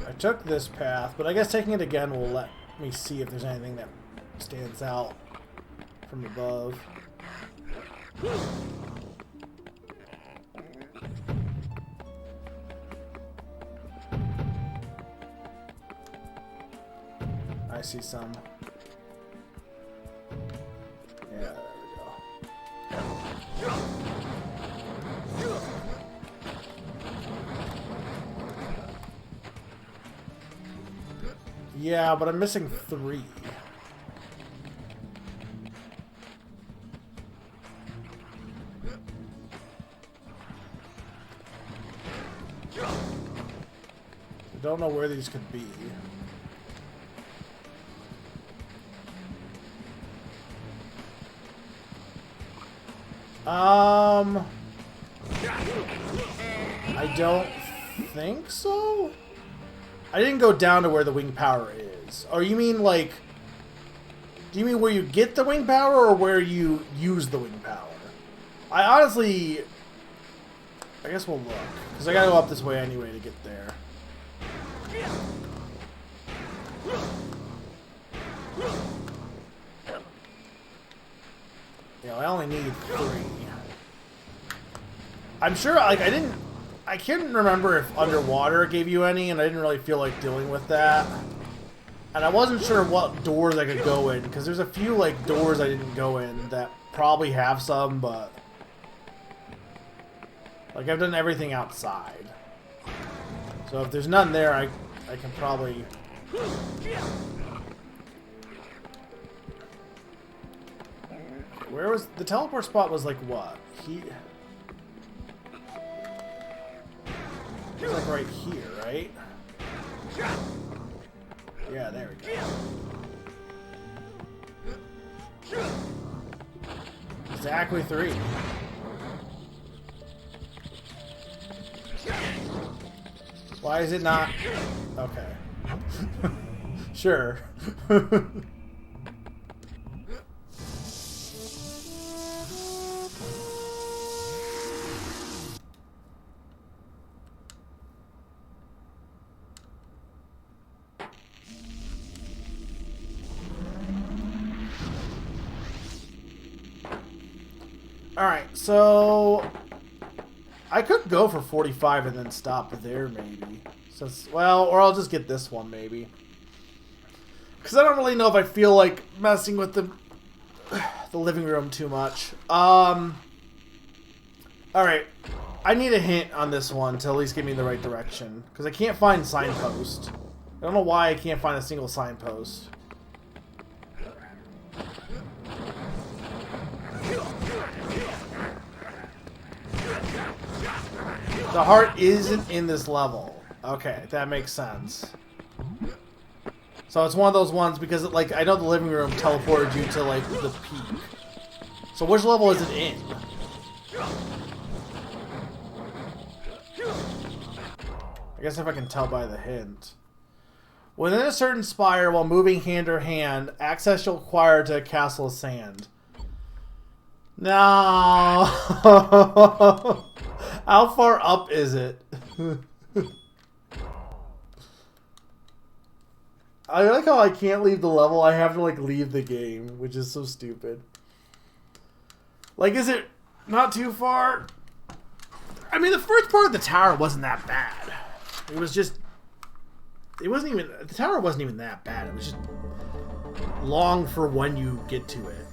I took this path, but I guess taking it again will let me see if there's anything that stands out from above. I see some. Yeah, there we go. Yeah, but I'm missing 3. I don't know where these could be. I don't think so. I didn't go down to where the wing power is. Or you mean like... Do you mean where you get the wing power or where you use the wing power? I honestly... I guess we'll look. Because I gotta go up this way anyway to get there. Yeah, I only need 3. I'm sure, like, I couldn't remember if underwater gave you any, and I didn't really feel like dealing with that. And I wasn't sure what doors I could go in, because there's a few, like, doors I didn't go in that probably have some, but... Like, I've done everything outside. So if there's none there, I can probably... Where was... The teleport spot was, like, what? It's like right here, right? Yeah, there we go. Exactly 3. Why is it not? Okay. Sure. Alright, so I could go for 45 and then stop there, maybe. So, well, or I'll just get this one, maybe. Because I don't really know if I feel like messing with the living room too much. Alright, I need a hint on this one to at least get me in the right direction. Because I can't find signpost. I don't know why I can't find a single signpost. The heart isn't in this level. Okay, that makes sense. So it's one of those ones because, like, I know the living room teleported you to, like, the peak. So which level is it in? I guess if I can tell by the hint. Within a certain spire, while moving hand or hand, access you'll acquire to a castle of sand. No. How far up is it? I like how I can't leave the level. I have to, like, leave the game, which is so stupid. Like, is it not too far? I mean, the first part of the tower wasn't that bad. It was just... It wasn't even... The tower wasn't even that bad. It was just long for when you get to it.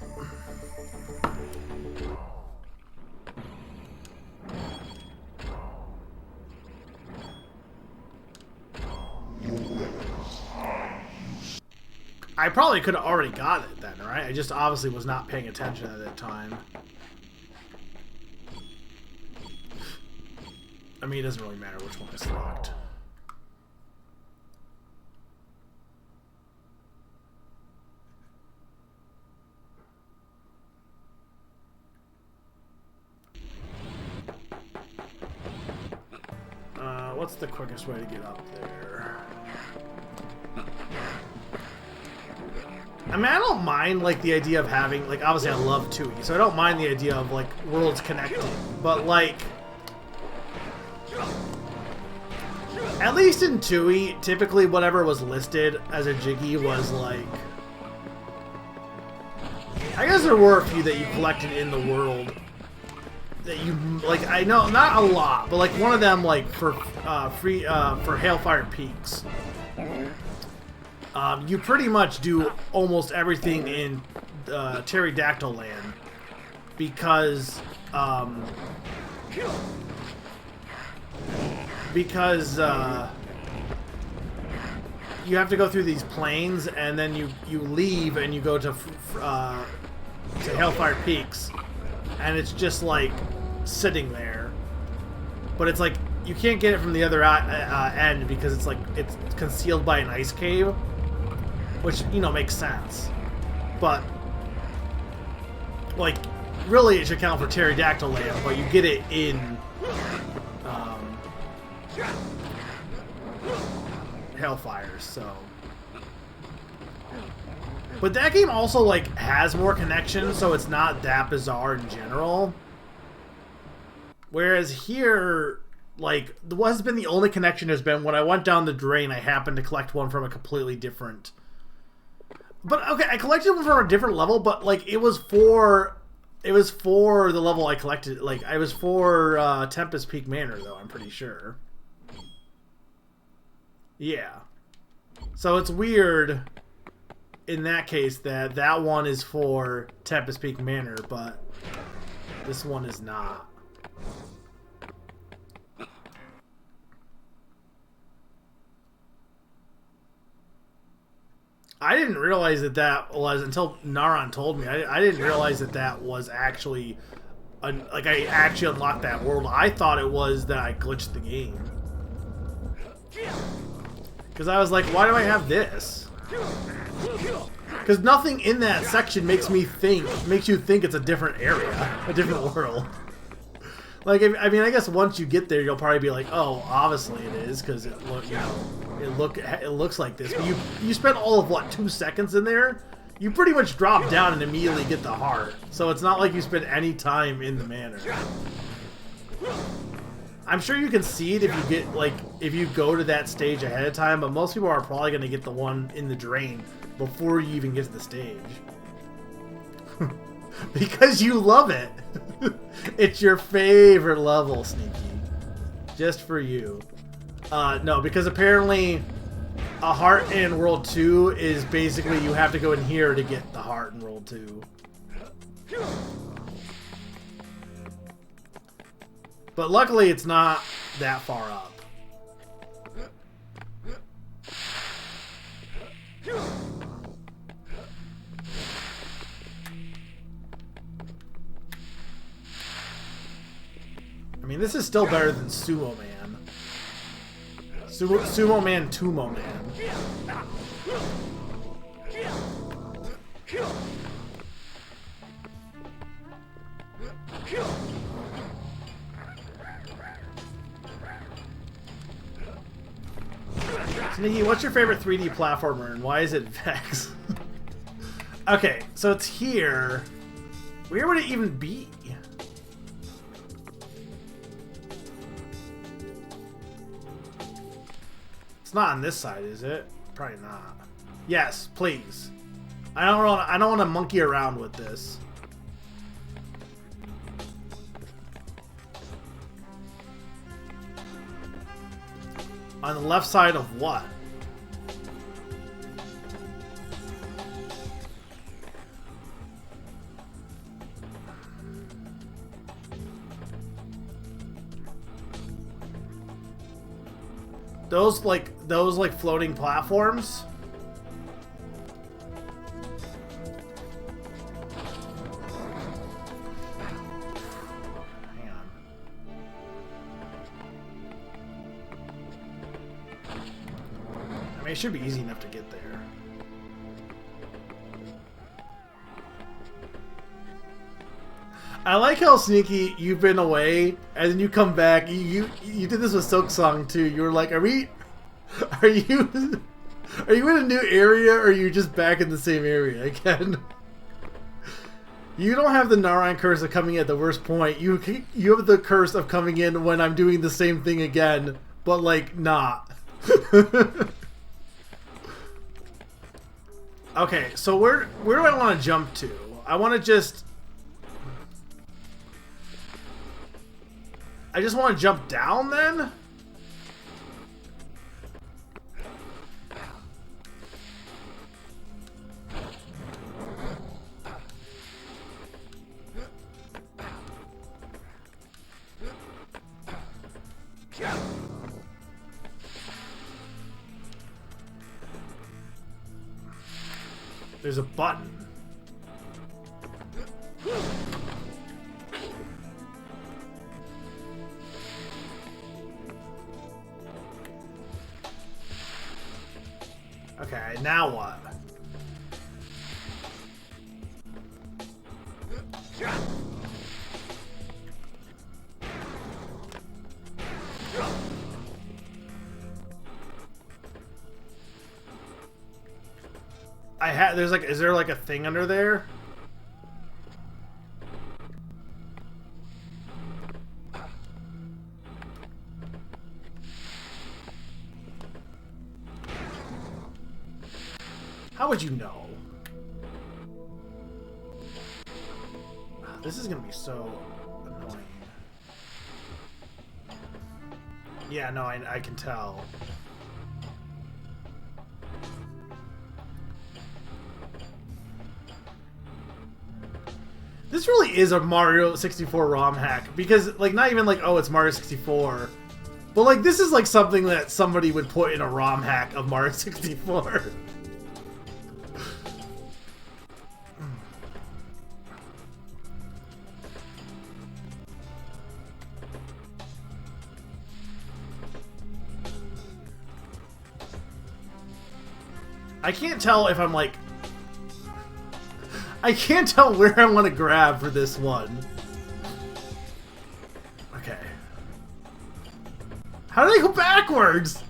I probably could have already got it then, right? I just obviously was not paying attention at that time. I mean, it doesn't really matter which one I select. What's the quickest way to get up there? I mean, I don't mind, like, the idea of having, like, obviously I love Tui, so I don't mind the idea of, like, worlds connecting. But, like, at least in Tui, typically whatever was listed as a Jiggy was, like... I guess there were a few that you collected in the world that you, like, I know, not a lot, but, like, one of them, like, for Hailfire Peaks. You pretty much do almost everything in Pterodactyl Land because you have to go through these plains and then you leave and you go to Hailfire Peaks and it's just like sitting there, but it's like you can't get it from the other end because it's like it's concealed by an ice cave, which, you know, makes sense. But like really it should count for Pterodactyl Land, but you get it in Hellfire, so. But that game also, like, has more connections, so it's not that bizarre in general. Whereas here, like, what has been the only connection has been when I went down the drain, I happened to collect one from a completely different... But, okay, I collected one from a different level, but, like, it was for the level I collected. Like, I was for Tempest Peak Manor, though, I'm pretty sure. Yeah. So it's weird in that case that that one is for Tempest Peak Manor, but this one is not. I didn't realize that that was, until Naran told me, I didn't realize that that was actually, like, I actually unlocked that world. I thought it was that I glitched the game. Because I was like, why do I have this? Because nothing in that section makes you think it's a different area, a different world. Like, I mean, I guess once you get there, you'll probably be like, oh, obviously it is, because it looks like this. But you spent all of, what, 2 seconds in there? You pretty much drop down and immediately get the heart. So it's not like you spend any time in the manor. I'm sure you can see it if you get, like, if you go to that stage ahead of time, but most people are probably going to get the one in the drain before you even get to the stage. Because you love it. It's your favorite level, Sneaky. Just for you. No, because apparently a heart in World 2 is basically you have to go in here to get the heart in World 2. But luckily it's not that far up. I mean, this is still better than Sumo Man. Sumo Man, Tumo Man. Sneaky, what's your favorite 3D platformer and why is it Vexx? Okay, so it's here. Where would it even be? It's not on this side, is it? Probably not. Yes, please. I don't want to monkey around with this. On the left side of what? Those like floating platforms? Hang on. I mean, it should be easy enough to get there. I like how Sneaky you've been away and then you come back. You did this with Silk Song too. You were like, are you Are you in a new area, or are you just back in the same area again? You don't have the Narayan curse of coming in at the worst point. You have the curse of coming in when I'm doing the same thing again, but like not. Okay, so where do I want to jump to? I want to just... I just want to jump down then? There's a button. Okay, now what? There's like, is there like a thing under there? How would you know? This is gonna be so annoying. Yeah, no, I can tell. This really is a Mario 64 ROM hack, because, like, not even like, oh, it's Mario 64, but, like, this is, like, something that somebody would put in a ROM hack of Mario 64. I can't tell if I'm, like... I can't tell where I want to grab for this one. Okay. How do they go backwards?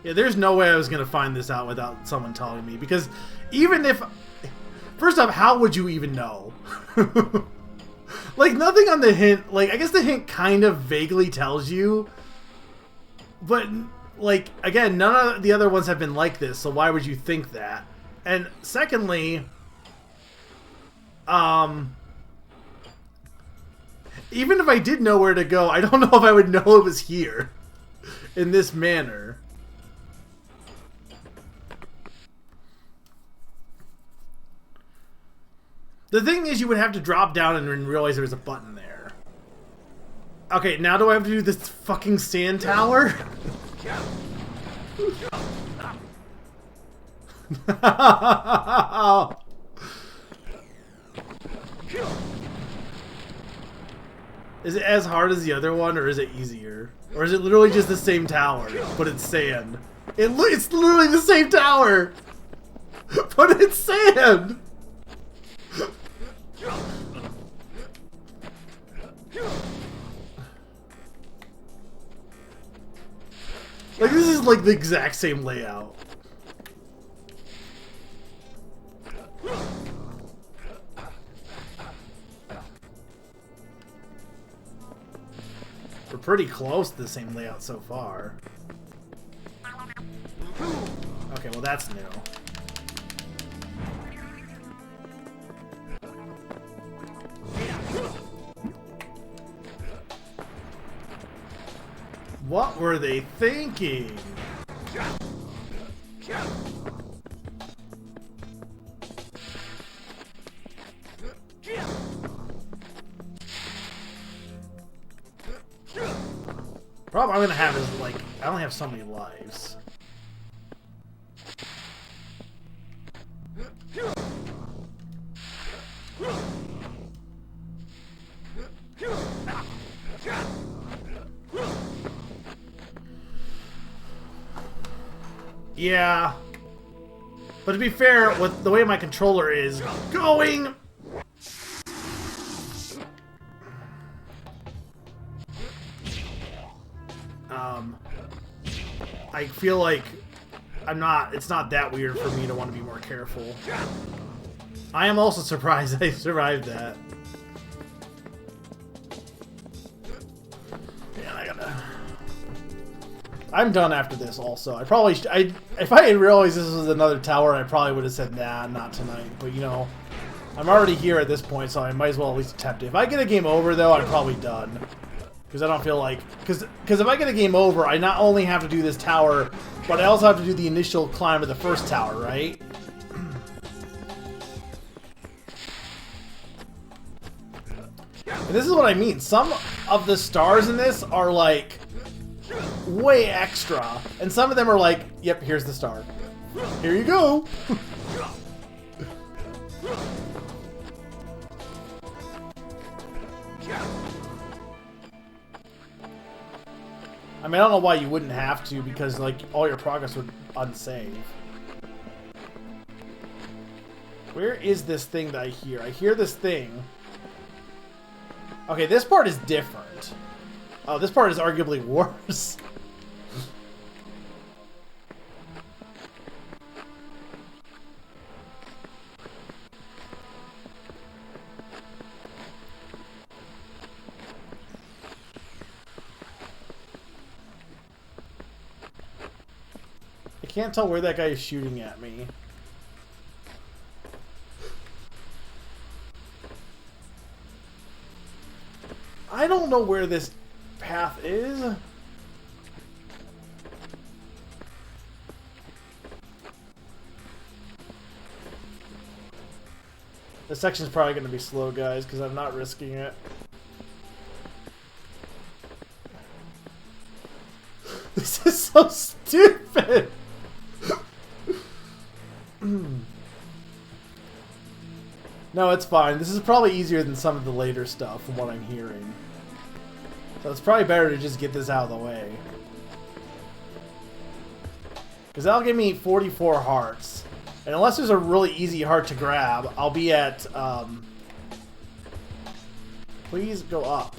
Yeah, there's no way I was going to find this out without someone telling me, because even if... First off, how would you even know? Like, nothing on the hint... Like, I guess the hint kind of vaguely tells you, but, like, again, none of the other ones have been like this, so why would you think that? And secondly, even if I did know where to go, I don't know if I would know it was here in this manner. The thing is, you would have to drop down and realize there's a button there. Okay, now do I have to do this fucking sand tower? Is it as hard as the other one, or is it easier? Or is it literally just the same tower, but it's sand? It's literally the same tower, but it's sand! Like, this is like the exact same layout. We're pretty close to the same layout so far. Okay, well that's new. What were they thinking? Problem I'm gonna have is, like, I only have so many lives. Yeah. But to be fair, with the way my controller is going... I feel like it's not that weird for me to want to be more careful. I am also surprised I survived that. I'm done after this also. If I had realized this was another tower, I probably would have said, nah, not tonight. But, you know, I'm already here at this point, so I might as well at least attempt it. If I get a game over, though, I'm probably done. Because I don't feel like... Because if I get a game over, I not only have to do this tower, but I also have to do the initial climb of the first tower, right? And this is what I mean. Some of the stars in this are, like... way extra, and some of them are like, yep, here's the star, here you go. I mean, I don't know why you wouldn't have to, because like all your progress would unsave. Where is this thing that I hear? I hear this thing. Okay, this part is different. Oh, this part is arguably worse. I can't tell where that guy is shooting at me. I don't know where this path is. This section's probably going to be slow, guys, because I'm not risking it. This is so stupid! No, it's fine. This is probably easier than some of the later stuff from what I'm hearing. So it's probably better to just get this out of the way. Because that'll give me 44 hearts. And unless there's a really easy heart to grab, I'll be at... Please go up.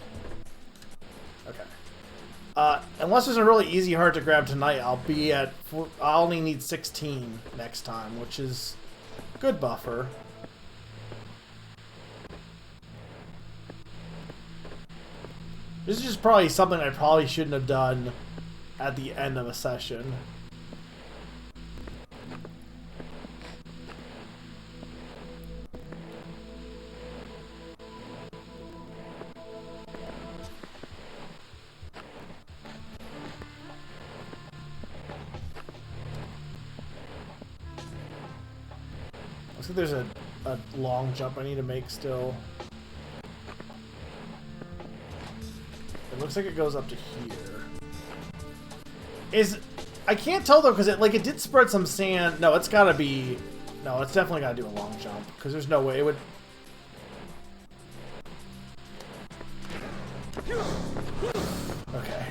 Okay. Unless there's a really easy heart to grab tonight, I'll be at... I only need 16 next time, which is good buffer. This is just probably something I probably shouldn't have done at the end of a session. Looks like there's a long jump I need to make still. It looks like it goes up to here. I can't tell though, because it did spread some sand. No, it's gotta be... No, it's definitely gotta do a long jump, because there's no way it would... Okay.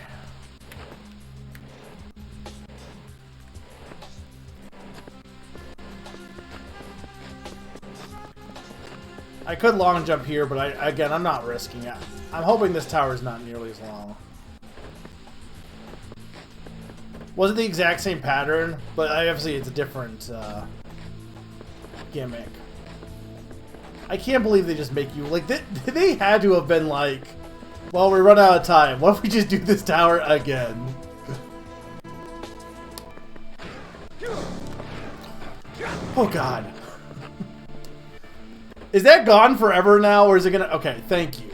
I could long jump here, but again, I'm not risking it. I'm hoping this tower is not nearly as long. Wasn't the exact same pattern, but obviously it's a different gimmick. I can't believe they just make you... Like, they had to have been like, well, we run out of time. What if we just do this tower again? Oh, God. Is that gone forever now, or is it gonna... Okay, thank you.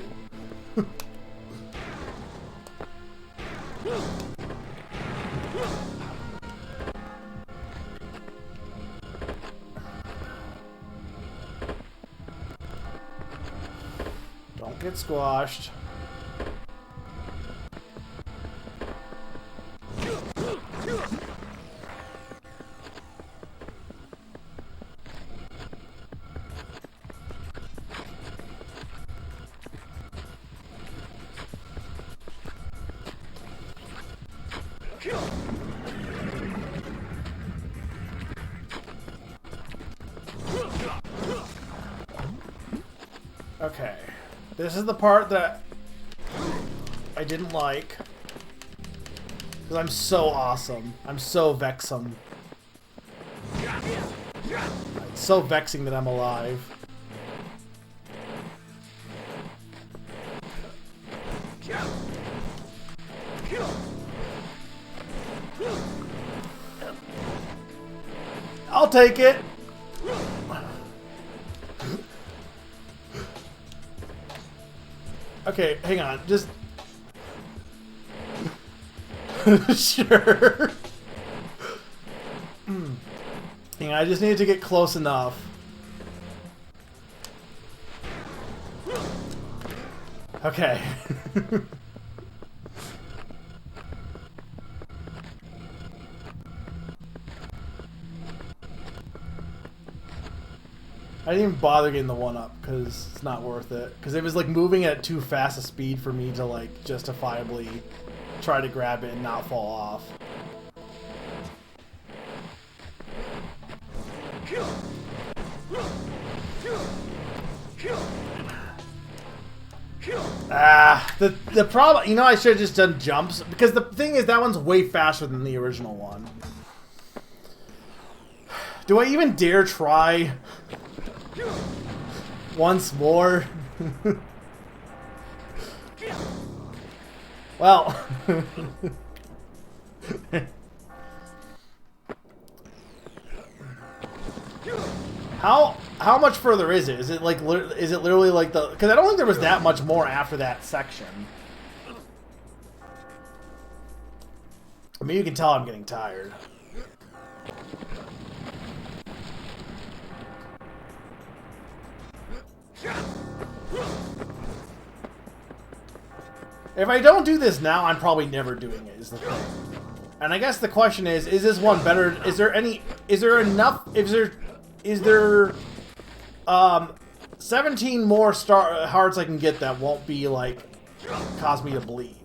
Don't get squashed. Okay. This is the part that I didn't like. Because I'm so awesome. I'm so Vexxum. It's so vexing that I'm alive. I'll take it. Okay, hang on. Just sure. Hang on, I just need to get close enough. Okay. I didn't even bother getting the one up because it's not worth it. Because it was like moving at too fast a speed for me to like justifiably try to grab it and not fall off. The problem, you know, I should have just done jumps because the thing is that one's way faster than the original one. Do I even dare try once more? Well, how much further is it? Is it like is it literally like the? Because I don't think there was that much more after that section. I mean, you can tell I'm getting tired. If I don't do this now, I'm probably never doing it, is the thing. And I guess the question is this one better? Is there enough, is there 17 more hearts I can get that won't be, like, cause me to bleed?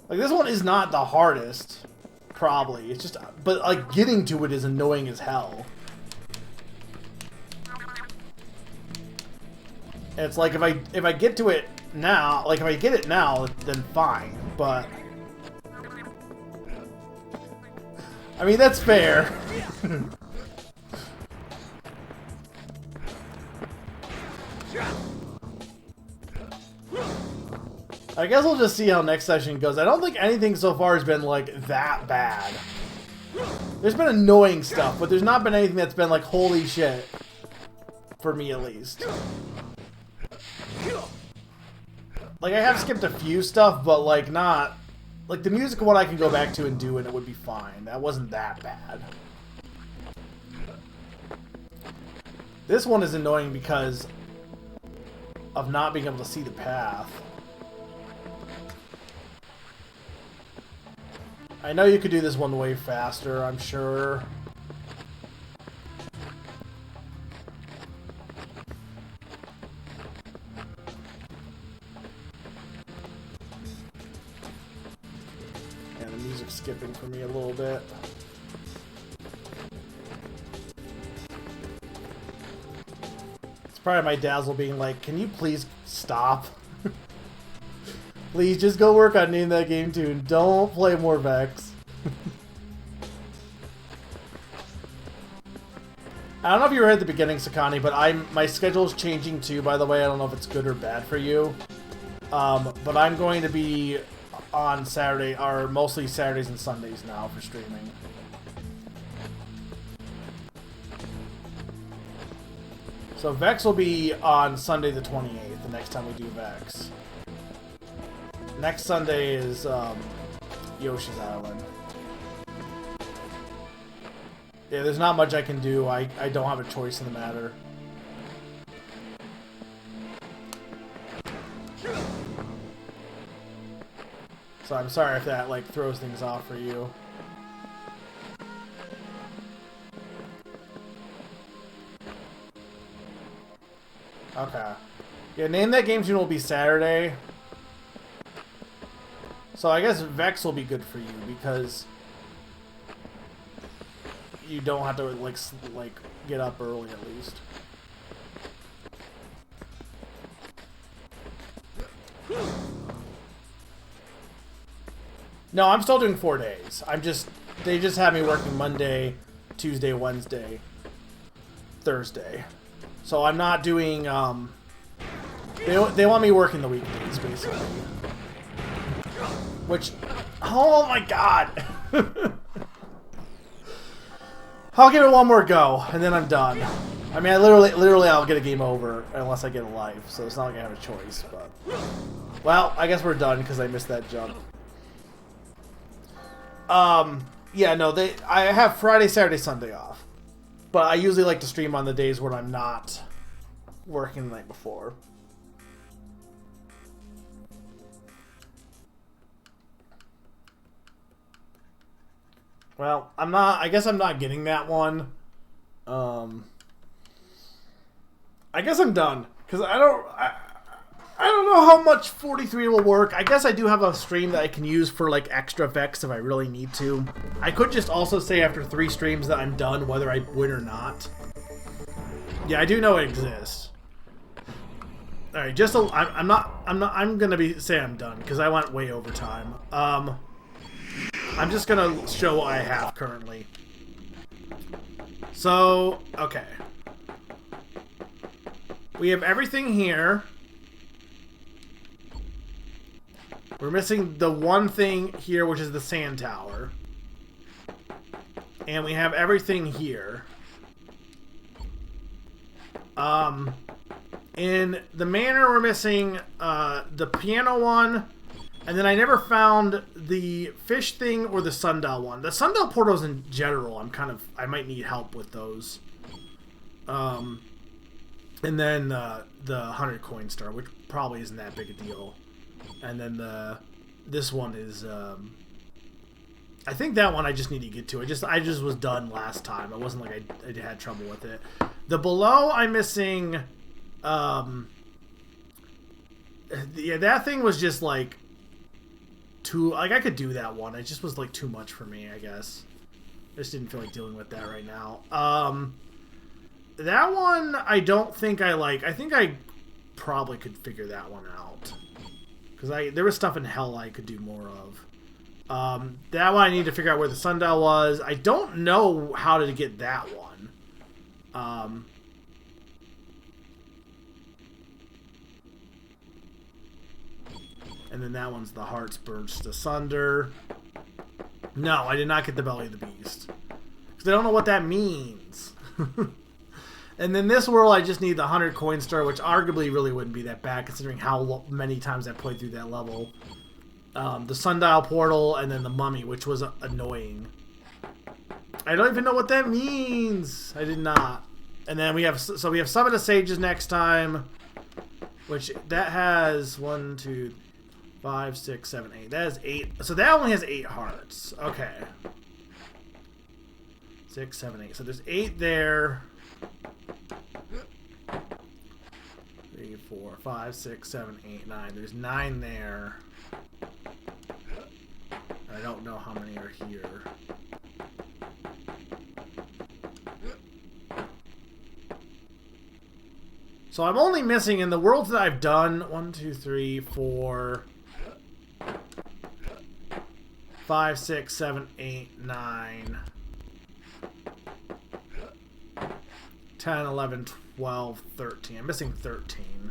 Like, this one is not the hardest, probably. It's just, but, like, getting to it is annoying as hell. And it's like, if I get to it now, like, if I get it now, then fine, but... I mean, that's fair. I guess we'll just see how next session goes. I don't think anything so far has been, like, that bad. There's been annoying stuff, but there's not been anything that's been like, holy shit. For me, at least. Like, I have skipped a few stuff, but, like, not... Like, the music one I can go back to and do, and it would be fine. That wasn't that bad. This one is annoying because of not being able to see the path. I know you could do this one way faster, I'm sure. And the music's skipping for me a little bit. It's probably my dazzle being like, can you please stop? Please just go work on Name That Game Tune. Don't play more Vexx. I don't know if you were at the beginning, Sakani, but my schedule's changing too, by the way. I don't know if it's good or bad for you. But I'm going to be on Saturday, or mostly Saturdays and Sundays now for streaming. So Vexx will be on Sunday the 28th, the next time we do Vexx. Next Sunday is Yoshi's Island. Yeah, there's not much I can do. I don't have a choice in the matter. So I'm sorry if that, like, throws things off for you. Okay. Yeah, Name That Game Tune will be Saturday. So I guess Vexx will be good for you, because you don't have to like get up early at least. No, I'm still doing 4 days. They just have me working Monday, Tuesday, Wednesday, Thursday. So I'm not doing, they want me working the weekdays, basically. Which, oh my god! I'll give it one more go, and then I'm done. I mean, literally I'll get a game over, unless I get a life, so it's not like I have a choice, but... Well, I guess we're done, because I missed that jump. Yeah, no, I have Friday, Saturday, Sunday off. But I usually like to stream on the days when I'm not working the night before. Well, I guess I'm not getting that one. I guess I'm done. Because I don't know how much 43 will work. I guess I do have a stream that I can use for like extra Vexx if I really need to. I could just also say after 3 streams that I'm done whether I win or not. Yeah, I do know it exists. All right, I'm gonna say I'm done because I went way over time. I'm just gonna show what I have currently. So, okay. We have everything here. We're missing the one thing here, which is the sand tower. And we have everything here. In the manor, we're missing the piano one. And then I never found the fish thing or the sundial one. The sundial portals in general, I might need help with those. And then the 100 coin star, which probably isn't that big a deal. And then this one is I think that one I just need to get to. I just was done last time. It wasn't like I had trouble with it. The below I'm missing yeah, that thing was just like too, like I could do that one. It just was like too much for me, I guess. I just didn't feel like dealing with that right now. That one I don't think I like. I think I probably could figure that one out. Because there was stuff in hell I could do more of. That one I need to figure out where the sundial was. I don't know how to get that one. And then that one's the hearts burst asunder. No, I did not get the belly of the beast. Because I don't know what that means. And then this world, I just need the 100 coin star, which arguably really wouldn't be that bad, considering how many times I played through that level. The sundial portal, and then the mummy, which was annoying. I don't even know what that means. I did not. And then we have Summon of Sages next time, which that has 1, 2, 5, 6, 7, 8. That has 8. So that only has 8 hearts. Okay. 6, 7, 8. So there's 8 there. 3, 4, 5, 6, 7, 8, 9. There's 9 there. I don't know how many are here. So I'm only missing in the worlds that I've done 1, 2, 3, 4, 5, 6, 7, 8, 9, 10, 11, 12, 13. I'm missing 13.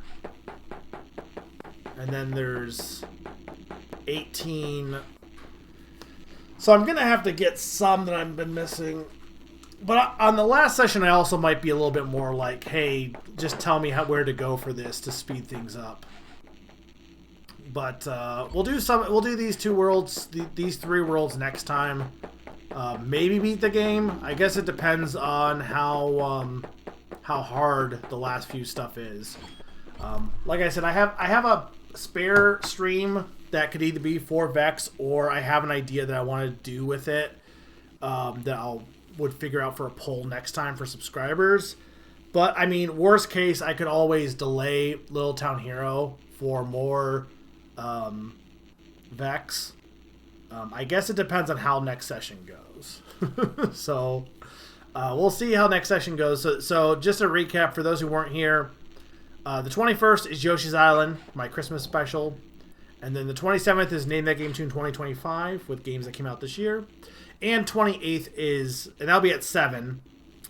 And then there's 18. So I'm going to have to get some that I've been missing. But on the last session, I also might be a little bit more like, hey, just tell me where to go for this to speed things up. But we'll do these 2 worlds, these 3 worlds next time. Maybe beat the game. I guess it depends on how hard the last few stuff is. Like I said, I have a spare stream that could either be for Vexx, or I have an idea that I want to do with it that would figure out for a poll next time for subscribers. But I mean, worst case, I could always delay Little Town Hero for more Vexx. I guess it depends on how next session goes. So we'll see how next session goes. So just a recap for those who weren't here. The 21st is Yoshi's Island, my Christmas special. And then the 27th is Name That Game Tune 2025 with games that came out this year. And 28th is, and that'll be at 7.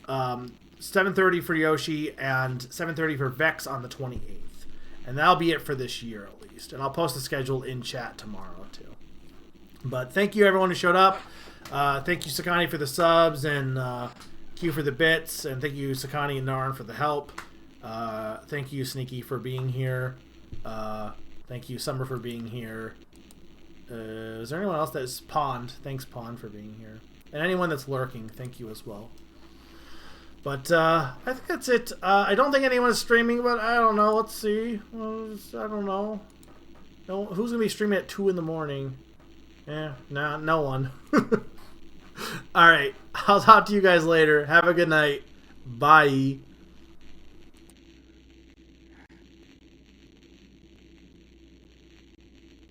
7:30 for Yoshi and 7:30 for Vexx on the 28th. And that'll be it for this year at least. And I'll post the schedule in chat tomorrow too. But thank you everyone who showed up. Thank you Sakani for the subs and Q for the bits. And thank you Sakani and Narn for the help. Thank you Sneaky for being here. Thank you Summer for being here. Is there anyone else that is Pond? Thanks Pond for being here. And anyone that's lurking, thank you as well. But I think that's it. I don't think anyone is streaming, but I don't know. Let's see. I don't know. No, who's going to be streaming at 2 in the morning? Nah, no one. Alright, I'll talk to you guys later. Have a good night. Bye.